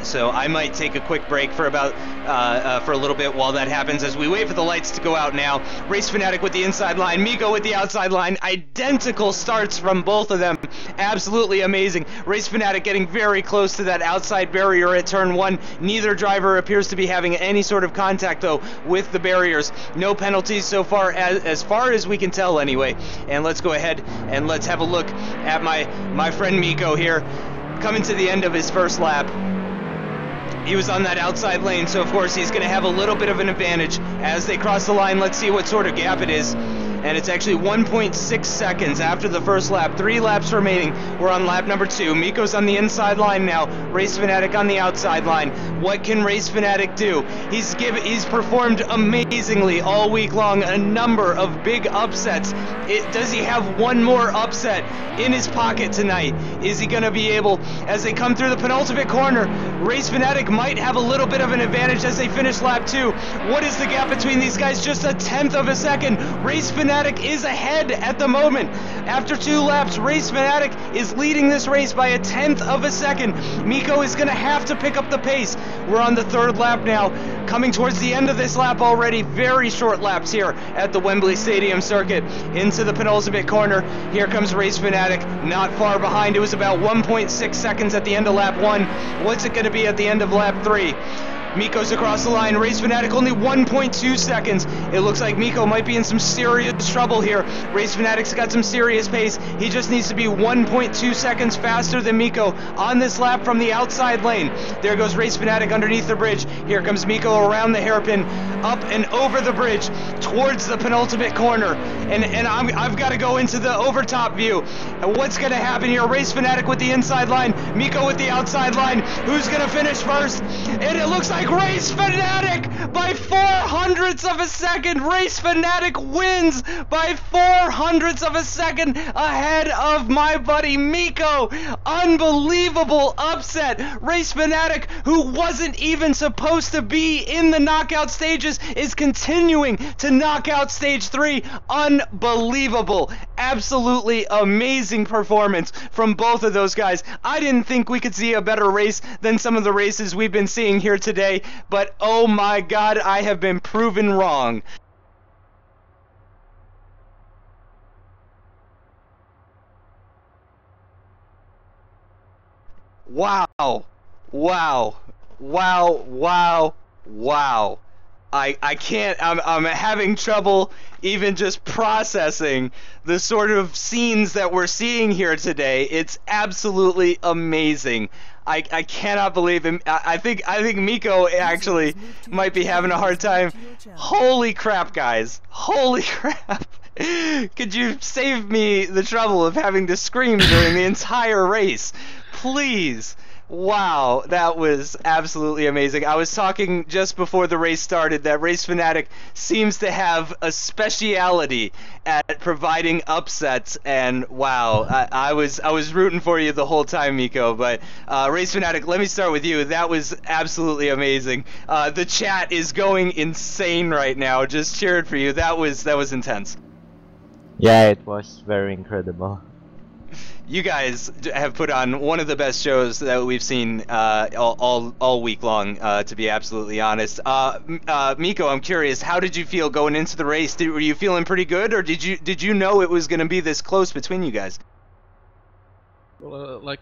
So I might take a quick break for a little bit while that happens as we wait for the lights to go out now. Race Fanatic with the inside line, Mikko with the outside line. Identical starts from both of them. Absolutely amazing. Race Fanatic getting very close to that outside barrier at turn 1. Neither driver appears to be having any sort of contact though with the barriers. No penalties so far, as far as we can tell anyway. And let's go ahead and let's have a look at my friend Mikko here, coming to the end of his first lap. He was on that outside lane, so of course he's going to have a little bit of an advantage as they cross the line. Let's see what sort of gap it is. and it's actually 1.6 seconds after the first lap. 3 laps remaining. We're on lap number 2. Mikko's on the inside line now. Race Fanatic on the outside line. What can Race Fanatic do? He's performed amazingly all week long. A number of big upsets. Does he have one more upset in his pocket tonight? Is he going to be able, as they come through the penultimate corner, Race Fanatic might have a little bit of an advantage as they finish lap 2. What is the gap between these guys? Just a 1/10 of a second. Race Fanatic is ahead at the moment. After 2 laps, Race Fanatic is leading this race by a 1/10 of a second. Mikko is going to have to pick up the pace. We're on the 3rd lap now, coming towards the end of this lap already. Very short laps here at the Wembley Stadium circuit. Into the penultimate corner. Here comes Race Fanatic, not far behind. It was about 1.6 seconds at the end of lap 1. What's it going to be at the end of lap 3? Mikko's across the line. Race Fanatic only 1.2 seconds. It looks like Mikko might be in some serious trouble here. Race Fanatic's got some serious pace. He just needs to be 1.2 seconds faster than Mikko on this lap from the outside lane. There goes Race Fanatic underneath the bridge. Here comes Mikko around the hairpin, up and over the bridge towards the penultimate corner. And I've got to go into the overtop view. And what's going to happen here? Race Fanatic with the inside line. Mikko with the outside line. Who's going to finish first? And it looks like Race Fanatic by 400ths of a second. Race Fanatic wins by 400ths of a second ahead of my buddy Mikko. Unbelievable upset. Race Fanatic, who wasn't even supposed to be in the knockout stages, is continuing to knock out stage 3. Unbelievable. Absolutely amazing performance from both of those guys. I didn't think we could see a better race than some of the races we've been seeing here today, but oh my god, I have been proven wrong. Wow. Wow. Wow. Wow. Wow. I can't, I'm having trouble even just processing the sort of scenes that we're seeing here today. It's absolutely amazing. I cannot believe him. I think Mikko actually might be having a hard time. Holy crap, guys. Holy crap. Could you save me the trouble of having to scream during the entire race? Please. Wow, that was absolutely amazing. I was talking just before the race started that Race Fanatic seems to have a speciality at providing upsets, and wow, I was rooting for you the whole time, Mikko. But Race Fanatic, let me start with you. That was absolutely amazing. The chat is going insane right now, just cheering for you. That was intense. Yeah, it was very incredible. You guys have put on one of the best shows that we've seen all week long, to be absolutely honest. Mikko, I'm curious, how did you feel going into the race? Were you feeling pretty good, or did you know it was going to be this close between you guys? Well, like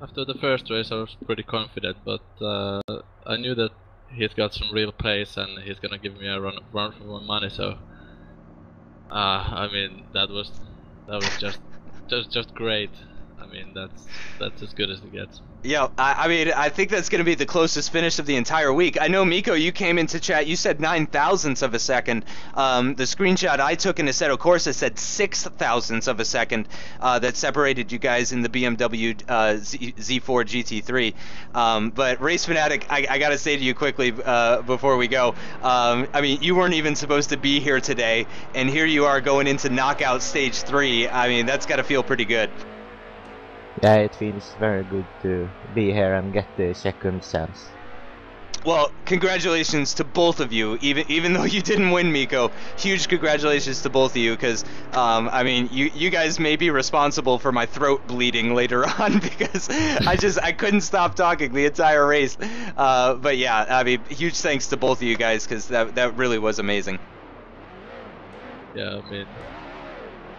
after the first race, I was pretty confident, but I knew that he's got some real pace and he's going to give me a run for my money. So, I mean, that was just great. I mean, that's as good as it gets. Yeah, I mean, I think that's going to be the closest finish of the entire week. I know, Mikko, you came into chat, you said 9,000ths of a second. The screenshot I took in Assetto Corsa said 6,000ths of a second that separated you guys in the BMW Z4 GT3. But Race Fanatic, I got to say to you quickly before we go, I mean, you weren't even supposed to be here today, and here you are going into knockout stage 3. I mean, that's got to feel pretty good. Yeah, it feels very good to be here and get the second chance. Well, congratulations to both of you, even though you didn't win, Mikko. Huge congratulations to both of you, because, I mean, you guys may be responsible for my throat bleeding later on, because I couldn't stop talking the entire race. But yeah, I mean, huge thanks to both of you guys, because that really was amazing. Yeah, I mean,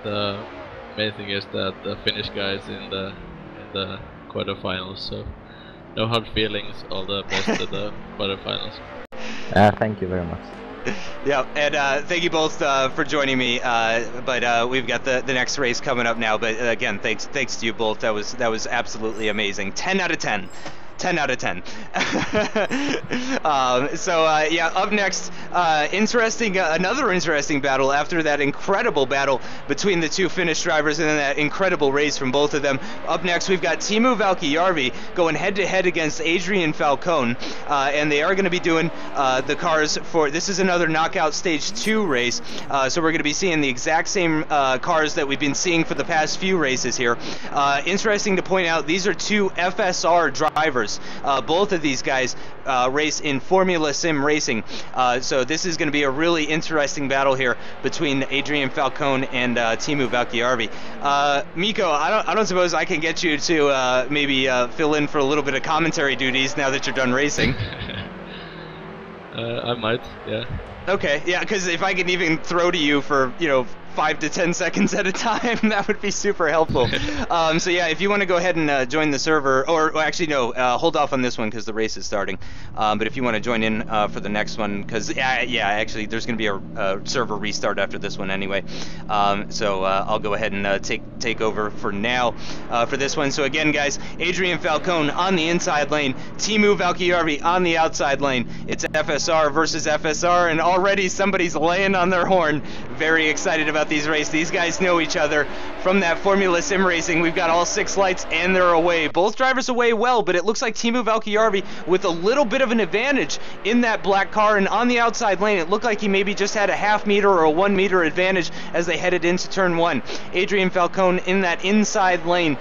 the main thing is that the Finnish guys in the quarterfinals, so no hard feelings, all the best to the quarterfinals. Thank you very much. Yeah, and thank you both for joining me. But we've got the next race coming up now. But again, thanks to you both. That was absolutely amazing. 10 out of 10. 10 out of 10. Yeah, up next, another interesting battle after that incredible battle between the two Finnish drivers and then that incredible race from both of them. Up next, we've got Teemu Valkjärvi going head-to-head against Adrian Falcone, and they are going to be doing the cars for, this is another knockout stage 2 race, so we're going to be seeing the exact same cars that we've been seeing for the past few races here. Interesting to point out, these are two FSR drivers. Both of these guys race in Formula Sim racing, so this is going to be a really interesting battle here between Adrian Falcone and Teemu Valkjärvi. Mikko, I don't suppose I can get you to maybe fill in for a little bit of commentary duties now that you're done racing? I might, yeah. Okay, yeah, because if I can even throw to you for, 5 to 10 seconds at a time, that would be super helpful. So yeah, if you want to go ahead and join the server, or actually no, hold off on this one because the race is starting. But if you want to join in for the next one, because yeah, actually there's going to be a server restart after this one anyway. So I'll go ahead and take over for now for this one. So again, guys, Adrian Falcone on the inside lane, Teemu Valkjärvi on the outside lane. It's FSR versus FSR, and already somebody's laying on their horn. Very excited about these races. These guys know each other from that Formula Sim racing. We've got all 6 lights and they're away. Both drivers away well, but it looks like Teemu Valkjärvi with a little bit of an advantage in that black car, and on the outside lane it looked like he maybe just had a half meter or a 1 meter advantage as they headed into turn 1. Adrian Falcone in that inside lane.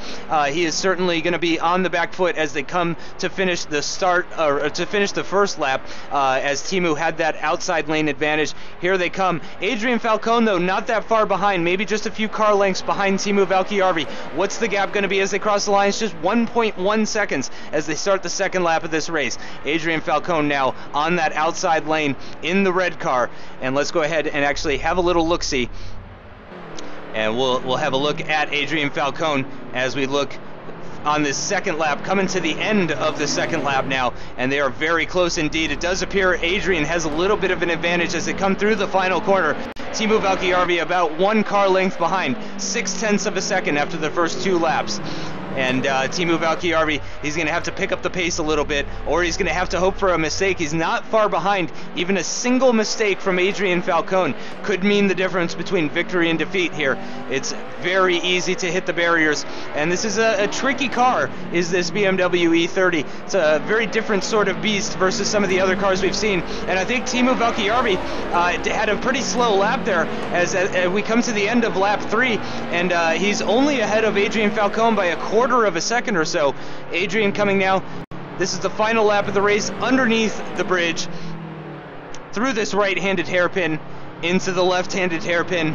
He is certainly going to be on the back foot as they come to finish the start, or to finish the first lap, as Teemu had that outside lane advantage. Here they come. Adrian Falcone, though, not that far behind, maybe just a few car lengths behind Teemu Valkjärvi. What's the gap going to be as they cross the lines? Just 1.1 seconds as they start the second lap of this race. Adrian Falcone now on that outside lane in the red car, and let's go ahead and actually have a little look-see, and we'll have a look at Adrian Falcone as we look on this second lap, coming to the end of the second lap now, and they are very close indeed. It does appear Adrian has a little bit of an advantage as they come through the final corner. Teemu Valkjärvi about 1 car length behind, 0.6 of a second after the first 2 laps. And Teemu Valkjärvi, he's going to have to pick up the pace a little bit, or he's going to have to hope for a mistake. He's not far behind. Even a single mistake from Adrian Falcone could mean the difference between victory and defeat here. It's very easy to hit the barriers, and this is a tricky car, is this BMW E30. It's a very different sort of beast versus some of the other cars we've seen, and I think Teemu Valkjärvi had a pretty slow lap there as we come to the end of lap 3, and he's only ahead of Adrian Falcone by a quarter of a second or so. Adrian coming now. This is the final lap of the race underneath the bridge, through this right-handed hairpin into the left-handed hairpin,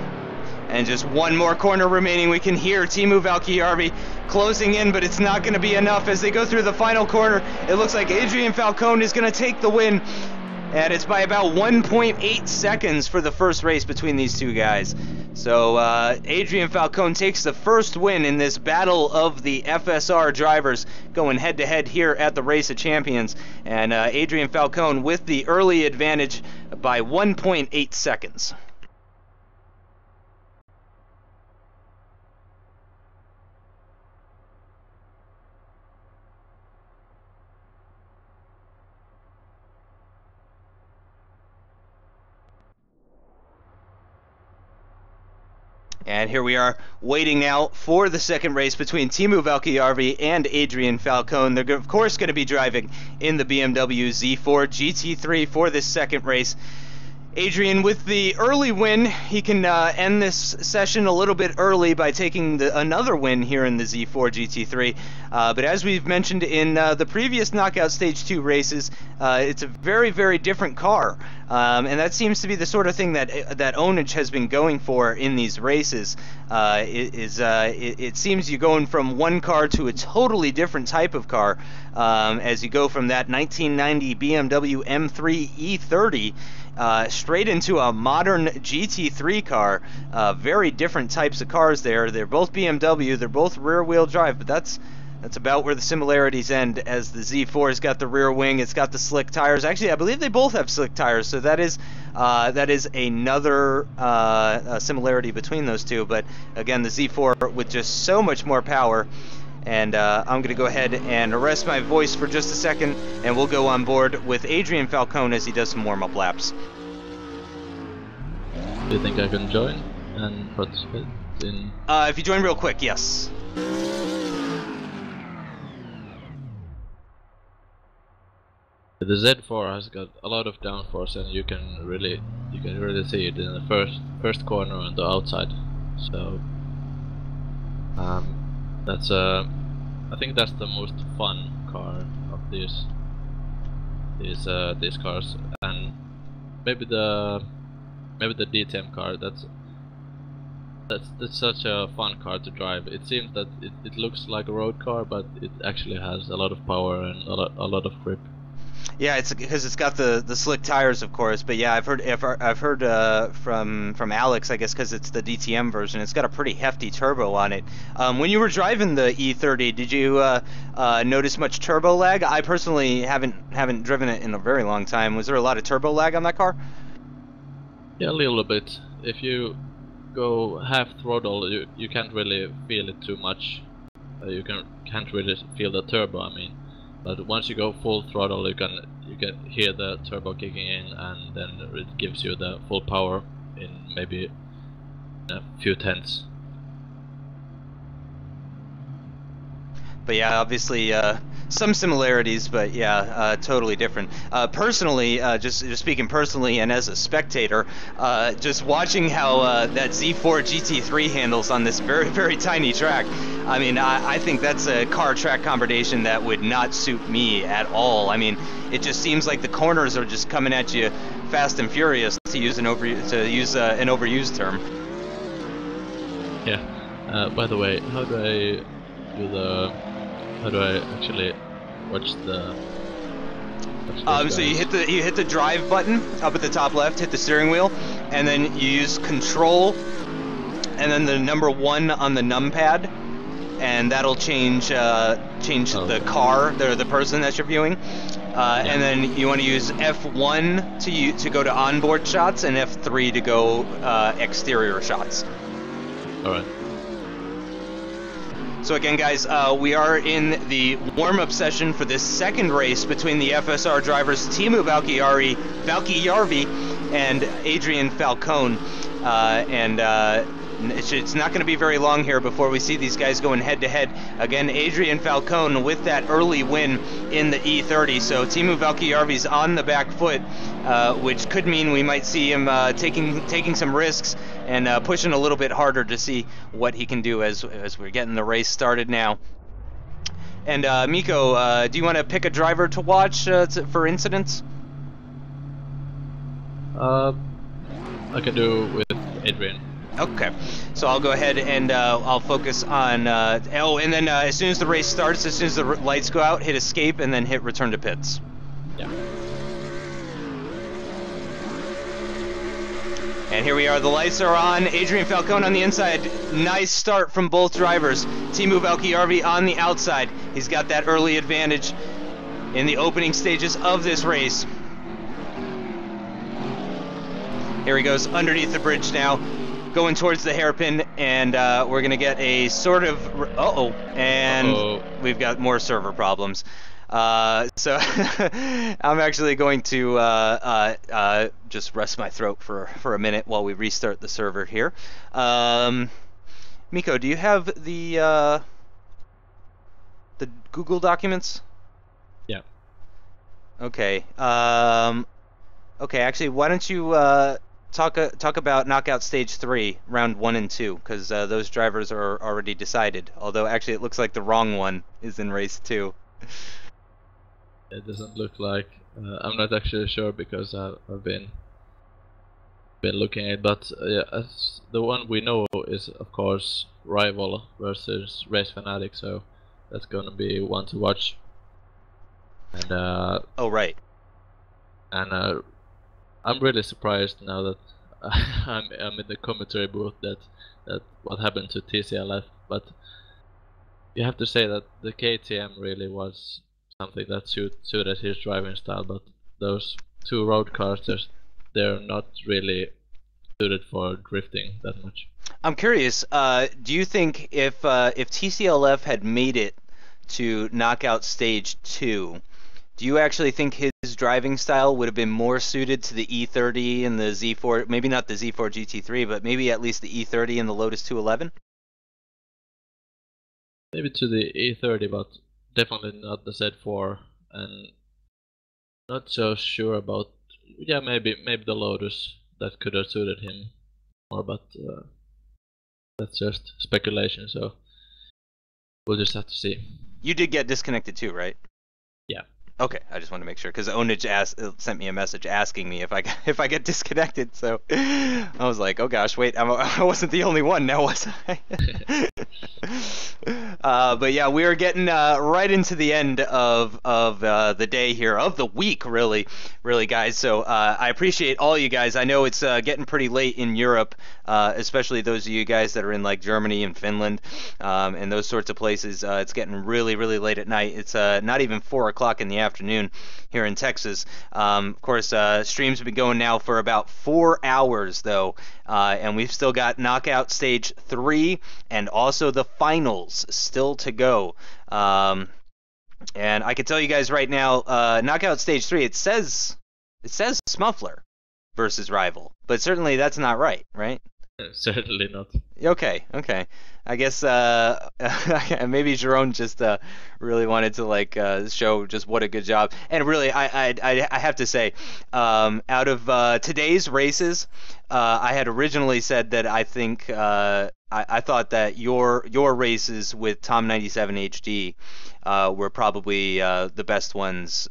and just 1 more corner remaining. We can hear Teemu Valkjärvi closing in, but it's not going to be enough as they go through the final corner. It looks like Adrian Falcone is going to take the win, and it's by about 1.8 seconds for the first race between these two guys. So Adrian Falcone takes the first win in this battle of the FSR drivers, going head-to-head here at the Race of Champions. And Adrian Falcone with the early advantage by 1.8 seconds. And here we are waiting now for the second race between Teemu Valkjärvi and Adrian Falcone. They're of course going to be driving in the BMW Z4 GT3 for this second race. Adrian with the early win, he can end this session a little bit early by taking another win here in the Z4 GT3. But as we've mentioned in the previous Knockout Stage 2 races, it's a very, very different car. And that seems to be the sort of thing that Ownage has been going for in these races. It seems you're going from one car to a totally different type of car as you go from that 1990 BMW M3 E30 straight into a modern GT3 car. Very different types of cars there. They're both BMW, they're both rear-wheel drive, but that's about where the similarities end, as the Z4's got the rear wing, it's got the slick tires. Actually, I believe they both have slick tires, so that is another similarity between those two. But again, the Z4 with just so much more power. And I'm going to go ahead and rest my voice for just a second, and we'll go on board with Adrian Falcone as he does some warm-up laps. Do you think I can join and participate in? If you join real quick, yes. The Z4 has got a lot of downforce, and you can really see it in the first corner on the outside. So that's I think that's the most fun car of these cars, and maybe the DTM car. That's such a fun car to drive. It seems that it looks like a road car, but it actually has a lot of power and a lot of grip. Yeah, it's because it's got the slick tires, of course. But yeah, I've heard from Alex, I guess, because it's the DTM version. It's got a pretty hefty turbo on it. When you were driving the E30, did you notice much turbo lag? I personally haven't driven it in a very long time. Was there a lot of turbo lag on that car? Yeah, a little bit. If you go half throttle, you can't really feel it too much. You can't really feel the turbo, I mean. But once you go full throttle, you can hear the turbo kicking in, and then it gives you the full power in maybe a few tenths. But yeah, obviously some similarities, but yeah, totally different. Personally, just speaking personally and as a spectator, just watching how that Z4 GT3 handles on this very, very tiny track, I mean, I think that's a car track combination that would not suit me at all. I mean, it just seems like the corners are just coming at you fast and furious, to use an overused term. Yeah. By the way, how do I actually watch the? So you hit the drive button up at the top left, hit the steering wheel, and then you use Control, and then the number 1 on the numpad, and that'll change the car, the person that you're viewing. And then you want to use F1 to go to onboard shots, and F3 to go exterior shots. All right. So again, guys, we are in the warm-up session for this second race between the FSR drivers Teemu Valkijärvi and Adrian Falcone. It's not going to be very long here before we see these guys going head-to-head. Again, Adrian Falcone with that early win in the E30, so Teemu Valkijärvi's on the back foot, which could mean we might see him taking some risks and pushing a little bit harder to see what he can do as we're getting the race started now. And Mikko, do you want to pick a driver to watch for incidents? I can do with Adrian. Okay, so I'll go ahead and I'll focus on, and then as soon as the race starts, as soon as the lights go out, hit escape and then hit return to pits. Yeah. And here we are, the lights are on. Adrian Falcone on the inside. Nice start from both drivers. Teemu Valkijärvi on the outside. He's got that early advantage in the opening stages of this race. Here he goes underneath the bridge now, going towards the hairpin, and we're going to get a sort of... we've got more server problems. So I'm actually going to just rest my throat for a minute while we restart the server here. Mikko, do you have the Google documents? Yeah. Okay. Okay. Actually, why don't you talk about knockout stage 3, round 1 and 2, because those drivers are already decided. Although actually, it looks like the wrong one is in race 2. It doesn't look like. I'm not actually sure because I've been looking at it, but yeah, the one we know is of course Rival versus Race Fanatic, so that's gonna be one to watch. And oh right. And I'm really surprised now that I'm in the commentary booth that what happened to TCLF, but you have to say that the KTM really was something that suited his driving style, but those two road cars, they're not really suited for drifting that much. I'm curious. Do you think if TCLF had made it to knockout stage 2, do you actually think his driving style would have been more suited to the E30 and the Z4? Maybe not the Z4 GT3, but maybe at least the E30 and the Lotus 211. Maybe to the E30, but definitely not the Z4, and not so sure about. Yeah, maybe the Lotus that could have suited him more, but that's just speculation. So we'll just have to see. You did get disconnected too, right? Yeah. Okay, I just wanted to make sure because Ownage sent me a message asking me if I get disconnected. So I was like, oh gosh, wait, I wasn't the only one now, was I? But yeah, we are getting right into the end of the day here, of the week, really, guys. So I appreciate all you guys. I know it's getting pretty late in Europe, especially those of you guys that are in like Germany and Finland and those sorts of places. It's getting really late at night. It's not even 4 o'clock in the afternoon here in Texas. Of course, streams have been going now for about 4 hours though, and we've still got knockout stage 3 and also the finals still to go. And I can tell you guys right now, knockout stage 3, it says Smuffler versus Rival, but certainly that's not right? Certainly not. Okay. I guess maybe Gillon just really wanted to like show just what a good job. And really, I have to say, out of today's races, I had originally said that I think I thought that your races with Tom 97 HD were probably the best ones,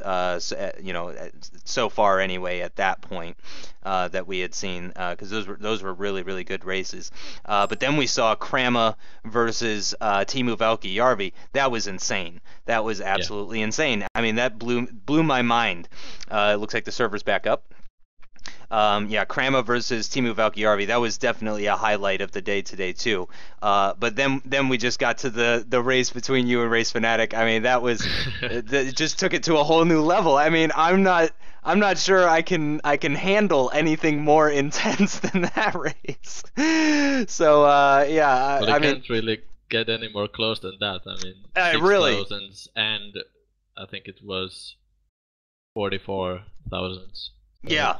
so far anyway at that point that we had seen, because those were really good races. But then we saw Krama versus Teemu Valkki-Järvi. That was insane. That was absolutely insane. I mean, that blew my mind. It looks like the server's back up. Krama versus Teemu Valkki-Järvi, that was definitely a highlight of the day today too. But then we just got to the race between you and Race Fanatic. I mean, that was it just took it to a whole new level. I mean, I'm not sure I can handle anything more intense than that race. So Well, I can't really get any more close than that. I mean, 6,000 and I think it was 44,000.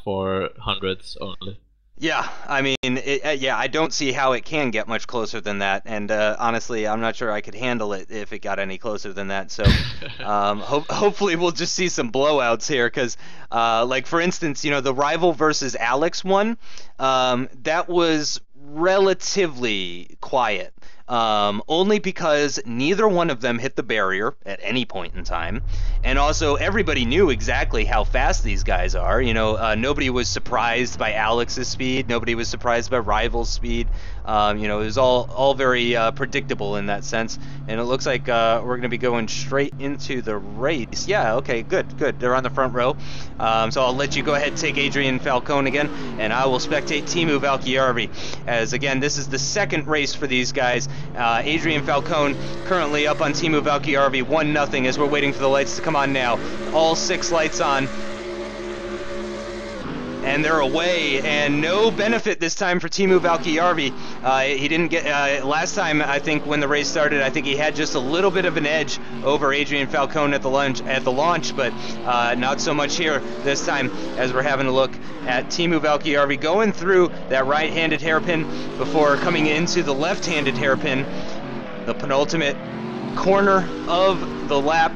For hundreds only. Yeah, I mean, I don't see how it can get much closer than that, and honestly, I'm not sure I could handle it if it got any closer than that. So, hopefully, we'll just see some blowouts here, because, like for instance, the Rival versus Alex one, that was relatively quiet. Only because neither one of them hit the barrier at any point in time, and also everybody knew exactly how fast these guys are. Nobody was surprised by Alex's speed, nobody was surprised by Rival's speed. It was all very predictable in that sense, and it looks like we're going to be going straight into the race. Yeah, okay, good. They're on the front row, so I'll let you go ahead and take Adrian Falcone again, and I will spectate Teemu Valkki-Järvi, as again, this is the second race for these guys. Adrian Falcone currently up on Teemu Valkki-Järvi 1-0 as we're waiting for the lights to come on now. All 6 lights on. And they're away, and no benefit this time for Teemu Valkki-Järvi. He didn't get, last time I think when the race started, I think he had just a little bit of an edge over Adrian Falcone at the launch, but not so much here this time, as we're having a look at Teemu Valkki-Järvi going through that right-handed hairpin before coming into the left-handed hairpin, the penultimate corner of the lap.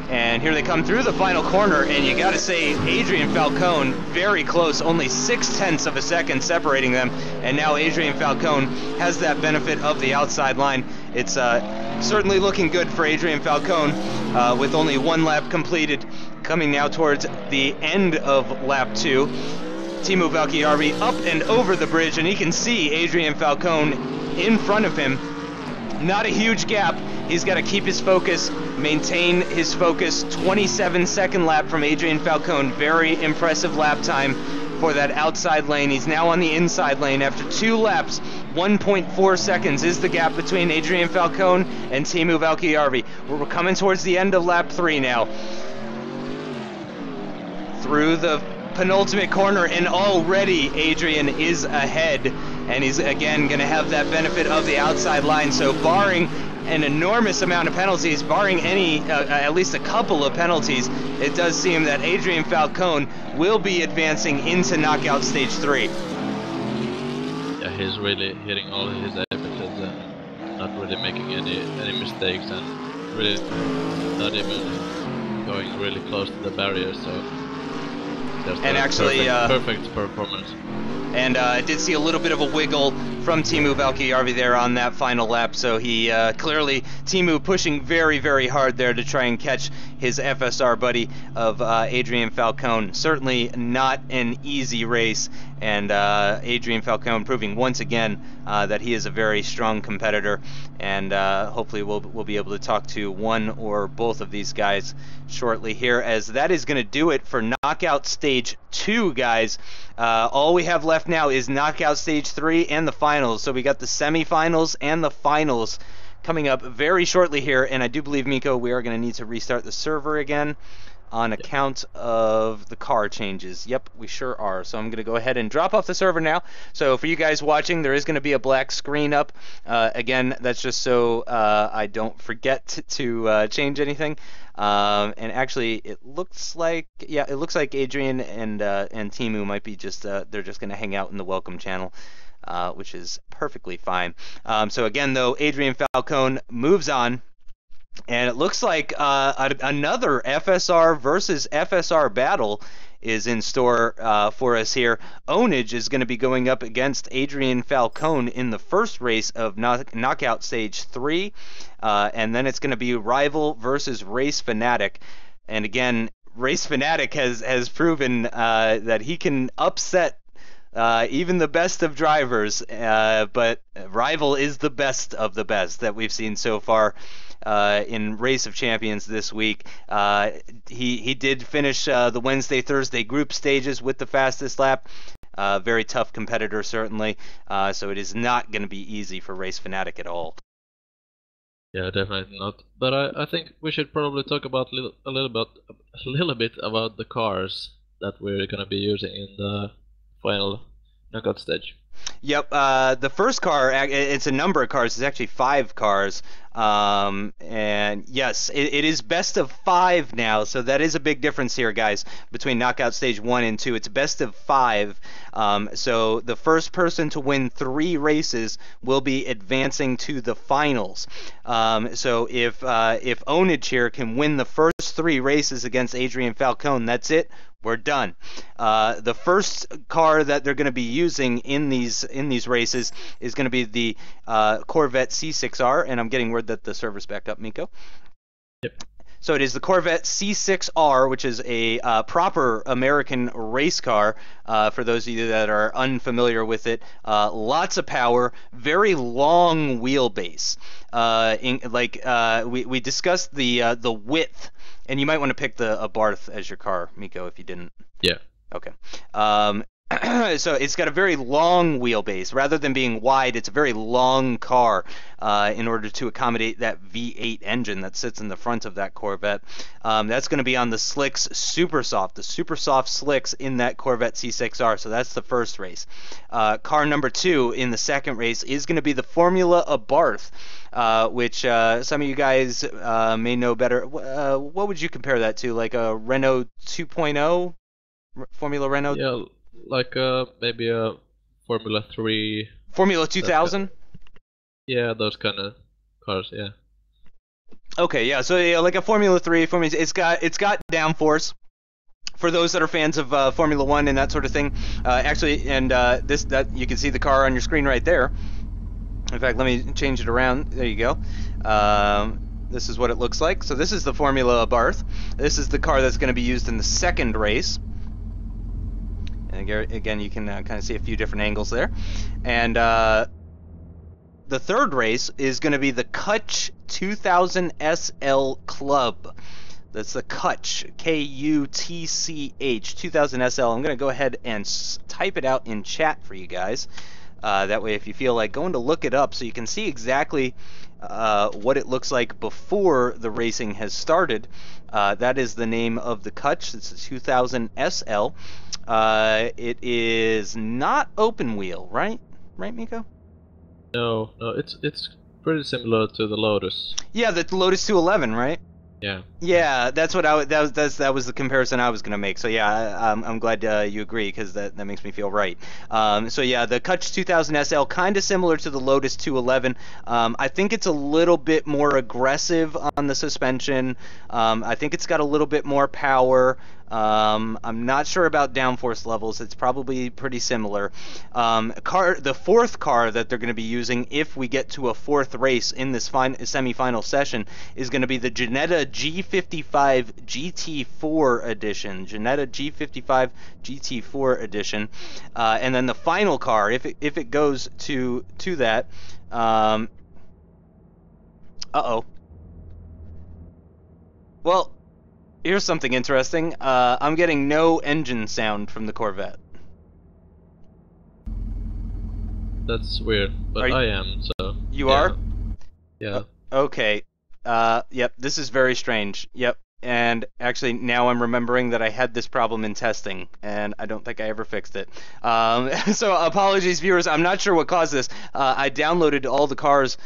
And here they come through the final corner, and you gotta say, Adrian Falcone very close, only 0.6 of a second separating them, and now Adrian Falcone has that benefit of the outside line. It's certainly looking good for Adrian Falcone, with only 1 lap completed, coming now towards the end of lap 2. Teemu Valkki-Järvi up and over the bridge, and he can see Adrian Falcone in front of him. Not a huge gap. He's got to keep his focus, maintain his focus. 27-second lap from Adrian Falcone. Very impressive lap time for that outside lane. He's now on the inside lane after 2 laps. 1.4 seconds is the gap between Adrian Falcone and Teemu Valkki-Järvi. We're coming towards the end of lap 3 now. Through the penultimate corner, and already Adrian is ahead, and he's again going to have that benefit of the outside line. So barring an enormous amount of penalties, barring any, at least a couple of penalties, it does seem that Adrian Falcone will be advancing into knockout stage 3. Yeah, he's really hitting all his apexes and not really making any mistakes, and really not even going really close to the barrier, so just and actually perfect performance. And I did see a little bit of a wiggle from Teemu Valkojärvi there on that final lap, so he clearly, Teemu pushing very, very hard there to try and catch his FSR buddy of Adrian Falcone. Certainly not an easy race, and Adrian Falcone proving once again that he is a very strong competitor, and hopefully we'll be able to talk to one or both of these guys shortly here, as that is going to do it for knockout stage 2, guys. All we have left now is knockout stage 3 and the finals. So we got the semifinals and the finals coming up very shortly here, and I do believe, Mikko, we are going to need to restart the server again on account of the car changes. Yep, we sure are. So I'm going to go ahead and drop off the server now. So for you guys watching, there is going to be a black screen up. Again, that's just so I don't forget to change anything. And actually, it looks like, yeah, it looks like Adrian and Teemu might be just, they're just going to hang out in the welcome channel, which is perfectly fine. So again, though, Adrian Falcone moves on. And it looks like another FSR versus FSR battle is in store for us here. Ownage is going to be going up against Adrian Falcone in the first race of knockout stage 3. And then it's going to be Rival versus Race Fanatic. And again, Race Fanatic has proven that he can upset even the best of drivers. But Rival is the best of the best that we've seen so far in Race of Champions this week. He did finish the Wednesday, Thursday group stages with the fastest lap. Very tough competitor, certainly. So it is not going to be easy for Race Fanatic at all. Yeah, definitely not. But I think we should probably talk about a little bit about the cars that we're going to be using in the final knockout stage. Yep, the first car, it's a number of cars, it's actually 5 cars, and yes, it is best of 5 now, so that is a big difference here, guys, between knockout stage 1 and 2. It's best of 5, so the first person to win 3 races will be advancing to the finals. So if Ownage here can win the first 3 races against Adrian Falcone, that's it. We're done. The first car that they're going to be using in these races is going to be the Corvette C6R, and I'm getting word that the server's back up, Mikko. Yep. So it is the Corvette C6R, which is a proper American race car. For those of you that are unfamiliar with it, lots of power, very long wheelbase. We discussed the width. And you might want to pick a Barth as your car, Mikko, if you didn't. Yeah. Okay. So it's got a very long wheelbase. Rather than being wide, it's a very long car in order to accommodate that V8 engine that sits in the front of that Corvette. That's going to be on the slicks super soft, the super soft slicks in that Corvette C6R. So that's the first race. Car number 2 in the second race is going to be the Formula Abarth, which some of you guys may know better. What would you compare that to? Like a Renault 2.0? Formula Renault? Yeah, like maybe a Formula 3. Formula 2000? Yeah, those kind of cars, yeah. Okay, yeah, so yeah, like a Formula 3, it's got downforce. For those that are fans of Formula 1 and that sort of thing, actually, and that you can see the car on your screen right there. In fact, let me change it around. There you go. This is what it looks like. So this is the Formula Abarth. This is the car that's going to be used in the second race. And again, you can kind of see a few different angles there. And the third race is going to be the Kutch 2000 SL Club. That's the Kutch, K-U-T-C-H, 2000 SL. I'm going to go ahead and type it out in chat for you guys. That way, if you feel like going to look it up so you can see exactly what it looks like before the racing has started, that is the name of the Kutch. It's a 2000 SL. It is not open wheel, right? right, Mikko? No, it's pretty similar to the Lotus. Yeah, the Lotus 211, right? Yeah. Yeah, that's what that was the comparison I was gonna make. So yeah, I'm glad you agree, because that makes me feel right. So yeah, the Kutch 2000 SL kind of similar to the Lotus 211. I think it's a little bit more aggressive on the suspension. I think it's got a little bit more power. I'm not sure about downforce levels. It's probably pretty similar. The fourth car that they're going to be using, if we get to a fourth race in this semi-final session, is going to be the Ginetta G55 GT4 edition. Ginetta G55 GT4 edition, and then the final car, if it goes to that. Well, here's something interesting. I'm getting no engine sound from the Corvette. That's weird, but I am, so... You are? Yeah. Okay. Yep, this is very strange. Yep. And actually, now I'm remembering that I had this problem in testing, and I don't think I ever fixed it. So apologies, viewers. I'm not sure what caused this. I downloaded all the cars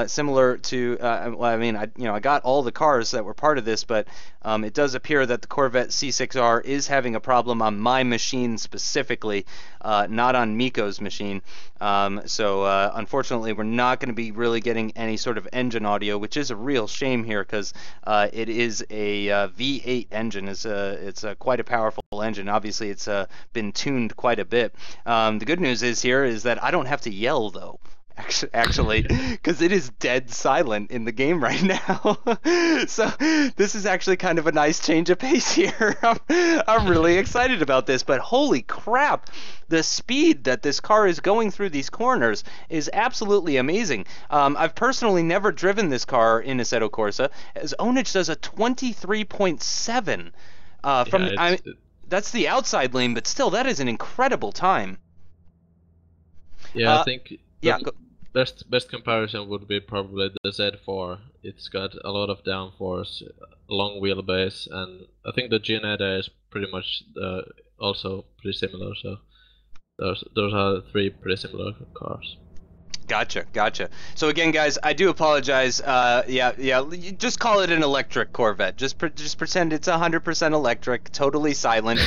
similar to. Well, I mean, I got all the cars that were part of this, but it does appear that the Corvette C6R is having a problem on my machine specifically, not on Mikko's machine. So unfortunately, we're not going to be really getting any sort of engine audio, which is a real shame here, because it is a V8 engine. It's quite a powerful engine. Obviously, it's been tuned quite a bit. The good news is that I don't have to yell, though. Actually, because it is dead silent in the game right now. So this is actually kind of a nice change of pace here. I'm really excited about this, but holy crap, the speed that this car is going through these corners is absolutely amazing. I've personally never driven this car in Assetto Corsa, as Ownage does a 23.7 that's the outside lane, but still, that is an incredible time. Yeah, I think yeah. Best comparison would be probably the Z4. It's got a lot of downforce, long wheelbase, and I think the Ginetta is pretty much also pretty similar. So those are three pretty similar cars. Gotcha. So again, guys, I do apologize. Just call it an electric Corvette. Just pretend it's 100% electric, totally silent.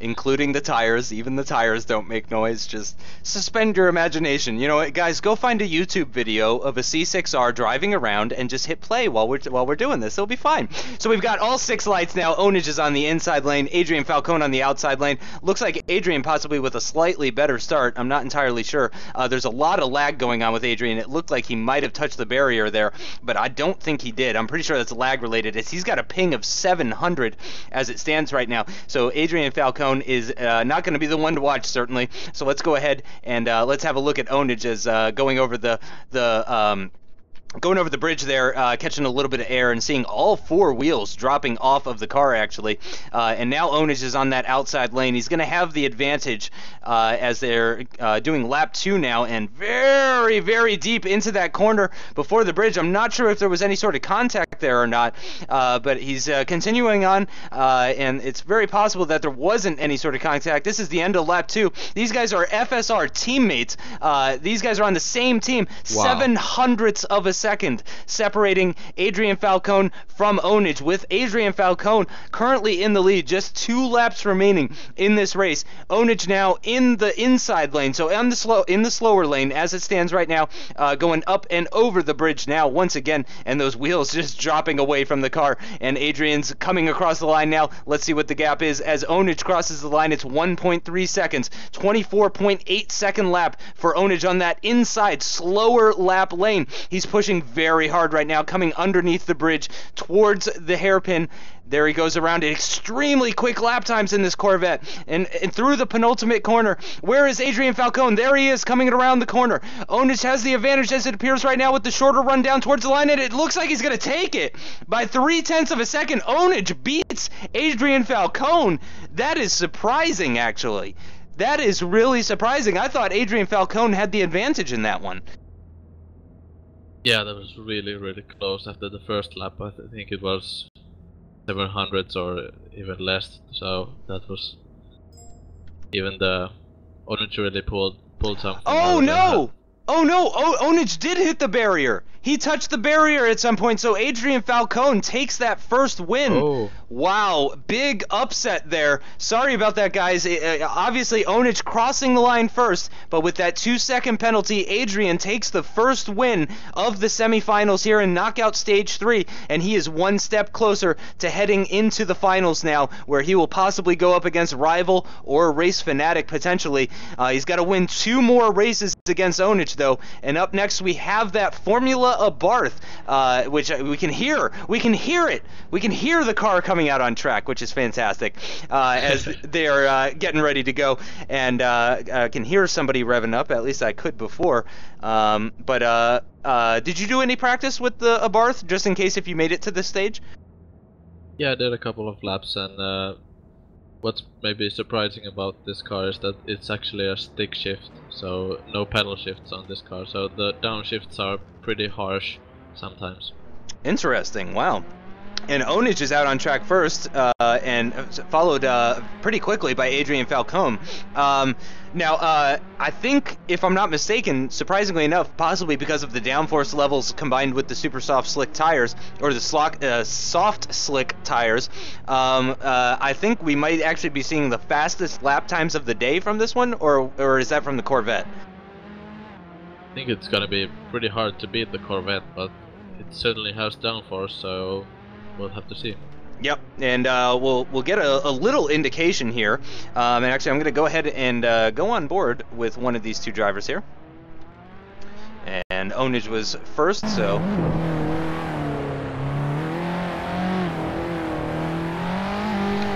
Including the tires. Even the tires don't make noise. Just suspend your imagination. You know what, guys? Go find a YouTube video of a C6R driving around and just hit play while we're doing this. It'll be fine. So we've got all 6 lights now. Ownage is on the inside lane. Adrian Falcone on the outside lane. Looks like Adrian possibly with a slightly better start. I'm not entirely sure. There's a lot of lag going on with Adrian. It looked like he might have touched the barrier there, but I don't think he did. I'm pretty sure that's lag related. He's got a ping of 700 as it stands right now. So Adrian Falcone is not going to be the one to watch, certainly. So let's go ahead and let's have a look at Ownage as going over going over the bridge there, catching a little bit of air and seeing all 4 wheels dropping off of the car, actually. And now Ownage is on that outside lane. He's going to have the advantage as they're doing lap 2 now, and very, very deep into that corner before the bridge. I'm not sure if there was any sort of contact there or not, but he's continuing on, and it's very possible that there wasn't any sort of contact. This is the end of lap 2. These guys are FSR teammates. These guys are on the same team. Wow. 7/100ths of a second separating Adrian Falcone from Ownage, with Adrian Falcone currently in the lead, just 2 laps remaining in this race. Ownage now in the inside lane, so in the slower lane as it stands right now, going up and over the bridge now once again, and those wheels just dropping away from the car, and Adrian's coming across the line now. Let's see what the gap is as Ownage crosses the line. It's 1.3 seconds, 24.8 second lap for Ownage on that inside slower lap lane. He's pushing very hard right now, coming underneath the bridge towards the hairpin. There he goes around it. Extremely quick lap times in this Corvette. And through the penultimate corner. Where is Adrian Falcone? There he is, coming around the corner. Ownage has the advantage as it appears right now with the shorter run down towards the line, and it looks like he's going to take it by 0.3 of a second. Ownage beats Adrian Falcone. That is surprising, actually. That is really surprising. I thought Adrian Falcone had the advantage in that one. Yeah, that was really, really close after the first lap. I think it was 700ths or even less, so that was even the Ownage really pulled pulled something. Oh no! Oh no! Ownage did hit the barrier. He touched the barrier at some point, so Adrian Falcone takes that first win. Oh. Wow, big upset there. Sorry about that, guys. Obviously, Ownage crossing the line first, but with that 2-second penalty, Adrian takes the first win of the semifinals here in Knockout Stage 3, and he is one step closer to heading into the finals now, where he will possibly go up against Rival or Race Fanatic potentially. He's got to win 2 more races against Ownage, though, and up next we have that Formula Abarth, which we can hear. We can hear it. We can hear the car coming out on track, which is fantastic, as they're getting ready to go, and can hear somebody revving up. At least I could before. Did you do any practice with the Abarth, just in case if you made it to this stage? Yeah, I did a couple of laps, and what's maybe surprising about this car is that it's actually a stick shift, so no pedal shifts on this car, so the downshifts are pretty harsh sometimes. Interesting, wow. And Ownage is out on track first, and followed pretty quickly by Adrian Falcone. Now, I think, if I'm not mistaken, surprisingly enough, possibly because of the downforce levels combined with the super soft slick tires, or the soft slick tires, I think we might actually be seeing the fastest lap times of the day from this one, or is that from the Corvette? I think it's gonna be pretty hard to beat the Corvette, but it certainly has downforce, so we'll have to see. Yep, and we'll get a little indication here. And actually, I'm going to go ahead and go on board with one of these 2 drivers here. And Ownage was first, so...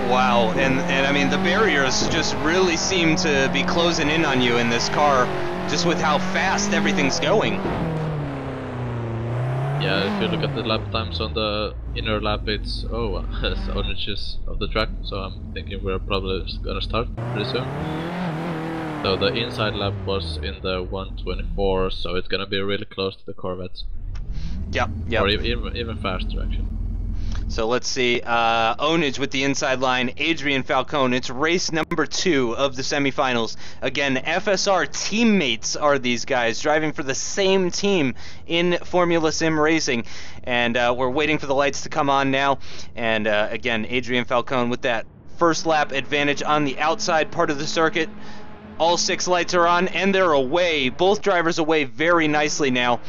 Wow, and I mean, the barriers just really seem to be closing in on you in this car, just with how fast everything's going. Yeah, if you look at the lap times on the inner lap, it's Onage's of the track, so I'm thinking we're probably gonna start pretty soon. So the inside lap was in the 1:24, so it's gonna be really close to the Corvettes. Yep. Or even faster, actually. So let's see, Ownage with the inside line, Adrian Falcone. It's race number 2 of the semifinals. Again, FSR teammates are these guys, driving for the same team in Formula Sim Racing. And we're waiting for the lights to come on now. And again, Adrian Falcone with that first lap advantage on the outside part of the circuit. All 6 lights are on, and they're away. Both drivers away very nicely now.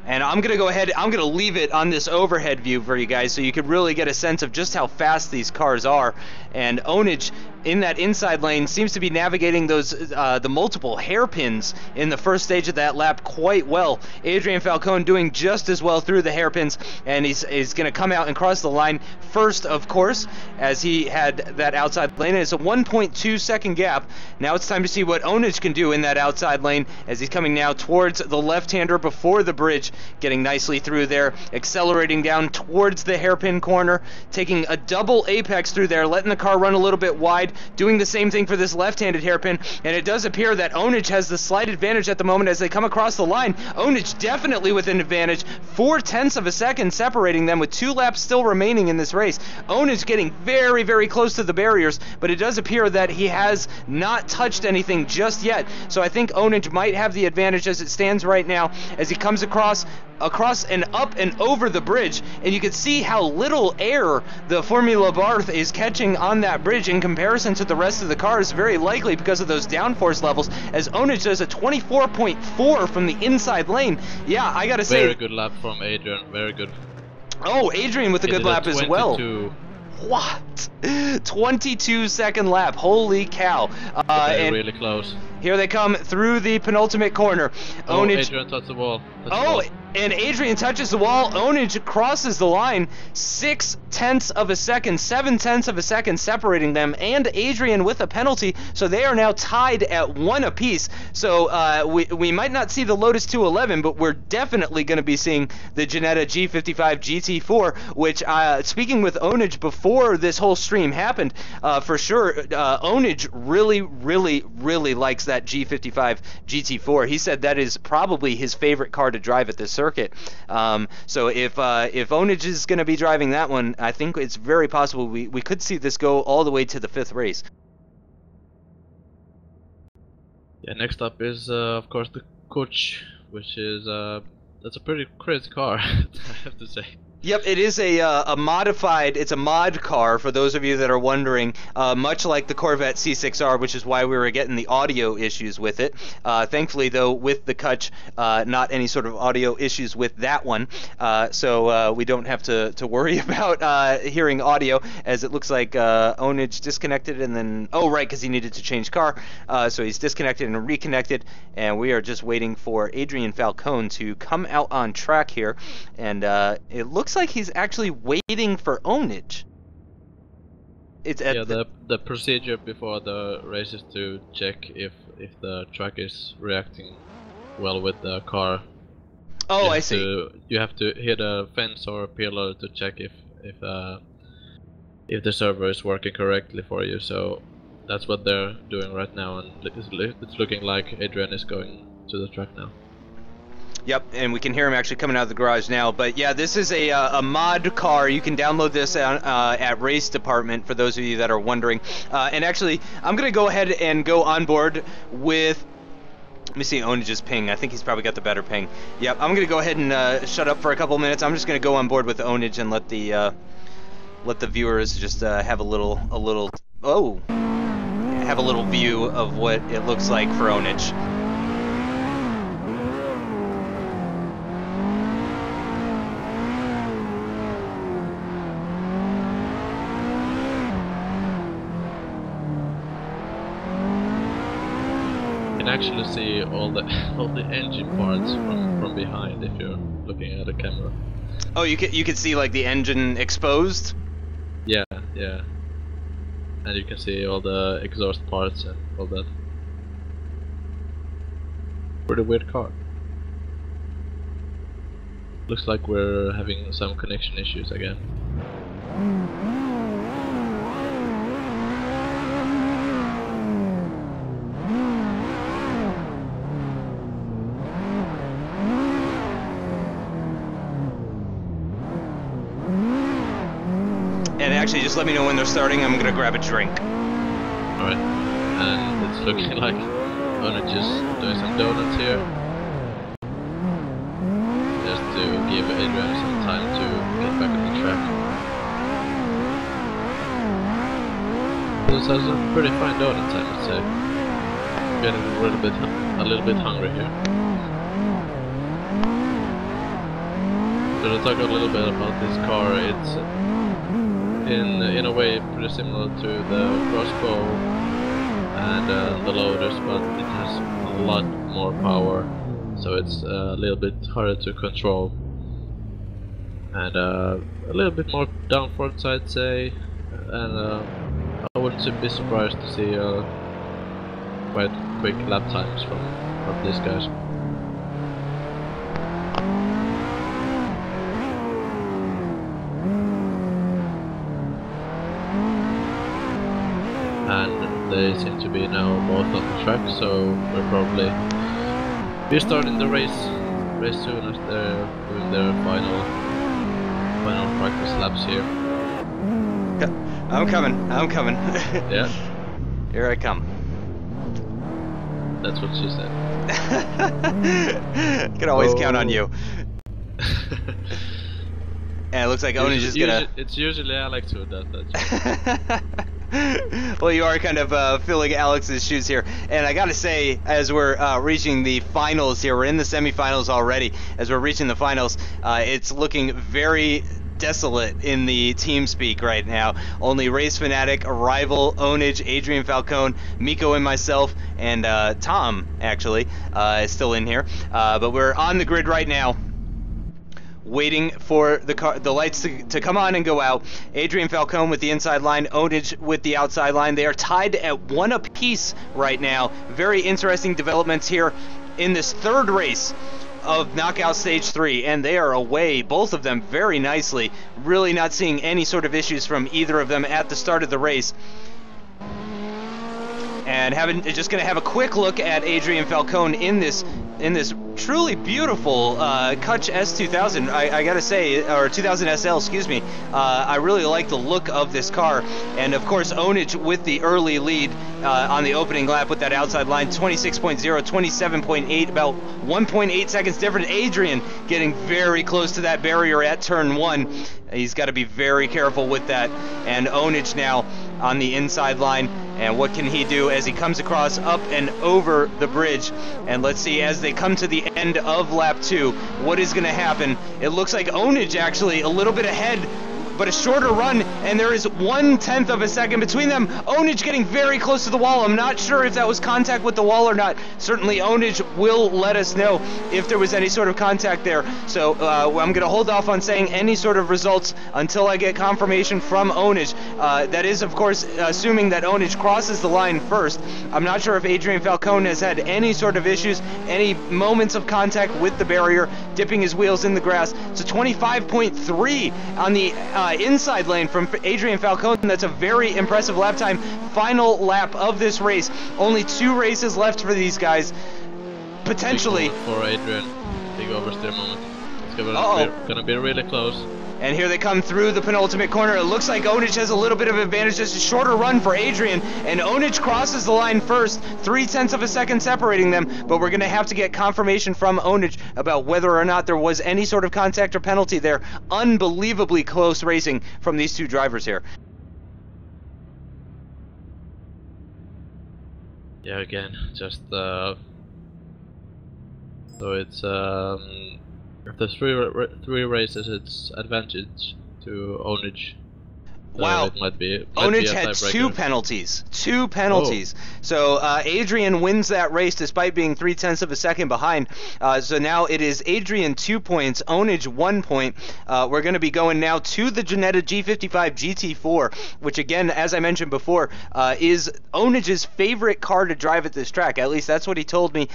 And I'm going to go ahead, I'm going to leave it on this overhead view for you guys so you could really get a sense of just how fast these cars are. And Ownage in that inside lane seems to be navigating those the multiple hairpins in the first stage of that lap quite well. Adrian Falcone doing just as well through the hairpins, and he's going to come out and cross the line first, of course, as he had that outside lane. And it's a 1.2 second gap. Now it's time to see what Ownage can do in that outside lane as he's coming now towards the left-hander before the bridge, getting nicely through there, accelerating down towards the hairpin corner, taking a double apex through there, letting the car run a little bit wide, doing the same thing for this left-handed hairpin, and it does appear that Ownage has the slight advantage at the moment as they come across the line. Ownage definitely with an advantage, 0.4 of a second separating them with 2 laps still remaining in this race. Ownage getting very, very close to the barriers, but it does appear that he has not touched anything just yet, so I think Ownage might have the advantage as it stands right now as he comes across and up and over the bridge, and you can see how little air the Formula Abarth is catching on that bridge in comparison to the rest of the cars, very likely because of those downforce levels, as Ownage does a 24.4 from the inside lane. Yeah, I gotta say... Very good lap from Adrian, very good. Oh, Adrian with a good lap as well. What? 22-second lap, holy cow. And really close. Here they come through the penultimate corner. Ownage... Adrian touched the wall. And Adrian touches the wall. Ownage crosses the line. 0.6 of a second, 0.7 of a second separating them, and Adrian with a penalty, so they are now tied at 1 apiece. So we might not see the Lotus 211, but we're definitely going to be seeing the Ginetta G55 GT4, which, speaking with Ownage before this whole stream happened, for sure, Ownage really, really, really likes that G55 GT4. He said that is probably his favorite car to drive at this circuit. So if Ownage is going to be driving that one, I think it's very possible we could see this go all the way to the 5th race. Yeah, next up is of course the coach, which is that's a pretty crazy car, I have to say. Yep, it is a modified, it's a mod car for those of you that are wondering, much like the Corvette C6R, which is why we were getting the audio issues with it. Thankfully, though, with the Kutch, not any sort of audio issues with that one, so we don't have to worry about hearing audio, as it looks like Ownage disconnected and then, oh right, because he needed to change car, so he's disconnected and reconnected, and we are just waiting for Adrian Falcone to come out on track here, and it looks like he's actually waiting for Ownage. It's at the procedure before the race is to check if the track is reacting well with the car. Oh, I see. You have to hit a fence or a pillar to check if the server is working correctly for you. So that's what they're doing right now, and it's looking like Adrian is going to the track now. Yep, and we can hear him actually coming out of the garage now. But yeah, this is a mod car. You can download this at Race Department for those of you that are wondering. And actually, I'm going to go ahead and go on board with... Let me see Onage's ping. I think he's probably got the better ping. Yep, I'm going to go ahead and shut up for a couple minutes. I'm just going to go on board with Ownage and let the viewers just have a little view of what it looks like for Ownage. You can actually see all the engine parts from behind if you're looking at a camera. Oh, you can see like the engine exposed? Yeah. And you can see all the exhaust parts and all that. Pretty weird car. Looks like we're having some connection issues again. And actually, just let me know when they're starting. I'm gonna grab a drink. Alright. And it's looking like Ownage is doing some donuts here. Just to give Adrian some time to get back on the track. This has a pretty fine donuts, I would say. Getting a little bit hungry here. So to talk a little bit about this car, it's in a way pretty similar to the crossbow and the loaders, but it has a lot more power, so it's a little bit harder to control, and a little bit more downforce, I'd say, and I wouldn't be surprised to see quite quick lap times from these guys. And they seem to be now both on the track, so we're probably starting the race soon, as they're doing their final practice laps here. I'm coming. Yeah. Here I come. That's what she said. Can always count on you. And it looks like Ownage is gonna... It's usually Alex who does that. Well, you are kind of filling Alex's shoes here, and I gotta say, as we're reaching the finals here, we're in the semifinals already. As we're reaching the finals, it's looking very desolate in the team speak right now. Only Race Fanatic, Rival, Ownage, Adrian Falcone, Mikko, and myself, and Tom actually is still in here. But we're on the grid right now, waiting for the lights to come on and go out. Adrian Falcone with the inside line, Ownage with the outside line. They are tied at 1 apiece right now. Very interesting developments here in this third race of Knockout Stage 3, and they are away, both of them, very nicely. Really not seeing any sort of issues from either of them at the start of the race. And just going to have a quick look at Adrian Falcone in this in this truly beautiful Kutch S2000. I gotta say, or 2000 SL, excuse me. I really like the look of this car, and of course Ownage with the early lead on the opening lap with that outside line, 26.0, 27.8, about 1.8 seconds different. Adrian getting very close to that barrier at turn 1. He's got to be very careful with that. And Ownage now on the inside line. And what can he do as he comes across up and over the bridge? And let's see, as they come to the end of lap 2, what is going to happen? It looks like Ownage actually a little bit ahead, but a shorter run, and there is 1/10 of a second between them. Ownage getting very close to the wall. I'm not sure if that was contact with the wall or not. Certainly Ownage will let us know if there was any sort of contact there. So I'm going to hold off on saying any sort of results until I get confirmation from Ownage. That is, of course, assuming that Ownage crosses the line first. I'm not sure if Adrian Falcone has had any sort of issues, any moments of contact with the barrier, dipping his wheels in the grass. It's a 25.3 on the inside lane from Adrian Falcone. That's a very impressive lap time. Final lap of this race. Only 2 races left for these guys. Potentially. For Adrian, big oversteer moment. It's gonna be really close. And here they come through the penultimate corner. It looks like Ownage has a little bit of advantage. Just a shorter run for Adrian. And Ownage crosses the line first. 0.3 of a second separating them. But we're going to have to get confirmation from Ownage about whether or not there was any sort of contact or penalty there. Unbelievably close racing from these 2 drivers here. Yeah, again, just so it's after 3 races, it's advantage to Ownage. Wow. It might be Ownage had 2 penalties. 2 penalties. Oh. So Adrian wins that race despite being 0.3 of a second behind. So now it is Adrian 2 points, Ownage 1 point. We're going to be going now to the Ginetta G55 GT4, which again, as I mentioned before, is Ownage's favorite car to drive at this track. At least that's what he told me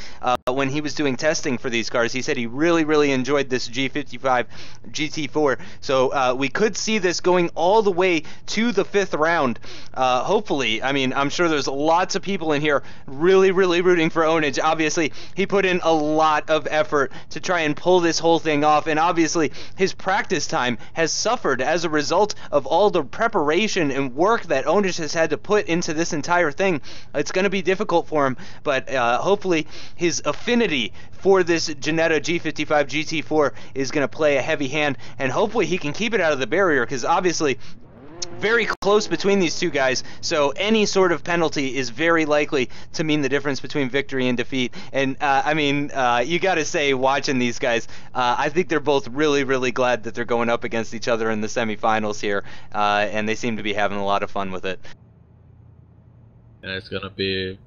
when he was doing testing for these cars. He said he really, really enjoyed this G55 GT4. So we could see this going all the way to the 5th round. Hopefully. I mean, I'm sure there's lots of people in here really, really rooting for Ownage. Obviously, he put in a lot of effort to try and pull this whole thing off, and obviously his practice time has suffered as a result of all the preparation and work that Ownage has had to put into this entire thing. It's going to be difficult for him, but hopefully his affinity for this Ginetta G55 GT4 is going to play a heavy hand, and hopefully he can keep it out of the barrier, because obviously very close between these 2 guys, so any sort of penalty is very likely to mean the difference between victory and defeat. And I mean, you gotta say, watching these guys, I think they're both really, really glad that they're going up against each other in the semifinals here, and they seem to be having a lot of fun with it. And it's gonna be,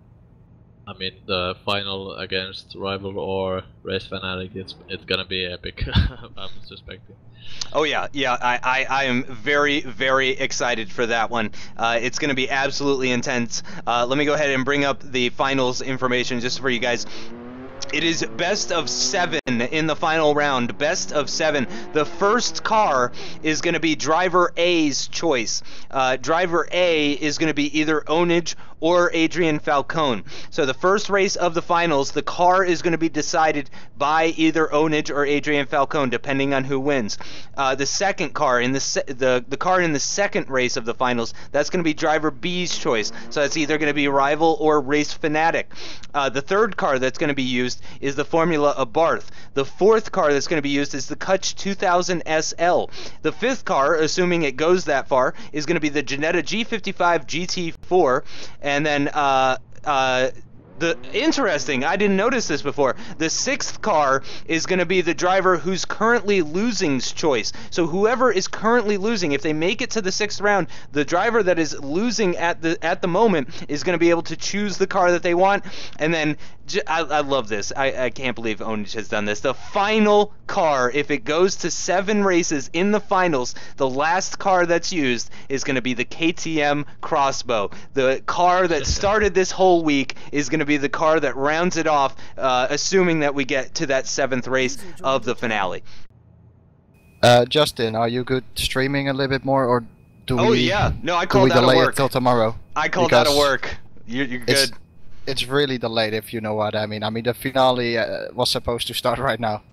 I mean, the final against Rival or Race Fanatic, it's gonna be epic. I'm suspecting. Oh yeah, I am very, very excited for that one. It's going to be absolutely intense. Let me go ahead and bring up the finals information just for you guys. It is best of 7 in the final round. Best of 7. The first car is going to be driver A's choice. Driver A is going to be either Ownage or Adrian Falcone. So the first race of the finals, the car is going to be decided by either Ownage or Adrian Falcone, depending on who wins. The second car, in the car in the second race of the finals, that's going to be driver B's choice. So that's either going to be Rival or Race Fanatic. The third car that's going to be used is the Formula Abarth. The fourth car that's going to be used is the Kutch 2000 SL. The fifth car, assuming it goes that far, is going to be the Ginetta G55 GT4, and then interesting, I didn't notice this before, the sixth car is going to be the driver who's currently losing's choice. So whoever is currently losing, if they make it to the sixth round, the driver that is losing at the moment is going to be able to choose the car that they want. And then I love this. I can't believe Ownage has done this. The final car, if it goes to 7 races in the finals, the last car that's used is going to be the KTM Crossbow. The car that started this whole week is going to be the car that rounds it off, assuming that we get to that 7th race of the finale. Justin, are you good streaming a little bit more, or do we? Oh yeah, no, I called out of delay work it till tomorrow? I called out of work. You're good. it's really delayed, if you know what I mean. I mean, the finale was supposed to start right now.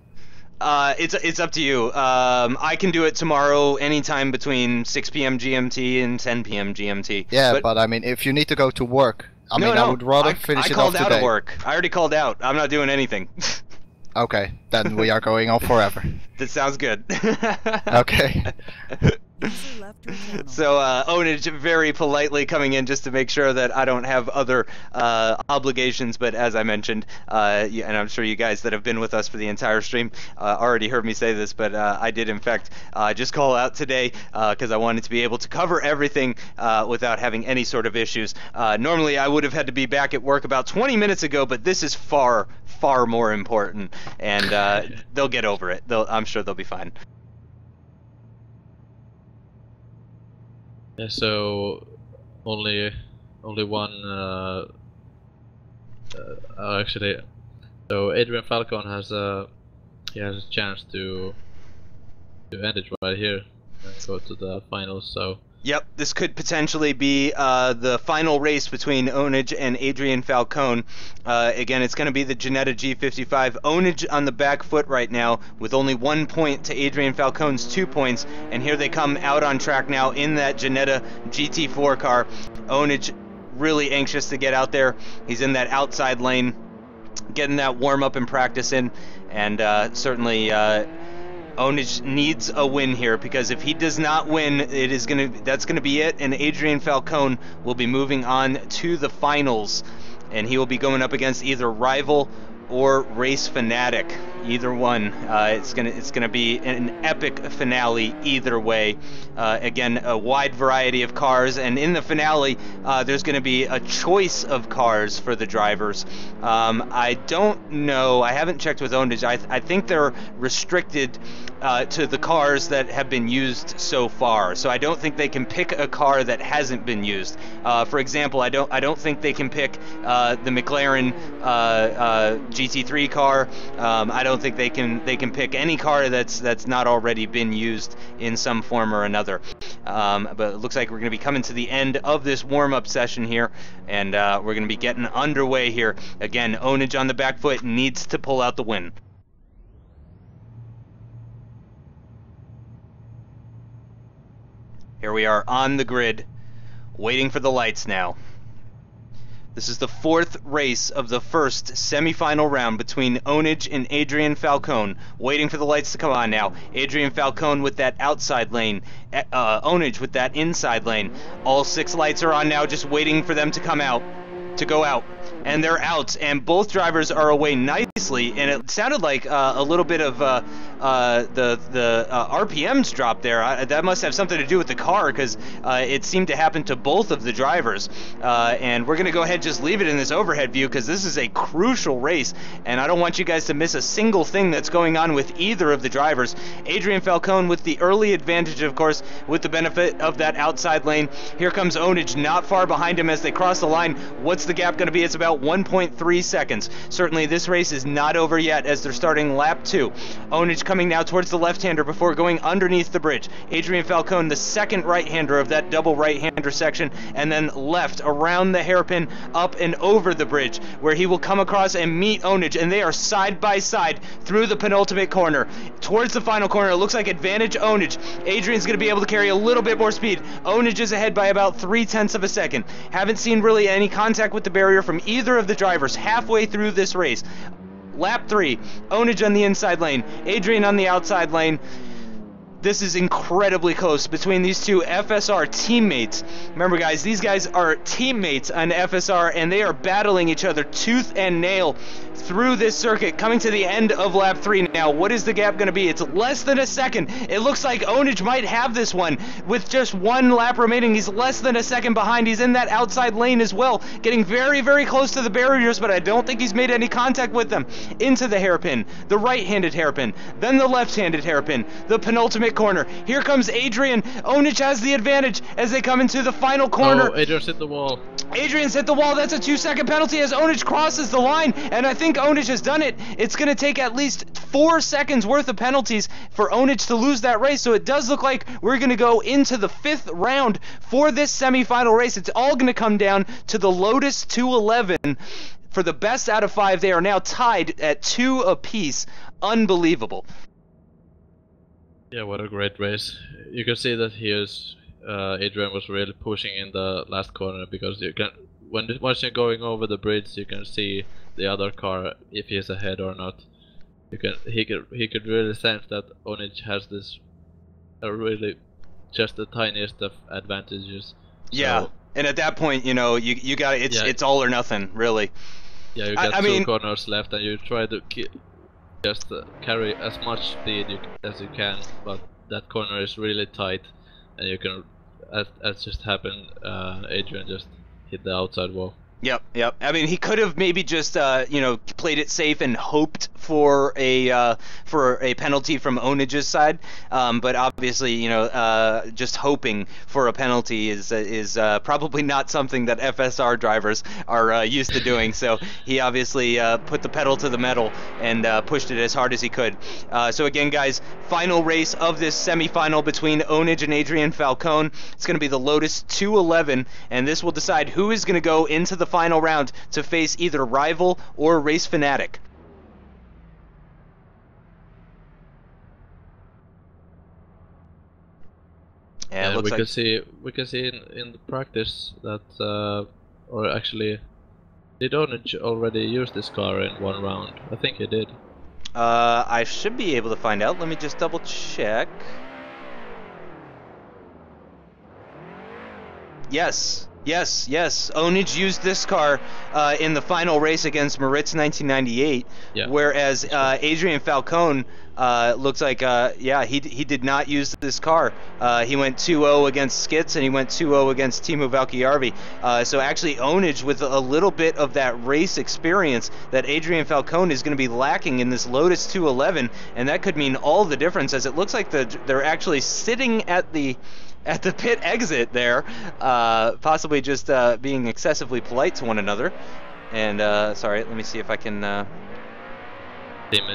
It's up to you. I can do it tomorrow anytime between 6 p.m. GMT and 10 p.m. GMT. Yeah, but I mean, if you need to go to work, I mean, I would rather finish it off called today. out of work. I already called out. I'm not doing anything. Okay, then we are going on forever. That sounds good. Okay. So Ownage very politely coming in just to make sure that I don't have other obligations, but as I mentioned, and I'm sure you guys that have been with us for the entire stream already heard me say this, but I did in fact just call out today because I wanted to be able to cover everything without having any sort of issues. Normally I would have had to be back at work about 20 minutes ago, but this is far more important, and they'll get over it. I'm sure they'll be fine. Yeah, so only one. Actually, so Adrian Falcon has a chance to end it right here and go to the finals. So. Yep, this could potentially be the final race between Ownage and Adrian Falcone. Again, it's going to be the Ginetta G55. Ownage on the back foot right now with only 1 point to Adrian Falcone's 2 points. And here they come out on track now in that Ginetta GT4 car. Ownage really anxious to get out there. He's in that outside lane, getting that warm-up and practice in. And certainly... Ownage needs a win here, because if he does not win, that's gonna be it, and Adrian Falcone will be moving on to the finals, and he will be going up against either Rival or Race Fanatic. Either one. It's gonna be an epic finale either way. Again, a wide variety of cars, and in the finale there's gonna be a choice of cars for the drivers. I don't know, I haven't checked with Ownage. I think they're restricted to the cars that have been used so far, so I don't think they can pick a car that hasn't been used. For example, I don't think they can pick the McLaren GT3 car. I don't think they can pick any car that's not already been used in some form or another. But it looks like we're going to be coming to the end of this warm-up session here, and we're going to be getting underway here. Again, Ownage on the back foot needs to pull out the win. Here we are on the grid, waiting for the lights now. This is the fourth race of the first semi-final round between Ownage and Adrian Falcone. Waiting for the lights to come on now. Adrian Falcone with that outside lane. Ownage with that inside lane. All 6 lights are on now, just waiting for them to come out. To go out. And they're out, and both drivers are away nicely, and it sounded like a little bit of the RPMs dropped there. That must have something to do with the car, because it seemed to happen to both of the drivers. And we're going to go ahead and just leave it in this overhead view, because this is a crucial race, and I don't want you guys to miss a single thing that's going on with either of the drivers. Adrian Falcone with the early advantage, of course, with the benefit of that outside lane. Here comes Ownage not far behind him as they cross the line. What's the gap going to be? It's about 1.3 seconds. Certainly this race is not over yet as they're starting lap 2. Ownage coming now towards the left-hander before going underneath the bridge. Adrian Falcone, the second right-hander of that double right-hander section, and then left around the hairpin up and over the bridge, where he will come across and meet Ownage, and they are side by side through the penultimate corner. Towards the final corner, it looks like advantage Ownage. Adrian's going to be able to carry a little bit more speed. Ownage is ahead by about 0.3 of a second. Haven't seen really any contact with the barrier from either of the drivers halfway through this race. Lap 3, Ownage on the inside lane, Adrian on the outside lane. This is incredibly close between these two FSR teammates. Remember guys, these guys are teammates on FSR, and they are battling each other tooth and nail through this circuit, coming to the end of lap 3 now. What is the gap going to be? It's less than a second. It looks like Ownage might have this one with just 1 lap remaining. He's less than a second behind. He's in that outside lane as well, getting very, very close to the barriers, but I don't think he's made any contact with them. Into the hairpin, the right-handed hairpin, then the left-handed hairpin, the penultimate corner. Here comes Adrian. Ownage has the advantage as they come into the final corner. Oh, Adrian's hit the wall. Adrian's hit the wall. That's a 2-second penalty as Ownage crosses the line, and I think think Ownage has done it, it's going to take at least 4 seconds worth of penalties for Ownage to lose that race. So it does look like we're going to go into the 5th round for this semifinal race. It's all going to come down to the Lotus 211 for the best out of 5. They are now tied at 2 apiece. Unbelievable. Yeah, what a great race. You can see that here's Adrian was really pushing in the last corner, because you can, once you're going over the bridge, you can see the other car if he's ahead or not. He could really sense that Ownage has this really just the tiniest of advantages. Yeah, and at that point, you know, you got it's all or nothing, really. Yeah, you got two corners left, and you try to just carry as much speed as you can, but that corner is really tight, and you can, as just happened, Adrian just hit the outside wall. Yep. I mean, he could have maybe just you know, played it safe and hoped for a penalty from Ownage's side, but obviously, you know, just hoping for a penalty is probably not something that FSR drivers are used to doing. So he obviously put the pedal to the metal and pushed it as hard as he could. So again, guys, final race of this semifinal between Ownage and Adrian Falcone. It's going to be the Lotus 211, and this will decide who is going to go into the final round to face either Rival or Race Fanatic. Yeah, we can see in the practice that, or actually, did Ownage already use this car in one round? I think he did. I should be able to find out. Let me just double check. Yes. Ownage used this car in the final race against Moritz 1998, whereas Adrian Falcone looks like, he did not use this car. He went 2-0 against Skits, and he went 2-0 against Timo Valkjärvi. So actually Ownage, with a little bit of that race experience that Adrian Falcone is going to be lacking in this Lotus 211, and that could mean all the difference, as it looks like they're actually sitting at the pit exit there, possibly just being excessively polite to one another. And sorry, let me see if I can.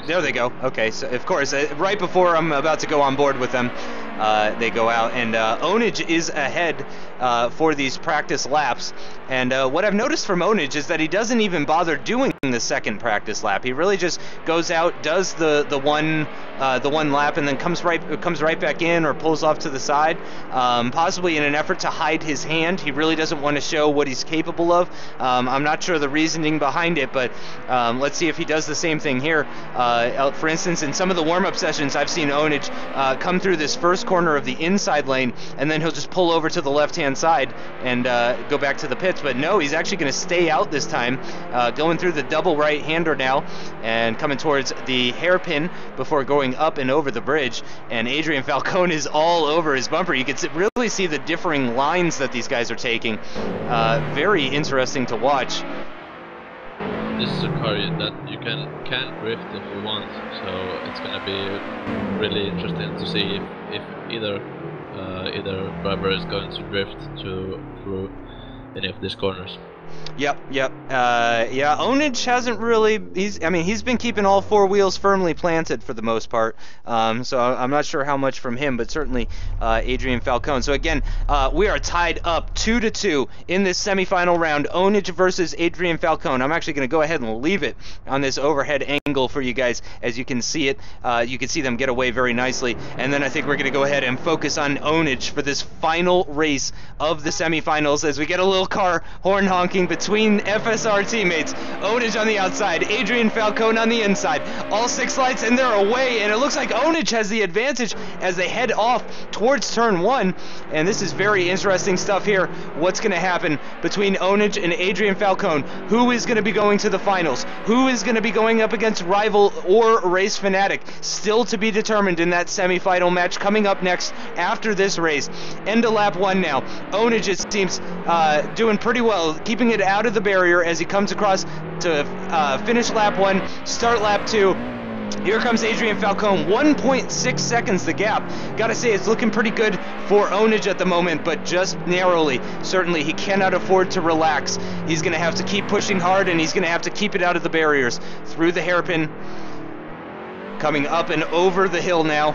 There they go. Okay, so of course, right before I'm about to go on board with them, they go out, and Ownage is ahead for these practice laps. And what I've noticed from Ownage is that he doesn't even bother doing the second practice lap. He really just goes out, does the one lap, and then comes right back in, or pulls off to the side, possibly in an effort to hide his hand. He really doesn't want to show what he's capable of. I'm not sure the reasoning behind it, but let's see if he does the same thing here. For instance, in some of the warm-up sessions, I've seen Ownage come through this first corner of the inside lane, and then he'll just pull over to the left-hand side and go back to the pits. But no, he's actually going to stay out this time, going through the double right-hander now, and coming towards the hairpin before going up and over the bridge. And Adrian Falcone is all over his bumper. You can really see the differing lines that these guys are taking. Very interesting to watch. This is a car that you can drift if you want, so it's gonna be really interesting to see if either driver is going to drift through any of these corners. Yep. Yeah, Ownage hasn't really. He's been keeping all four wheels firmly planted for the most part. So I'm not sure how much from him, but certainly Adrian Falcone. So again, we are tied up 2-2 in this semifinal round. Ownage versus Adrian Falcone. I'm actually going to go ahead and leave it on this overhead angle for you guys, as you can see it. You can see them get away very nicely, and then I think we're going to go ahead and focus on Ownage for this final race of the semifinals, as we get a little car horn honking between FSR teammates. Ownage on the outside, Adrian Falcone on the inside. All 6 lights, and they're away, and it looks like Ownage has the advantage as they head off towards turn 1. And this is very interesting stuff here. What's going to happen between Ownage and Adrian Falcone? Who is going to be going to the finals? Who is going to be going up against Rival or Race Fanatic? Still to be determined in that semifinal match coming up next after this race. End of lap 1 now. Ownage, it seems, doing pretty well, keeping it out of the barrier as he comes across to finish lap 1, start lap 2. Here comes Adrian Falcone, 1.6 seconds the gap. Gotta say, it's looking pretty good for Ownage at the moment, but just narrowly. Certainly, he cannot afford to relax. He's gonna have to keep pushing hard, and he's gonna have to keep it out of the barriers. Through the hairpin, coming up and over the hill now.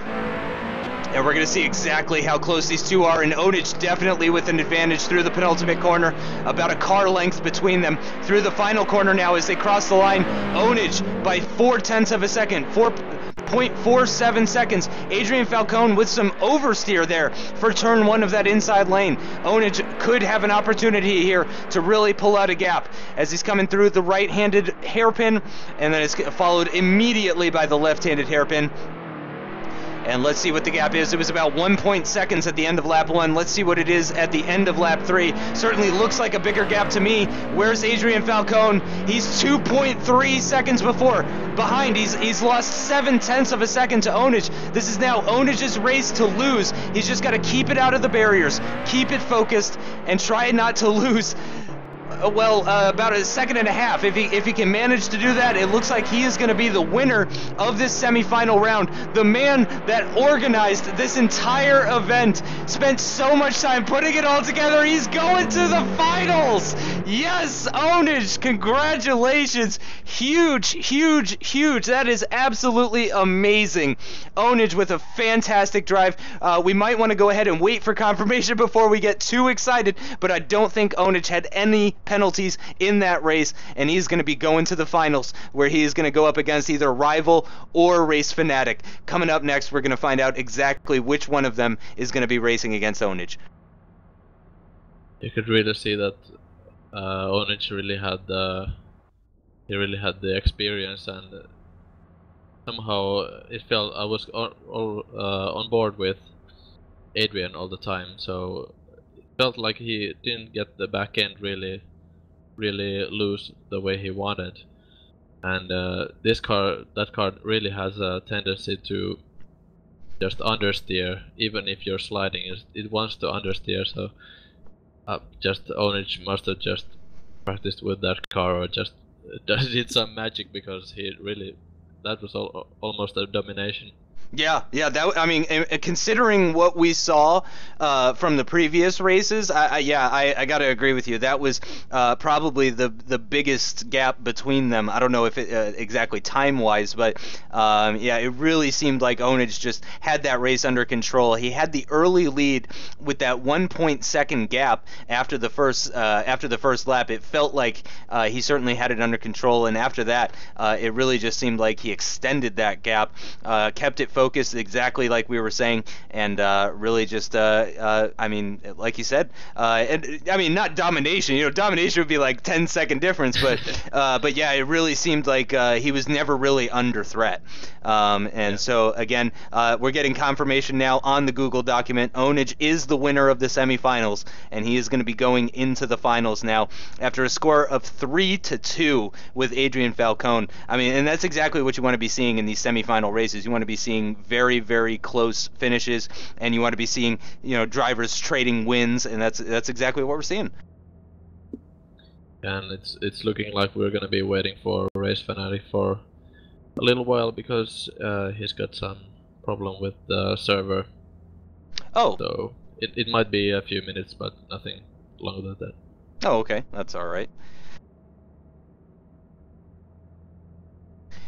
And we're going to see exactly how close these two are, and Ownage definitely with an advantage through the penultimate corner, about a car length between them. Through the final corner now as they cross the line, Ownage by 0.4 of a second, 4.47 seconds. Adrian Falcone with some oversteer there for turn 1 of that inside lane. Ownage could have an opportunity here to really pull out a gap as he's coming through the right-handed hairpin, and then it's followed immediately by the left-handed hairpin. And let's see what the gap is. It was about 1 seconds at the end of lap 1. Let's see what it is at the end of lap 3. Certainly looks like a bigger gap to me. Where's Adrian Falcone? He's 2.3 seconds behind. He's lost 0.7 of a second to Ownage. This is now Onnage's race to lose. He's just got to keep it out of the barriers, keep it focused, and try not to lose. About 1.5 seconds. If he can manage to do that, it looks like he is going to be the winner of this semifinal round. The man that organized this entire event, spent so much time putting it all together. He's going to the finals. Yes, Ownage, congratulations. Huge, huge, huge. That is absolutely amazing. Ownage with a fantastic drive. We might want to go ahead and wait for confirmation before we get too excited, but I don't think Ownage had any penalties in that race, and he's going to be going to the finals, where he is going to go up against either Rival or Race Fanatic. Coming up next, we're going to find out exactly which one of them is going to be racing against Ownage. You could really see that Ownage really had the experience, and somehow it felt I was on board with Adrian all the time, so it felt like he didn't get the back end really loose the way he wanted. And that car really has a tendency to just understeer. Even if you're sliding, it wants to understeer, so just Ownage must have just practiced with that car, or just did some magic, because that was almost a domination. Yeah, I mean, considering what we saw from the previous races, I gotta agree with you. That was probably the biggest gap between them. I don't know if it exactly time-wise, but yeah, it really seemed like Ownage just had that race under control. He had the early lead with that 1 second gap after the first lap. It felt like he certainly had it under control, and after that, it really just seemed like he extended that gap, kept it focused exactly like we were saying, and really just I mean, like you said, and I mean, not domination. You know, domination would be like 10-second difference, but yeah, it really seemed like he was never really under threat. So again, we're getting confirmation now on the Google document. Ownage is the winner of the semifinals, and he is going to be going into the finals now after a score of 3-2 with Adrian Falcone. I mean, and that's exactly what you want to be seeing in these semifinal races. You want to be seeing very, very close finishes, and you want to be seeing, you know, drivers trading wins, and that's exactly what we're seeing. And it's looking like we're gonna be waiting for Race Fanatic for a little while, because he's got some problem with the server. Oh. So it might be a few minutes, but nothing longer than that. Oh, okay, that's all right.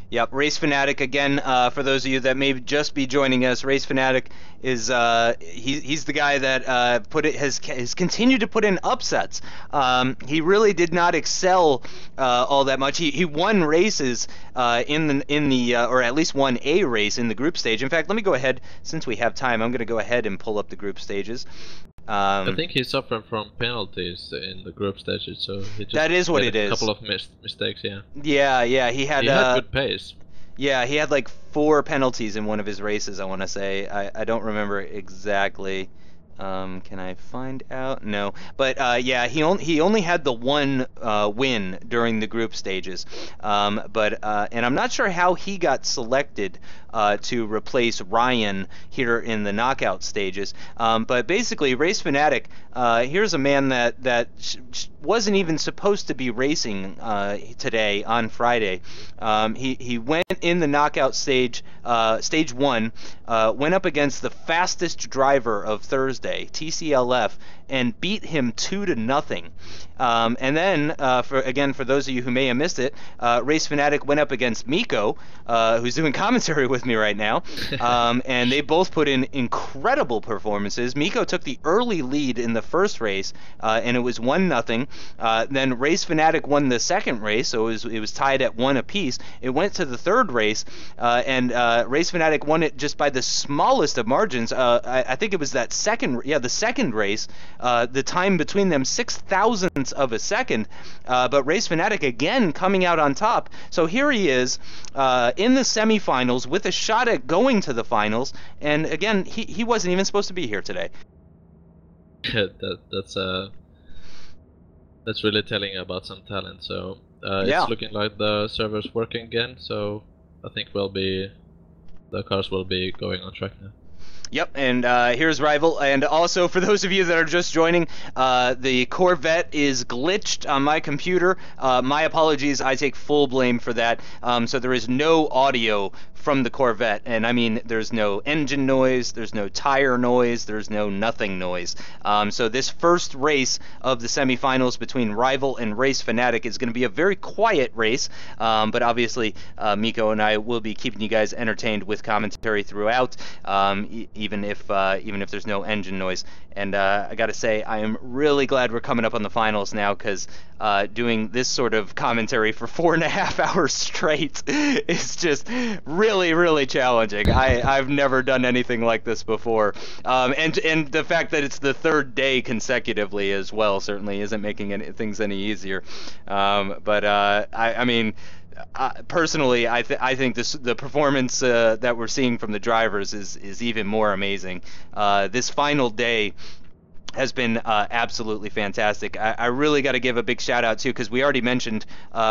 Yep, Race Fanatic again. For those of you that may just be joining us, Race Fanatic is he's the guy that has continued to put in upsets. He really did not excel all that much. He won races in the or at least won a race in the group stage. In fact, let me go ahead, since we have time. I'm going to go ahead and pull up the group stages. I think he suffered from penalties in the group stages, so he just that is what it is. A couple of mistakes, yeah. Yeah, he had good pace. Yeah, he had like 4 penalties in one of his races, I want to say. I don't remember exactly. Can I find out? No, but yeah, he only had the 1 win during the group stages. And I'm not sure how he got selected to replace Ryan here in the knockout stages. But basically, Race Fanatic, here's a man that wasn't even supposed to be racing today on Friday. He went in the knockout stage, stage 1, went up against the fastest driver of Thursday, TCLF, and beat him 2-0. And then, for those of you who may have missed it, Race Fanatic went up against Mikko, who's doing commentary with me right now, and they both put in incredible performances. Mikko took the early lead in the first race, and it was 1-0. Then Race Fanatic won the second race, so it was tied at 1 apiece. It went to the third race, and Race Fanatic won it just by the smallest of margins. I think it was the second race. The time between them 0.006 of a second, but Race Fanatic again coming out on top. So here he is in the semifinals with a shot at going to the finals, and again he wasn't even supposed to be here today. Yeah, that's really telling about some talent. So it's looking like the server's working again. So I think the cars will be going on track now. Yep, and here's Rival, and also for those of you that are just joining, the Corvette is glitched on my computer. My apologies, I take full blame for that. So there is no audio from the Corvette, and I mean there's no engine noise, there's no tire noise, there's no nothing noise. So this first race of the semifinals between Rival and Race Fanatic is going to be a very quiet race, but obviously Mikko and I will be keeping you guys entertained with commentary throughout, even if there's no engine noise. And I gotta say, I am really glad we're coming up on the finals now, because doing this sort of commentary for 4.5 hours straight is just really challenging. I've never done anything like this before, and the fact that it's the third day consecutively as well certainly isn't making things any easier. But I mean, personally, I think the performance that we're seeing from the drivers is even more amazing. This final day has been absolutely fantastic. I really got to give a big shout out too, because we already mentioned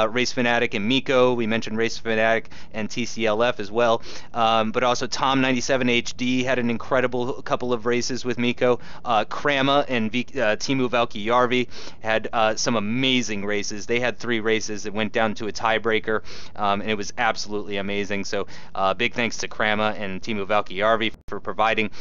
Race Fanatic and Mikko. We mentioned Race Fanatic and TCLF as well, but also Tom97HD had an incredible couple of races with Mikko. Krama and Timu Valkijärvi had some amazing races. They had 3 races that went down to a tiebreaker, and it was absolutely amazing. So big thanks to Krama and Timu Valkijärvi for providing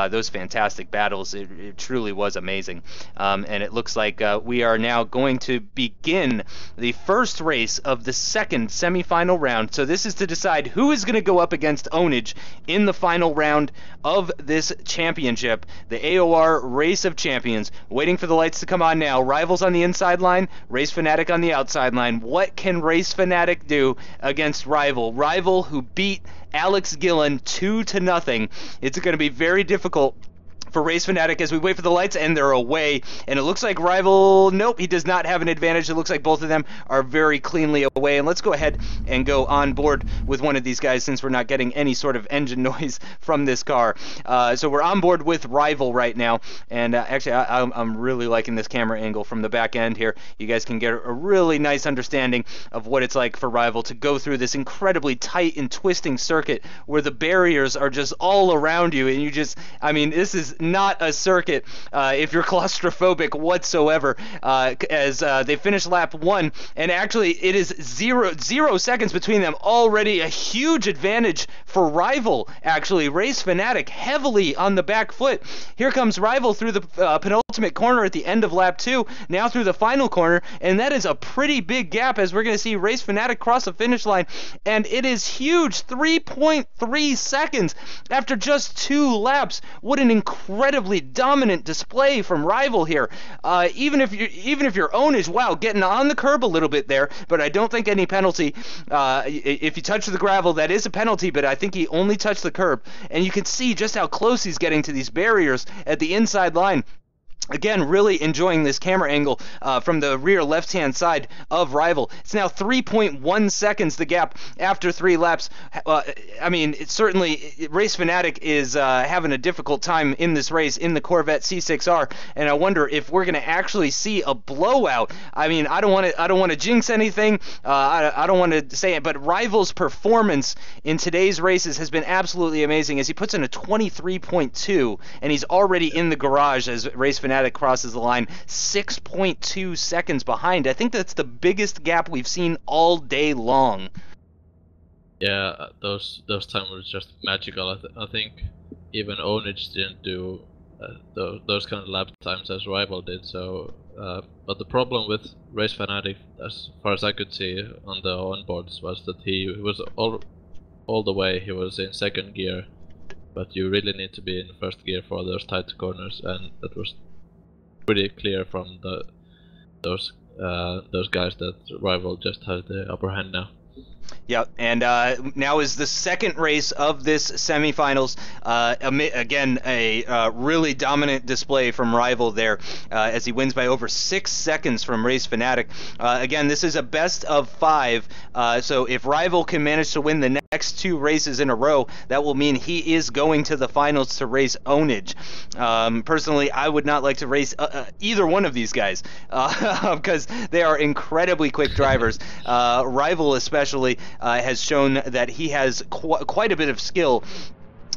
those fantastic battles. It truly was amazing. And it looks like we are now going to begin the first race of the second semifinal round. So this is to decide who is going to go up against Ownage in the final round of this championship, the AOR Race of Champions. Waiting for the lights to come on now. Rivals on the inside line, Race Fanatic on the outside line. What can Race Fanatic do against Rival? Rival who beat Alex Gillon 2-0. It's going to be very difficult for Race Fanatic as we wait for the lights, and they're away. And it looks like Rival, nope, he does not have an advantage. It looks like both of them are very cleanly away. And let's go ahead and go on board with one of these guys, since we're not getting any sort of engine noise from this car. So we're on board with Rival right now. And actually, I'm really liking this camera angle from the back end here. You guys can get a really nice understanding of what it's like for Rival to go through this incredibly tight and twisting circuit where the barriers are just all around you. And you just, I mean, this is not a circuit if you're claustrophobic whatsoever, as they finish lap 1, and actually it is 0 seconds between them. Already a huge advantage for Rival. Actually, Race Fanatic heavily on the back foot. Here comes Rival through the penultimate corner at the end of lap 2, now through the final corner, and that is a pretty big gap, as we're going to see Race Fanatic cross the finish line, and it is huge. 3.3 seconds after just 2 laps. What an incredibly dominant display from Rival here. Even if you're Ownage, wow, getting on the curb a little bit there, but I don't think any penalty. If you touch the gravel, that is a penalty, but I think he only touched the curb, and you can see just how close he's getting to these barriers at the inside line. Again, really enjoying this camera angle from the rear left-hand side of Rival. It's now 3.1 seconds the gap after 3 laps. I mean, it's certainly Race Fanatic is having a difficult time in this race in the Corvette C6R, and I wonder if we're going to actually see a blowout. I mean, I don't want to jinx anything. I don't want to say it, but Rival's performance in today's races has been absolutely amazing as he puts in a 23.2, and he's already in the garage as Race Fanatic crosses the line 6.2 seconds behind. I think that's the biggest gap we've seen all day long. Yeah, those times were just magical. I think even Ownage didn't do those kind of lap times as Rival did. So, but the problem with Race Fanatic, as far as I could see on the onboards, was that he was all the way he was in second gear, but you really need to be in first gear for those tight corners, and that was pretty clear from those guys that Rival just has the upper hand now. Yeah, and now is the second race of this semifinals. Again, a really dominant display from Rival there as he wins by over 6 seconds from Race Fanatic. Again, this is a best of 5, so if Rival can manage to win the next 2 races in a row, that will mean he is going to the finals to race Ownage. Personally, I would not like to race either one of these guys because they are incredibly quick drivers. Rival especially has shown that he has quite a bit of skill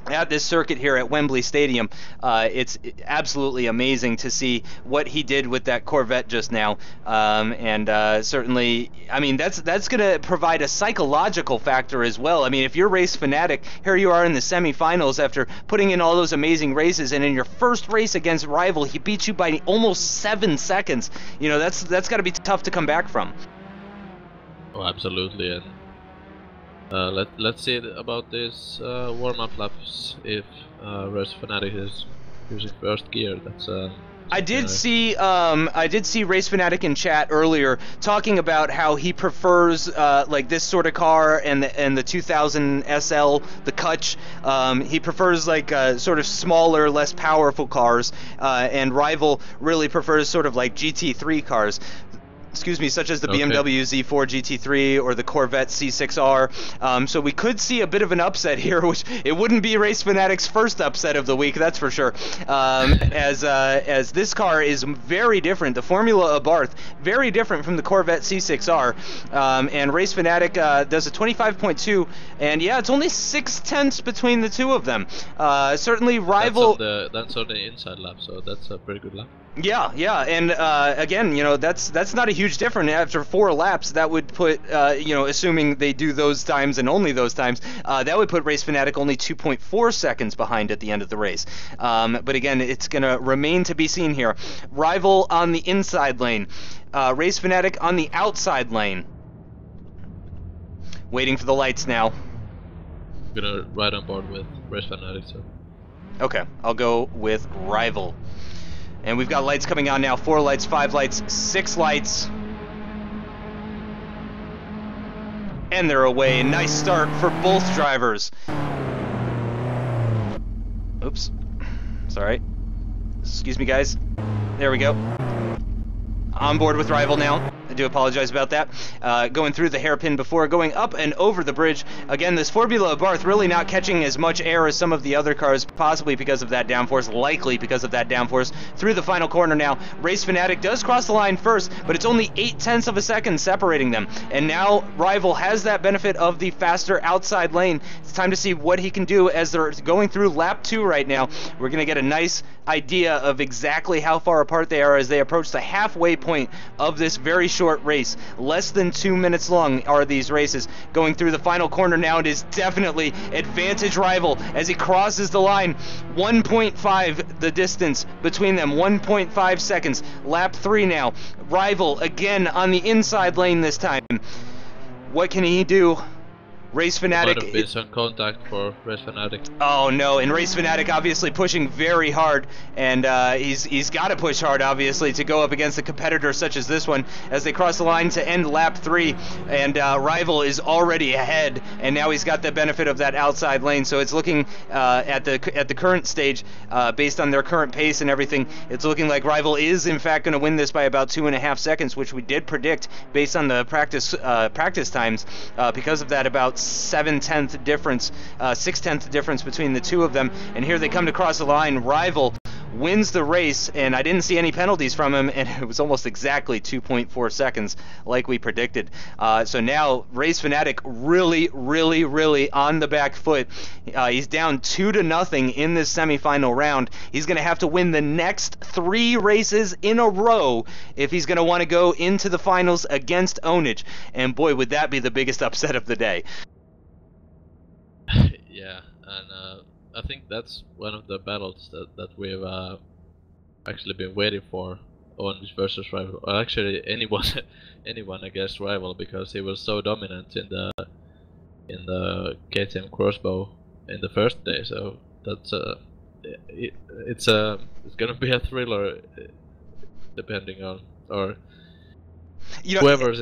at this circuit here at Wembley Stadium. It's absolutely amazing to see what he did with that Corvette just now, and certainly, I mean, that's going to provide a psychological factor as well. I mean, if you're Race Fanatic, here you are in the semifinals after putting in all those amazing races, and in your first race against Rival, he beat you by almost 7 seconds. You know, that's got to be tough to come back from. Oh, absolutely, and let's see about this warm-up laps if Race Fanatic is using first gear. That's I did see Race Fanatic in chat earlier talking about how he prefers like this sort of car and the 2000 SL, the Kutch. He prefers like sort of smaller, less powerful cars, and Rival really prefers sort of like GT3 cars. Excuse me, such as the BMW Z4 GT3 or the Corvette C6R. So we could see a bit of an upset here, which it wouldn't be Race Fanatic's first upset of the week, that's for sure. As this car is very different, the Formula Abarth, very different from the Corvette C6R. And Race Fanatic does a 25.2, and yeah, it's only 6/10 between the two of them. Certainly Rival. That's on the inside lap, so that's a pretty good lap. Yeah, and again, you know, that's not a huge difference. After 4 laps, that would put, you know, assuming they do those times and only those times, that would put Race Fanatic only 2.4 seconds behind at the end of the race. But again, it's going to remain to be seen here. Rival on the inside lane, Race Fanatic on the outside lane. Waiting for the lights now. I'm gonna ride on board with Race Fanatic, so. Okay, I'll go with Rival. And we've got lights coming on now. 4 lights, 5 lights, 6 lights. And they're away. Nice start for both drivers. Oops. Sorry. Excuse me, guys. There we go. On board with Rival now. I do apologize about that. Going through the hairpin before going up and over the bridge. Again, this Formula Abarth really not catching as much air as some of the other cars, possibly because of that downforce, likely because of that downforce. Through the final corner now, Race Fanatic does cross the line first, but it's only 0.8 of a second separating them. And now Rival has that benefit of the faster outside lane. It's time to see what he can do as they're going through lap 2 right now. We're going to get a nice idea of exactly how far apart they are as they approach the halfway point of this very short race. Less than 2 minutes long are these races. Going through the final corner now, it is definitely advantage Rival as he crosses the line. 1.5 the distance between them, 1.5 seconds. Lap 3 now. Rival again on the inside lane this time. What can he do? Race Might Fanatic. have been some contact for Race Fanatic. Oh no, and Race Fanatic obviously pushing very hard, and he's got to push hard obviously to go up against a competitor such as this one as they cross the line to end lap 3, and Rival is already ahead, and now he's got the benefit of that outside lane. So it's looking at the current stage, based on their current pace and everything, it's looking like Rival is in fact going to win this by about 2.5 seconds, which we did predict based on the practice times. Because of that, about 6/10 difference between the two of them. And here they come to cross the line. Rival wins the race, and I didn't see any penalties from him, and it was almost exactly 2.4 seconds like we predicted. So now Race Fanatic really on the back foot. He's down 2-0 in this semifinal round. He's going to have to win the next 3 races in a row if he's going to want to go into the finals against Ownage, and boy, would that be the biggest upset of the day. Yeah, and I think that's one of the battles that we've actually been waiting for, Ownage versus Rival, or actually anyone against Rival, because he was so dominant in the KTM crossbow in the first day. So that's it's gonna be a thriller, depending on, or you know, whoever's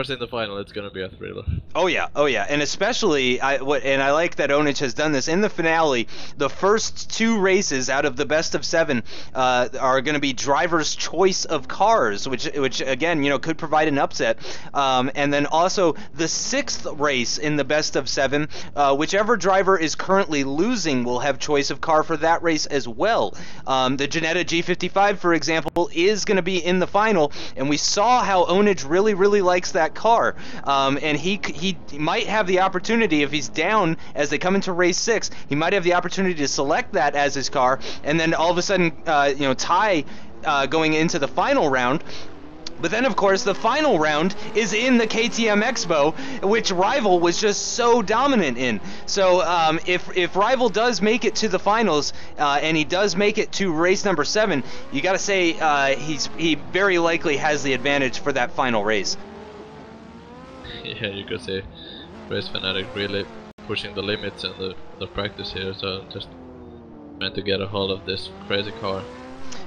in the final, it's gonna be a thriller. Oh yeah, and especially I like that Ownage has done this in the finale. The first 2 races out of the best of 7 are going to be drivers' choice of cars, which again, you know, could provide an upset. And then also the 6th race in the best of 7, whichever driver is currently losing will have choice of car for that race as well. The Ginetta G55, for example, is going to be in the final, and we saw how Ownage really likes that car, and he might have the opportunity, if he's down as they come into race 6, he might have the opportunity to select that as his car, and then all of a sudden you know, tie going into the final round. But then, of course, the final round is in the KTM Expo, which Rival was just so dominant in. So if Rival does make it to the finals, and he does make it to race number 7, you got to say he very likely has the advantage for that final race. Yeah, you could say Race Fanatic really pushing the limits in the practice here, so just trying to get a hold of this crazy car.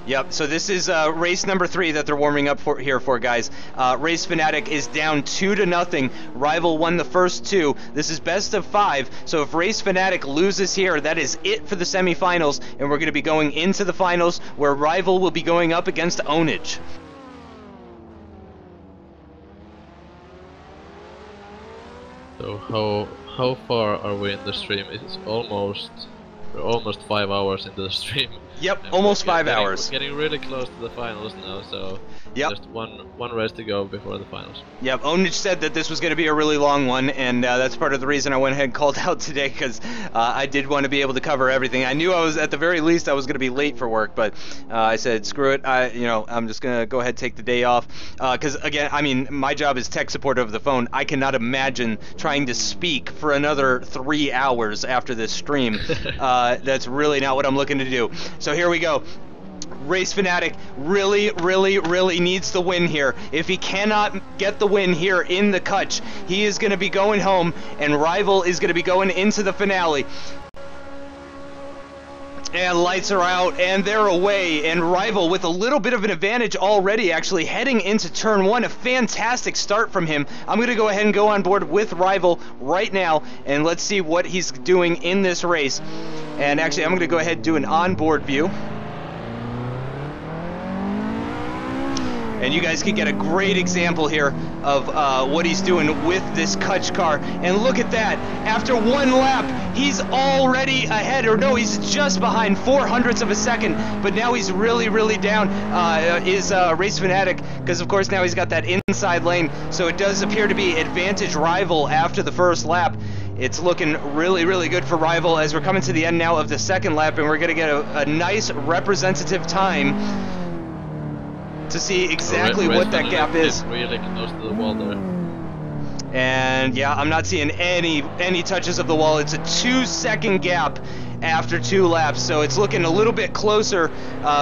Yep, so this is race number 3 that they're warming up for guys. Race Fanatic is down 2-0. Rival won the first 2. This is best of 5, so if Race Fanatic loses here, that is it for the semifinals, and we're going to be going into the finals, where Rival will be going up against Ownage. So how far are we in the stream? It's we're almost 5 hours into the stream. Yep, almost 5 hours. We're getting really close to the finals now, so yep. Just one race to go before the finals. Yep, Ownage said that this was going to be a really long one, and that's part of the reason I went ahead and called out today, because I did want to be able to cover everything. I knew I was, at the very least, I was going to be late for work, but I said, screw it, I'm just going to go ahead and take the day off, because again, I mean, my job is tech support over the phone. I cannot imagine trying to speak for another 3 hours after this stream. That's really not what I'm looking to do. So here we go. Race Fanatic really needs the win here. If he cannot get the win here in the Kutch, he is going to be going home, and Rival is going to be going into the finale. And lights are out, and they're away, and Rival with a little bit of an advantage already, actually heading into turn 1. A fantastic start from him. I'm going to go ahead and go on board with Rival right now, and let's see what he's doing in this race. And actually, I'm going to go ahead and do an onboard view. And you guys can get a great example here of what he's doing with this Kutch car. And look at that. After 1 lap, he's already ahead. Or no, he's just behind 0.04 of a second. But now he's really down, is Race Fanatic. Because, of course, now he's got that inside lane. So it does appear to be advantage Rival after the first lap. It's looking really good for Rival as we're coming to the end now of the second lap. And we're going to get a nice representative time to see exactly what that gap is. Really close to the wall there. And yeah, I'm not seeing any touches of the wall. It's a 2-second gap after 2 laps, so it's looking a little bit closer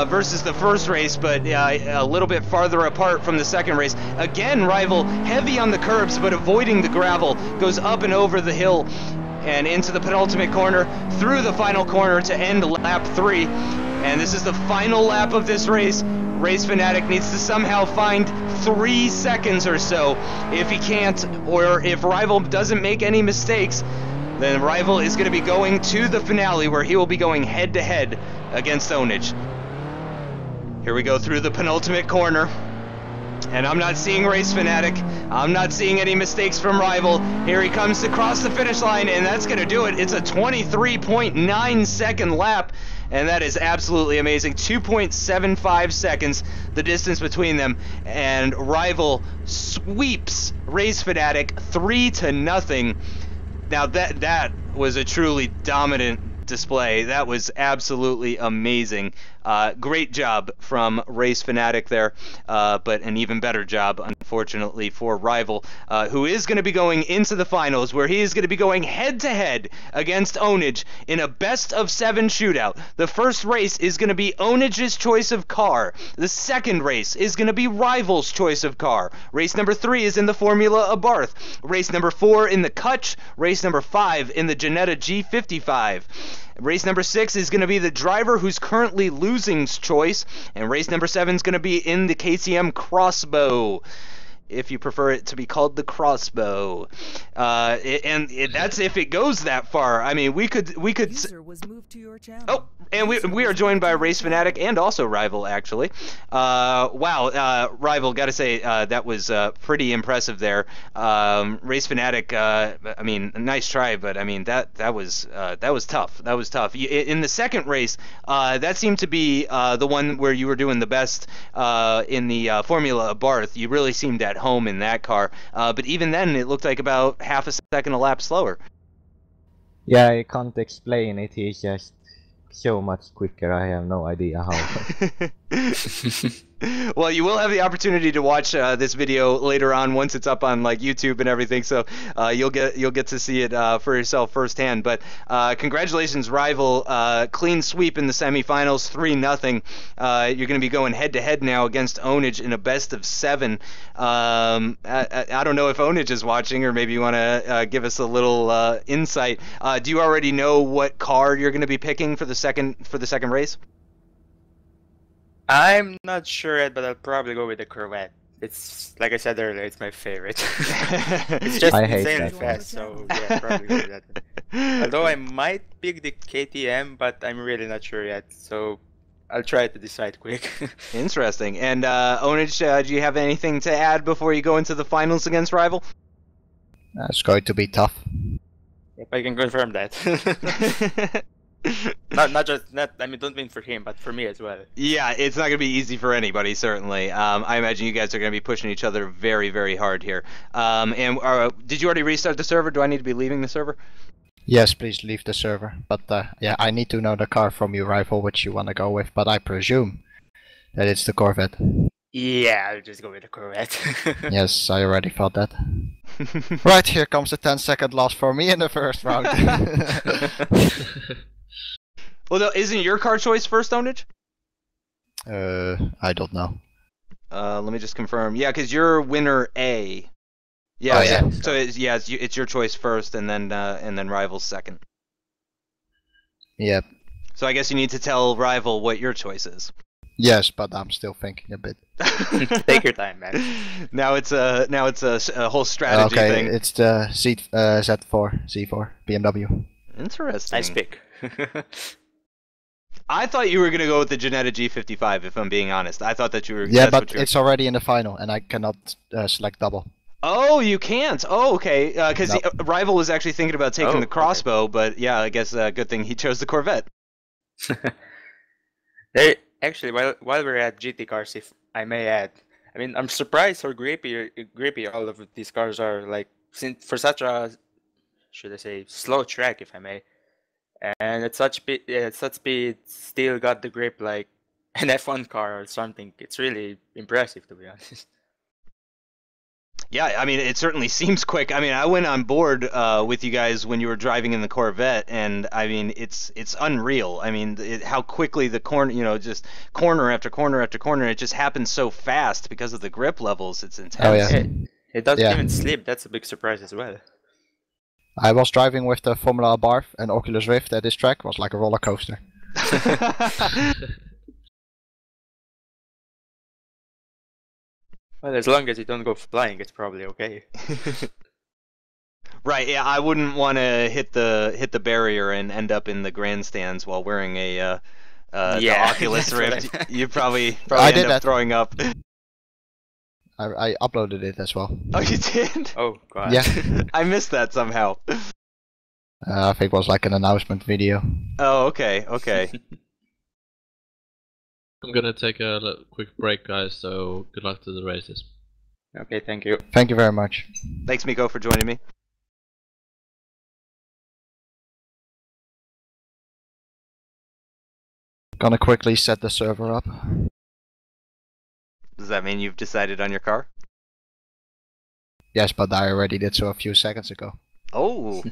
versus the first race, but a little bit farther apart from the second race. Again, Rival heavy on the curbs, but avoiding the gravel, goes up and over the hill and into the penultimate corner, through the final corner to end lap 3. And this is the final lap of this race. Race Fanatic needs to somehow find 3 seconds or so. If he can't, or if Rival doesn't make any mistakes, then Rival is going to be going to the finale, where he will be going head-to-head against Ownage. Here we go through the penultimate corner. And I'm not seeing Race Fanatic. I'm not seeing any mistakes from Rival. Here he comes to cross the finish line, and that's going to do it. It's a 23.9 second lap, and that is absolutely amazing. 2.75 seconds, the distance between them, and Rival sweeps Race Fanatic 3-0. Now that was a truly dominant display. That was absolutely amazing. Great job from Race Fanatic there, but an even better job, unfortunately, for Rival, who is going to be going into the finals, where he is going to be going head-to-head against Ownage in a best-of-7 shootout. The first race is going to be Ownage's choice of car. The second race is going to be Rival's choice of car. Race number 3 is in the Formula Abarth. Race number 4 in the Kutch. Race number 5 in the Ginetta G55. Race number 6 is going to be the driver who's currently losing's choice, and race number 7 is going to be in the KTM Crossbow, if you prefer it to be called the Crossbow. That's if it goes that far. I mean, we could. User was moved to your channel. Oh, and we are joined by Race Fanatic and also Rival, actually. Wow, Rival, gotta say, that was pretty impressive there. Race Fanatic, I mean, nice try, but I mean that was tough. That was tough. In the second race, that seemed to be the one where you were doing the best in the Formula Abarth. You really seemed at home in that car, but even then, it looked like about half a second a lap slower. Yeah, I can't explain it. He's just so much quicker. I have no idea how. Well, you will have the opportunity to watch this video later on once it's up on like YouTube and everything, so you'll get to see it for yourself firsthand. But congratulations, Rival! Clean sweep in the semifinals, 3-0. You're going to be going head-to-head now against Ownage in a best-of-7. I don't know if Ownage is watching, or maybe you want to give us a little insight. Do you already know what car you're going to be picking for the second race? I'm not sure yet, but I'll probably go with the Corvette. It's, like I said earlier, it's my favorite. It's just insanely fast, so yeah, probably go with that. Although I might pick the KTM, but I'm really not sure yet, so I'll try to decide quick. Interesting. And Ownage, do you have anything to add before you go into the finals against Rival? It's going to be tough. If I can confirm that. I mean, don't mean for him, but for me as well. Yeah, it's not going to be easy for anybody, certainly. I imagine you guys are going to be pushing each other very, very hard here. Did you already restart the server? Do I need to be leaving the server? Yes, please leave the server. But yeah, I need to know the car from you, Rival, which you want to go with. But I presume that it's the Corvette. Yeah, I'll just go with the Corvette. Yes, I already thought that. Right, here comes the 10-second loss for me in the first round. Well, isn't your car choice first, Ownage? I don't know. Let me just confirm. Yeah, because you're winner A. Yeah, oh, yeah. So it's your choice first, and then Rival's second. Yep. So I guess you need to tell Rival what your choice is. Yes, but I'm still thinking a bit. Take your time, man. Now it's a whole strategy thing. Okay, it's the Z4 BMW. Interesting. Nice pick. I thought you were going to go with the Ginetta G55, if I'm being honest. I thought that you were... Yeah, but it's already in the final, and I cannot select double. Oh, you can't? Oh, okay. Because Rival was actually thinking about taking the Crossbow, but yeah, I guess good thing he chose the Corvette. Actually, while we're at GT cars, if I may add, I mean, I'm surprised how grippy all of these cars are. Like, for such a, should I say, slow track, if I may. And at such speed, still got the grip like an F1 car or something. It's really impressive, to be honest. Yeah, I mean, it certainly seems quick. I mean, I went on board with you guys when you were driving in the Corvette, and I mean, it's unreal. I mean, how quickly the corner, just corner after corner after corner, it just happens so fast because of the grip levels. It's intense. Oh yeah. It doesn't even slip. That's a big surprise as well. I was driving with the Formula Bar and Oculus Rift at this track. It was like a roller coaster. Well, as long as you don't go flying, it's probably okay. Right, yeah, I wouldn't want to hit the barrier and end up in the grandstands while wearing the Oculus Rift. You probably end up throwing up. I uploaded it as well. Oh, you did? Oh, God. Yeah. I missed that somehow. I think it was like an announcement video. Oh, okay, okay. I'm gonna take a quick break, guys, so good luck to the races. Okay, thank you. Thank you very much. Thanks, Mikko, for joining me. Gonna quickly set the server up. Does that mean you've decided on your car? Yes, but I already did so a few seconds ago. Oh.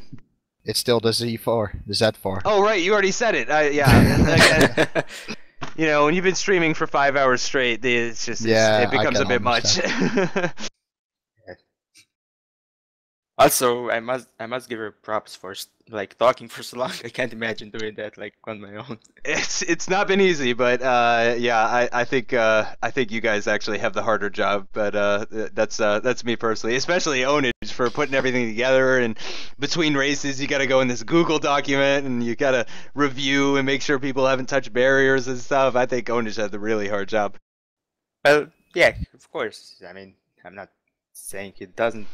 It's still the Z4, the Z4. Oh, right, you already said it. Yeah. When you've been streaming for 5 hours straight, it's just it becomes a bit much. Also, I must give her props for talking for so long. I can't imagine doing that on my own. It's not been easy, but I think you guys actually have the harder job. But that's me personally, especially Ownage for putting everything together. And between races, you got to go in this Google document and you got to review and make sure people haven't touched barriers and stuff. I think Ownage had the really hard job. Well, yeah, of course. I mean, I'm not saying he doesn't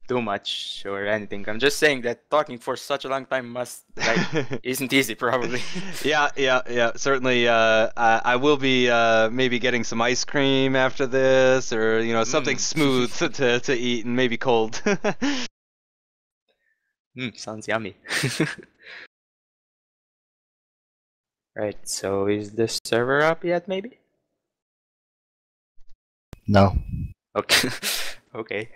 do much or anything. I'm just saying that talking for such a long time isn't easy, probably. Yeah. Certainly, I will be maybe getting some ice cream after this, or something smooth to eat and maybe cold. Sounds yummy. Right. So is the server up yet? Maybe. No. Okay. Okay.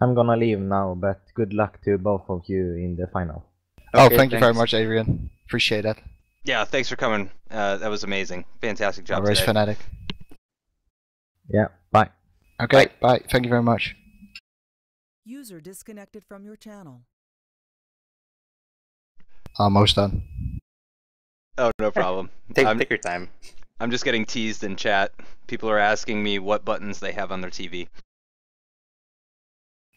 I'm gonna leave now, but good luck to both of you in the final. Okay, thank you very much, Adrian. Appreciate that. Yeah, thanks for coming. That was amazing. Fantastic job Race today. Fanatic. Yeah, bye. Okay, bye. Thank you very much. User disconnected from your channel. Almost done. Oh, no problem. Take your time. I'm just getting teased in chat. People are asking me what buttons they have on their TV.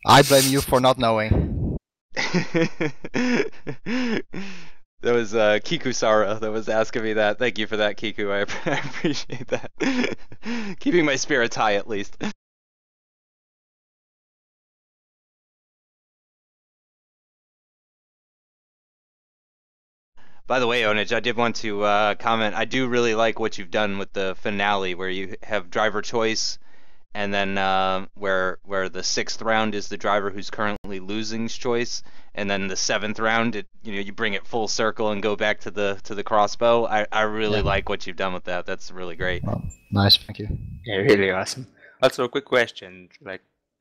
I blame you for not knowing. That was Kiku Sara that was asking me that. Thank you for that, Kiku. I appreciate that. Keeping my spirits high, at least. By the way, Ownage, I did want to comment. I do really like what you've done with the finale, where you have driver choice, and then where the 6th round is the driver who's currently losing's choice, and then the 7th round, you bring it full circle and go back to the crossbow. I really like what you've done with that. That's really great. Well, nice, thank you. Yeah, really awesome. Also, a quick question: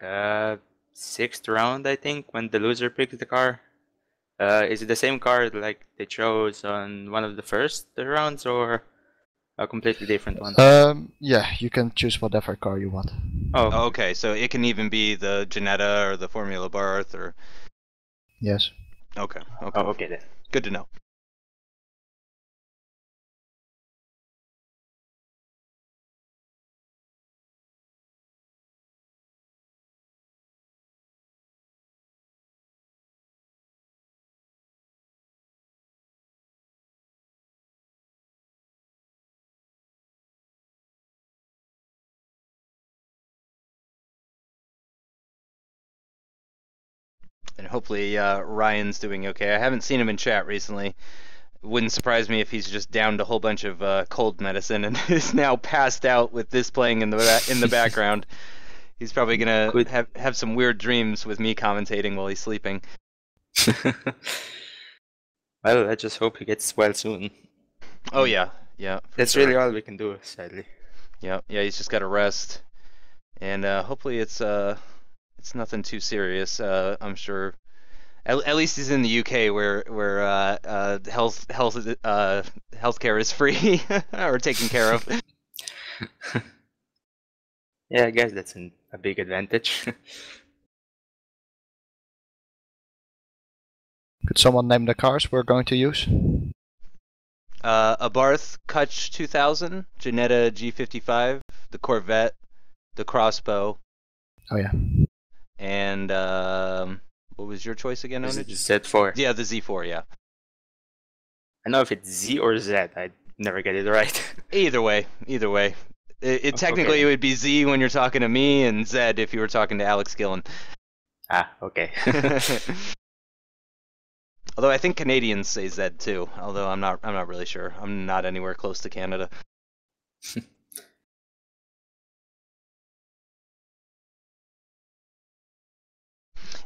6th round, I think, when the loser picks the car, is it the same car they chose on one of the first rounds, or a completely different one? Yeah, you can choose whatever car you want. Oh, okay. So it can even be the Ginetta or the Formula Barth or. Yes. Okay. Oh, okay then. Good to know. And hopefully Ryan's doing okay. I haven't seen him in chat recently. Wouldn't surprise me if he's just downed a whole bunch of cold medicine and is now passed out with this playing in the background. He's probably gonna have some weird dreams with me commentating while he's sleeping. Well, I just hope he gets well soon. Oh yeah, yeah. That's really all we can do, sadly. Yeah, yeah. He's just got to rest, and hopefully it's nothing too serious. I'm sure. At least he's in the UK where healthcare is free or taken care of. Yeah, I guess that's a big advantage. Could someone name the cars we're going to use? Abarth Kutch 2000, Janetta G55, the Corvette, the Crossbow. Oh yeah. And what was your choice again, Ownage? Z4. Yeah, the Z4. Yeah. I know if it's Z or Z. I never get it right. Either way. It technically it would be Z when you're talking to me, and Z if you were talking to Alex Gillon. Ah, okay. Although I think Canadians say Z too. Although I'm not really sure. I'm not anywhere close to Canada.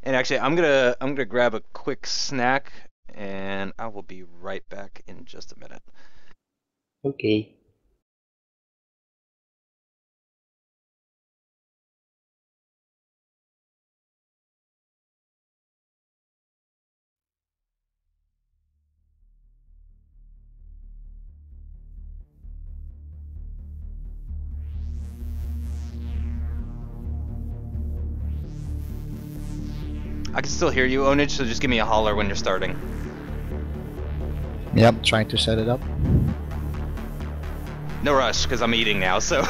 And actually, I'm gonna grab a quick snack, and I will be right back in just a minute. Okay. I can still hear you, Ownage, so just give me a holler when you're starting. Yep, trying to set it up. No rush, because I'm eating now, so...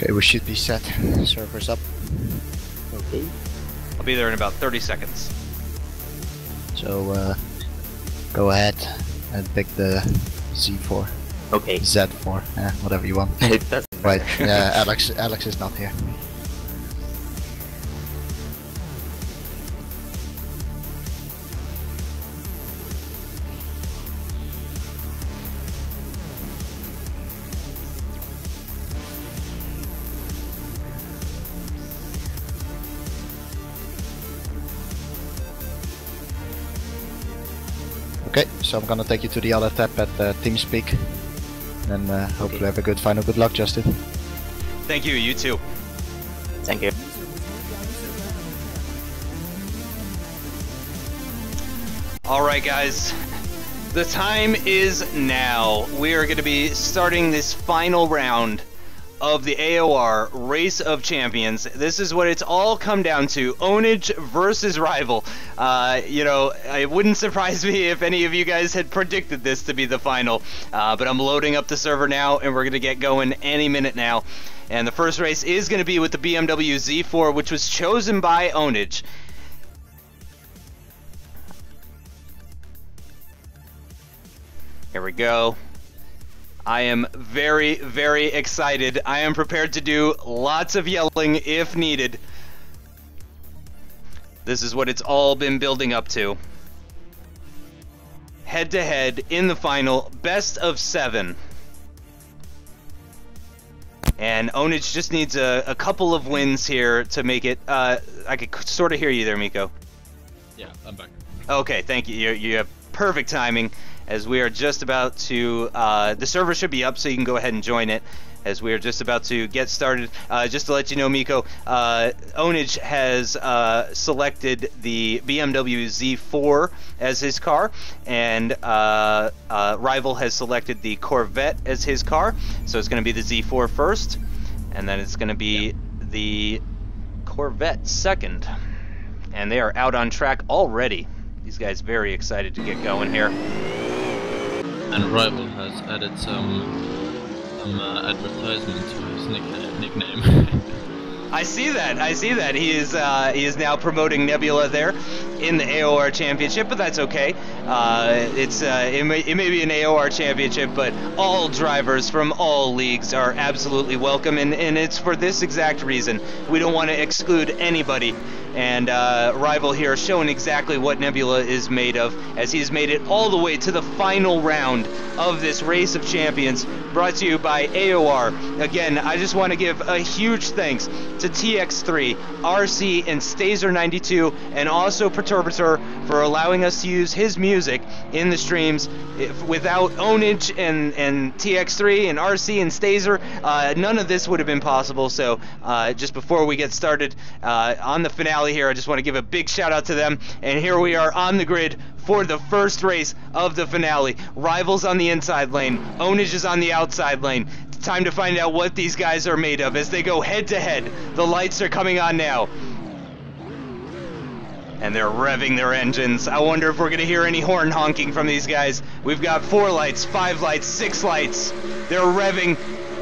Okay, we should be set. Servers up. Okay. I'll be there in about 30 seconds. So, go ahead and pick the Z4. Okay. Z4, whatever you want. It doesn't Right, matter. yeah, Alex is not here. Okay, so I'm gonna take you to the other tab at TeamSpeak. And hopefully have a good final. Good luck, Justin. Thank you, you too. Thank you. Alright guys, the time is now. We are going to be starting this final round of the AOR Race of Champions. This is what it's all come down to. Ownage versus Rival. You know, it wouldn't surprise me if any of you guys had predicted this to be the final. But I'm loading up the server now, and we're going to get going any minute now. And the first race is going to be with the BMW Z4, which was chosen by Ownage. Here we go. I am very, very excited. I am prepared to do lots of yelling if needed. This is what it's all been building up to. Head-to-head in the final, best of 7. And Ownage just needs a couple of wins here to make it. I could sort of hear you there, Mikko. Yeah, I'm back. Okay, thank you. You have perfect timing. As we are just about to, the server should be up, so you can go ahead and join it. As we are just about to get started, just to let you know, Mikko, Ownage has selected the BMW Z4 as his car, and Rival has selected the Corvette as his car. So it's going to be the Z4 first, and then it's going to be the Corvette second. And they are out on track already. These guys very excited to get going here. And Rival has added some advertisement to his nickname. I see that. I see that. He is now promoting Nebula there in the AOR Championship, but that's okay. It may be an AOR Championship, but all drivers from all leagues are absolutely welcome, and it's for this exact reason. We don't want to exclude anybody. And Rival here showing exactly what Nebula is made of, as he's made it all the way to the final round of this Race of Champions, brought to you by AOR. Again, I just want to give a huge thanks to TX3, RC, and Stazer92, and also Perturbator for allowing us to use his music in the streams. Without Ownage and TX3 and RC and Stazer, none of this would have been possible. So just before we get started on the finale here, I just want to give a big shout out to them. And here we are on the grid for the first race of the finale. Rivals on the inside lane, Ownage is on the outside lane. It's time to find out what these guys are made of as they go head to head. The lights are coming on now. And they're revving their engines. I wonder if we're gonna hear any horn honking from these guys. We've got 4 lights, 5 lights, 6 lights. They're revving,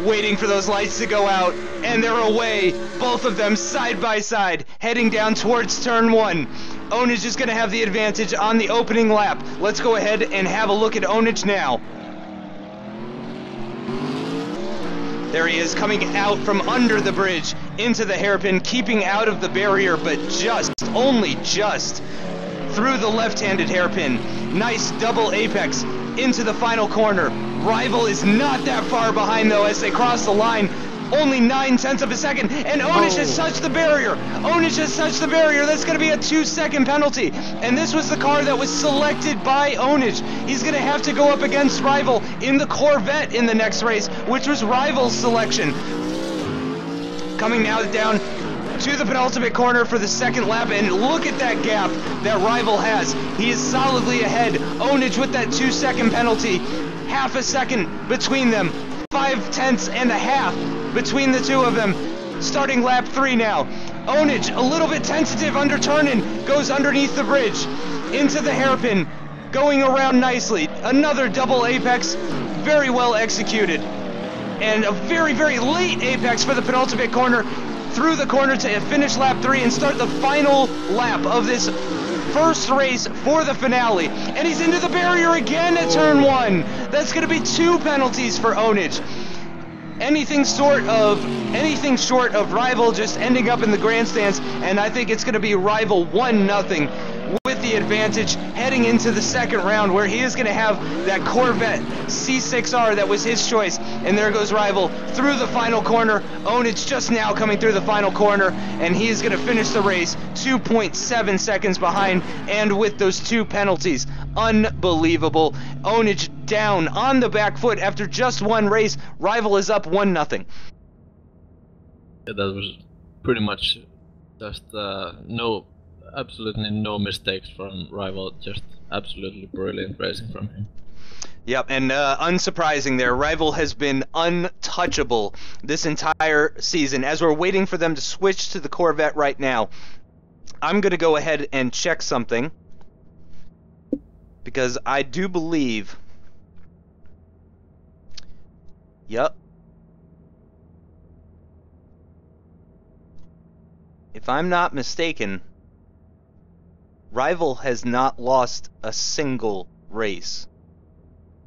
waiting for those lights to go out, and they're away. Both of them side by side, heading down towards turn 1. Ownage is gonna have the advantage on the opening lap. Let's go ahead and have a look at Ownage now. There he is, coming out from under the bridge into the hairpin, keeping out of the barrier, but only just through the left-handed hairpin. Nice double apex into the final corner. Rival is not that far behind though as they cross the line. Only 9/10 of a second, and Ownage has touched the barrier. Ownage has touched the barrier. That's going to be a 2-second penalty. And this was the car that was selected by Ownage. He's going to have to go up against Rival in the Corvette in the next race, which was Rival's selection. Coming now down to the penultimate corner for the second lap, and look at that gap that Rival has. He is solidly ahead. Ownage with that 2-second penalty. Half a second between them. 0.5 between the two of them. Starting lap 3 now. Ownage a little bit tentative under turning, goes underneath the bridge into the hairpin, going around nicely. Another double apex, very well executed. And a very, very late apex for the penultimate corner, through the corner to finish lap 3 and start the final lap of this first race for the finale. And he's into the barrier again at turn 1. That's going to be 2 penalties for Ownage. Anything short of Rival just ending up in the grandstands, and I think it's going to be Rival 1-0 with the advantage heading into the second round, where he is going to have that Corvette C6R that was his choice. And there goes Rival through the final corner. Ownage just now coming through the final corner, and he is going to finish the race 2.7 seconds behind, and with those 2 penalties. Unbelievable. Ownage down on the back foot after just 1 race. Rival is up 1-0. Yeah, that was pretty much just absolutely no mistakes from Rival, just absolutely brilliant racing from him. Yep, and unsurprising there, Rival has been untouchable this entire season. As we're waiting for them to switch to the Corvette right now, I'm going to go ahead and check something, because I do believe... Yep. If I'm not mistaken, Rival has not lost a single race.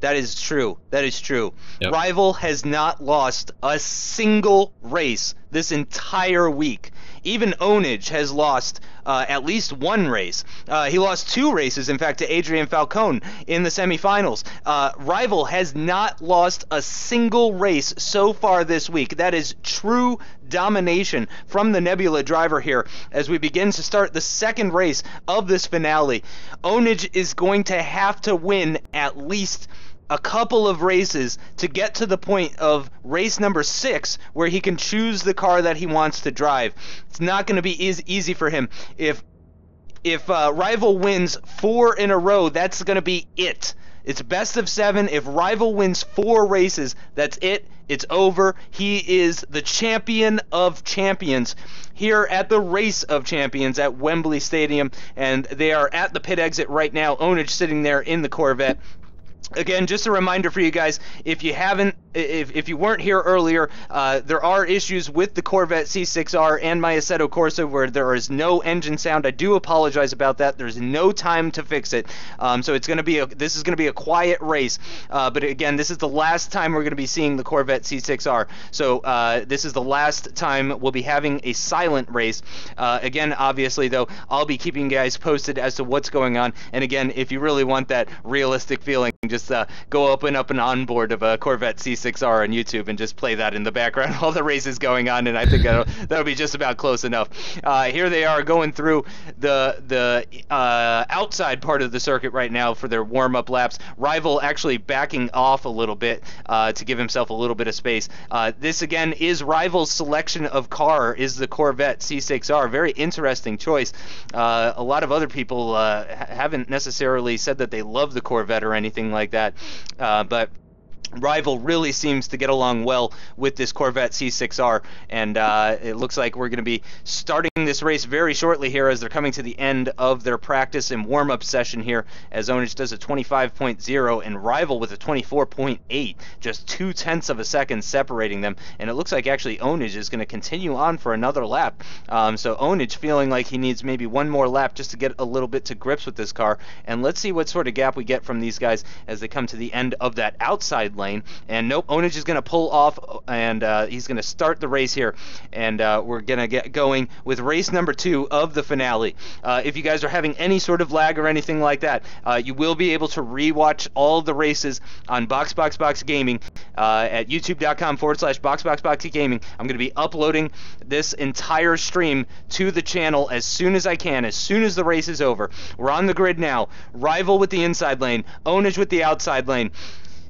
That is true. That is true. Yep. Rival has not lost a single race this entire week. Even Ownage has lost at least 1 race. He lost 2 races, in fact, to Adrian Falcone in the semifinals. Rival has not lost a single race so far this week. That is true domination from the Nebula driver here as we begin to start the second race of this finale. Ownage is going to have to win at least a couple of races to get to the point of race number 6 where he can choose the car that he wants to drive. It's not going to be easy for him. If Rival wins 4 in a row, that's going to be it. It's best of 7. If Rival wins 4 races, that's it. It's over. He is the champion of champions here at the Race of Champions at Wembley Stadium, and they are at the pit exit right now. Ownage sitting there in the Corvette. Again, just a reminder for you guys, if you haven't, if you weren't here earlier, there are issues with the Corvette C6R and my Assetto Corsa where there is no engine sound. I do apologize about that. There's no time to fix it. So it's going to be this is going to be a quiet race. But again, this is the last time we're going to be seeing the Corvette C6R. So this is the last time we'll be having a silent race. Again, obviously though, I'll be keeping you guys posted as to what's going on. And again, if you really want that realistic feeling, just go open up an onboard of a Corvette C6R on YouTube and just play that in the background while the race is going on, and I think that'll be just about close enough. Here they are going through the outside part of the circuit right now for their warm-up laps. Rival actually backing off a little bit to give himself a little bit of space. This again is Rival's selection of car, is the Corvette C6R. Very interesting choice. A lot of other people haven't necessarily said that they love the Corvette or anything like that, but Rival really seems to get along well with this Corvette C6R, and it looks like we're going to be starting this race very shortly here as they're coming to the end of their practice and warm-up session here, as Ownage does a 25.0 and Rival with a 24.8, just 0.2 of a second separating them, and it looks like actually Ownage is going to continue on for another lap. So Ownage feeling like he needs maybe one more lap just to get a little bit to grips with this car, and let's see what sort of gap we get from these guys as they come to the end of that outside lane. And nope, Ownage is going to pull off, and he's going to start the race here, and we're going to get going with race number 2 of the finale. If you guys are having any sort of lag or anything like that, you will be able to rewatch all the races on BoxBoxBox Gaming at youtube.com/BoxBoxBox Gaming. I'm going to be uploading this entire stream to the channel as soon as I can, as soon as the race is over. We're on the grid now. Rival with the inside lane, Ownage with the outside lane.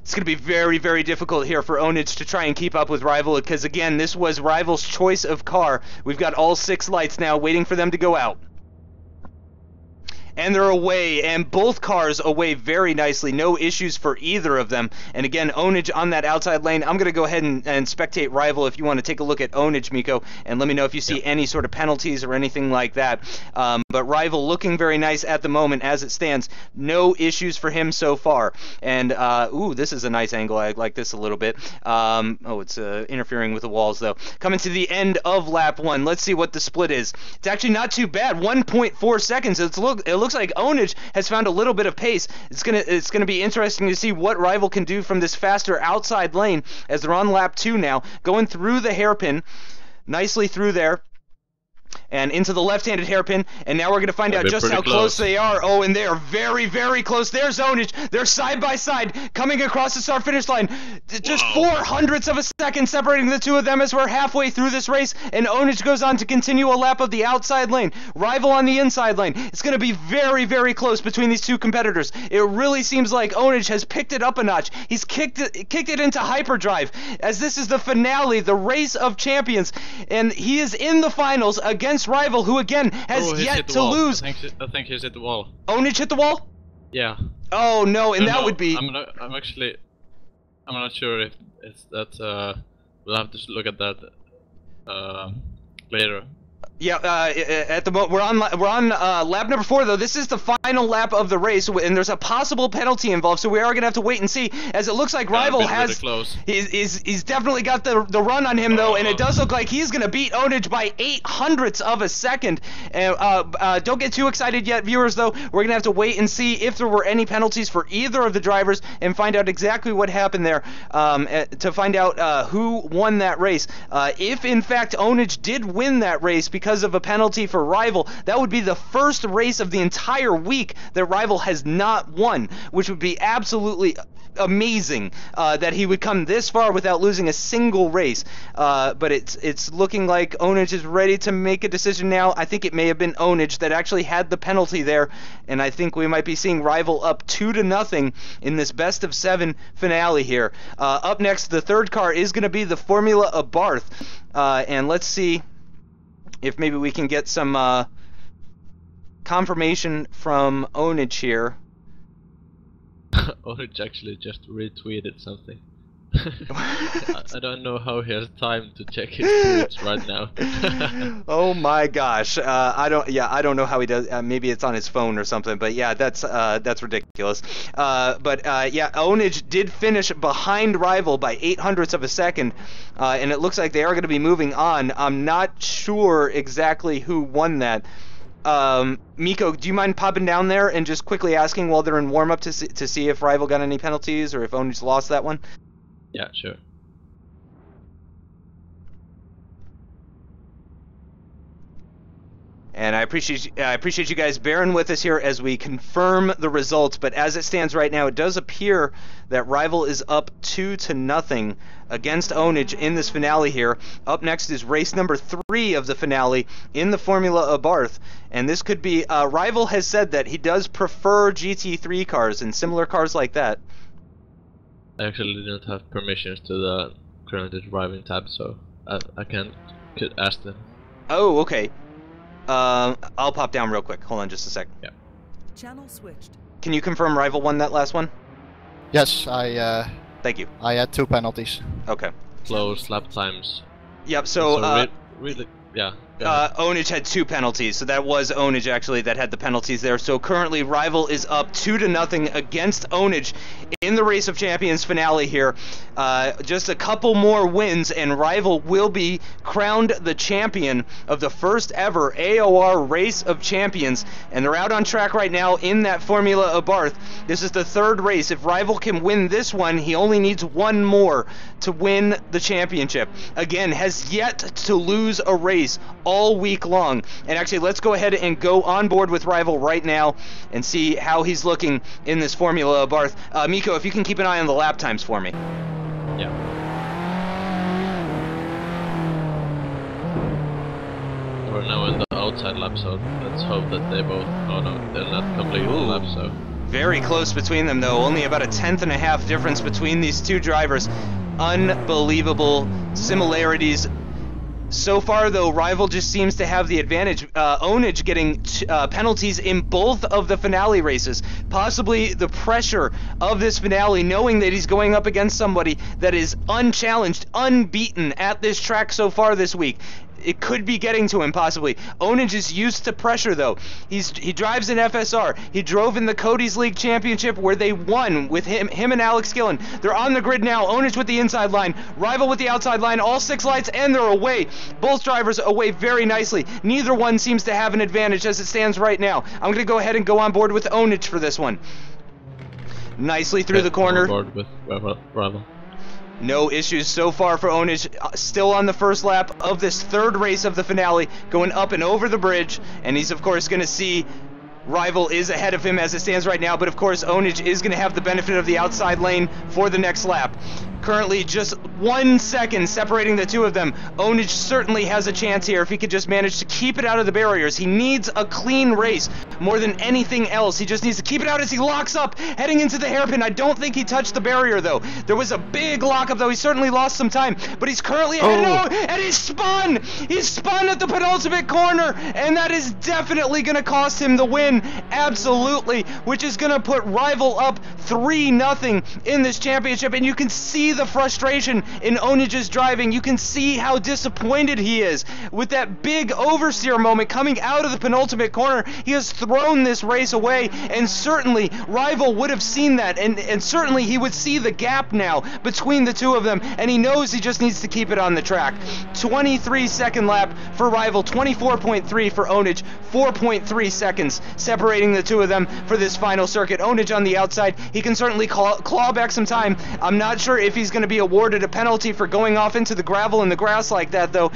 It's going to be very, very difficult here for Ownage to try and keep up with Rival because, again, this was Rival's choice of car. We've got all 6 lights now waiting for them to go out. And they're away, and both cars away very nicely. No issues for either of them. And again, Ownage on that outside lane. I'm going to go ahead and spectate Rival if you want to take a look at Ownage, Mikko, and let me know if you see any sort of penalties or anything like that. But Rival looking very nice at the moment as it stands. No issues for him so far. And, ooh, this is a nice angle. I like this a little bit. Oh, it's interfering with the walls, though. Coming to the end of lap 1. Let's see what the split is. It's actually not too bad. 1.4 seconds. It looks like Ownage has found a little bit of pace. It's gonna be interesting to see what Rival can do from this faster outside lane as they're on lap 2 now, going through the hairpin, nicely through there. And into the left-handed hairpin, and now we're going to find out just how close they are. Oh, and they are very, very close. There's Ownage. They're side by side, coming across the start-finish line. Just 0.04 of a second separating the two of them as we're halfway through this race, and Ownage goes on to continue a lap of the outside lane. Rival on the inside lane. It's going to be very, very close between these two competitors. It really seems like Ownage has picked it up a notch. He's kicked it into hyperdrive, as this is the finale, the Race of Champions, and he is in the finals against Rival, who again has yet to lose. I think he's hit the wall. Ownage hit the wall? Yeah. Oh no, and that would be. I'm not sure if it's that. We'll have to look at that later. Yeah, at the moment we're on lap number 4 though. This is the final lap of the race, and there's a possible penalty involved, so we are gonna have to wait and see. As it looks like Rival has, he's definitely got the run on him though, and it does look like he's gonna beat Ownage by 0.08 of a second. And don't get too excited yet, viewers. Though we're gonna have to wait and see if there were any penalties for either of the drivers and find out exactly what happened there to find out who won that race. If in fact Ownage did win that race because of a penalty for Rival, that would be the first race of the entire week that Rival has not won, which would be absolutely amazing that he would come this far without losing a single race. But it's looking like Ownage is ready to make a decision now. I think it may have been Ownage that actually had the penalty there, and I think we might be seeing Rival up 2-0 in this best of 7 finale here. Up next, the third car is going to be the Formula Abarth, and let's see if maybe we can get some confirmation from Ownage here. Ownage actually just retweeted something. I don't know how he has time to check his tweets right now. Oh my gosh, I don't know how he does. Maybe it's on his phone or something. But yeah, that's ridiculous. Yeah, Ownage did finish behind Rival by 0.08 of a second, and it looks like they are going to be moving on. I'm not sure exactly who won that. Mikko, do you mind popping down there and just quickly asking while they're in warm-up to see if Rival got any penalties or if Ownage lost that one? Yeah, sure. And I appreciate you guys bearing with us here as we confirm the results. But as it stands right now, it does appear that Rival is up 2-0 against Ownage in this finale here. Up next is race number 3 of the finale in the Formula Abarth. And this could be, Rival has said that he does prefer GT3 cars and similar cars like that. I actually didn't have permissions to the currently driving tab, so I could ask them. Oh, okay. I'll pop down real quick. Hold on just a sec. Yeah. Channel switched. Can you confirm Rival won that last one? Yes, Thank you. I had 2 penalties. Okay. Close lap times. Yep, so really, yeah. Ownage had 2 penalties, so that was Ownage actually that had the penalties there. So currently Rival is up 2-0 against Ownage in the Race of Champions finale here. Just a couple more wins and Rival will be crowned the champion of the first ever AOR Race of Champions. And they're out on track right now in that Formula Abarth. This is the 3rd race. If Rival can win this one, he only needs 1 more to win the championship. Again, has yet to lose a race all week long. And actually, let's go ahead and go on board with Rival right now and see how he's looking in this Formula Abarth. Mikko, if you can keep an eye on the lap times for me. Yeah. We're now in the outside lap, so let's hope that they both... Oh no, they're not completing the lap, so... Very close between them, though. Only about a 1/10.5 difference between these 2 drivers. Unbelievable similarities. So far, though, Rival just seems to have the advantage. Ownage getting penalties in both of the finale races. Possibly the pressure of this finale, knowing that he's going up against somebody that is unchallenged, unbeaten at this track so far this week. It could be getting to him, possibly. Ownage is used to pressure, though. He drives in FSR. He drove in the Cody's League Championship, where they won with him and Alex Gillon. They're on the grid now. Ownage with the inside line. Rival with the outside line. All 6 lights, and they're away. Both drivers away very nicely. Neither one seems to have an advantage as it stands right now. I'm going to go ahead and go on board with Ownage for this one. Nicely through the corner. On board with Rival. No issues so far for Ownage, still on the first lap of this 3rd race of the finale, going up and over the bridge, and he's of course going to see Rival is ahead of him as it stands right now, but of course Ownage is going to have the benefit of the outside lane for the next lap. Currently just 1 second separating the 2 of them. Ownage certainly has a chance here if he could just manage to keep it out of the barriers. He needs a clean race more than anything else. He just needs to keep it out as he locks up, heading into the hairpin. I don't think he touched the barrier, though. There was a big lockup, though. He certainly lost some time, but he's currently ahead. And he's spun! He's spun at the penultimate corner, and that is definitely going to cost him the win. Absolutely, which is going to put Rival up 3-0 in this championship, and you can see the frustration in Ownage's driving. You can see how disappointed he is with that big oversteer moment coming out of the penultimate corner. He has thrown this race away, and certainly Rival would have seen that, and certainly he would see the gap now between the 2 of them, and he knows he just needs to keep it on the track. 23-second lap for Rival, 24.3 for Ownage, 4.3 seconds separating the 2 of them for this final circuit. Ownage on the outside, he can certainly claw back some time. I'm not sure if he's going to be awarded a penalty for going off into the gravel and the grass like that, though.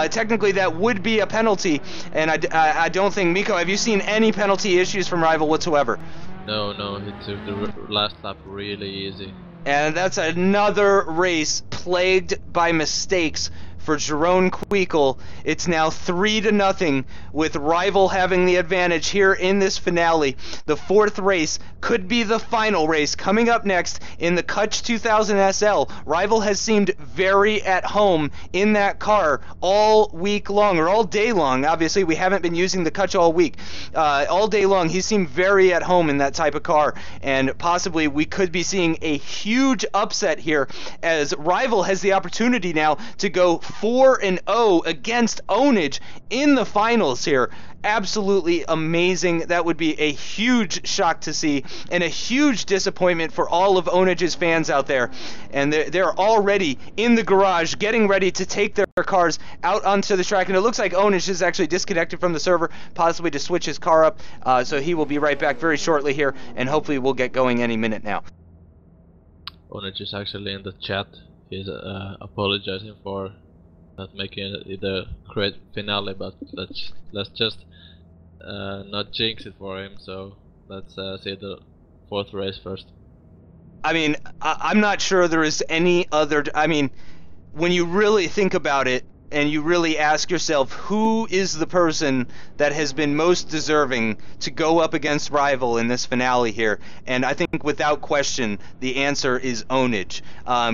Technically that would be a penalty, and I don't think... Mikko, have you seen any penalty issues from Rival whatsoever? No, he took the last lap really easy. And that's another race plagued by mistakes for Jerome Queekle. It's now 3-0, with Rival having the advantage here in this finale. The fourth race could be the final race. Coming up next in the Kutch 2000 SL, Rival has seemed very at home in that car all week long, or all day long. Obviously, we haven't been using the Kutch all week. All day long, he seemed very at home in that type of car, and possibly we could be seeing a huge upset here, as Rival has the opportunity now to go 4-0 against Ownage in the finals here. Absolutely amazing. That would be a huge shock to see, and a huge disappointment for all of Ownage's fans out there. And they're already in the garage getting ready to take their cars out onto the track, and it looks like Ownage is actually disconnected from the server, possibly to switch his car up, so he will be right back very shortly here, and hopefully we'll get going any minute now. Ownage is actually in the chat. He's apologizing for not making it a great finale, but let's just not jinx it for him. So let's see the fourth race first. I mean, I'm not sure there is any other. I mean, when you really think about it, and you really ask yourself, who is the person that has been most deserving to go up against Rival in this finale here? And I think without question, the answer is Ownage.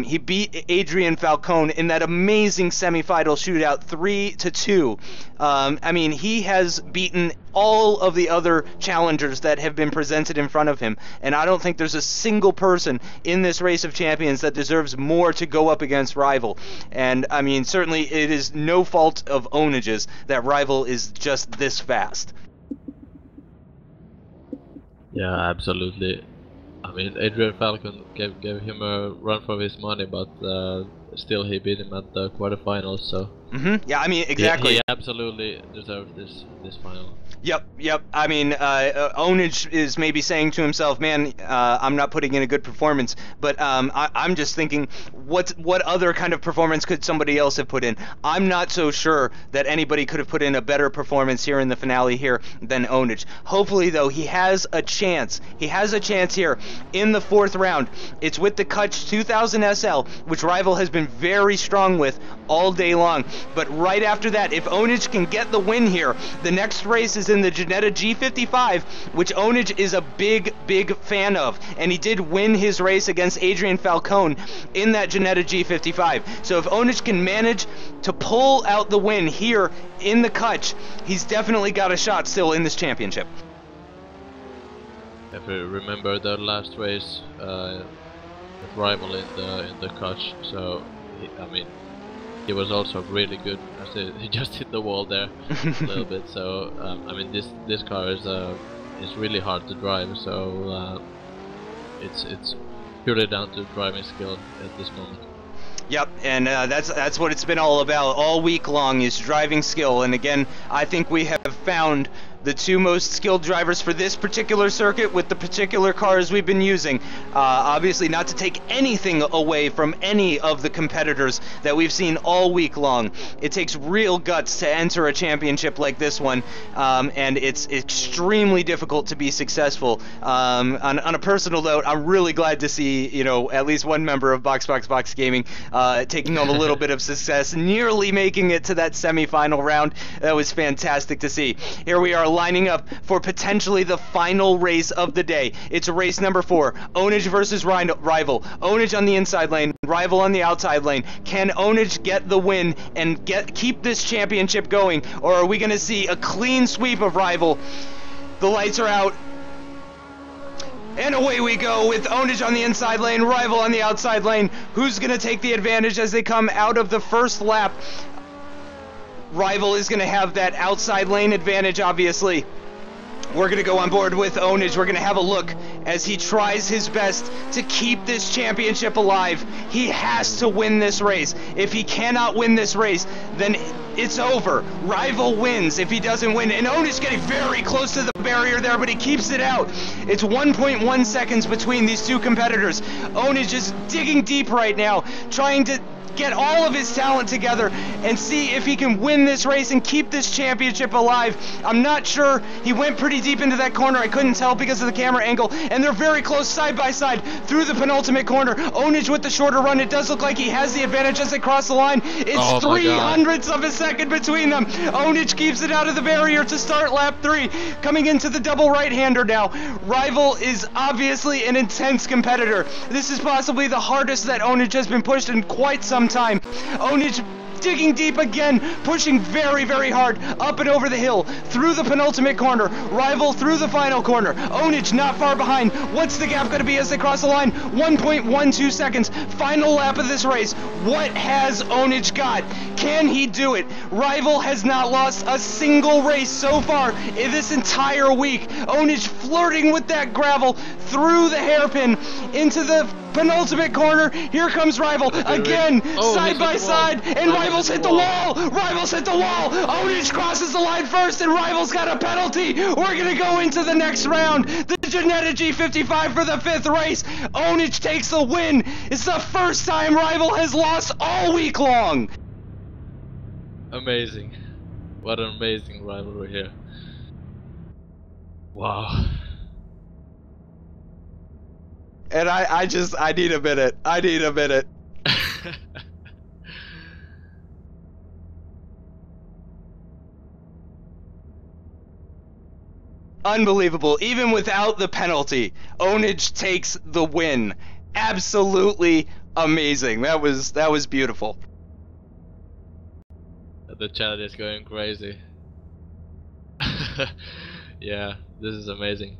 He beat Adrian Falcone in that amazing semifinal shootout 3-2. I mean, he has beaten all of the other challengers that have been presented in front of him, and I don't think there's a single person in this Race of Champions that deserves more to go up against Rival. And I mean, certainly it is no fault of Ownage's that Rival is just this fast. Yeah, absolutely. I mean, Adrian Falcon gave him a run for his money, but still he beat him at the quarterfinals, so... Yeah, I mean, exactly. He absolutely deserved this final. Yep. I mean, Ownage is maybe saying to himself, man, I'm not putting in a good performance, but I'm just thinking, what other kind of performance could somebody else have put in? I'm not so sure that anybody could have put in a better performance here in the finale here than Ownage. Hopefully, though, he has a chance. He has a chance here in the fourth round. It's with the Kutch 2000 SL, which Rival has been very strong with all day long. But right after that, if Ownage can get the win here, the next race is in the Ginetta G55, which Ownage is a big fan of. And he did win his race against Adrian Falcone in that Ginetta G55. So if Ownage can manage to pull out the win here in the Kutch, he's definitely got a shot still in this championship. If you remember the last race with Rival in the Kutch, so I mean, he was also really good. He just hit the wall there a little bit. So I mean, this car is really hard to drive. So it's purely down to driving skill at this moment. Yep, and that's what it's been all about all week long, is driving skill. And again, I think we have found the two most skilled drivers for this particular circuit with the particular cars we've been using. Obviously, not to take anything away from any of the competitors that we've seen all week long. It takes real guts to enter a championship like this one, and it's extremely difficult to be successful. On a personal note, I'm really glad to see, you know, at least one member of Box Gaming taking on a little bit of success, nearly making it to that semifinal round. That was fantastic to see. Here we are, lining up for potentially the final race of the day. It's race number 4, Ownage versus Rival. Ownage on the inside lane, Rival on the outside lane. Can Ownage get the win and keep this championship going, or are we going to see a clean sweep of Rival? The lights are out, and away we go with Ownage on the inside lane, Rival on the outside lane. Who's going to take the advantage as they come out of the first lap? Rival is going to have that outside lane advantage, obviously. We're going to go on board with Ownage. We're going to have a look as he tries his best to keep this championship alive. He has to win this race. If he cannot win this race, then it's over. Rival wins if he doesn't win. And Ownage getting very close to the barrier there, but he keeps it out. It's 1.1 seconds between these two competitors. Ownage is digging deep right now, trying to get all of his talent together and see if he can win this race and keep this championship alive. I'm not sure. He went pretty deep into that corner. I couldn't tell because of the camera angle, and they're very close side by side through the penultimate corner. Ownage with the shorter run. It does look like he has the advantage as they cross the line. It's 300ths of a second between them. Ownage keeps it out of the barrier to start lap 3. Coming into the double right-hander now. Rival is obviously an intense competitor. This is possibly the hardest that Ownage has been pushed in quite some time. Ownage digging deep again, pushing very, very hard, up and over the hill, through the penultimate corner, Rival through the final corner, Ownage not far behind. What's the gap going to be as they cross the line? 1.12 seconds, final lap of this race. What has Ownage got? Can he do it? Rival has not lost a single race so far in this entire week. Ownage flirting with that gravel through the hairpin into the penultimate corner. Here comes Rival again, side by side, and Rival's hit the wall. Rival's hit the wall. Ownage crosses the line first, and Rival's got a penalty. We're gonna go into the next round. The Ginetta G55 for the 5th race. Ownage takes the win. It's the first time Rival has lost all week long. Amazing. What an amazing rivalry here. Wow. And I need a minute. I need a minute. Unbelievable. Even without the penalty, Ownage takes the win. Absolutely amazing. That was beautiful. The chat is going crazy. Yeah, this is amazing.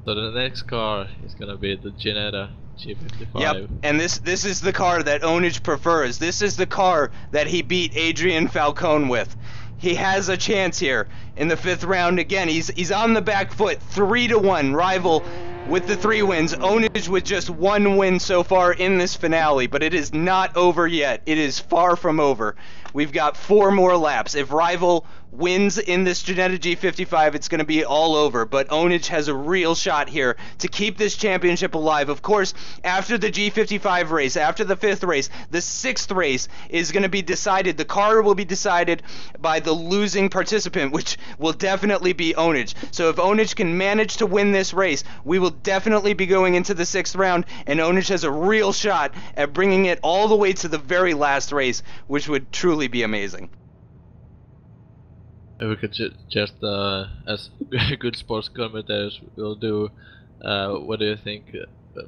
So the next car is gonna be the Ginetta G55. Yep, and this is the car that Ownage prefers. This is the car that he beat Adrian Falcone with. He has a chance here in the 5th round. Again, he's on the back foot, 3-1. Rival with the 3 wins. Ownage with just 1 win so far in this finale, but it is not over yet. It is far from over. We've got 4 more laps. If Rival wins in this Ginetta G55, it's going to be all over, but Ownage has a real shot here to keep this championship alive. Of course, after the G55 race, after the 5th race, the 6th race is going to be decided. The car will be decided by the losing participant, which will definitely be Ownage. So if Ownage can manage to win this race, we will definitely be going into the 6th round, and Ownage has a real shot at bringing it all the way to the very last race, which would truly be amazing. We could just as good sports commentators will do, what do you think?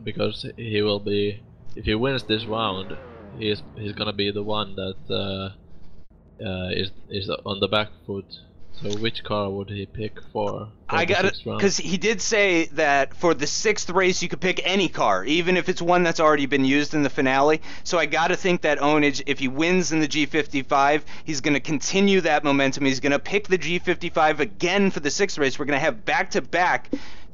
Because he will be, if he wins this round, he's gonna be the one that is on the back foot. So which car would he pick for I got it, because he did say that for the 6th race you could pick any car, even if it's one that's already been used in the finale. So I got to think that Ownage, if he wins in the G55, he's going to continue that momentum. He's going to pick the G55 again for the 6th race. We're going to have back-to-back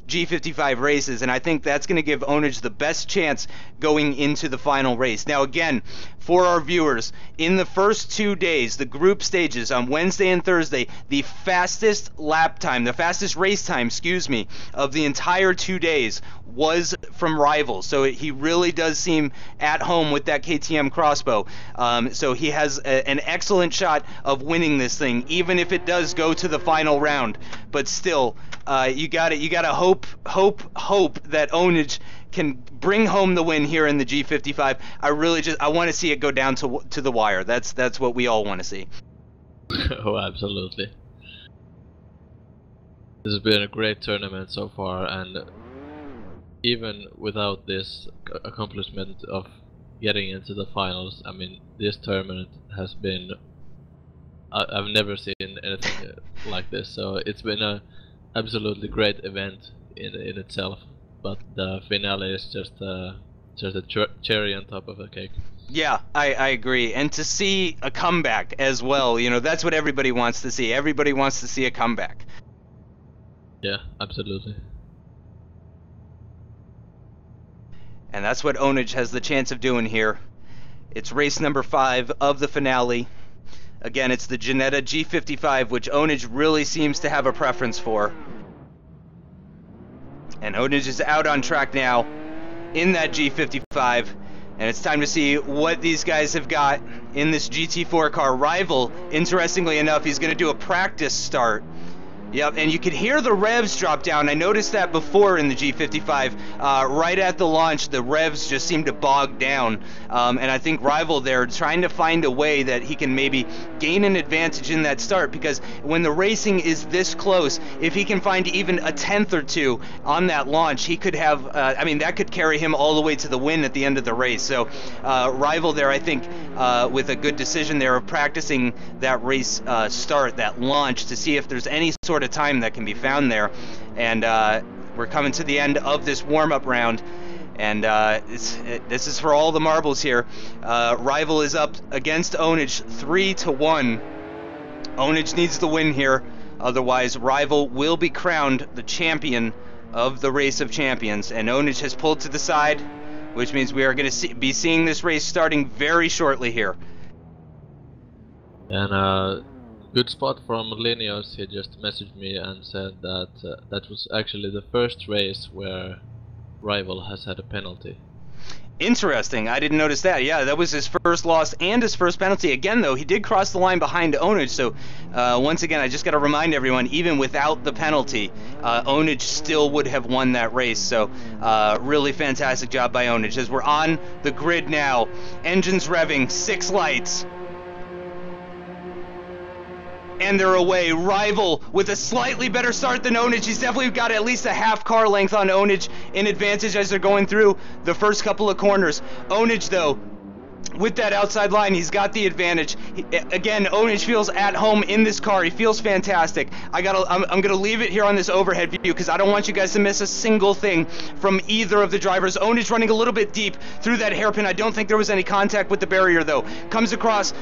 G55 races, and I think that's going to give Ownage the best chance going into the final race. Now again, for our viewers, in the first 2 days, the group stages on Wednesday and Thursday, the fastest lap time, the fastest race time, excuse me, of the entire 2 days was from Rival. So he really does seem at home with that KTM crossbow. So he has an excellent shot of winning this thing, even if it does go to the final round. But still, you gotta hope that Ownage can bring home the win here in the G55. I want to see it go down to the wire. That's what we all want to see. Oh, absolutely. This has been a great tournament so far, and even without this accomplishment of getting into the finals, I mean, this tournament has been, I've never seen anything like this, so it's been a absolutely great event in itself, but the finale is just a cherry on top of the cake. Yeah, I agree, and to see a comeback as well, you know, that's what everybody wants to see. Everybody wants to see a comeback. Yeah, absolutely. And that's what Ownage has the chance of doing here. It's race number 5 of the finale. Again, it's the Ginetta G55, which Ownage really seems to have a preference for. And Ownage is out on track now in that G55. And it's time to see what these guys have got in this GT4 car. Rival, interestingly enough, he's going to do a practice start. Yep, and you could hear the revs drop down. I noticed that before in the G55. Right at the launch, the revs just seemed to bog down. And I think Rival there trying to find a way that he can maybe gain an advantage in that start, because when the racing is this close, if he can find even a 10th or 2 on that launch, he could have, I mean, that could carry him all the way to the win at the end of the race. So Rival there, I think, with a good decision there of practicing that race start, that launch, to see if there's any sort of time that can be found there. And we're coming to the end of this warm-up round, and this is for all the marbles here. Rival is up against Ownage 3-1. Ownage needs the win here, otherwise Rival will be crowned the champion of the Race of Champions. And Ownage has pulled to the side, which means we are going to be seeing this race starting very shortly here. And good spot from Linios. He just messaged me and said that that was actually the first race where Rival has had a penalty. Interesting. I didn't notice that. Yeah, that was his first loss and his first penalty. Again, though, he did cross the line behind Ownage. So, once again, I just got to remind everyone, even without the penalty, Ownage still would have won that race. So, really fantastic job by Ownage. As we're on the grid now, engines revving, 6 lights. And they're away. Rival with a slightly better start than Ownage. He's definitely got at least a half car length on Ownage in advantage as they're going through the first couple of corners. Ownage, though, with that outside line, he's got the advantage. Again, Ownage feels at home in this car. He feels fantastic. I'm gonna leave it here on this overhead view because I don't want you guys to miss a single thing from either of the drivers. Ownage running a little bit deep through that hairpin. I don't think there was any contact with the barrier, though. Comes across.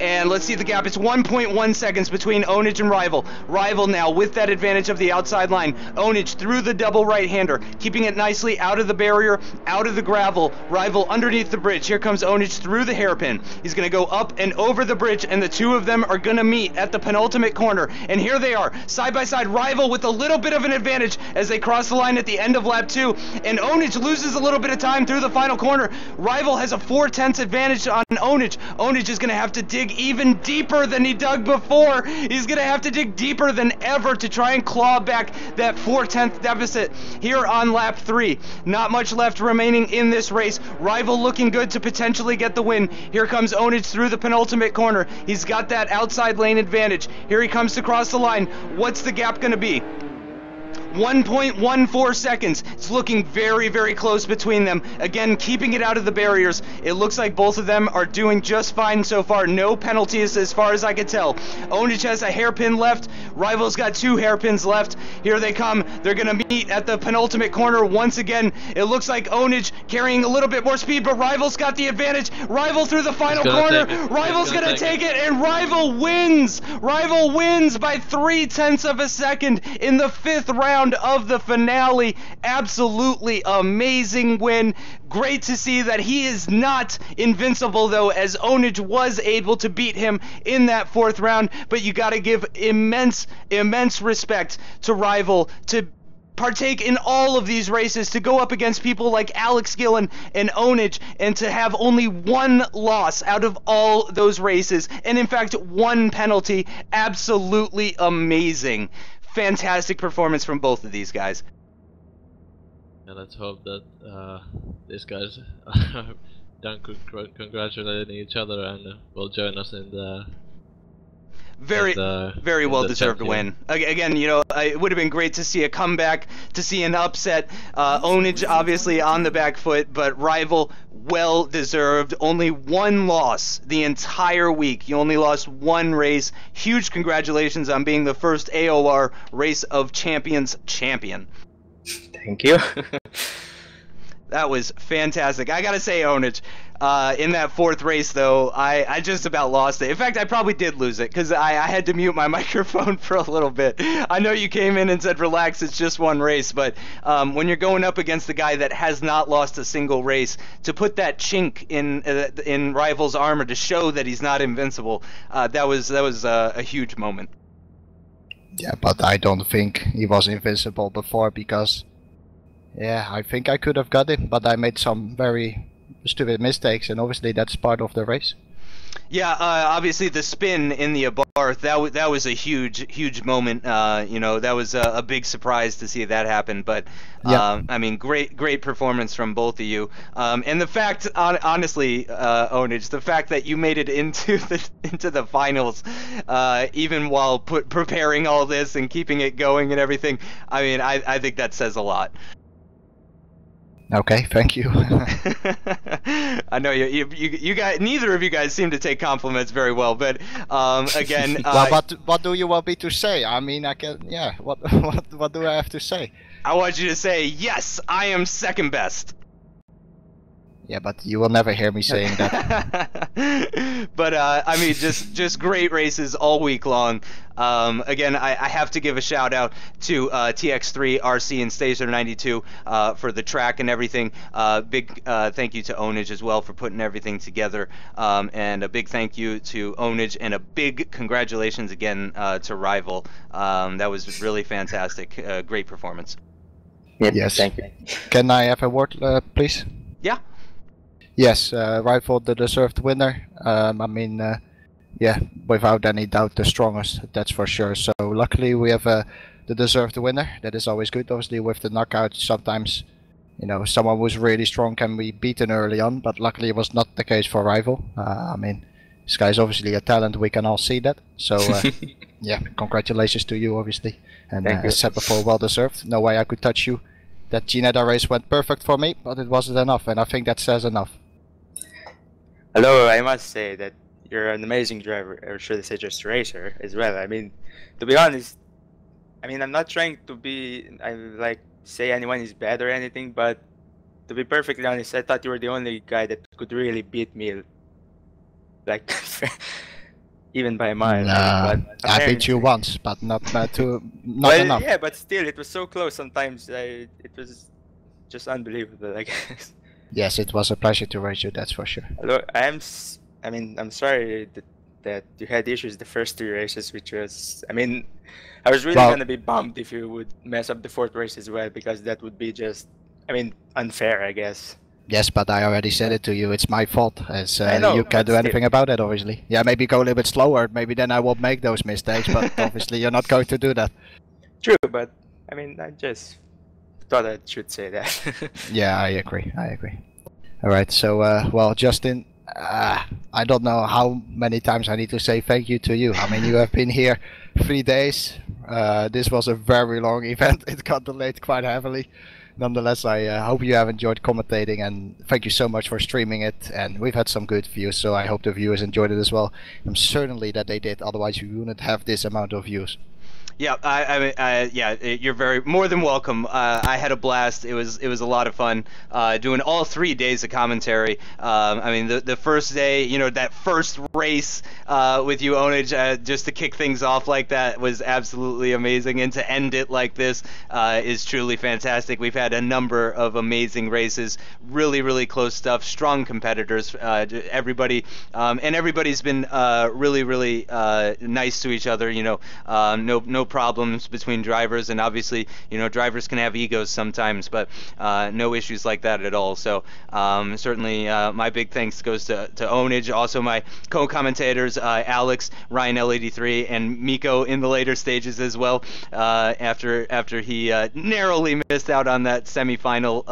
And let's see the gap. It's 1.1 seconds between Ownage and Rival. Rival now with that advantage of the outside line. Ownage through the double right-hander, keeping it nicely out of the barrier, out of the gravel. Rival underneath the bridge. Here comes Ownage through the hairpin. He's going to go up and over the bridge, and the two of them are going to meet at the penultimate corner. And here they are, side by side. Rival with a little bit of an advantage as they cross the line at the end of lap 2. And Ownage loses a little bit of time through the final corner. Rival has a 4/10 advantage on Ownage. Ownage is going to have to dig even deeper than he dug before. He's gonna have to dig deeper than ever to try and claw back that 4/10 deficit here on lap 3. Not much left remaining in this race. Rival looking good to potentially get the win. Here comes Ownage through the penultimate corner. He's got that outside lane advantage. Here he comes to cross the line. What's the gap gonna be? 1.14 seconds. It's looking very, very close between them. Again, keeping it out of the barriers. It looks like both of them are doing just fine so far. No penalties as far as I can tell. Ownage has a hairpin left. Rival's got 2 hairpins left. Here they come. They're going to meet at the penultimate corner once again. It looks like Ownage carrying a little bit more speed, but Rival's got the advantage. Rival through the final corner. Rival's going to take it, and Rival wins. Rival wins by 0.3 of a second in the 5th round of the finale. Absolutely amazing win. Great to see that he is not invincible, though, as Ownage was able to beat him in that 4th round. But you got to give immense respect to Rival to partake in all of these races, to go up against people like Alex Gillon and Ownage, and to have only 1 loss out of all those races, and in fact 1 penalty. Absolutely amazing. Fantastic performance from both of these guys. And let's hope that these guys are done congratulating each other and will join us in the very well deserved win. Again, you know, it would have been great to see a comeback, to see an upset. Ownage obviously on the back foot, but Rival well deserved. Only 1 loss the entire week. You only lost 1 race. Huge congratulations on being the first AOR Race of Champions champion. Thank you. That was fantastic. I gotta say, Ownage, in that 4th race, though, I just about lost it. In fact, I probably did lose it, because I had to mute my microphone for a little bit. I know you came in and said, relax, it's just 1 race, but when you're going up against the guy that has not lost a single race, to put that chink in Rival's armor to show that he's not invincible, that was a huge moment. Yeah, but I don't think he was invincible before, because Yeah, I think I could have got him, but I made some very stupid mistakes, and obviously that's part of the race. Yeah, obviously the spin in the Abarth, that was a huge moment. You know, that was a big surprise to see that happen. But I mean, great performance from both of you. And the fact, honestly, Ownage, the fact that you made it into the finals, even while preparing all this and keeping it going and everything. I mean, I think that says a lot. Okay, thank you. I know you guys, neither of you guys seem to take compliments very well, but again. Well, what do you want me to say? I mean, I can. Yeah. What do I have to say? I want you to say yes. I am second best. Yeah, but you will never hear me saying that. But I mean, just great races all week long. Again, I have to give a shout out to TX3, RC, and Stager 92 for the track and everything. Big thank you to Ownage as well for putting everything together. And a big thank you to Ownage, and a big congratulations again to Rival. That was really fantastic. Great performance. Yep, yes. Thank you. Can I have a word, please? Yeah. Yes, Rival, the deserved winner. I mean, yeah, without any doubt, the strongest, that's for sure. So luckily we have the deserved winner. That is always good. Obviously, with the knockout, sometimes, you know, someone who's really strong can be beaten early on, but luckily it was not the case for Rival. I mean, this guy's obviously a talent. We can all see that. So yeah, congratulations to you, obviously. And as said before, well deserved. No way I could touch you. That Ginetta race went perfect for me, but it wasn't enough, and I think that says enough. Hello, I must say that you're an amazing driver, or should I say just racer as well. I mean, to be honest, I mean, I'm not trying to be, say anyone is bad or anything, but to be perfectly honest, I thought you were the only guy that could really beat me, like, even by a mile. But I beat you once, but not well, enough. Yeah, but still, it was so close sometimes. It was just unbelievable, I guess. Yes, it was a pleasure to race you, that's for sure. Hello, I'm sorry that you had issues the first 3 races, which was, I mean, I was really gonna be bummed if you would mess up the 4th race as well, because that would be just, I mean, unfair, I guess. Yes, but I already said it to you, it's my fault, as I know, you can't do anything about it, obviously. Yeah, maybe go a little bit slower, maybe then I won't make those mistakes, but obviously you're not going to do that. True, but, I mean, I just thought I should say that. Yeah, I agree. Alright, so, well, Justin, I don't know how many times I need to say thank you to you. I mean, you have been here 3 days. This was a very long event. It got delayed quite heavily. Nonetheless, I hope you have enjoyed commentating, and thank you so much for streaming it. And we've had some good views, so I hope the viewers enjoyed it as well. I'm certainly that they did, otherwise we wouldn't have this amount of views. Yeah, yeah, you're more than welcome. I had a blast. It was a lot of fun doing all 3 days of commentary. I mean, the first day, you know, that first race with you, Ownage, just to kick things off like that was absolutely amazing, and to end it like this is truly fantastic. We've had a number of amazing races, really close stuff, strong competitors, everybody, and everybody's been really nice to each other. You know, no problems between drivers, and obviously, you know, drivers can have egos sometimes, but no issues like that at all. So certainly my big thanks goes to Ownage, also my co-commentators Alex, Ryan L83, and Mikko in the later stages as well, after he narrowly missed out on that semi-final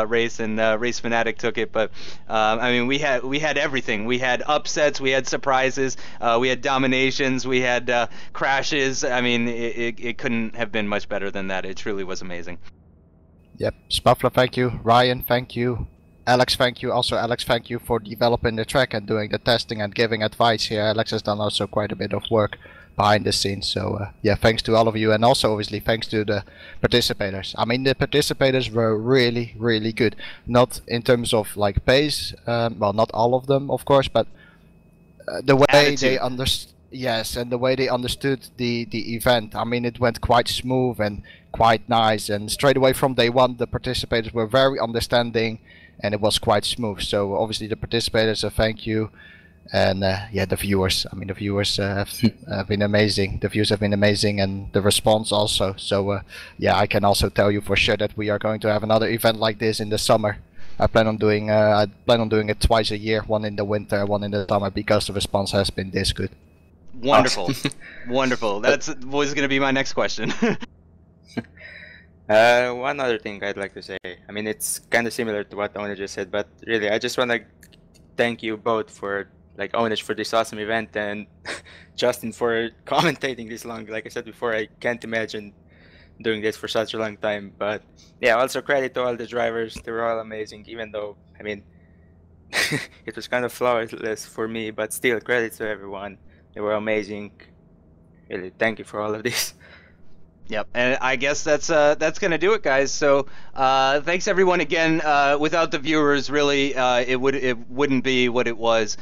race, and Race Fanatic took it. But I mean, we had everything. We had upsets, we had surprises, we had dominations, we had crashes. I mean, it couldn't have been much better than that. It truly was amazing. Yep, Spuffler, thank you. Ryan, thank you. Alex, thank you. Also, Alex, thank you for developing the track and doing the testing and giving advice here. Alex has done also quite a bit of work behind the scenes. So, yeah, thanks to all of you. And also, obviously, thanks to the participators. I mean, the participators were really good. Not in terms of, like, pace. Well, not all of them, of course, but the way they understood. Yes, and the way they understood the event. I mean, it went quite smooth and quite nice, and straight away from day one the participators were very understanding, and it was quite smooth. So obviously the participators, thank you. And yeah, the viewers. I mean, the viewers have been amazing. The views have been amazing, and the response also. So yeah, I can also tell you for sure that we are going to have another event like this in the summer. I plan on doing it twice a year, one in the winter, one in the summer, because the response has been this good. Wonderful, wonderful. That's was going to be my next question. One other thing I'd like to say. I mean, it's kind of similar to what Ownage just said, but really, I just want to thank you both for Ownage for this awesome event, and Justin for commentating this long. Like I said before, I can't imagine doing this for such a long time. But yeah, also credit to all the drivers. They were all amazing, even though, I mean, it was kind of flawless for me, but still, credit to everyone. They were amazing. Really, thank you for all of this. Yep, and I guess that's gonna do it, guys. So thanks everyone again. Without the viewers, really, it wouldn't be what it was.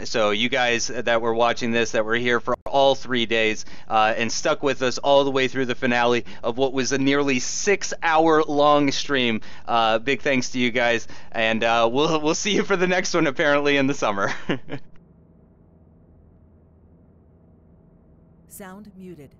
So you guys that were watching this, that were here for all 3 days, and stuck with us all the way through the finale of what was a nearly 6-hour-long stream. Big thanks to you guys, and we'll see you for the next one apparently in the summer. Sound muted.